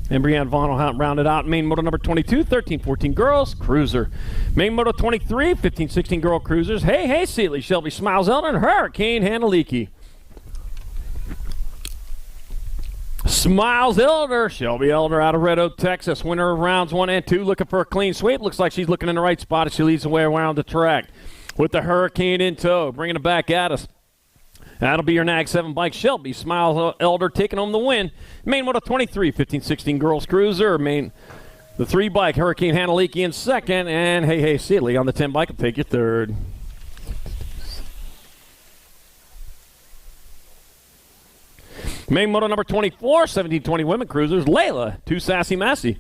And Brianne Vaughn will round it out. Main moto number 22, 13, 14 girls cruiser. Main moto 23, 15, 16 girl cruisers. Hey, Seeley, Shelby Smiles Elder, and Hurricane Hanaliki. Smiles Elder, Shelby Elder out of Red Oak, Texas. Winner of rounds 1 and 2, looking for a clean sweep. Looks like she's looking in the right spot as she leads the way around the track. With the Hurricane in tow, bringing it back at us. That'll be your Nag 7 bike. Shelby Smiles Elder taking home the win. Main moto 23, 15, 16 girls cruiser. The 3 bike, Hurricane Hanaliki in second. And hey, Seeley on the 10 bike will take your third. Main moto number 24, 17, 20 women cruisers. Layla, 2 Sassy Massey.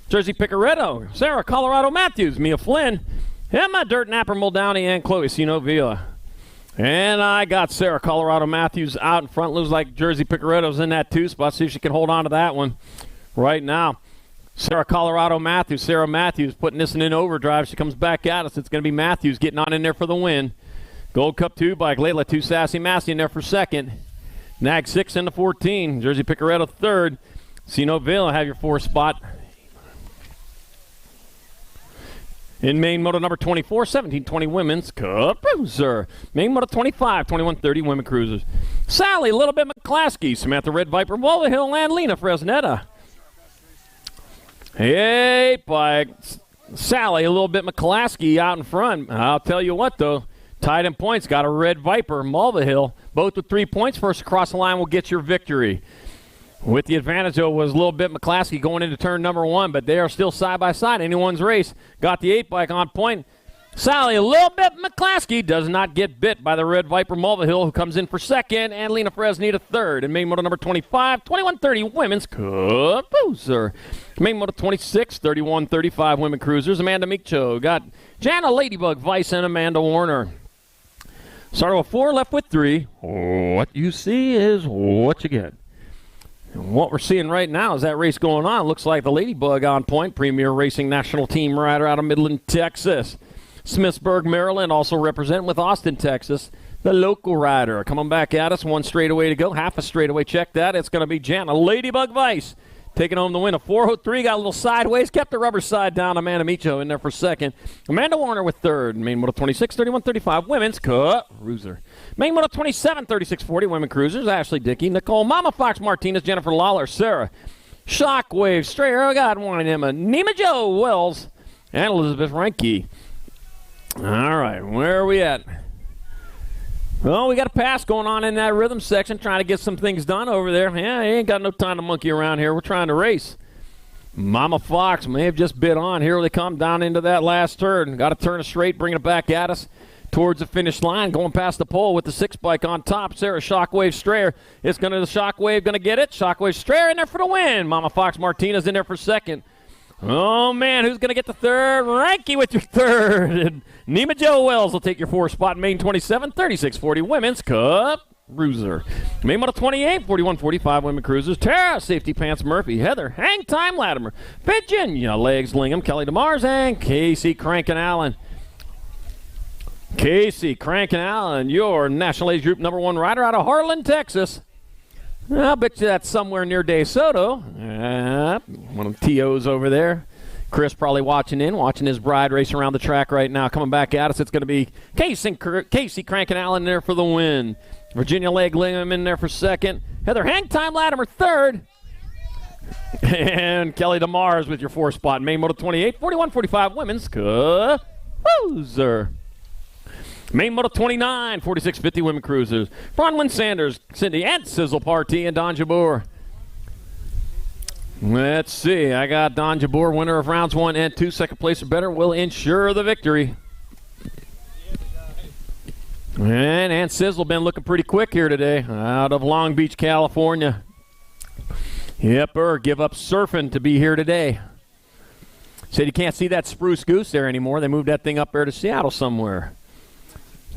Jersey Picaretto, Sarah Colorado Matthews, Mia Flynn, Emma Dirt Napper Muldowney, and Chloe Sino Villa. And I got Sarah Colorado Matthews out in front. Looks like Jersey Picaretto's in that 2 spot. See if she can hold on to that one right now. Sarah Colorado Matthews. Sarah Matthews putting this in overdrive. She comes back at us. It's going to be Matthews getting on in there for the win. Gold Cup 2 bike. Layla 2 Sassy Massey in there for second. Nag 6 into 14. Jersey Picaretto third. Sino Villa have your 4 spot. In main moto number 24, 17, 20 women's cup cruiser. Main moto 25, 21, 30 women cruisers. Sally, Little Bit McClaskey, Samantha Red Viper, Walter Hill, and Lena Fresnetta. Hey, bike. Sally, a Little Bit McClaskey out in front. I'll tell you what, though. Tied in points, got a Red Viper, Malva Hill, both with 3 points. First across the line will get your victory. With the advantage, though, was a little bit McClaskey going into turn number 1, but they are still side by side. Anyone's race. Got the 8 bike on point. Sally, a little bit McClaskey does not get bit by the Red Viper Mulvihill, who comes in for second, and Lena Fresnita third. And main moto number 25, 2130 Women's Cup Boozer. Main moto 26, 3135 Women Cruisers. Amanda Micho got Jana Ladybug Vice and Amanda Warner. Started with 4, left with 3. What you see is what you get. And what we're seeing right now is that race going on. Looks like the Ladybug on point. Premier Racing National Team rider out of Midland, Texas. Smithsburg, Maryland, also representing with Austin, Texas. The local rider coming back at us. 1 straightaway to go. Half a straightaway. Check that. It's going to be Jana Ladybug Vice taking home the win. A 403. Got a little sideways. Kept the rubber side down. Amanda Micho in there for second. Amanda Warner with third. Main moto 26, 3135 Women's Cup Cruiser. Main moto 27, 3640 Women Cruisers. Ashley Dickey, Nicole, Mama Fox Martinez, Jennifer Lawler, Sarah Shockwave, Strayer, God one Emma, Nima Joe Wells, and Elizabeth Reinke. All right, where are we at? Well, we got a pass going on in that rhythm section, trying to get some things done over there. Yeah, I ain't got no time to monkey around here. We're trying to race. Mama Fox may have just bit on. Here they come down into that last turn. Got to turn it straight, bring it back at us towards the finish line, going past the pole with the 6-bike on top. Sarah Shockwave Strayer. It's going to the Shockwave, going to get it. Shockwave Strayer in there for the win. Mama Fox Martinez in there for second. Oh, man, who's going to get the third? Ranky with your third. And Nima Joe Wells will take your 4th spot. Main 27, 3640 Women's Cup Cruiser. Main model 28, 4145 Women Cruisers. Tara, Safety Pants Murphy. Heather, Hang Time Latimer. Virginia, Legs Lingham. Kelly DeMars and Casey Crankin Allen. Casey Crankin Allen, your National Age Group #1 rider out of Harlan, Texas. I'll bet you that's somewhere near DeSoto. One of the TOs over there. Chris probably watching his bride race around the track right now. Coming back at us, it's going to be Casey Crankin Allen there for the win. Virginia Leg Lingham in there for second. Heather Hang Time Latimer third. And Kelly DeMars with your 4th spot. Main moto 28, 4145 Women's Cruiser. Main moto 29, 4650 Women Cruisers. Bronwyn Sanders, Cindy, and Sizzle Partee, and Don Jabor. Let's see. I got Don Jabor, winner of rounds 1 and 2. Second place or better will ensure the victory. And Sizzle been looking pretty quick here today out of Long Beach, California. Yep, give up surfing to be here today. Said you can't see that spruce goose there anymore. They moved that thing up there to Seattle somewhere.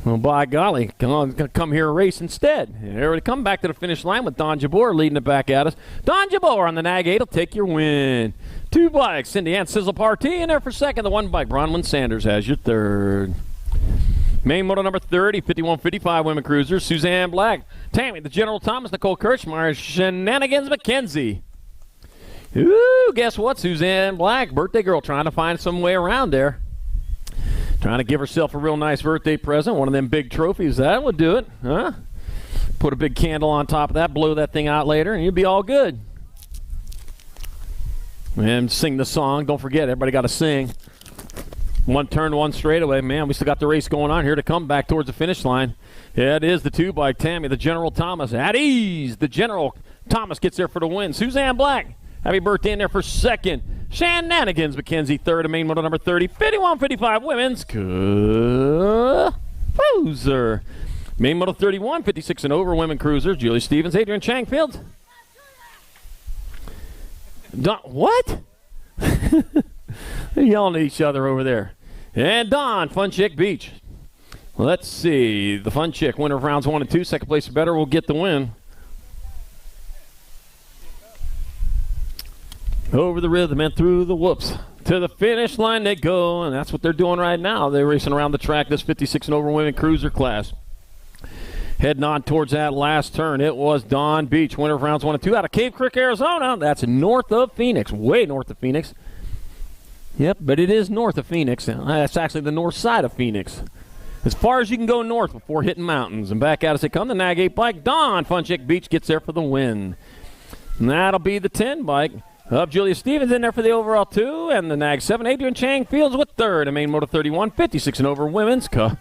Well, by golly, come here and race instead. Here we come back to the finish line with Don Jabor leading it back at us. Don Jabor on the Nag 8 will take your win. 2 bikes, Cindy Ann Sizzle Partee in there for second. The 1 bike, Bronwyn Sanders has your third. Main moto number 30, 5155 Women Cruisers. Suzanne Black, Tammy, the General Thomas, Nicole Kirchmeyer, Shenanigans McKenzie. Ooh, guess what, Suzanne Black, birthday girl, trying to find some way around there. Trying to give herself a real nice birthday present. One of them big trophies. That would do it. Huh? Put a big candle on top of that. Blow that thing out later, and you'll be all good. And sing the song. Don't forget, everybody got to sing. 1 turn, 1 straightaway. Man, we still got the race going on here to come back towards the finish line. Yeah, it is the 2 by Tammy, the General Thomas. At ease, the General Thomas gets there for the win. Suzanne Black, happy birthday in there for second. Shenanigans McKenzie third, and main moto number 30, 5155 Women's Cruiser. Main moto 31, 56 and over Women Cruisers. Julie Stevens, Adrian Changfield. What? They're yelling at each other over there. And Don, Fun Chick Beach. Let's see. The Fun Chick, winner of rounds 1 and 2. Second place or better will get the win. Over the rhythm and through the whoops. To the finish line they go, and that's what they're doing right now. They're racing around the track, this 56 and over Women Cruiser class. Heading on towards that last turn, it was Don Beach, winner of rounds 1 and 2 out of Cave Creek, Arizona. That's north of Phoenix, way north of Phoenix. Yep, but it is north of Phoenix. That's actually the north side of Phoenix. As far as you can go north before hitting mountains. And back at us they come, the Nag 8 bike. Don Fun Chick Beach gets there for the win. And that'll be the 10 bike of Julia Stevens in there for the overall 2. And the Nag 7, Adrian Chang Fields with third. And main moto 31, 56 and over Women's Cruiser.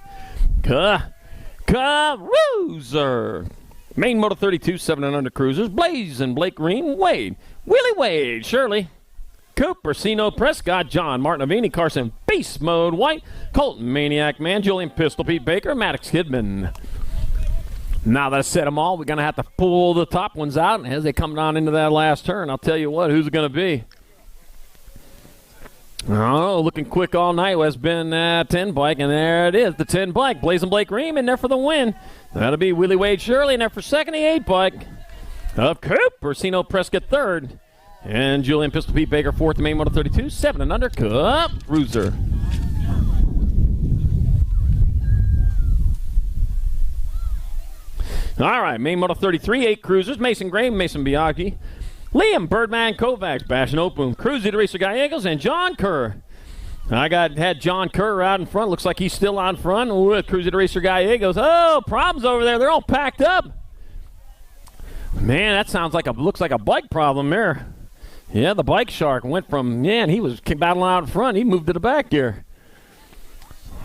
Main moto 32, 7 and under Cruisers. Blaze and Blake Green, Wade. Willie Wade, Shirley. Cooper, Sino Prescott, John Martinovini, Carson Beast Mode White, Colton Maniac Man, Julian Pistol Pete Baker, Maddox Kidman. Now that I said them all, we're going to have to pull the top ones out as they come down into that last turn. I'll tell you what, who's it going to be? Oh, looking quick all night has been 10 bike, and there it is, the 10 bike. Blazing Blake Ream in there for the win. That'll be Willie Wade Shirley in there for second, the 8 bike of Cooper, Sino Prescott third, and Julian Pistol Pete Baker fourth, the main moto 32, 7 and under, Cup Cruiser. All right, main moto 33, 8 cruisers, Mason Gray, Mason Biaggi, Liam Birdman Kovacs, Bashan Opum, Cruzy the Racer Gallegos, and John Kerr. I had John Kerr out in front. Looks like he's still out in front with Cruzy the Racer Gallegos. Oh, problems over there. They're all packed up. Man, that looks like a bike problem there. Yeah, the bike shark went from, man, he was battling out in front. He moved to the back here.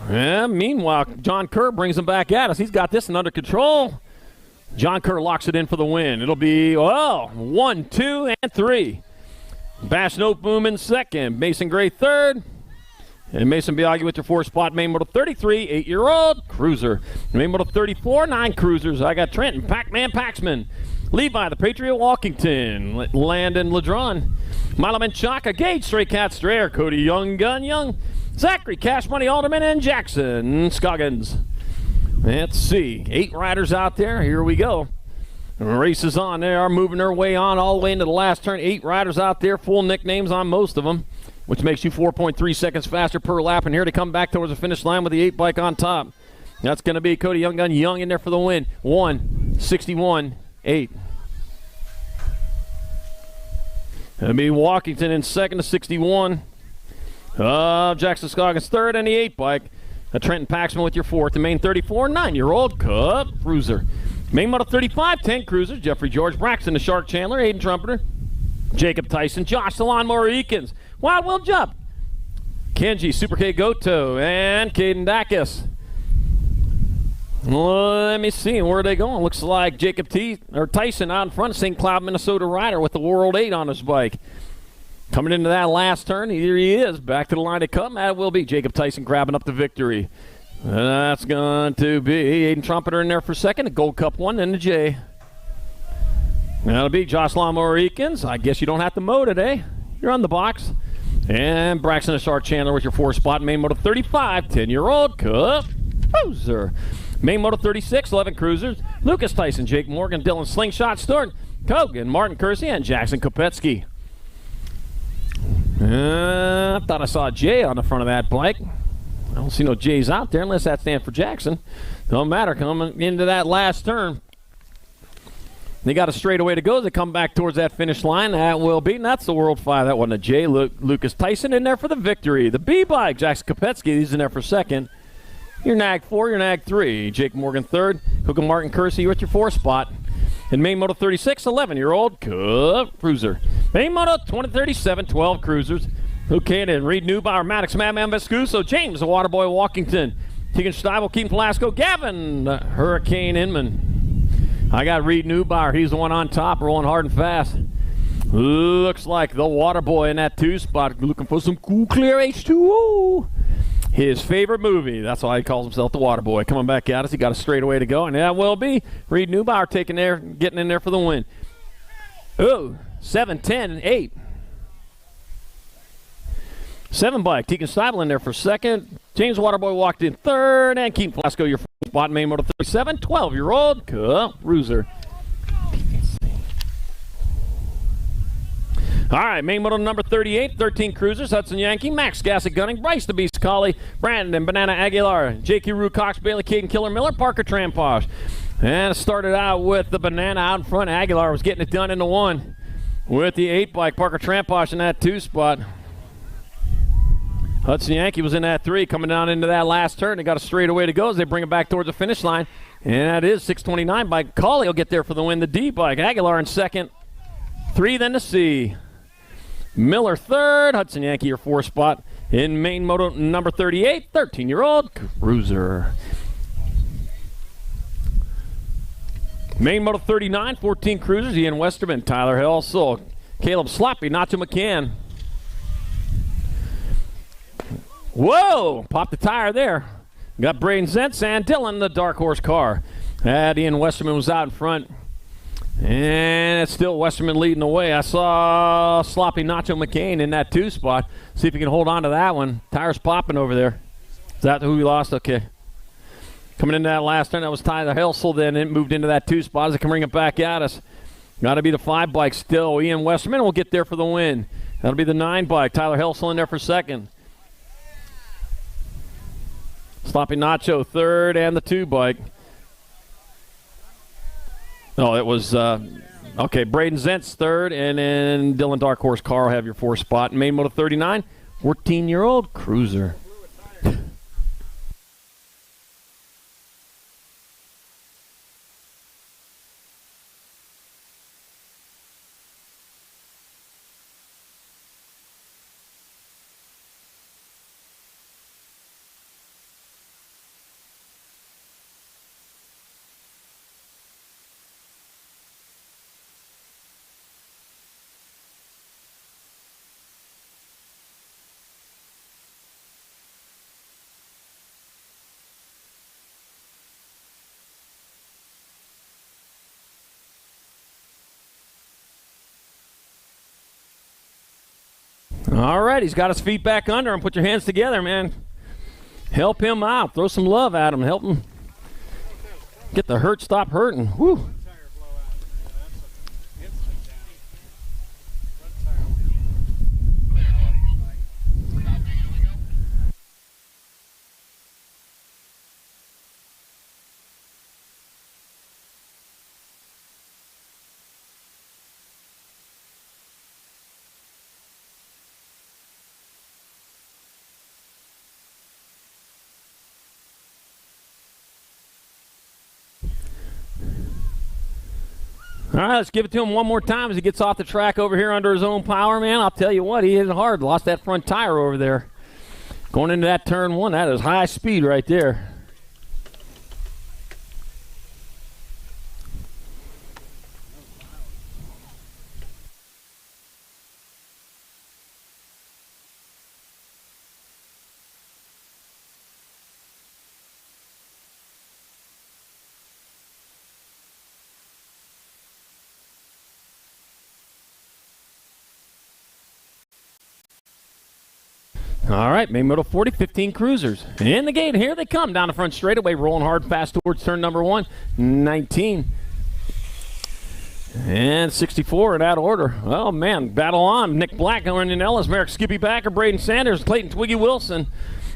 Yeah, meanwhile, John Kerr brings him back at us. He's got this under control. John Kerr locks it in for the win. It'll be, 1, 2, and 3. Bash Note Boom in second. Mason Gray third. And Mason Biaggi with your 4 spot. Main moto 33, 8-year-old Cruiser. Main moto 34, 9 cruisers. I got Trenton, Pac-Man Paxman. Levi, the Patriot Walkington. Landon Ladron. Miloman Chaka, Gage, Stray Cat Strayer. Cody Young Gun Young. Zachary Cash Money Alderman, and Jackson Scoggins. Let's see. 8 riders out there. Here we go. The race is on. They are moving their way on all the way into the last turn. 8 riders out there. Full nicknames on most of them, which makes you 4.3 seconds faster per lap. And here to come back towards the finish line with the 8 bike on top. That's going to be Cody Young Gun Young in there for the win. 1:61.8. It'll be Walkington in second to 61. Jackson Scoggins third, and the 8 bike. Trenton Paxman with your 4th. The main 34, 9-year-old Cup Cruiser. Main moto 35, 10 cruisers. Jeffrey George, Braxton, the Shark Chandler, Aiden Trumpeter, Jacob Tyson, Josh the Lawnmower Eakins, Wild Will Jump, Kenji, Super K Goto, and Caden Dacus. Let me see, where are they going? Looks like Jacob Tyson out in front, St. Cloud, Minnesota rider with the World 8 on his bike. Coming into that last turn, here he is, back to the line to come. That will be Jacob Tyson grabbing up the victory. That's going to be Aiden Trumpeter in there for second, a Gold Cup 1, and the J. That'll be Josh Lawnmower Eakins. I guess you don't have to mow today. You're on the box. And Braxton the Shark Chandler with your 4 spot. Main moto 35, 10-year-old Cup Cruiser. Main moto 36, 11 cruisers. Lucas Tyson, Jake Morgan, Dylan Slingshot Stewart, Kogan, Martin Kersey, and Jackson Kopetsky. I thought I saw a J on the front of that bike. I don't see no J's out there unless that stands for Jackson. Don't matter. Coming into that last turn, they got a straightaway to go. They come back towards that finish line. That will be, and that's the World 5. That wasn't a J. Lucas Tyson in there for the victory. The B bike, Jackson Kopetsky, he's in there for second. Your Nag 4, your Nag 3. Jake Morgan third. Kogan Martin Kersey with your 4 spot. In main moto 36, 11-year-old Cup Cruiser. Main moto 2037, 12 cruisers. Okay, then Reed Neubauer, Maddox, Madman Vescuso, James, the Waterboy Walkington, Tegan Stivel, Keaton Velasco, Gavin, Hurricane Inman. I got Reed Neubauer. He's the one on top, rolling hard and fast. Looks like the Waterboy in that 2 spot, looking for some cool, clear H2O. His favorite movie. That's why he calls himself the Waterboy. Coming back at us, he got a straightaway to go, and that will be Reed Neubauer getting in there for the win. 7, 10, 8. 7 bike. Tegan Stivel in there for second. James Waterboy walked in third, and Keaton Flasco your 4th spot. Main moto 37, 12-year-old Cup Cruiser. All right, main moto number 38, 13 cruisers. Hudson Yankee, Max Gassick Gunning, Bryce the Beast Collie, Brandon Banana Aguilar, J.K. Rue Cox, Bailey Caden Killer Miller, Parker Tramposh. And it started out with the Banana out in front. Aguilar was getting it done in the 1 with the 8 bike. Parker Tramposh in that 2 spot. Hudson Yankee was in that 3, coming down into that last turn. They got a straightaway to go as they bring it back towards the finish line. And that is 629 bike. Collie will get there for the win. The D bike. Aguilar in second. 3 then the C. Miller third. Hudson Yankee your 4 spot. In main moto number 38, 13-year-old Cruiser. Main moto 39, 14 cruisers. Ian Westerman, Tyler Helsel, Caleb Sloppy, Nacho McCann. Whoa! Popped the tire there. Got Braden Zentz and Dylan, the dark horse car. Ian Westerman was out in front. And it's still Westerman leading the way. I saw Sloppy Nacho McCain in that 2 spot. See if he can hold on to that one. Tires popping over there. Is that who we lost? Okay. Coming into that last turn, that was Tyler Helsel. Then it moved into that 2 spot as it can bring it back at us. Got to be the 5 bike still. Ian Westerman will get there for the win. That'll be the 9 bike. Tyler Helsel in there for second. Sloppy Nacho third and the 2 bike. Oh, it was, okay, Braden Zentz third, and then Dylan Dark Horse Carr will have your 4 spot. Main Moto 39, 14-year-old cruiser. All right, he's got his feet back under him. Put your hands together, man. Help him out. Throw some love at him. Help him get the hurt stop hurting. Whew. All right, let's give it to him one more time as he gets off the track over here under his own power, man. I'll tell you what, he hit it hard. Lost that front tire over there. Going into that turn 1, that is high speed right there. All right, main moto 40, 15 cruisers. In the gate, here they come down the front straightaway, rolling hard fast towards turn number 1, 19. And 64 in that order. Oh, man, battle on. Nick Black, Aaron Ellis, Merrick Skippy Backer, Braden Sanders, Clayton Twiggy Wilson,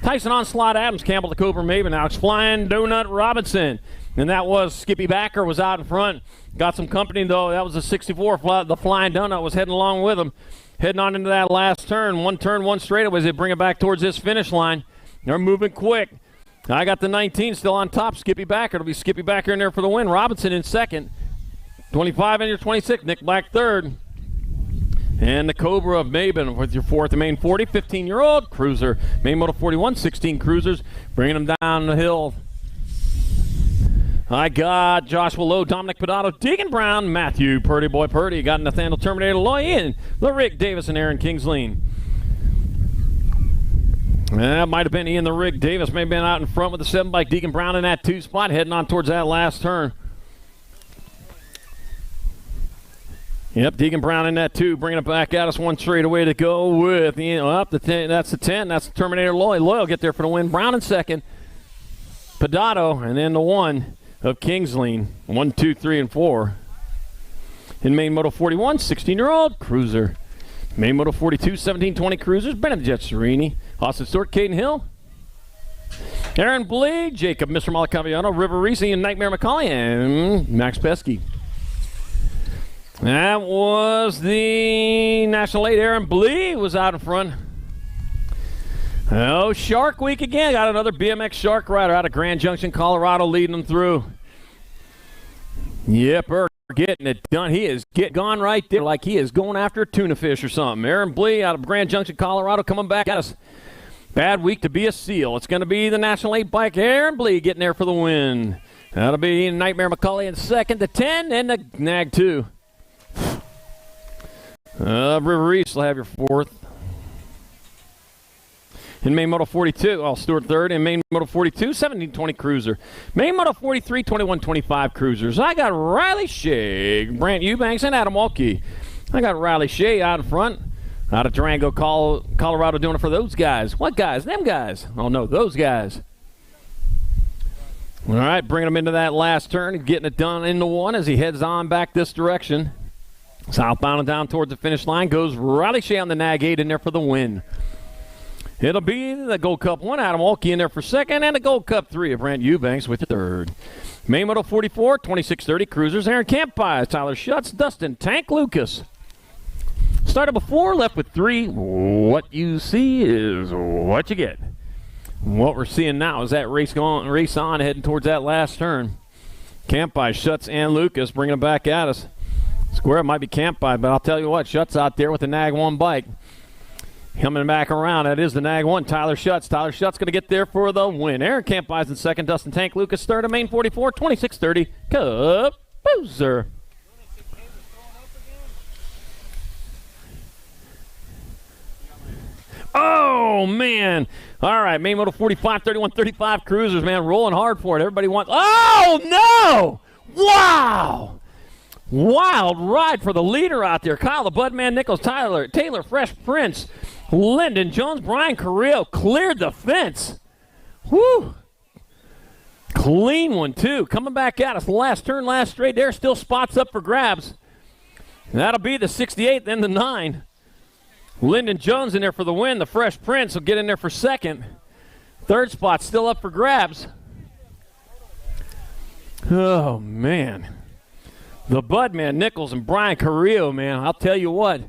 Tyson Onslaught Adams, Campbell the Cobra Maven, Alex Flying Donut Robinson. And that was Skippy Backer was out in front. Got some company, though. That was a 64. The Flying Donut was heading along with him. Heading on into that last turn. One turn, one straightaway as they bring it back towards this finish line. They're moving quick. I got the 19 still on top. Skippy Backer. It'll be Skippy Backer in there for the win. Robinson in second. 25 and your 26. Nick Black third. And the Cobra of Maben with your 4th and main 40. 15-year-old cruiser. Main Moto 41, 16 cruisers. Bringing them down the hill. I got Joshua Lowe, Dominic Pedato, Deegan Brown, Matthew Purdy Boy Purdy. Got Nathaniel Terminator Loy in. The Rick Davis and Aaron Kingsleen. That might have been Ian the Rick Davis. May have been out in front with the 7 bike. Deegan Brown in that 2 spot, heading on towards that last turn. Yep, Deegan Brown in that 2, bringing it back at us. 1 straight away to go with up the 10. That's the 10. That's the Terminator Loy. Loy will get there for the win. Brown in second. Pedato, and then the 1 of Kingsleen. 1, 2, 3, and 4. In main Moto 41, 16-year-old cruiser. Main Moto 42, 17, 20 cruisers. Bennett Jet Serini, Austin Stewart, Caden Hill, Aaron Blee, Jacob, Mr. Malacaviano, River Reese, and Nightmare McCauley, and Max Pesky. That was the National 8. Aaron Blee was out in front. Oh, Shark Week again. Got another BMX Shark rider out of Grand Junction, Colorado, leading them through. Yep, getting it done. He is gone right there like he is going after a tuna fish or something. Aaron Blee out of Grand Junction, Colorado, coming back at us. Bad week to be a SEAL. It's going to be the National 8 bike. Aaron Blee getting there for the win. That'll be Nightmare McCauley in second, the 10, and the Nag 2. River Reese will have your 4th. In main Moto 42, Stewart third. In main Moto 42, 1720 Cruiser. Main Moto 43, 2125 Cruisers. I got Riley Shea, Brant Eubanks, and Adam Walke. I got Riley Shea out in front. Out of Durango, Colorado, doing it for those guys. What guys? Them guys. Oh, no, those guys. All right, bringing him into that last turn. He's getting it done into one as he heads on back this direction. Southbound and down towards the finish line goes Riley Shea on the nag 8 in there for the win. It'll be the Gold Cup 1, Adam Walke in there for second, and the Gold Cup 3 of Brant Eubanks with the third. Main Moto 44, 2630 Cruisers. Aaron Campbell, Tyler Schutz, Dustin Tank Lucas. Started before, left with 3. What you see is what you get. What we're seeing now is that race on, heading towards that last turn. Campbell, Schutz, and Lucas bringing it back at us. Square might be Campbell, but I'll tell you what, Schutz out there with the Nag 1 bike. Coming back around, that is the Nag 1, Tyler Schutz. Tyler Schutz going to get there for the win. Aaron Campbell's in second, Dustin Tank Lucas third, and main 44, 2630 Cup Boozer. Oh, man. All right, main Moto 45, 3135 Cruisers, man, rolling hard for it. Everybody wants. Oh, no! Wow! Wild ride for the leader out there. Kyle, the Budman, Nichols, Taylor, Fresh Prince, Lyndon Jones, Brian Carrillo cleared the fence. Whew. Clean one, too. Coming back at us. The last turn, last straight. There's still spots up for grabs. That'll be the 68th and the 9. Lyndon Jones in there for the win. The Fresh Prince will get in there for second. Third spot still up for grabs. Oh, man. The Budman, Nichols, and Brian Carrillo, man, I'll tell you what.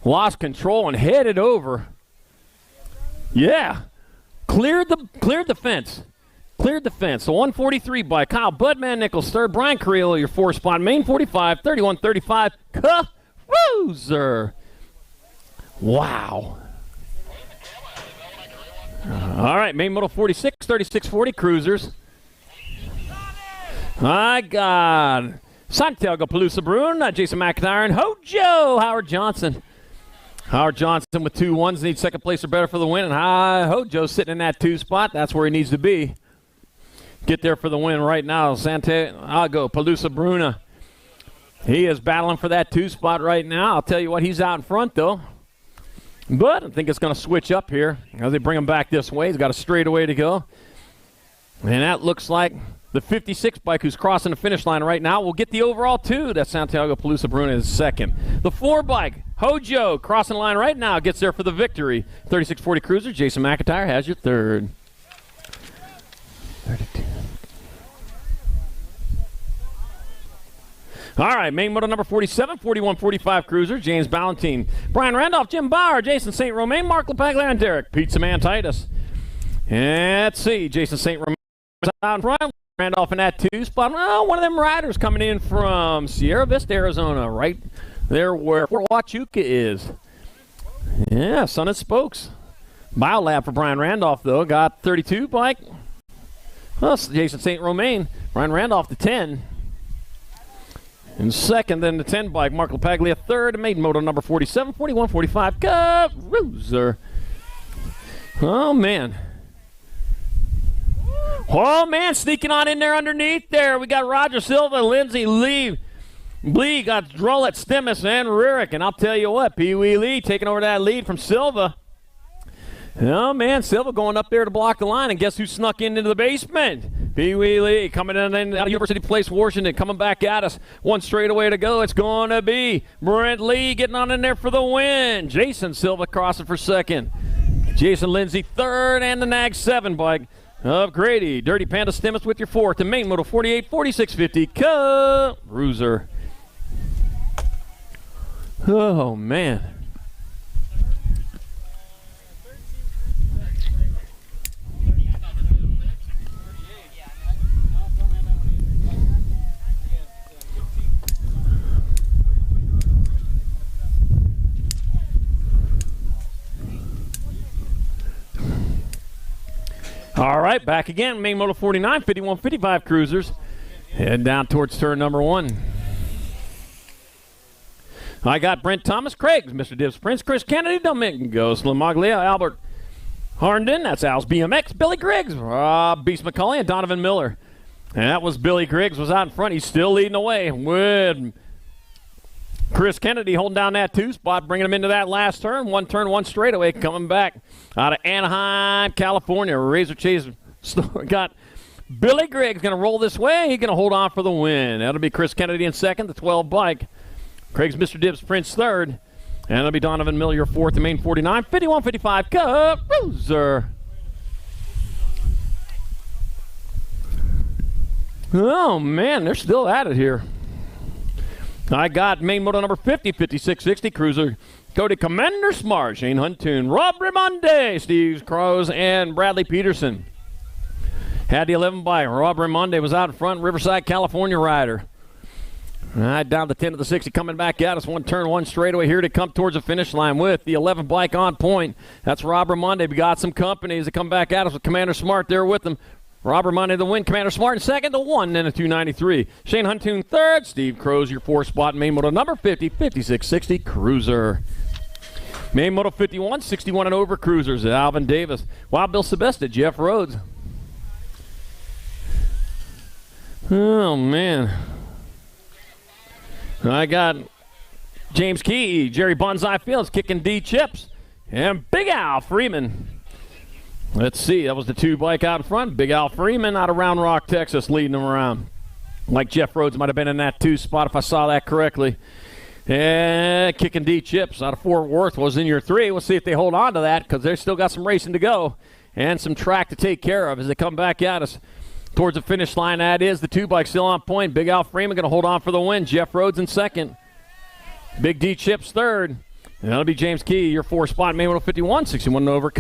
Lost control and headed over. Yeah. Cleared the fence. Cleared the fence. So 143 by Kyle Budman, Nichols third. Brian Carrillo, your 4 spot. Main 45, 31-35. Cruiser. Wow. All right, main Moto 46, 3640 Cruisers. My God. Santiago Pelusa-Brun, Jason McIntyre, and Hojo Howard Johnson. Howard Johnson with 2 1s, needs second place or better for the win, and Hojo sitting in that 2 spot. That's where he needs to be. Get there for the win right now. Santiago Pelusa-Brun. He is battling for that 2 spot right now. I'll tell you what, he's out in front, though. But I think it's going to switch up here as they bring him back this way. He's got a straightaway to go. And that looks like the 56 bike who's crossing the finish line right now will get the overall 2. That's Santiago Pelusa-Brun is second. The 4 bike, Hojo, crossing the line right now, gets there for the victory. 3640 Cruiser, Jason McIntyre has your third. 32. All right, main moto number 47, 41-45 Cruiser, James Ballantine, Brian Randolph, Jim Bauer, Jason St. Romain, Mark LePaglia, and Derek Pizza Man Titus. And let's see, Jason St. Romain out in front, Randolph in that 2 spot. Oh, one of them riders coming in from Sierra Vista, Arizona, right there where Fort Huachuca is. Yeah, Sun and Spokes. Biolab for Brian Randolph, though, got 32 bike. Well, Jason St. Romain, Brian Randolph the 10. In second, then the 10 bike, Mark LePaglia third, and maiden moto number 47, 41-45, Cruiser. Oh, man. Oh, man, sneaking on in there underneath there. We got Roger Silva, Lindsey Lee. Lee got Drolet, Stemmis, and Rurick. And I'll tell you what, Pee Wee Lee taking over that lead from Silva. Oh, man, Silva going up there to block the line. And guess who snuck into the basement? Pee Wee Lee coming in out of University Place, Washington, coming back at us. 1 straightaway to go. It's going to be Brent Lee getting on in there for the win. Jason Silva crossing for second. Jason Lindsay third, and the Nag 7 bike of Grady. Dirty Panda Stemmis with your 4th. The main moto 48, 46-50, Cruiser. Oh, man. All right, back again. Main moto 49, 51-55 Cruisers. Head down towards turn number 1. I got Brent Thomas, Craig, Mr. Dibbs Prince, Chris Kennedy, Domingos, Lamaglia, Albert Harnden, that's Al's BMX. Billy Griggs, Beast McCauley, and Donovan Miller. And that was Billy Griggs was out in front. He's still leading the way with Chris Kennedy holding down that 2 spot, bringing him into that last turn. One straightaway coming back out of Anaheim, California. Razor Chase got Billy Griggs going to roll this way. He's going to hold on for the win. That'll be Chris Kennedy in second, the 12 bike. Craig's Mr. Dibbs Prince third. And that'll be Donovan Miller, your fourth, the main 49. 51-55, Cruiser. Oh, man, they're still at it here. I got main moto number 50, 5660, Cruiser. Cody Commander Smart, Shane Huntoon, Rob Ramonde, Steve Crows, and Bradley Peterson. Had the 11 bike. Rob Ramonde was out in front, Riverside, California rider. All right, down the 10 to the 60, coming back at us. One turn, one straightaway here to come towards the finish line with the 11 bike on point. That's Rob Ramonde. We got some companies that come back at us with Commander Smart there with them. Rob Ramonde the win, Commander Smart in second, the 1 and a 293. Shane Huntoon third, Steve Crows your 4 spot, main moto number 50, 5660 Cruiser. Main moto 51, 61 and over Cruisers, Alvin Davis. Wild Bill Sebesta, Jeff Rhodes. Oh, man. I got James Key, Jerry Bonsai Fields kicking D Chips, and Big Al Freeman. Let's see, that was the 2 bike out in front. Big Al Freeman out of Round Rock, Texas, leading them around. Like Jeff Rhodes might have been in that 2 spot if I saw that correctly. And kicking D Chips out of Fort Worth was in your 3. We'll see if they hold on to that because they've still got some racing to go and some track to take care of as they come back at us. Towards the finish line, that is the 2 bike still on point. Big Al Freeman going to hold on for the win. Jeff Rhodes in second. Big D Chips third. And that'll be James Key, your 4 spot, main moto 51, 61 over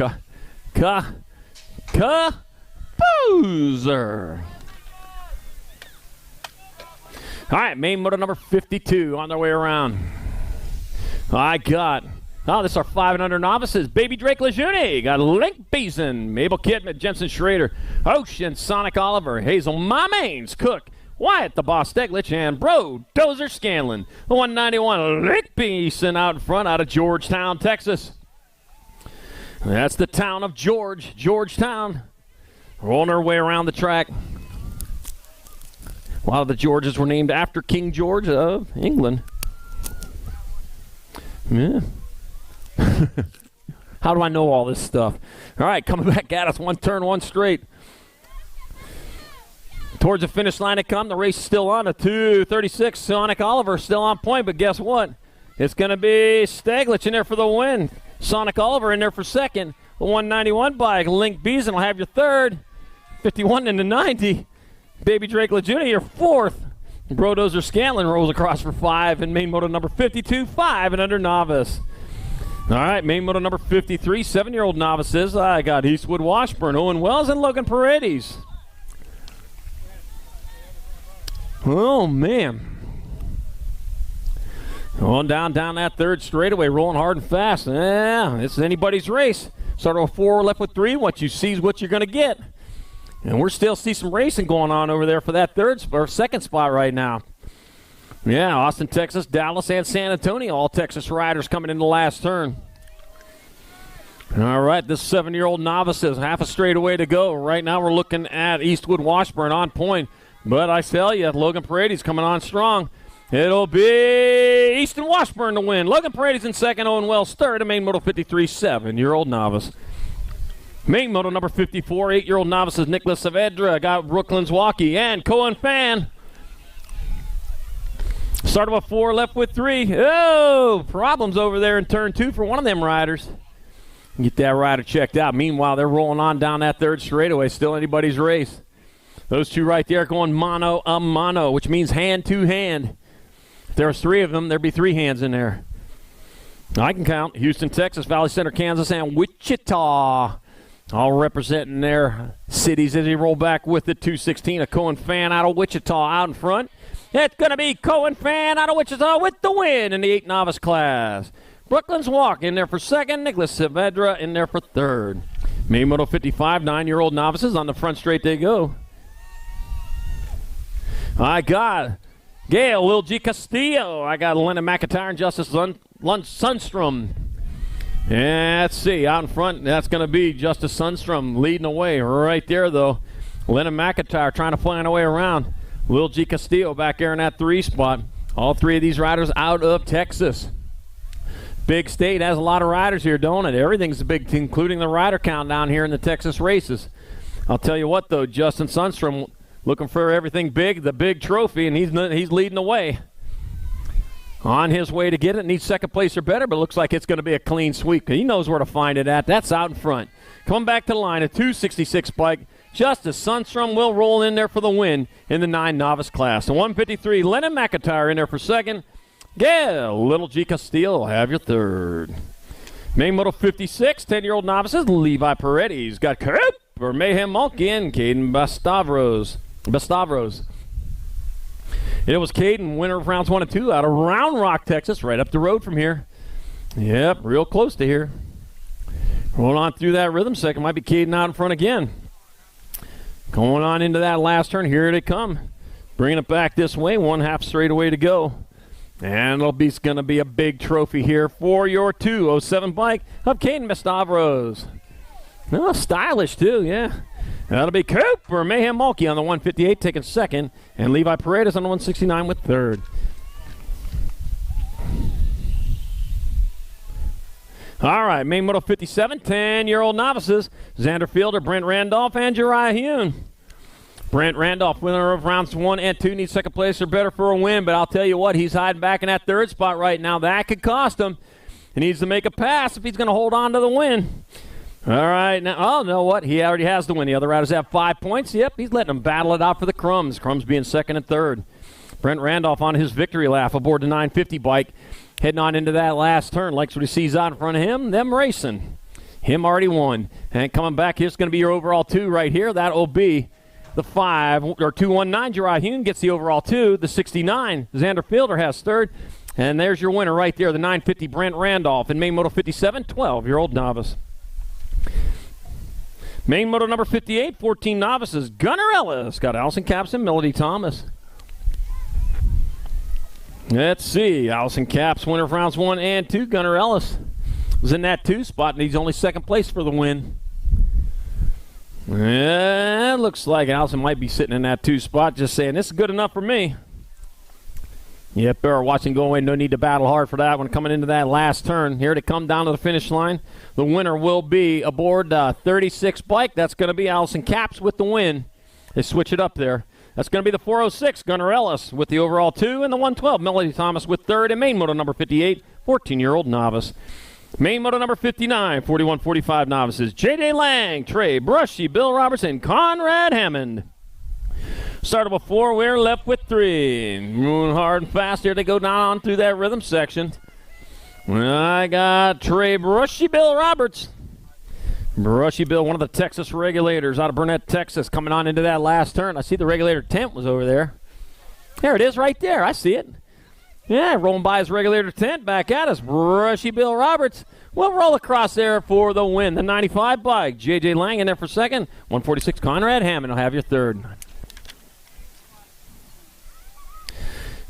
Boozer. All right, main moto number 52 on their way around. This is our 5 and under novices. Baby Drake Lejeune, got Link Beeson, Mabel Kidman, Jensen Schrader, Ocean, Sonic Oliver, Hazel Mamains, Cook, Wyatt the Boss Steglich, and Bro Dozer Scanlon. The 191, Link Beeson out in front out of Georgetown, Texas. That's the town of Georgetown. Rolling our way around the track. A lot of the Georges were named after King George of England. Yeah. How do I know all this stuff? All right, coming back at us. 1 turn, 1 straight. Towards the finish line it come. The race is still on. A 2:36. Sonic Oliver still on point, but guess what? It's going to be Steglich in there for the win. Sonic Oliver in there for second. The 191 bike. Link Beeson will have your third. 51 into 90. Baby Drake Lejeune, your 4th. Bro Dozer Scanlon rolls across for 5 in main moto number 52, 5 and under novice. All right, main moto number 53, 7-year-old novices. I got Eastwood Washburn, Owen Wells, and Logan Paredes. Oh, man. On down that 3rd straightaway, rolling hard and fast. Yeah, it's anybody's race. Started with 4, left with 3. What you see is what you're going to get. And we're still see some racing going on over there for that 2nd spot right now. Yeah, Austin, Texas, Dallas, and San Antonio, all Texas riders coming in the last turn. All right, this 7-year-old novices, half a straightaway to go. Right now we're looking at Eastwood Washburn on point. But I tell you, Logan Paredes coming on strong. It'll be Easton Washburn to win. Logan Paredes in second, Owen Wells third, and main moto 53, 7-year-old novice. Main moto number 54, 8-year-old novices Nicholas Saavedra, got Brooklyn's Walkie, and Cohen Fan. Started with 4, left with 3. Oh, problems over there in turn 2 for one of them riders. Get that rider checked out. Meanwhile, they're rolling on down that 3rd straightaway. Still anybody's race. Those 2 right there going mano a mano, which means hand to hand. If there was 3 of them, there'd be 3 hands in there. I can count. Houston, Texas, Valley Center, Kansas, and Wichita. All representing their cities as they roll back with the 216. A Cohen Fan out of Wichita out in front. It's going to be Cohen Fan out of Wichita with the win in the 8 novice class. Brooklyn's Walk in there for second. Nicholas Saavedra in there for third. Main moto 55, 9-year-old novices on the front straight they go. I got Gail Lil G. Castillo. I got Lennon McIntyre and Justice Sundstrom. And let's see, out in front, that's going to be Justice Sundstrom leading away right there, though. Lennon McIntyre trying to find a way around. Lil G. Castillo back there in that 3 spot. All 3 of these riders out of Texas. Big state has a lot of riders here, don't it? Everything's big, including the rider count down here in the Texas races. I'll tell you what, though, Justin Sundstrom looking for everything big, the big trophy, and he's leading the way. On his way to get it, needs second place or better, but it looks like it's going to be a clean sweep. He knows where to find it at. That's out in front. Coming back to the line, a 266 bike. Justice Sundstrom will roll in there for the win in the 9 novice class. The 153, Lennon McIntyre in there for second. Yeah, Little G. Castillo will have your third. Main Moto 56, 10-year-old novices, Levi Paredes. Got Cooper Mayhem Mulkey and Caden Bastavros. It was Caden, winner of rounds 1 and 2 out of Round Rock, Texas, right up the road from here. Yep, real close to here. Rolling on through that rhythm second. Might be Caden out in front again. Going on into that last turn. Here they come. Bringing it back this way. 1/2 straightaway to go. And it's going to be a big trophy here for your 207 bike of Caden Bastavros. Oh, stylish, too, yeah. That'll be Cooper Mayhem Mulkey on the 158 taking second, and Levi Paredes on the 169 with third. All right, main Moto 57, 10-year-old novices, Xander Fielder, Brent Randolph, and Jariah Hune. Brent Randolph, winner of rounds 1 and 2, needs second place or better for a win, but I'll tell you what, he's hiding back in that 3rd spot right now. That could cost him. He needs to make a pass if he's going to hold on to the win. All right, now, know what? He already has the win. The other riders have 5 points. Yep, he's letting them battle it out for the crumbs. Crumbs being second and third. Brent Randolph on his victory lap aboard the 950 bike. Heading on into that last turn. Likes what he sees out in front of him. Them racing. Him already won. And coming back, here's going to be your overall 2 right here. That'll be the 5, or 219. Jariah Hune gets the overall 2. The 69, Xander Fielder has third. And there's your winner right there, the 950 Brent Randolph. In main Moto 57, 12-year-old novice. Main Moto number 58, 14 novices. Gunnar Ellis got Allison Capps and Melody Thomas. Let's see. Allison Capps, winner of rounds 1 and 2. Gunnar Ellis was in that 2 spot, and he's only second place for the win. Looks like Allison might be sitting in that 2 spot, just saying, this is good enough for me. Yep, they're watching go away. No need to battle hard for that one. Coming into that last turn. Here to come down to the finish line. The winner will be aboard 36 bike. That's going to be Allison Capps with the win. They switch it up there. That's going to be the 406, Gunnar Ellis with the overall 2, and the 112, Melody Thomas with third, and main Moto number 58, 14-year-old novice. Main Moto number 59, 41-45 novices. J.J. Lang, Trey Brushy, Bill Robertson, Conrad Hammond. Started with 4, we're left with 3. Moving hard and fast here. They go down through that rhythm section. I got Trey Brushy, Bill Roberts. Brushy Bill, one of the Texas regulators out of Burnett, Texas, coming on into that last turn. I see the regulator tent was over there. There it is right there. I see it. Yeah, rolling by his regulator tent back at us. Brushy Bill Roberts will roll across there for the win. The 95 bike. J.J. Lang in there for second. 146 Conrad Hammond will have your third.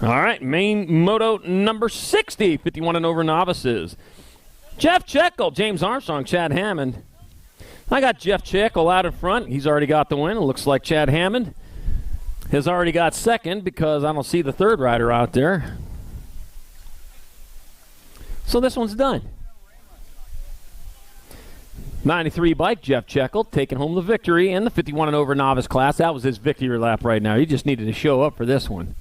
All right, main Moto number 60, 51 and over novices. Jeff Checkle, James Armstrong, Chad Hammond. I got Jeff Checkle out in front. He's already got the win. It looks like Chad Hammond has already got second because I don't see the third rider out there. So this one's done. 93 bike, Jeff Checkle taking home the victory in the 51 and over novice class. That was his victory lap right now. He just needed to show up for this one.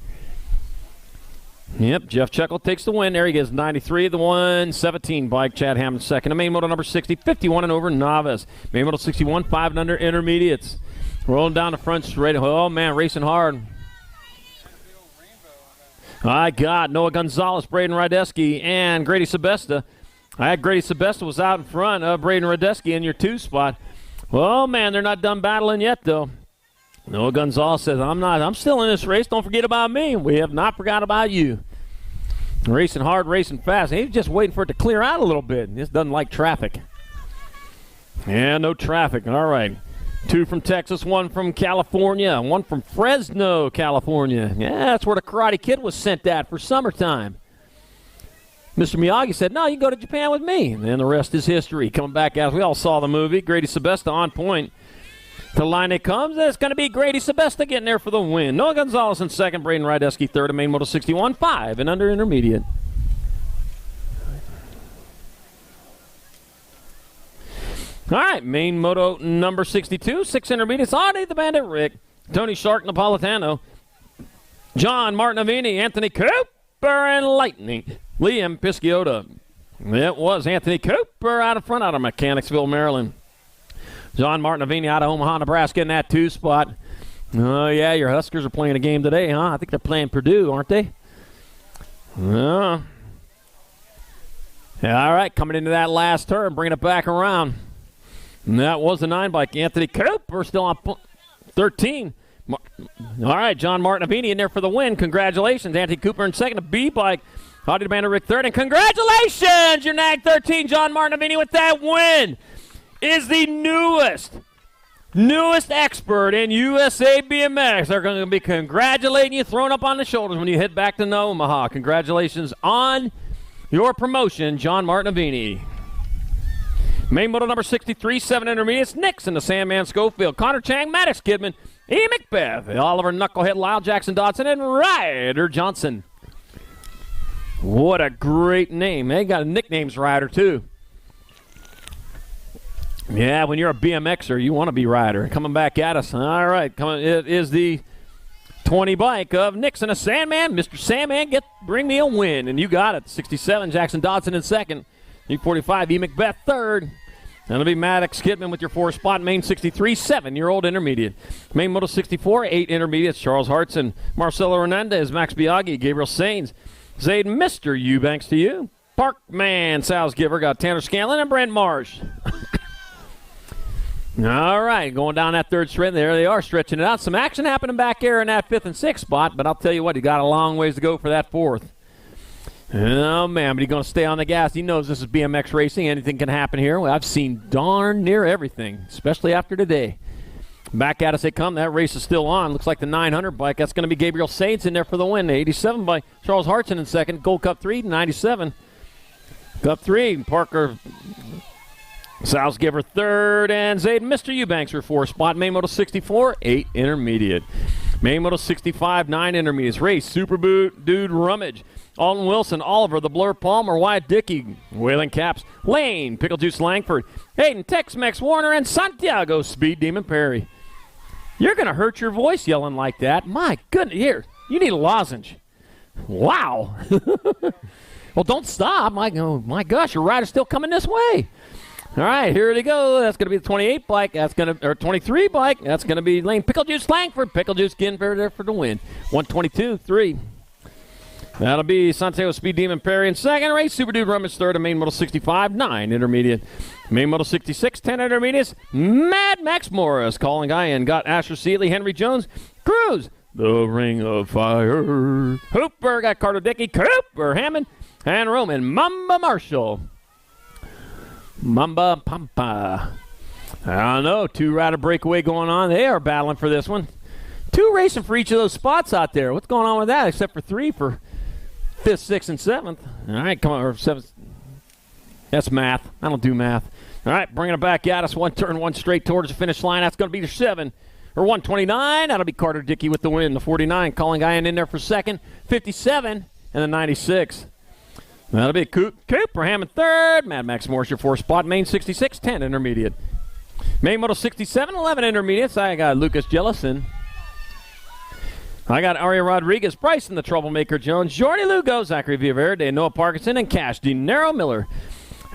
Yep, Jeff Checkle takes the win. There he is, 93, the 117 bike. Chad Hammond second. A main Moto number 60, 51 and over novice. Main Moto 61, 5 and under intermediates. Rolling down the front straight. Oh, man, racing hard. I got Noah Gonzalez, Braden Radeski, and Grady Sebesta. I had Grady Sebesta was out in front of Braden Radeski in your 2 spot. Well, man, they're not done battling yet, though. Noah Gonzalez says, I'm still in this race. Don't forget about me. We have not forgot about you. Racing hard, racing fast. He's just waiting for it to clear out a little bit. He just doesn't like traffic. Yeah, no traffic. All right. 2 from Texas, 1 from California, 1 from Fresno, California. Yeah, that's where the Karate Kid was sent at for summertime. Mr. Miyagi said, no, you can go to Japan with me. And then the rest is history. Coming back out, we all saw the movie. Grady Sebesta on point. To the line it comes. It's going to be Grady Sebesta getting there for the win. Noah Gonzalez in second. Braden Rydesky third. A main moto 61. 5 and under intermediate. All right, main moto number 62. 6 intermediates. Audie the Bandit Rick. Tony Shark Napolitano. John Martinavini. Anthony Cooper and Lightning. Liam Pisciota. It was Anthony Cooper out of front out of Mechanicsville, Maryland. John Martinavini out of Omaha, Nebraska in that 2 spot. Oh, yeah, your Huskers are playing a game today, huh? I think they're playing Purdue, aren't they? Yeah, all right, coming into that last turn, bringing it back around. And that was the 9 bike. Anthony Cooper still on 13. All right, John Martinavini in there for the win. Congratulations, Anthony Cooper in second. A B bike. Audie Demander Rick third. And congratulations, your NAG 13, John Martinavini with that win. Is the newest expert in USA BMX. They're going to be congratulating you, throwing up on the shoulders when you head back to Omaha. Congratulations on your promotion, John Martinavini. Main moto number 63, 7 intermediates. Nixon, the Sandman Schofield, Connor Chang, Maddox Kidman, E. McBeth, Oliver Knucklehead, Lyle Jackson Dodson, and Ryder Johnson. What a great name. They got a nicknames Ryder, too. Yeah, when you're a BMXer, you want to be Ryder. Coming back at us. All right, it is the 20 bike of Nixon, a Sandman. Mr. Sandman, bring me a win. And you got it. 67, Jackson Dodson in second. E45, E. McBeth third. That'll be Maddox Kidman with your 4 spot. Main 63, 7-year-old intermediate. Main moto 64, 8 intermediates. Charles Hartson, Marcelo Hernandez, Max Biaggi, Gabriel Sainz, Zayd Mr. Eubanks to you. Parkman, Sal's Giver, got Tanner Scanlon and Brent Marsh. All right, going down that third straight. There they are, stretching it out. Some action happening back there in that 5th and 6th spot, but I'll tell you what, he got a long ways to go for that 4th. Oh, man, but he's going to stay on the gas. He knows this is BMX racing. Anything can happen here. Well, I've seen darn near everything, especially after today. Back at us they come. That race is still on. Looks like the 900 bike. That's going to be Gabriel Sainz in there for the win. The 87 by Charles Hartson in second. Gold Cup 3, 97. Cup 3, Parker Sal's Giver third, and Zayd Mr. Eubanks for 4 spot. Main Moto 64, 8 intermediate. Main Moto 65, 9 intermediates. Race, Super Dude Rummage, Alton Wilson, Oliver, the Blur Palmer, Wyatt Dickey, Waylon Caps, Lane, Pickle Juice Langford, Hayden, Tex-Mex Warner, and Santiago Speed Demon Perry. You're going to hurt your voice yelling like that. My goodness, here, you need a lozenge. Wow. Well, don't stop. My gosh, your rider's still coming this way. All right, here they go. That's going to be the 28 bike. That's going to, or 23 bike. That's going to be Lane Pickle Juice Langford. Pickle Juice getting there for the win. 122-3. That'll be Santiago Speed Demon Perry in second. Race Super Dude Rummage third. And Main Moto 65, 9 intermediate. Main Moto 66, 10 intermediates. Mad Max Morris calling guy in. Got Asher Seeley, Henry Jones, Cruz, the Ring of Fire. Hooper got Carter Dickey, Cooper Hammond, and Roman Mamba Marshall. Mamba Pampa. I don't know. 2 rider breakaway going on. They are battling for this one. 2 racing for each of those spots out there. What's going on with that? Except for 3 for 5th, 6th, and 7th. All right, come on. Or 7th. That's math. I don't do math. All right, bringing it back at us. 1 turn, 1 straight towards the finish line. That's going to be the 7. Or 129. That'll be Carter Dickey with the win. The 49. Calling guy in there for second. 57. And the 96. That'll be Cooper Hammond third. Mad Max Morris, your 4 spot. Main 66, 10 intermediate. Main Moto 67, 11 intermediates. I got Lucas Jellison. I got Aria Rodriguez, Bryson the Troublemaker Jones, Jordy Lugo, Zachary Villaverde, Noah Parkinson, and Cash DeNiro Miller.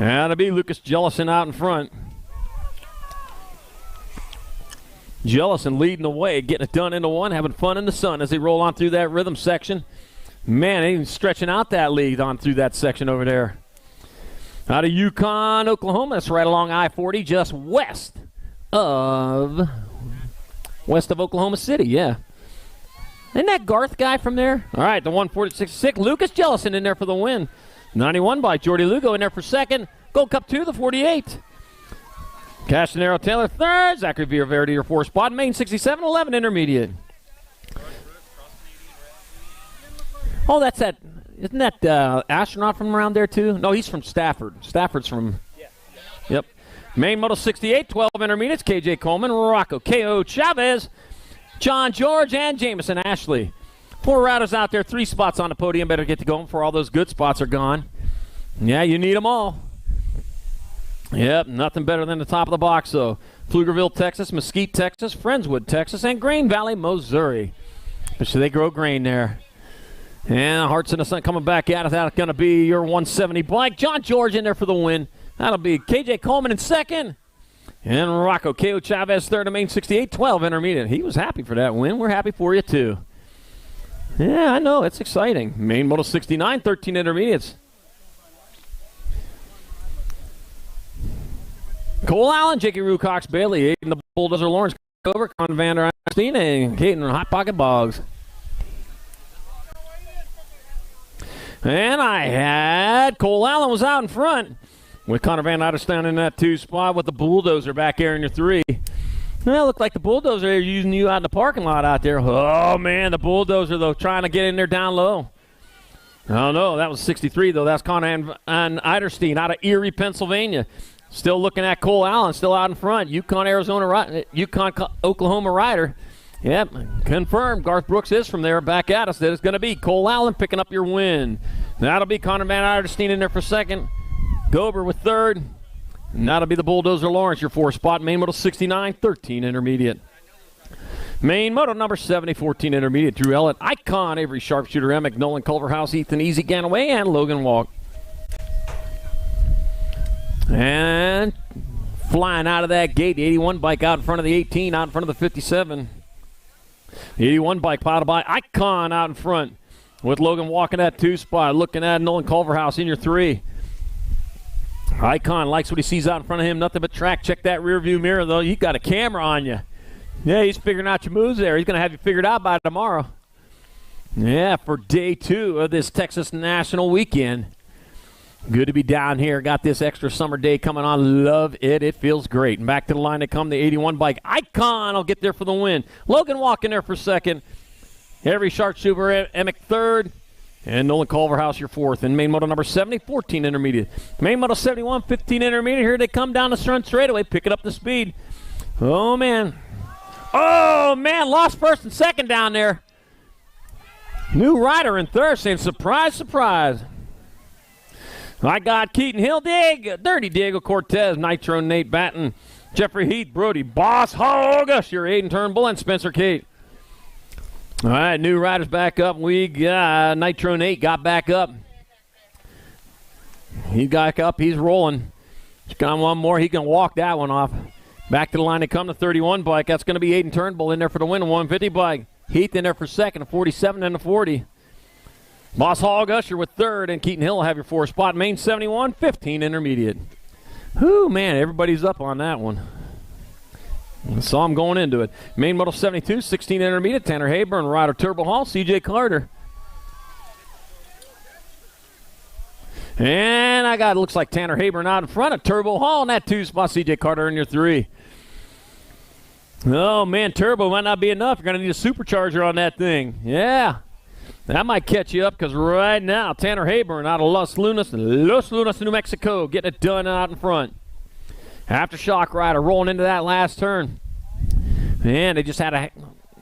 That'll be Lucas Jellison out in front. Jellison leading the way, getting it done into 1, having fun in the sun as they roll on through that rhythm section. Man, they even stretching out that lead on through that section over there. Out of Yukon, Oklahoma, that's right along I-40, just west of Oklahoma City, yeah. Isn't that Garth guy from there? All right, the 146, Lucas Jellison in there for the win. 91 by Jordy Lugo in there for second. Gold Cup 2, the 48. Castanero Taylor third. Zachary Villaverde, your 4 spot. Main 67, 11 intermediate. Oh, that's that. isn't that astronaut from around there too? No, he's from Stafford. Stafford's from. Yep. Main Moto 68, 12 intermediates. KJ Coleman, Rocco, K.O. Chavez, John George, and Jamison Ashley. 4 riders out there, 3 spots on the podium. Better get to going before all those good spots are gone. Yeah, you need them all. Yep, nothing better than the top of the box, though. Pflugerville, Texas, Mesquite, Texas, Friendswood, Texas, and Grain Valley, Missouri. So they grow grain there. And Hearts in the Sun coming back at it. That's going to be your 170 bike. John George in there for the win. That'll be KJ Coleman in second. And Rocco K.O. Chavez third in main 68, 12 intermediate. He was happy for that win. We're happy for you, too. Yeah, I know. It's exciting. Main Moto 69, 13 intermediates. Cole Allen, Jakey Rue, Cox Bailey, Aiden the Bulldozer, Lawrence Cover, Con Vander Einstein, and Caden Hot Pocket Boggs. And I had Cole Allen was out in front with Connor Van Eyderstein in that 2 spot with the Bulldozer back there in your 3. Well, it looked like the Bulldozer are using you out in the parking lot out there. Oh, man, the Bulldozer, though, trying to get in there down low. Oh, no, that was 63, though. That's Connor Van Eyderstein out of Erie, Pennsylvania. Still looking at Cole Allen, still out in front. Yukon, Oklahoma rider. Yep, confirmed. Garth Brooks is from there. Back at us. That is going to be Cole Allen picking up your win. That'll be Connor Van Eyderstein in there for second. Gober with third. And that'll be the Bulldozer Lawrence, your 4 spot. Main Moto 69, 13 intermediate. Main Moto number 70, 14 intermediate. Drew Ellett, Icon, Avery Sharpshooter, Emick, Nolan Culverhouse, Ethan Easy Ganaway, and Logan Walk. And flying out of that gate, the 81 bike out in front of the 18, out in front of the 57. The 81 bike piled by Icon out in front with Logan walking that 2 spot, looking at Nolan Culverhouse in your 3. Icon likes what he sees out in front of him, nothing but track. Check that rear view mirror, though. You got a camera on you. Yeah, he's figuring out your moves there. He's going to have you figured out by tomorrow. Yeah, for day 2 of this Texas National Weekend. Good to be down here. Got this extra summer day coming on. Love it. It feels great. And back to the line to come, the 81 bike. Icon will get there for the win. Logan walking there for second. Avery Sharpshooter, Emick third. And Nolan Culverhouse, your 4th. And main moto number 70, 14 intermediate. Main moto 71, 15 intermediate. Here they come down the front straightaway, picking up the speed. Oh, man. Oh, man. Lost first and second down there. New rider in third saying, surprise, surprise. I got Keaton Hill, Dirty Diego Cortez, Nitro Nate Batten, Jeffrey Heath, Brody Boss Hogus, your Aiden Turnbull, and Spencer Kate. All right, new riders back up. We got Nitro Nate got back up. He got up. He's rolling. He's got one more. He can walk that one off. Back to the line to come, the 31 bike. That's going to be Aiden Turnbull in there for the win, a 150 bike. Heath in there for second, a 47 and a 40. Boss Hog Usher with third, and Keaton Hill will have your 4 spot. Main 71, 15 intermediate. Whew, man, everybody's up on that one. Saw him going into it. Main Moto 72, 16 intermediate. Tanner Hayburn, Ryder Turbo Hall, CJ Carter. And I got, looks like Tanner Hayburn out in front of Turbo Hall in that 2 spot. CJ Carter in your 3. Oh, man, Turbo might not be enough. You're going to need a supercharger on that thing. Yeah. That might catch you up because right now, Tanner Hayburn out of Los Lunas, New Mexico, getting it done out in front. Aftershock rider rolling into that last turn. And they just had a,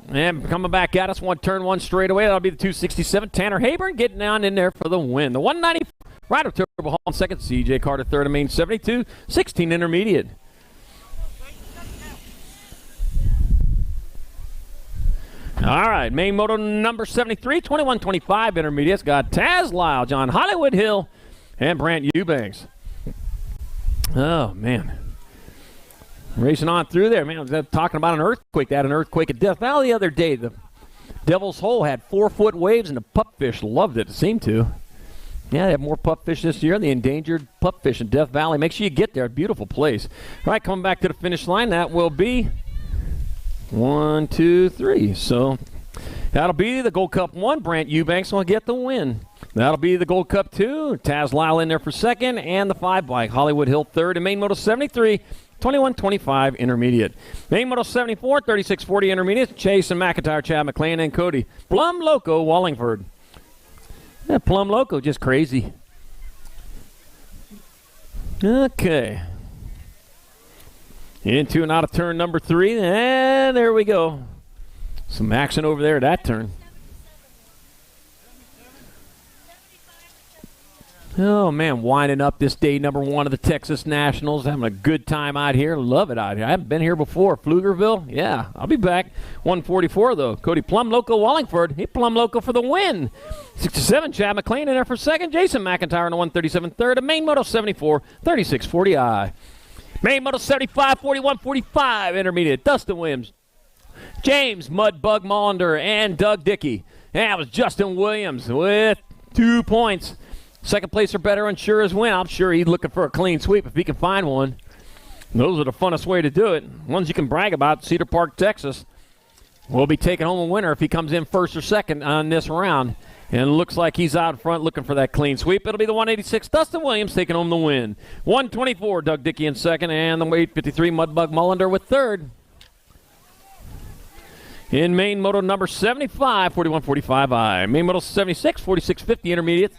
and coming back at us, 1 turn, 1 straight away. That'll be the 267. Tanner Hayburn getting down in there for the win. The 190 rider Turbo Hall in second. CJ Carter third, and main 72, 16 intermediate. All right, main moto number 73, 21-25 intermediates. Got Taz Lyle, John Hollywood Hill, and Brant Eubanks. Oh, man. Racing on through there, man. I was talking about an earthquake. They had an earthquake at Death Valley the other day. The Devil's Hole had 4-foot waves, and the pupfish loved it, it seemed to. Yeah, they have more pupfish this year. The endangered pupfish in Death Valley. Make sure you get there. Beautiful place. All right, coming back to the finish line, that will be 1, 2, 3. So that'll be the Gold Cup 1. Brant Eubanks will get the win. That'll be the Gold Cup 2. Taz Lyle in there for second, and the 5 bike. Hollywood Hill third, and main moto 73, 21-25 intermediate. Main moto 74, 36-40 intermediate. Chase and McIntyre, Chad McLean, and Cody Blum Loco Wallingford. Yeah, Plum Loco, just crazy. Okay. Into and out of turn number 3, and there we go. Some action over there at that turn. Oh, man, winding up this day number 1 of the Texas Nationals. Having a good time out here. Love it out here. I haven't been here before. Pflugerville? Yeah, I'll be back. 144, though. Cody Plum Loco Wallingford. Hey, Plum Loco for the win. 67, Chad McLean in there for second. Jason McIntyre in the 137 third. And Main Moto 74, 3640I. Main Moto 75, 4145 intermediate. Dustin Williams, James Mudbug Maunder, and Doug Dickey. And that was Justin Williams with 2 points. Second place or better unsure as win. I'm sure he's looking for a clean sweep if he can find one. Those are the funnest way to do it. Ones you can brag about. Cedar Park, Texas will be taking home a winner if he comes in first or second on this round. And it looks like he's out front looking for that clean sweep. It'll be the 186 Dustin Williams taking home the win. 124 Doug Dickey in second, and the 853 Mudbug Mullender with third. In main moto number 75, 4145I. Main moto 76, 4650 intermediate.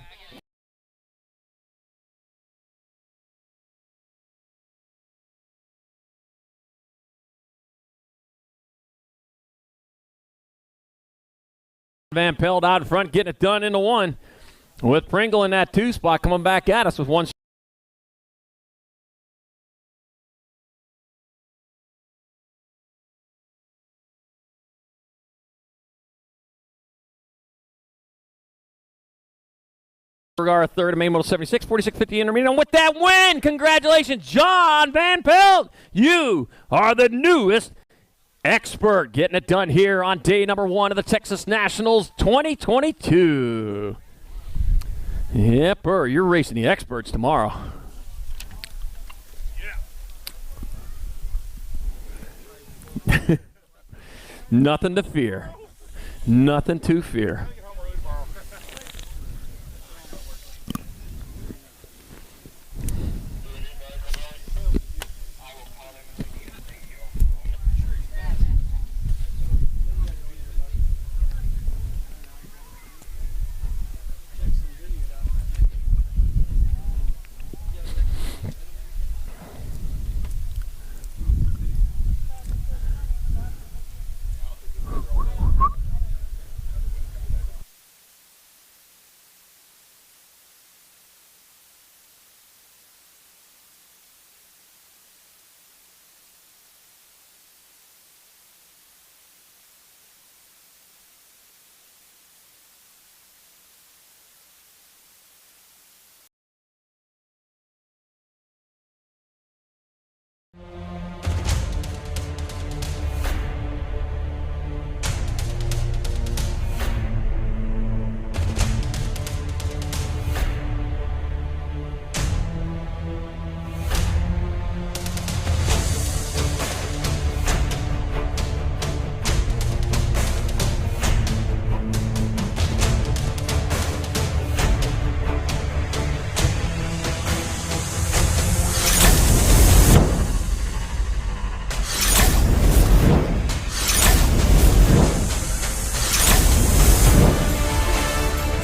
Van Pelt out in front, getting it done into one. With Pringle in that 2 spot coming back at us with one. Our third of main moto 76, 4650 intermediate. And with that win, congratulations, John Van Pelt. You are the newest expert getting it done here on day number 1 of the Texas Nationals 2022. Yep, you're racing the experts tomorrow. Yeah. Nothing to fear. Nothing to fear.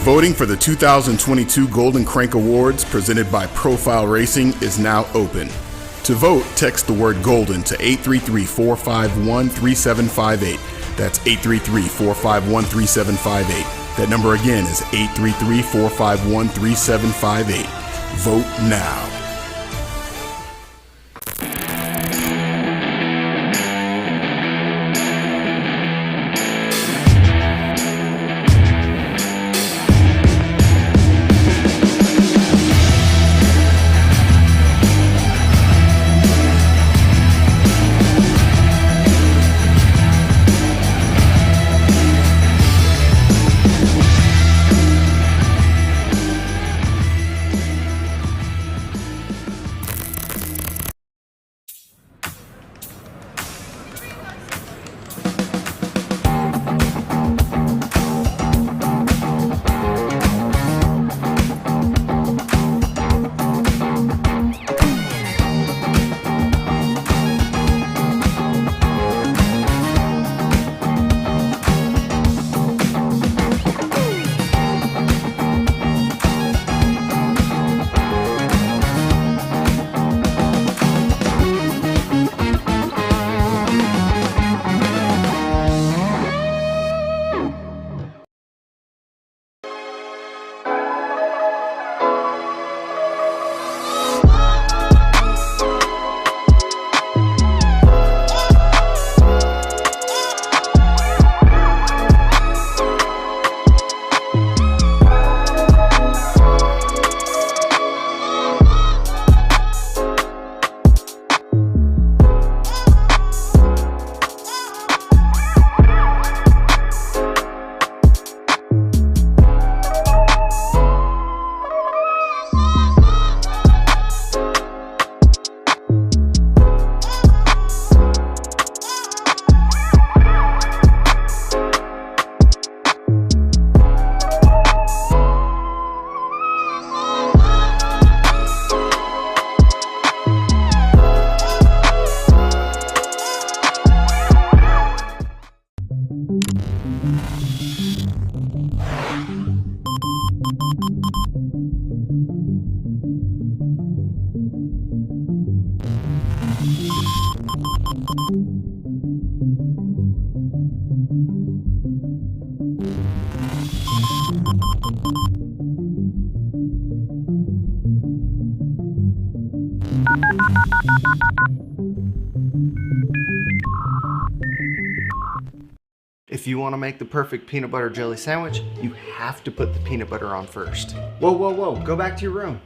Voting for the 2022 Golden Crank Awards presented by Profile Racing is now open. To vote, text the word GOLDEN to 833-451-3758. That's 833-451-3758. That number again is 833-451-3758. Vote now. If you want to make the perfect peanut butter jelly sandwich, you have to put the peanut butter on first. Whoa, whoa, whoa, go back to your room.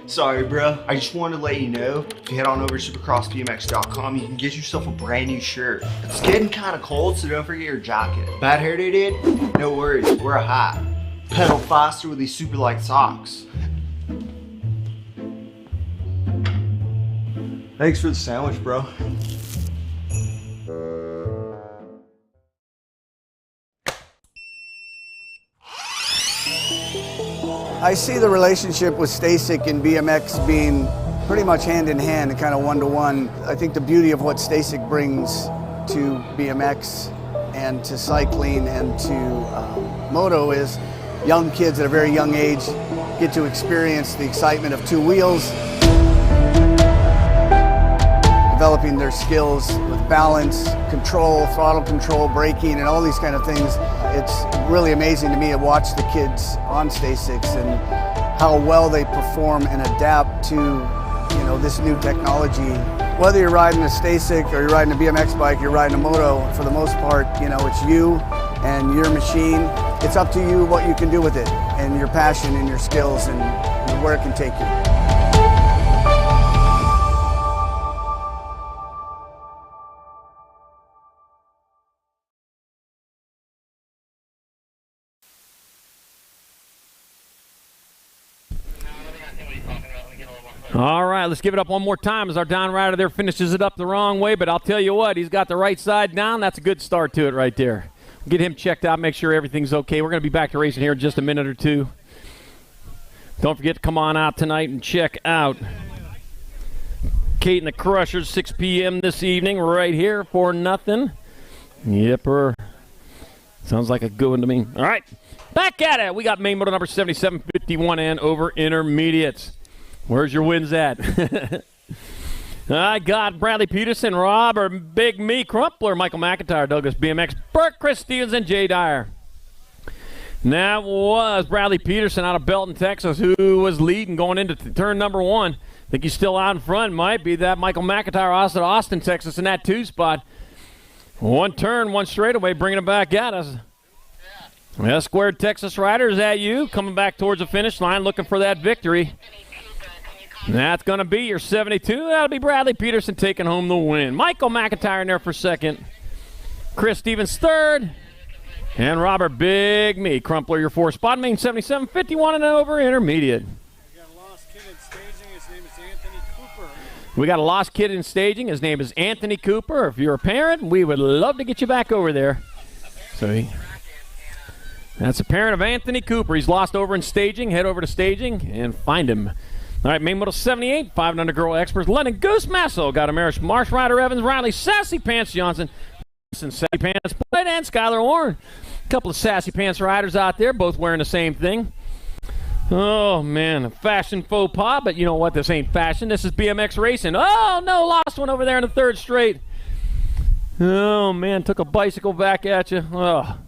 Sorry, bro. I just wanted to let you know, if you head on over to supercrossbmx.com, you can get yourself a brand new shirt. It's getting kind of cold, so don't forget your jacket. Bad hair day, dude? No worries, wear a hat. Pedal faster with these super light socks. Thanks for the sandwich, bro. I see the relationship with Stasic and BMX being pretty much hand in hand and kind of one-to-one. I think the beauty of what Stasic brings to BMX and to cycling and to moto is young kids at a very young age get to experience the excitement of two wheels, developing their skills with balance, control, throttle control, braking, and all these kind of things. It's really amazing to me to watch the kids on Stasics and how well they perform and adapt to, this new technology. Whether you're riding a Stasic or you're riding a BMX bike, you're riding a moto, for the most part, it's you and your machine. It's up to you what you can do with it and your passion and your skills and where it can take you. All right, let's give it up one more time as our down rider there finishes it up the wrong way, but I'll tell you what, he's got the right side down. That's a good start to it right there. Get him checked out, make sure everything's okay. We're going to be back to racing here in just a minute or two. Don't forget to come on out tonight and check out Kate and the Crushers, 6 p.m. this evening right here for nothing. Yepper. Sounds like a good one to me. All right, back at it. We got main motor number 7751 and over intermediates. Where's your wins at? I got Bradley Peterson, Robert, Big Me, Crumpler, Michael McIntyre, Douglas BMX, Burke, Chris Stevens, and Jay Dyer. And that was Bradley Peterson out of Belton, Texas, who was leading going into turn number one. I think he's still out in front. Might be that Michael McIntyre out of Austin, Texas in that 2 spot. One turn, one straightaway, bringing it back at us. Yeah, Squared Texas Riders at you, coming back towards the finish line, looking for that victory. That's going to be your 72. That'll be Bradley Peterson taking home the win. Michael McIntyre in there for second. Chris Stevens third. And Robert Big Me Crumpler, your 4 spot. Main 77, 51 and over intermediate. We got a lost kid in staging. His name is Anthony Cooper. We got a lost kid in staging. His name is Anthony Cooper. If you're a parent, we would love to get you back over there. That's a parent of Anthony Cooper. He's lost over in staging. Head over to staging and find him. All right, main model 78, 5 under girl experts. Lennon Goose Masso got Amerish Marsh, Ryder Evans, Riley, Sassy Pants Johnson, Sassy Pants Boyd, and Skylar Warren. A couple of Sassy Pants riders out there, both wearing the same thing. Oh, man, a fashion faux pas, but you know what? This ain't fashion. This is BMX racing. Oh, no, lost one over there in the 3rd straight. Oh, man, took a bicycle back at you. Oh.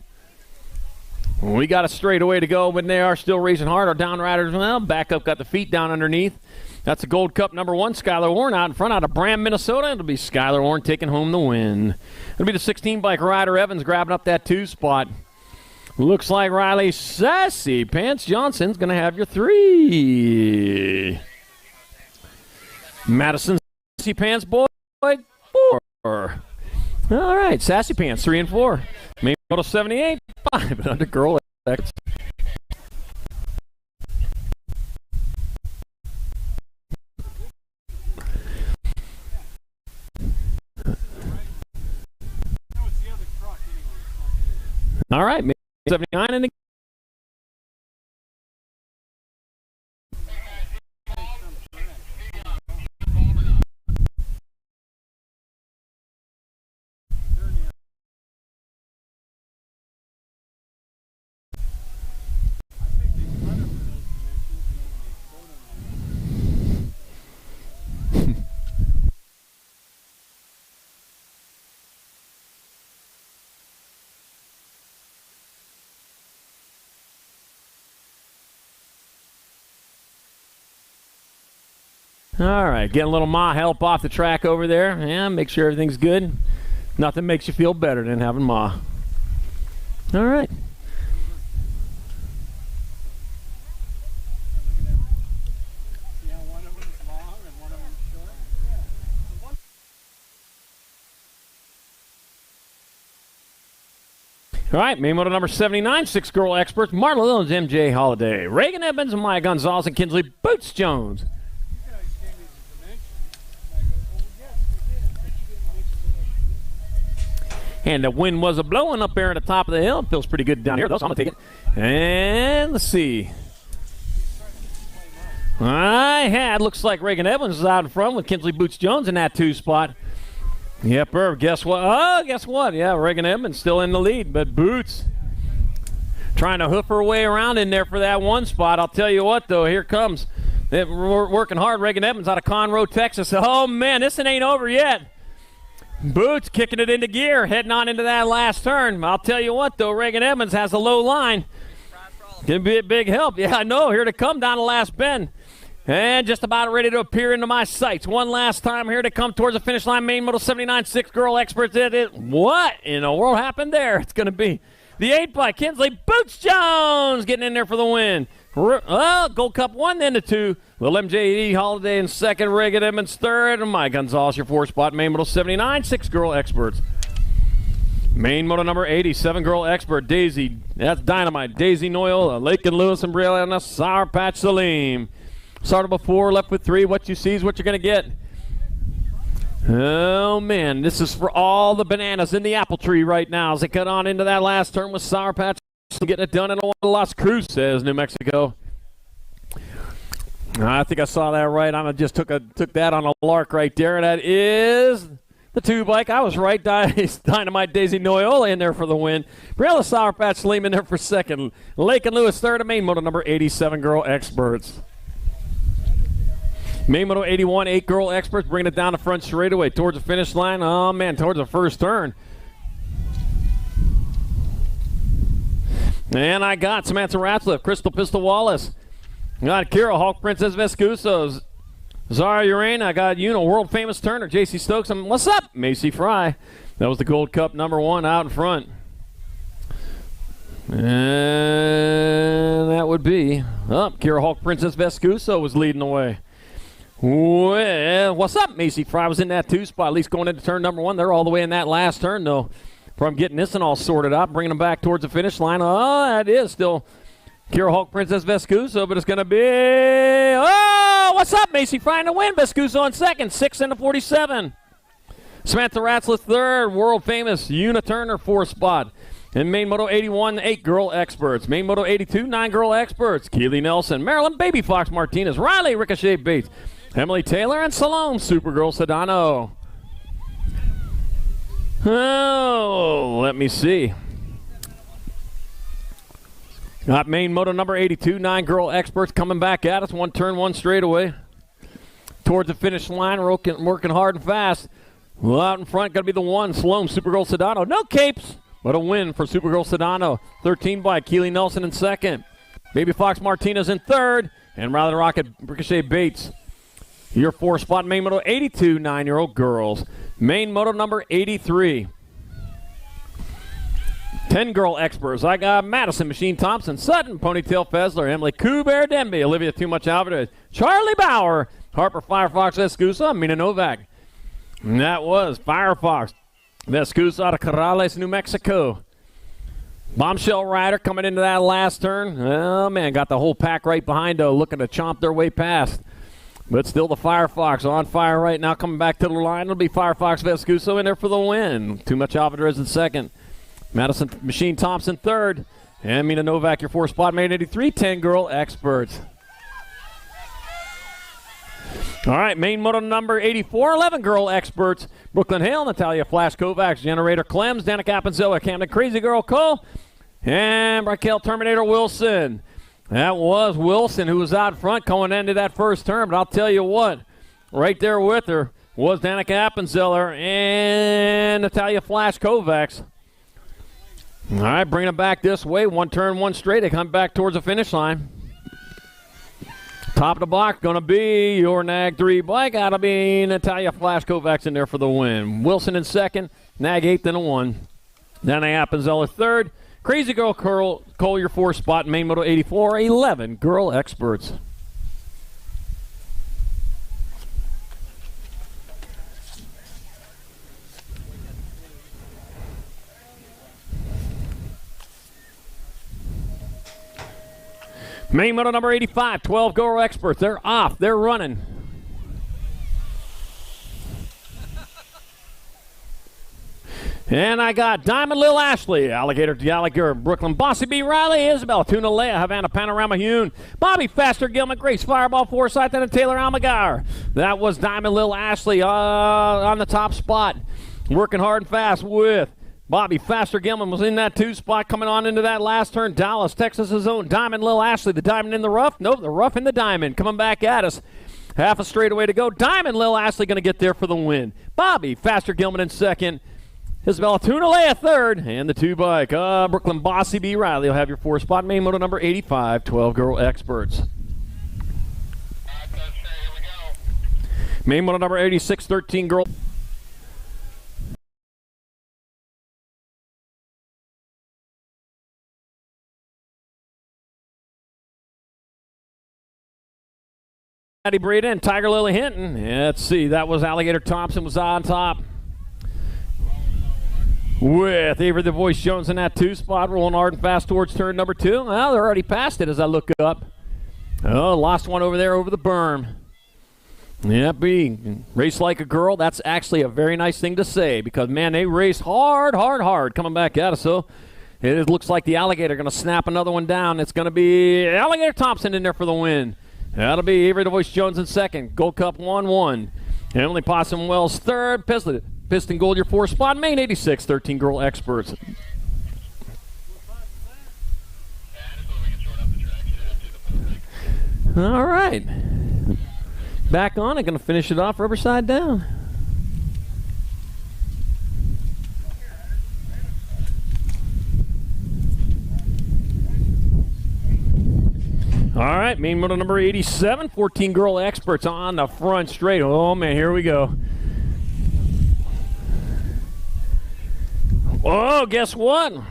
We got a straightaway to go, but they are still racing hard. Our down riders, well, back up, got the feet down underneath. That's the Gold Cup number 1, Skylar Warren out in front out of Bram, Minnesota. It'll be Skylar Warren taking home the win. It'll be the 16 bike Ryder Evans grabbing up that 2 spot. Looks like Riley Sassy Pants Johnson's going to have your 3. Madison Sassy Pants Boyd 4. All right, Sassy Pants 3 and 4. Main model 78, 5 under girl X. All right, 79 and All right, getting a little Ma help off the track over there. Yeah, make sure everything's good. Nothing makes you feel better than having Ma. All right. See how one of them is long and one of them is short? All right, main moto number 79, 6 girl experts, Marla Jones, MJ Holiday, Reagan Evans, Maya Gonzalez, and Kinsley Boots Jones. You guys gave me the dimensions. And I go, oh, yes, we did. But you didn't mention what And the wind was blowing up there at the top of the hill. It feels pretty good down here, though, so I'm going to take it. And let's see. Looks like Reagan Evans is out in front with Kinsley Boots Jones in that 2 spot. Yep, guess what? Oh, guess what? Yeah, Reagan Evans still in the lead, but Boots trying to hoof her way around in there for that 1 spot. I'll tell you what, though, here comes. We're working hard. Reagan Evans out of Conroe, Texas. Oh, man, this ain't over yet. Boots kicking it into gear, heading on into that last turn. I'll tell you what, though, Reagan Evans has a low line. Gonna be a big help. Yeah, I know. Here to come down the last bend. And just about ready to appear into my sights. One last time here to come towards the finish line. Main Moto 79, 6 girl experts. What in the world happened there? It's going to be the 8 by Kinsley Boots Jones getting in there for the win. Gold Cup 1, then the 2. Little MJD Holiday in 2nd. Reagan Evans 3rd. And Mike Gonzalez, your 4th spot. Main Moto 79, 6 girl experts. Main Moto number 80, 7 girl expert. Daisy, that's Dynamite. Daisy Noyle, Lakin Lewis, and Brianna Sour Patch Salim. Started before, left with 3. What you see is what you're going to get. Oh, man. This is for all the bananas in the apple tree right now as they cut on into that last turn with Sour Patch. Getting it done in Las Cruces, New Mexico. I think I saw that right. I just took that on a lark right there. That is the 2 bike. I was right. Dynamite Daisy Noyola in there for the win. Briella Sour Patch Slim in there for 2nd. Lakin Lewis 3rd. And main moto number 87 girl experts. Main Moto 81, 8 girl experts bringing it down the front straightaway towards the finish line. Oh, man, towards the first turn. And I got Samantha Ratzliff, Crystal Pistol Wallace. Got Kira Hawk Princess Vescuso, Zara Urena. I got world famous Turner, J.C. Stokes. And what's up, Macy Fry? That was the Gold Cup number 1 out in front. And that would be Kira Hawk Princess Vescuso was leading the way. Well, what's up, Macy Fry was in that 2 spot, at least going into turn number 1. They're all the way in that last turn, though, from getting this and all sorted out, bringing them back towards the finish line. Oh, that is still Kira Hawk Princess Vescuso, but it's going to be, what's up, Macy Fry in the win. Vescuso in 2nd, 6 into 47. Samantha Ratzliff 3rd, world famous Una Turner 4th spot. In Main Moto 81, 8 girl experts. Main Moto 82, 9 girl experts. Keely Nelson, Marilyn Baby Fox Martinez, Riley Ricochet Bates, Emily Taylor, and Salome Supergirl Sedano. Oh, let me see. Got Main Moto number 82, 9 girl experts coming back at us. 1 turn, 1 straightaway. Towards the finish line, working hard and fast. Well, out in front, got to be the 1, Salome Supergirl Sedano. No capes, but a win for Supergirl Sedano. 13 by Keely Nelson in 2nd. Baby Fox Martinez in 3rd. And Riley Rocket Ricochet Bates. Your 4 spot, Main Moto 82, 9-year-old girls. Main Moto number 83. 10 girl experts. I got Madison Machine Thompson, Sutton, Ponytail Fessler, Emily Kuber Denby, Olivia Too Much Alvarez, Charlie Bauer, Harper Firefox Vescusa, Mina Novak. And that was Firefox Vescusa out of Corrales, New Mexico. Bombshell Rider coming into that last turn. Oh, man, got the whole pack right behind her, looking to chomp their way past. But still the Firefox on fire right now, coming back to the line. It'll be Firefox Vescuso in there for the win. Too Much Alvarez in 2nd. Madison Machine Thompson 3rd. And Mina Novak, your 4 spot, Main 83, 10 girl experts. All right, Main Moto number 84, 11 girl experts. Brooklyn Hale, Natalia Flash Kovacs, Generator Clems, Danica Appenzella, Camden Crazy Girl Cole, and Raquel Terminator Wilson. That was Wilson who was out front going into that first turn, but I'll tell you what, right there with her was Danica Appenzeller and Natalia Flash Kovacs. All right, bring them back this way. 1 turn, 1 straight. They come back towards the finish line. Top of the block going to be your Nag 3 bike. That'll be Natalia Flash Kovacs in there for the win. Wilson in second, Nag 8th and a 1. Then Appenzeller third. Crazy Girl Cole your 4th spot. Main Moto 84, 11 girl experts. Main Moto number 85, 12 girl experts. They're off. They're running. And I got Diamond Lil Ashley, Alligator Gallagher, Brooklyn Bossy B. Riley, Isabel Tuna Leia, Havana Panorama Hune, Bobby Faster Gilman, Grace Fireball Forsyth, and Taylor Almagar. That was Diamond Lil Ashley on the top spot. Working hard and fast with Bobby Faster Gilman was in that 2 spot coming on into that last turn. Dallas, Texas's own Diamond Lil Ashley, the diamond in the rough. Nope, the rough in the diamond coming back at us. Half a straightaway to go. Diamond Lil Ashley going to get there for the win. Bobby Faster Gilman in second. Isabella Tunalea third, and the 2 bike. Brooklyn Bossy B. Riley will have your 4 spot. Main Moto number 85, 12 girl experts. Main Moto number 86, 13 girl. Patty Breda and Tiger Lily Hinton. Yeah, let's see, that was Alligator Thompson was on top. With Avery the Voice Jones in that 2 spot, rolling hard and fast towards turn number 2. Well, they're already past it as I look up. Oh, lost one over there over the berm. Yeah, race like a girl. That's actually a very nice thing to say because, man, they race hard coming back at us. So it looks like the Alligator going to snap another one down. It's going to be Alligator Thompson in there for the win. That'll be Avery the Voice Jones in second. Gold Cup 1-1. Emily Possum Wells third. Piston Gold your 4 spot. Main 86, 13 girl experts. All right. Back on. I'm going to finish it off rubber side down. All right, main moto number 87, 14 girl experts on the front straight. Oh, man, here we go. Oh, guess what? A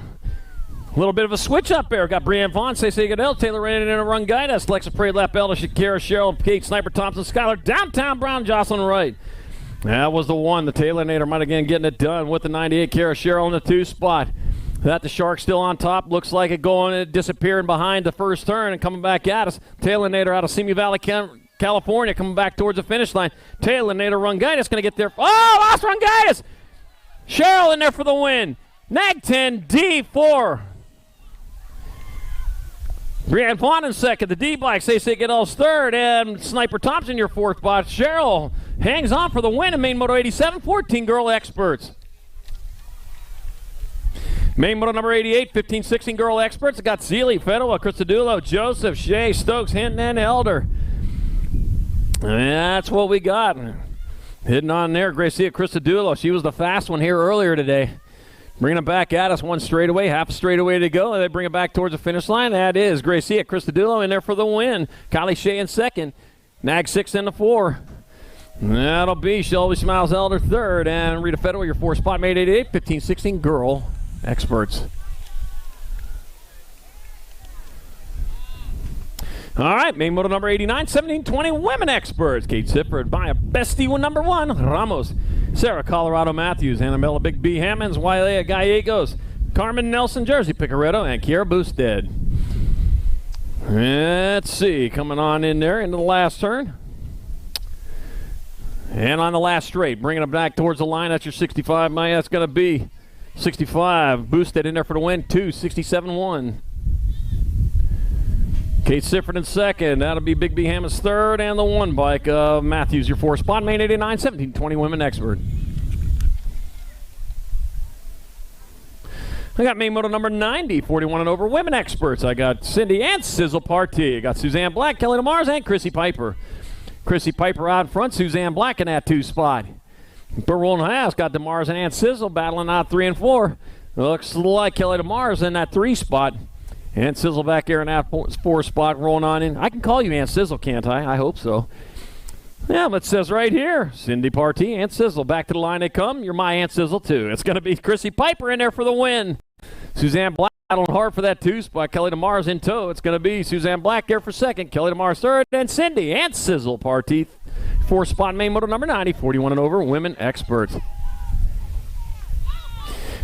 little bit of a switch up there. Got Brianne Vaughn, Cece Goodell, Taylor Raiden in a run guide us. Lexa Prey, Lap Elder, Shakira, Cheryl, Kate, Sniper Thompson, Skylar, Downtown Brown, Jocelyn Wright. That was the one. The Taylor Nader might again getting it done with the 98 Kara Cheryl in the 2 spot. That the Shark still on top. Looks like it going and disappearing behind the first turn and coming back at us. Taylor Nader out of Simi Valley, California, coming back towards the finish line. Taylor Nader, Rungitis going to get there. Oh, lost Rungitis! Cheryl in there for the win. Nag 10, D4. Brianne Vaughn in second. The D-Bikes, they say Goodell's third. And Sniper Thompson, your 4th spot. Cheryl hangs on for the win in main moto 87, 14 girl experts. Main moto number 88, 15, 16 girl experts. Got Seeley, Fedwa, Christodulo, Joseph, Shea, Stokes, Hinton, and Elder. And that's what we got. Hitting on there, Gracia Christodulo. She was the fast one here earlier today. Bringing it back at us, 1 straightaway, half a straightaway to go. And they bring it back towards the finish line. That is Gracia Christodulo in there for the win. Kylie Shea in second. Nag 6 in the 4. That'll be Shelby Smiles Elder third. And Rita Fedwa, your 4 spot, made 88, 15, 16 girl experts. All right, main moto number 89, 17, 20 women experts. Kate Sifford, Maya Bestie, number 1, Ramos, Sarah Colorado Matthews, Annabella Big B Hammonds, Wilea Gallegos, Carmen Nelson, Jersey Picaretto, and Kiera Boosted. Let's see, coming on in there into the last turn. And on the last straight, bringing it back towards the line. That's your 65, Maya. That's going to be 65. Boosted in there for the win. 267-1. Kate Sifford in second. That'll be Big B Hammond's third. And the 1 bike of Matthews, your 4 spot. Main 89, 17, 20 women expert. I got main moto number 90, 41 and over women experts. I got Cindy and Sizzle Partee. I got Suzanne Black, Kelly DeMars, and Chrissy Piper. Chrissy Piper out front, Suzanne Black in that 2 spot. Burwell and Haas got DeMars and Aunt Sizzle battling out 3 and 4. Looks like Kelly DeMars in that 3 spot. Aunt Sizzle back there in that 4 spot rolling on in. I can call you Aunt Sizzle, can't I? I hope so. Yeah, but it says right here, Cindy Partee, Aunt Sizzle. Back to the line they come. You're my Aunt Sizzle, too. It's going to be Chrissy Piper in there for the win. Suzanne Black battling hard for that 2 spot. Kelly DeMar's in tow. It's going to be Suzanne Black there for second. Kelly DeMar's third. And Cindy, Aunt Sizzle Partee, 4 spot main moto number 90, 41 and over, women experts.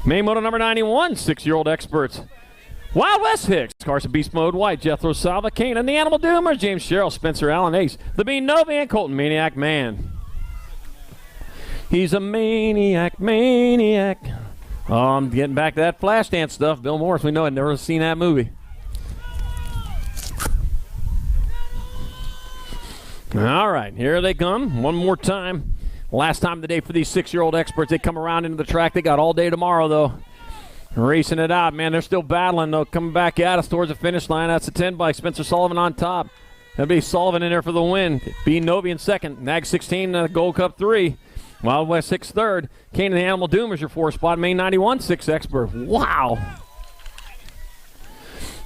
Main moto number 91, 6-year-old experts. Wild West Hicks, Carson Beast Mode White, Jethro Salva, Kane, and the Animal Doomers, James Sherrill, Spencer Allen Ace, the Bean Novi, and Colton Maniac Man. He's a maniac. Oh, I'm getting back to that Flashdance stuff. Bill Morris, we know I've never seen that movie. All right, here they come. One more time. Last time of the day for these 6-year-old experts. They come around into the track. They got all day tomorrow, though. Racing it out, man. They're still battling, though. Coming back at us towards the finish line. That's a 10 by Spencer Sullivan on top. That'll be Sullivan in there for the win. Bean Novi in second. Nag 16, Gold Cup 3. Wild West 6 third. Kane and the Animal Doomers your 4 spot. Main 91, 6 expert. Wow.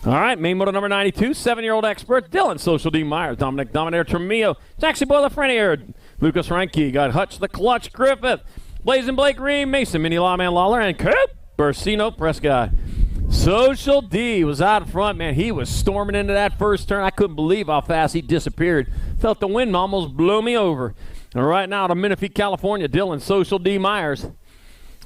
All right, main moto number 92, 7-year-old expert. Dylan Social D. Myers. Dominic Dominator Tremillo. Taxi Boy LaFreniere. Lucas Reinke. Got Hutch the Clutch Griffith. Blazing Blake Green. Mason Mini Lawman Lawler. And Kurt Bursino Prescott. Social D was out in front, man. He was storming into that first turn. I couldn't believe how fast he disappeared. Felt the wind almost blow me over. And right now to Menifee, California, Dylan Social D. Myers.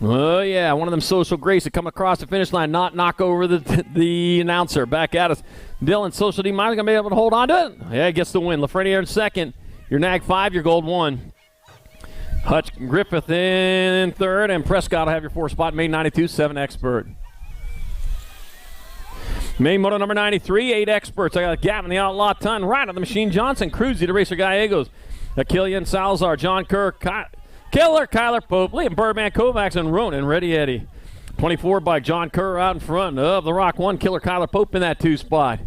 Oh, yeah, one of them Social Grace that come across the finish line, not knock over the announcer. Back at us. Dylan Social D. Myers going to be able to hold on to it. Yeah, he gets the win. LaFreniere in second. Your Nag 5, your Gold 1. Hutch Griffith in third, and Prescott will have your 4 spot. Main 92, 7 expert. Main moto number 93, 8 experts. I got Gavin the Outlaw Ton, Ryder the Machine Johnson, Cruzy the Racer Gallegos, Achillian Salazar, John Kerr, Killer Kyler Pope, Liam Birdman Kovacs, and Ronan Ready Eddie. 24 by John Kerr out in front of the Rock 1. Killer Kyler Pope in that 2 spot.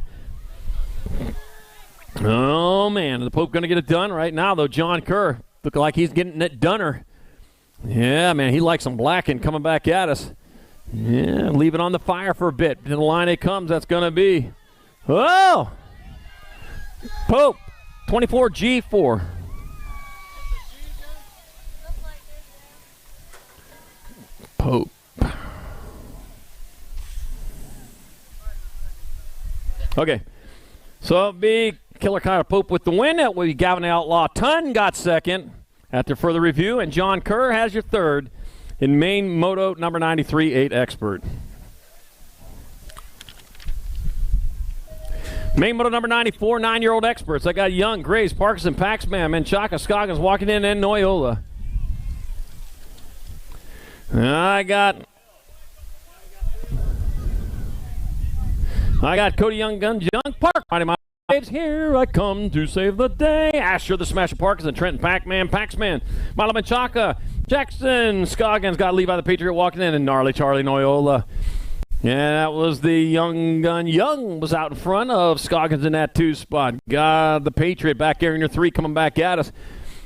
Oh, man. The Pope going to get it done right now, though. John Kerr looking like he's getting it doneer. Yeah, man. He likes some blacking coming back at us. Yeah, leave it on the fire for a bit. To the line it comes. That's going to be. Oh! Pope. 24 G4. Pope. Okay. So it'll be Killer Kyler Pope with the win. That will be Gavin the Outlaw Ton got second after further review. And John Kerr has your third in main moto number 93, 8 expert. Main moto number 94, 9-year-old experts. I got Young, Grace, Parkinson, Paxman, Menchaca, Scoggins walking in, and Noyola. I got Cody Young, Gun, Junk, Park. Here I come to save the day. Asher the Smasher Parkinson, Trenton Pac-Man, Paxman, Milo Menchaca, Jackson, Scoggins got Levi the Patriot walking in, and Gnarly Charlie Noyola. Yeah, that was the Young Gun. Young was out in front of Scoggins in that 2 spot. Got the Patriot back there in your 3 coming back at us.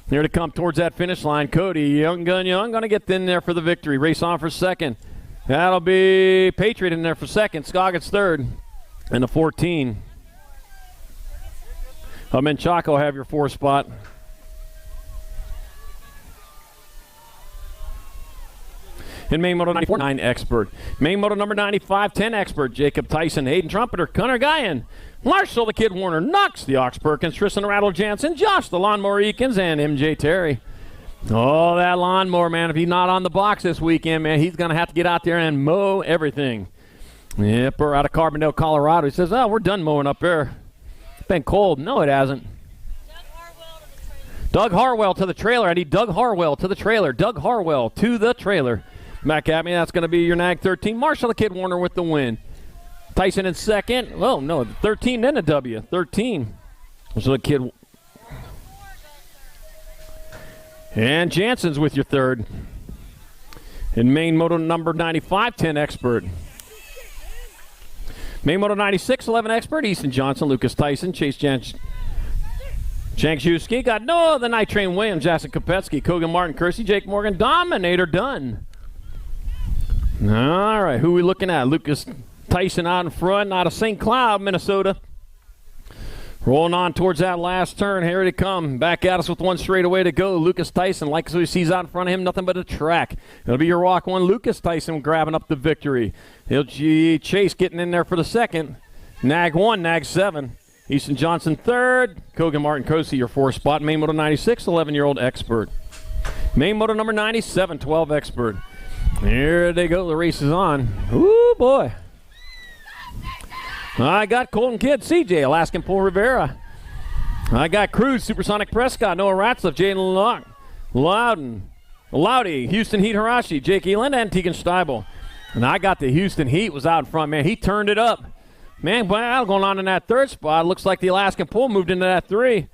Here to come towards that finish line. Cody, Young Gun Young, going to get in there for the victory. Race on for second. That'll be Patriot in there for second. Scoggins third. And the 14. Menchaca will have your 4 spot. In main moto 94, 9 expert. Main moto number 95, 10 expert. Jacob Tyson, Hayden Trumpeter, Connor Guyan, Marshall the Kid Warner, Knox the Ox Perkins, Tristan the Rattle Jansen, Josh the Lawnmower Eakins, and MJ Terry. Oh, that lawnmower, man. If he's not on the box this weekend, man, he's going to have to get out there and mow everything. Yep, we're out of Carbondale, Colorado. He says, we're done mowing up there. It's been cold. No, it hasn't. Doug Harwell to the trailer. I need Doug Harwell to the trailer. Doug Harwell to the trailer. Back at me. That's going to be your Nag 13. Marshall the Kid Warner with the win. Tyson in second. Oh, no, 13 then a W. 13. So the kid. And Jansen's with your third. In main moto number 95, 10 expert. Main moto 96, 11 expert. Easton Johnson, Lucas Tyson, Chase Jankshewski. Got no the Night Train Williams, Jackson Kopetsky, Kogan Martin, Kersey, Jake Morgan, Dominator Dunn. All right, who are we looking at? Lucas Tyson out in front, out of St. Cloud, Minnesota. Rolling on towards that last turn. Here they come. Back at us with one straightaway to go. Lucas Tyson, like he sees out in front of him, nothing but a track. It'll be your walk one. Lucas Tyson grabbing up the victory. He'll Chase getting in there for the second. Nag 1, Nag 7. Easton Johnson third. Kogan Martin Cosi, your 4th spot. Main Moto 96, 11-year-old Expert. Main Moto number 97, 12 Expert. Here they go. The race is on. Ooh, boy. I got Colton Kidd, CJ, Alaskan Paul Rivera. I got Cruz, Supersonic Prescott, Noah Ratzliff, Jaden Loudy, Houston Heat Hirashi, Jake Eland, and Tegan Steibel. And I got the Houston Heat was out in front, man. He turned it up. Man, battle going on in that 3rd spot. Looks like the Alaskan Pull moved into that 3.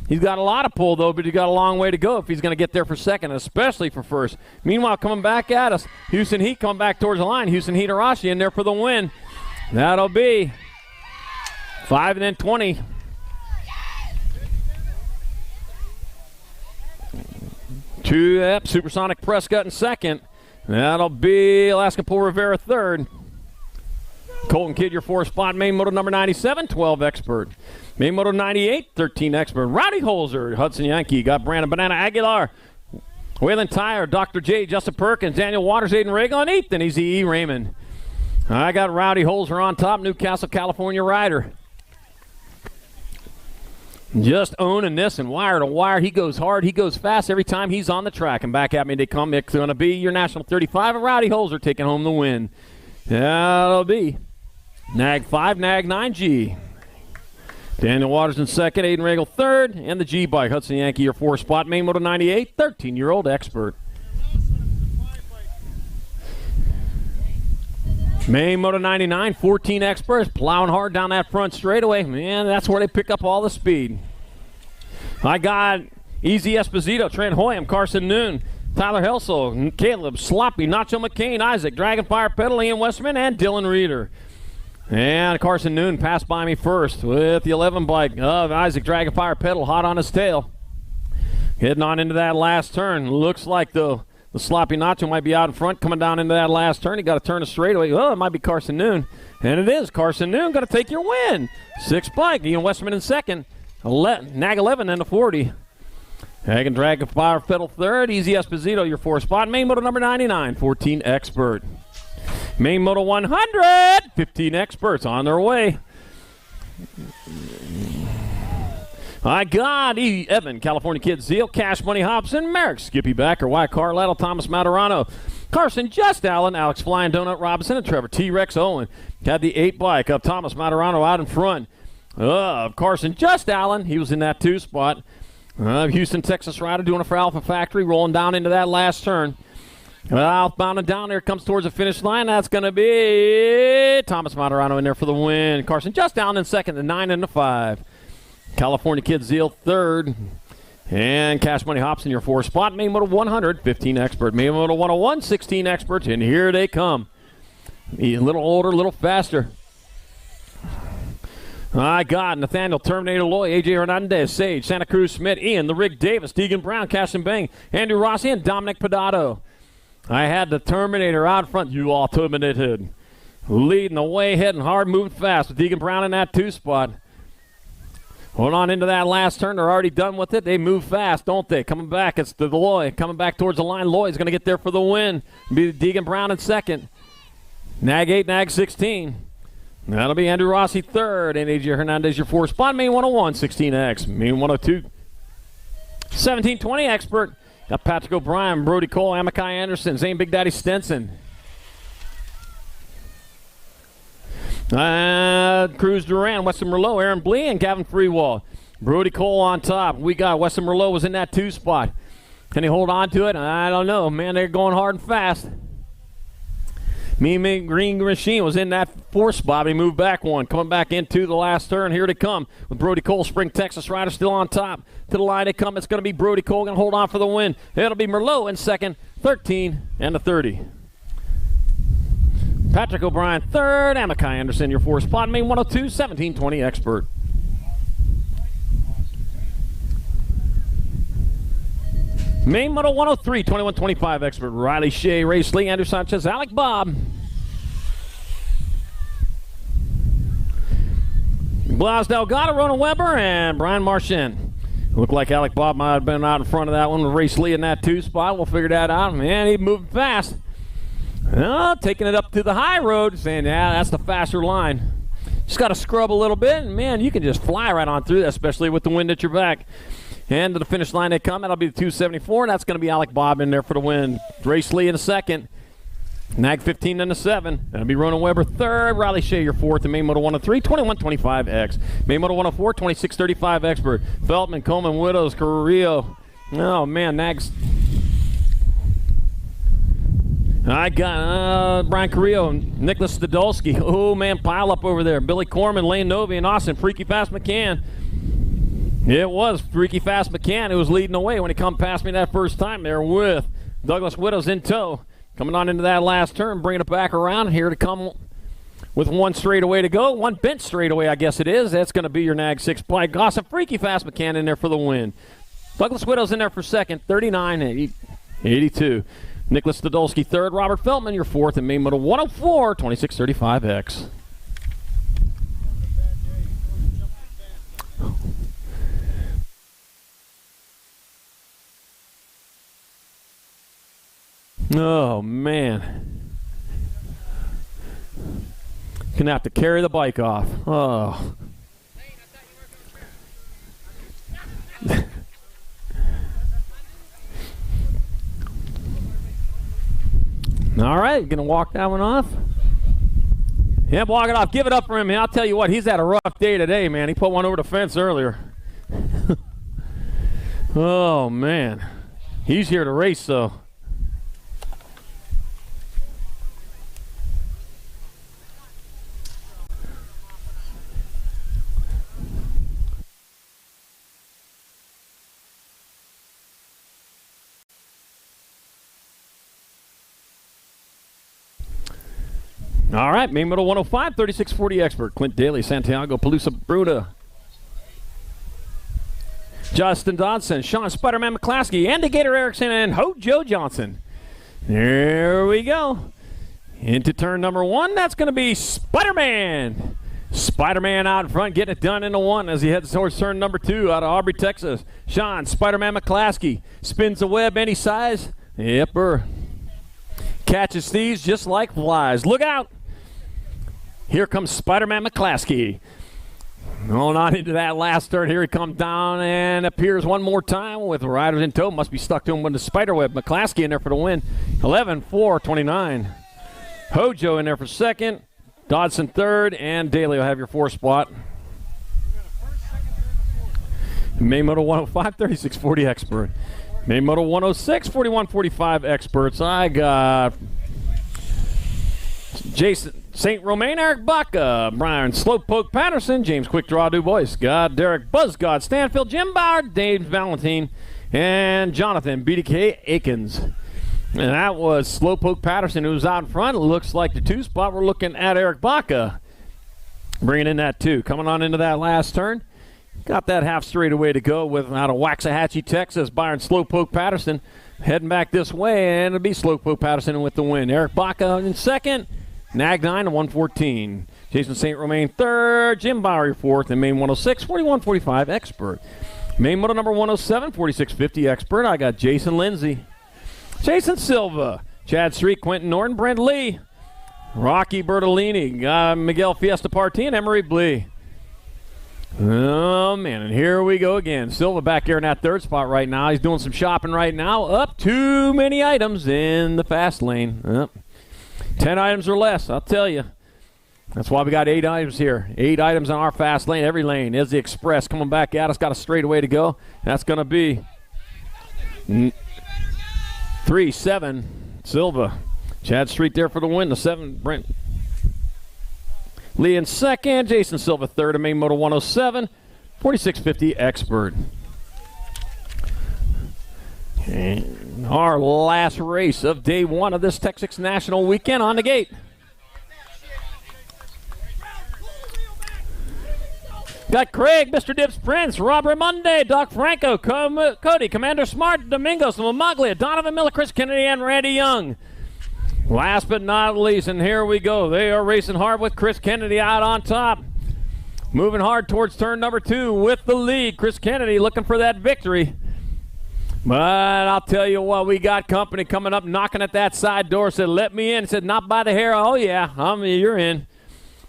He's got a lot of pull, though, but he's got a long way to go if he's going to get there for 2nd, especially for 1st. Meanwhile, coming back at us, Houston Heat coming back towards the line. Houston Heat Hirashi in there for the win. That'll be 5 and then 20. Supersonic Prescott in 2nd. That'll be Alaska Paul Rivera 3rd. Colton Kidd, your 4th spot. Main Moto number 97, 12 Expert. Main Moto 98, 13 Expert. Rowdy Holzer, Hudson Yankee. Got Brandon Banana Aguilar. Waylon Tyre, Dr. J, Justin Perkins, Daniel Waters, Aiden Regal, and Ethan Easy E. Raymond. I got Rowdy Holzer on top, Newcastle, California rider. Just owning this and wire to wire. He goes hard. He goes fast every time he's on the track. And back at me they come. It's going to be your National 35 and Rowdy Holzer taking home the win. That'll be Nag 5, Nag 9G. Daniel Waters in 2nd, Aiden Regal 3rd, and the G-Bike. Hudson Yankee, your 4th spot. Main Moto 98, 13-year-old Expert. Main Moto 99, 14 Experts, plowing hard down that front straightaway. Man, that's where they pick up all the speed. I got Easy Esposito, Trent Hoyam, Carson Noon, Tyler Helsel, Caleb, Sloppy, Nacho McCain, Isaac, Dragonfire Pedal, Ian Westerman, and Dylan Reeder. And Carson Noon passed by me first with the 11 bike of Isaac Dragonfire Pedal, hot on his tail. Heading on into that last turn. Looks like the Sloppy Nacho might be out in front coming down into that last turn. He got to turn a straightaway. Oh, it might be Carson Noon. And it is Carson Noon going to take your win. 6th bike. Ian Westerman in 2nd. Nag 11 and the 40. Hagen Dragonfire Pedal 3rd. Easy Esposito, your 4th spot. Main Moto number 99, 14 Expert. Main Moto 100, 15 Experts on their way. I got Evan, California Kid Zeal, Cash Money Hobson, Merrick, Skippy Backer, Wyatt Carlisle, Thomas Maturano, Carson Just Allen, Alex Flying Donut Robinson, and Trevor T-Rex Owen. Had the 8 bike of Thomas Maturano out in front of Carson Just Allen. He was in that 2 spot. Houston, Texas rider doing it for Alpha Factory, rolling down into that last turn. Outbound and down there, comes towards the finish line. That's going to be Thomas Maturano in there for the win. Carson Just Allen in 2nd, the 9 and the 5. California Kid Zeal 3rd. And Cash Money Hobson, your 4th spot. Main Moto 100, 15 Expert. Main Moto 101, 16 Experts. And here they come. A little older, a little faster. I got Nathaniel Terminator Loy, AJ Hernandez, Sage, Santa Cruz Smith, Ian, the Rick Davis, Deegan Brown, Cash and Bang, Andrew Rossi, and Dominic Pedato. I had the Terminator out front. You all terminated. Leading the way, heading hard, moving fast with Deegan Brown in that 2 spot. Hold on into that last turn. They're already done with it. They move fast, don't they? Coming back, it's the Loy. Coming back towards the line. Loy's going to get there for the win. Be Deegan Brown in 2nd. Nag 8, Nag 16. That'll be Andrew Rossi 3rd. And AJ Hernandez, your 4th spot. Main 101, 16X. Main 102, 1720 Expert. Got Patrick O'Brien, Brody Cole, Amakai Anderson, Zane Big Daddy Stenson. Cruz Duran, Weston Merlot, Aaron Blee, and Gavin Freewall. Brody Cole on top. We got Weston Merlot was in that 2 spot. Can he hold on to it? I don't know. Man, they're going hard and fast. Me Green Machine was in that 4th spot. He moved back 1. Coming back into the last turn. Here they come with Brody Cole, Spring Texas rider still on top. To the line they come. It's going to be Brody Cole going to hold on for the win. It'll be Merlot in 2nd, 13, and the 30. Patrick O'Brien 3rd. Amakai Anderson, your 4th spot. Main 102, 1720 Expert. Main Moto 103, 2125 Expert. Riley Shea, Ray Slee, Andrew Sanchez, Alec Bob. Blas Delgado, Ronan Weber, and Brian Marchand. Looked like Alec Bob might have been out in front of that one with Race Lee in that 2 spot. We'll figure that out. Man, he's moving fast. Taking it up to the high road, saying, yeah, that's the faster line. Just got to scrub a little bit, and man, you can just fly right on through that, especially with the wind at your back. And to the finish line they come. That'll be the 274, and that's going to be Alec Bob in there for the win. Race Lee in the second. Nag 15 in the 7. That'll be Ronan Weber third. Riley Shea your fourth. And Main Moto 103, 2125X. Main Moto 104, 2635 Expert. Feldman, Coleman, Widows, Carrillo. Oh, man, Nags. I got Brian Carrillo and Nicholas Stadolski. Oh, man, pile up over there. Billy Corman, Lane Novi, and Austin. Freaky Fast McCann. It was Freaky Fast McCann who was leading the way when he come past me that first time there with Douglas Widows in tow. Coming on into that last turn, bringing it back around here to come with 1 straightaway to go. 1 bent straightaway, I guess it is. That's going to be your Nag 6 Pike. Awesome. Freaky Fast McCann in there for the win. Douglas Widows in there for second, 39.82. Nicholas Stadolski third. Robert Feldman your fourth. And Main Moto 104, 2635X. Oh, man. Gonna have to carry the bike off. Oh. All right, gonna walk that one off. Yeah, walk it off. Give it up for him. I'll tell you what, he's had a rough day today, man. He put one over the fence earlier. Oh, man. He's here to race, though. All right, Main Moto 105, 3640 Expert. Clint Daly, Santiago, Pelusa, Bruda. Justin Dodson, Sean Spider-Man McClaskey, Andy Gator Erickson, and Joe Johnson. There we go. Into turn number 1, that's going to be Spider-Man. Spider-Man out in front, getting it done into 1 as he heads towards turn number 2 out of Aubrey, Texas. Sean Spider-Man McClaskey spins the web any size. Yepper. Catches thieves just like flies. Look out. Here comes Spider-Man McClaskey. Going on into that last turn. Here he comes down and appears one more time with riders in tow. Must be stuck to him with the spider web. McClaskey in there for the win. 11-4-29. Hojo in there for second. Dodson third. And Daly will have your 4th spot. Main Moto 105, 3640 Expert. Main Moto 106, 4145 Experts. I got Jason St. Romain, Eric Baca, Brian Slowpoke Patterson, James Quick Draw Du Bois, got Derek Buzzgod Stanfield, Jim Bauer, Dave Valentine, and Jonathan BDK Akins. And that was Slowpoke Patterson who was out in front. It looks like the 2 spot. We're looking at Eric Baca bringing in that 2. Coming on into that last turn. Got that half straightaway to go with out of Waxahachie, Texas, Byron Slowpoke Patterson heading back this way, and it'll be Slowpoke Patterson with the win. Eric Baca in second. Nag 9 to 114. Jason St. Romain third. Jim Bauer 4th. And Main 106, 4145 Expert. Main Moto number 107, 4650 Expert. I got Jason Lindsay, Jason Silva, Chad Street, Quentin Norton, Brent Lee, Rocky Bertolini, Miguel Fiesta Partey, and Emery Blee. Oh, man, and here we go again. Silva back here in that 3rd spot right now. He's doing some shopping right now. Up too many items in the fast lane. 10 items or less, I'll tell you. That's why we got 8 items here. 8 items on our fast lane. Every lane is the Express coming back at us. Got a straightaway to go. That's going to be 3-7 Silva. Chad Street there for the win. The 7, Brent Lee in second. Jason Silva third. And Main Moto 107, 4650 Expert. And our last race of day 1 of this Texas National Weekend on the gate. Got Craig, Mr. Dips Prince, Rob Ramonde, Doc Franco, Cody, Commander Smart, Domingos, Mamaglia, Donovan Miller, Chris Kennedy, and Randy Young. Last but not least, and here we go. They are racing hard with Chris Kennedy out on top. Moving hard towards turn number 2 with the lead. Chris Kennedy looking for that victory. But I'll tell you what, we got company coming up, knocking at that side door. Said, let me in. Said, not by the hair. Oh, yeah, you're in.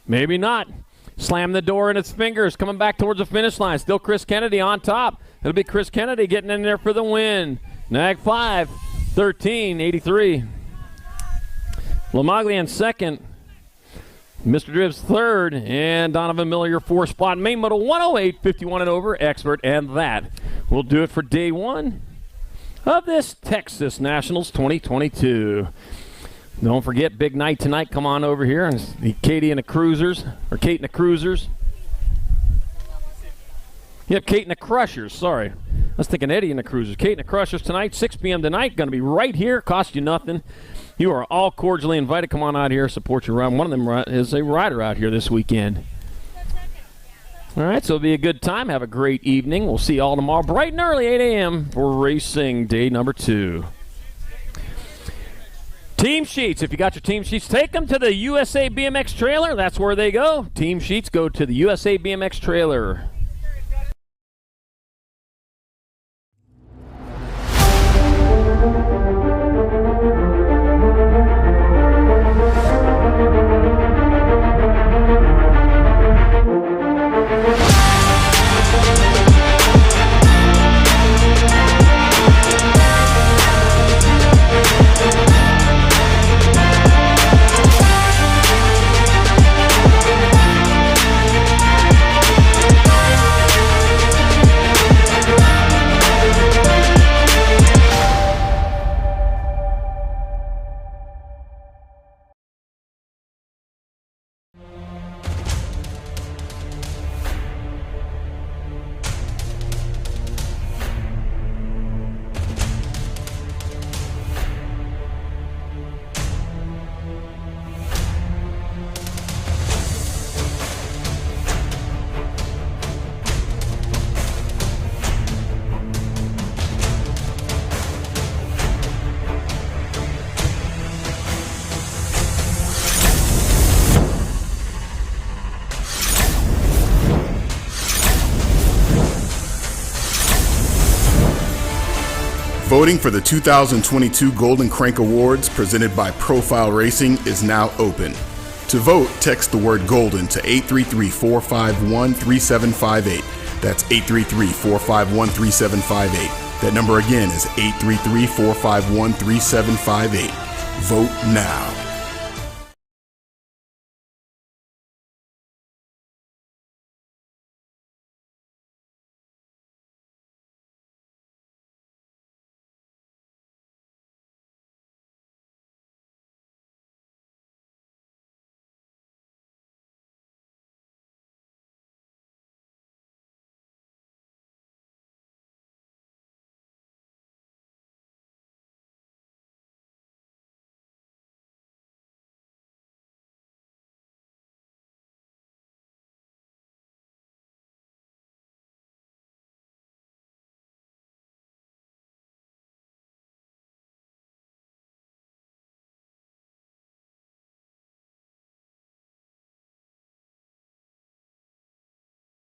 Maybe not. Slam the door in its fingers, coming back towards the finish line. Still Chris Kennedy on top. It'll be Chris Kennedy getting in there for the win. Nag 5, 13.83. Lamaglia in second. Mr. Dribbs third, and Donovan Miller your 4th spot. Main model 108, 51 and over, expert, and that will do it for day 1 of this Texas Nationals 2022. Don't forget, big night tonight. Come on over here and see Katie and the Cruisers, or Kate and the Cruisers. Yep, Kate and the Crushers, sorry. I was thinking Eddie and the Cruisers. Kate and the Crushers tonight, 6 p.m. tonight. Going to be right here, cost you nothing. You are all cordially invited. Come on out here, support your ride. One of them is a rider out here this weekend. All right, so it'll be a good time. Have a great evening. We'll see you all tomorrow, bright and early, 8 a.m. for racing day number 2. Team sheets. If you got your team sheets, take them to the USA BMX trailer. That's where they go. Team sheets go to the USA BMX trailer. Voting for the 2022 Golden Crank Awards presented by Profile Racing is now open. To vote, text the word GOLDEN to 833-451-3758. That's 833-451-3758. That number again is 833-451-3758. Vote now.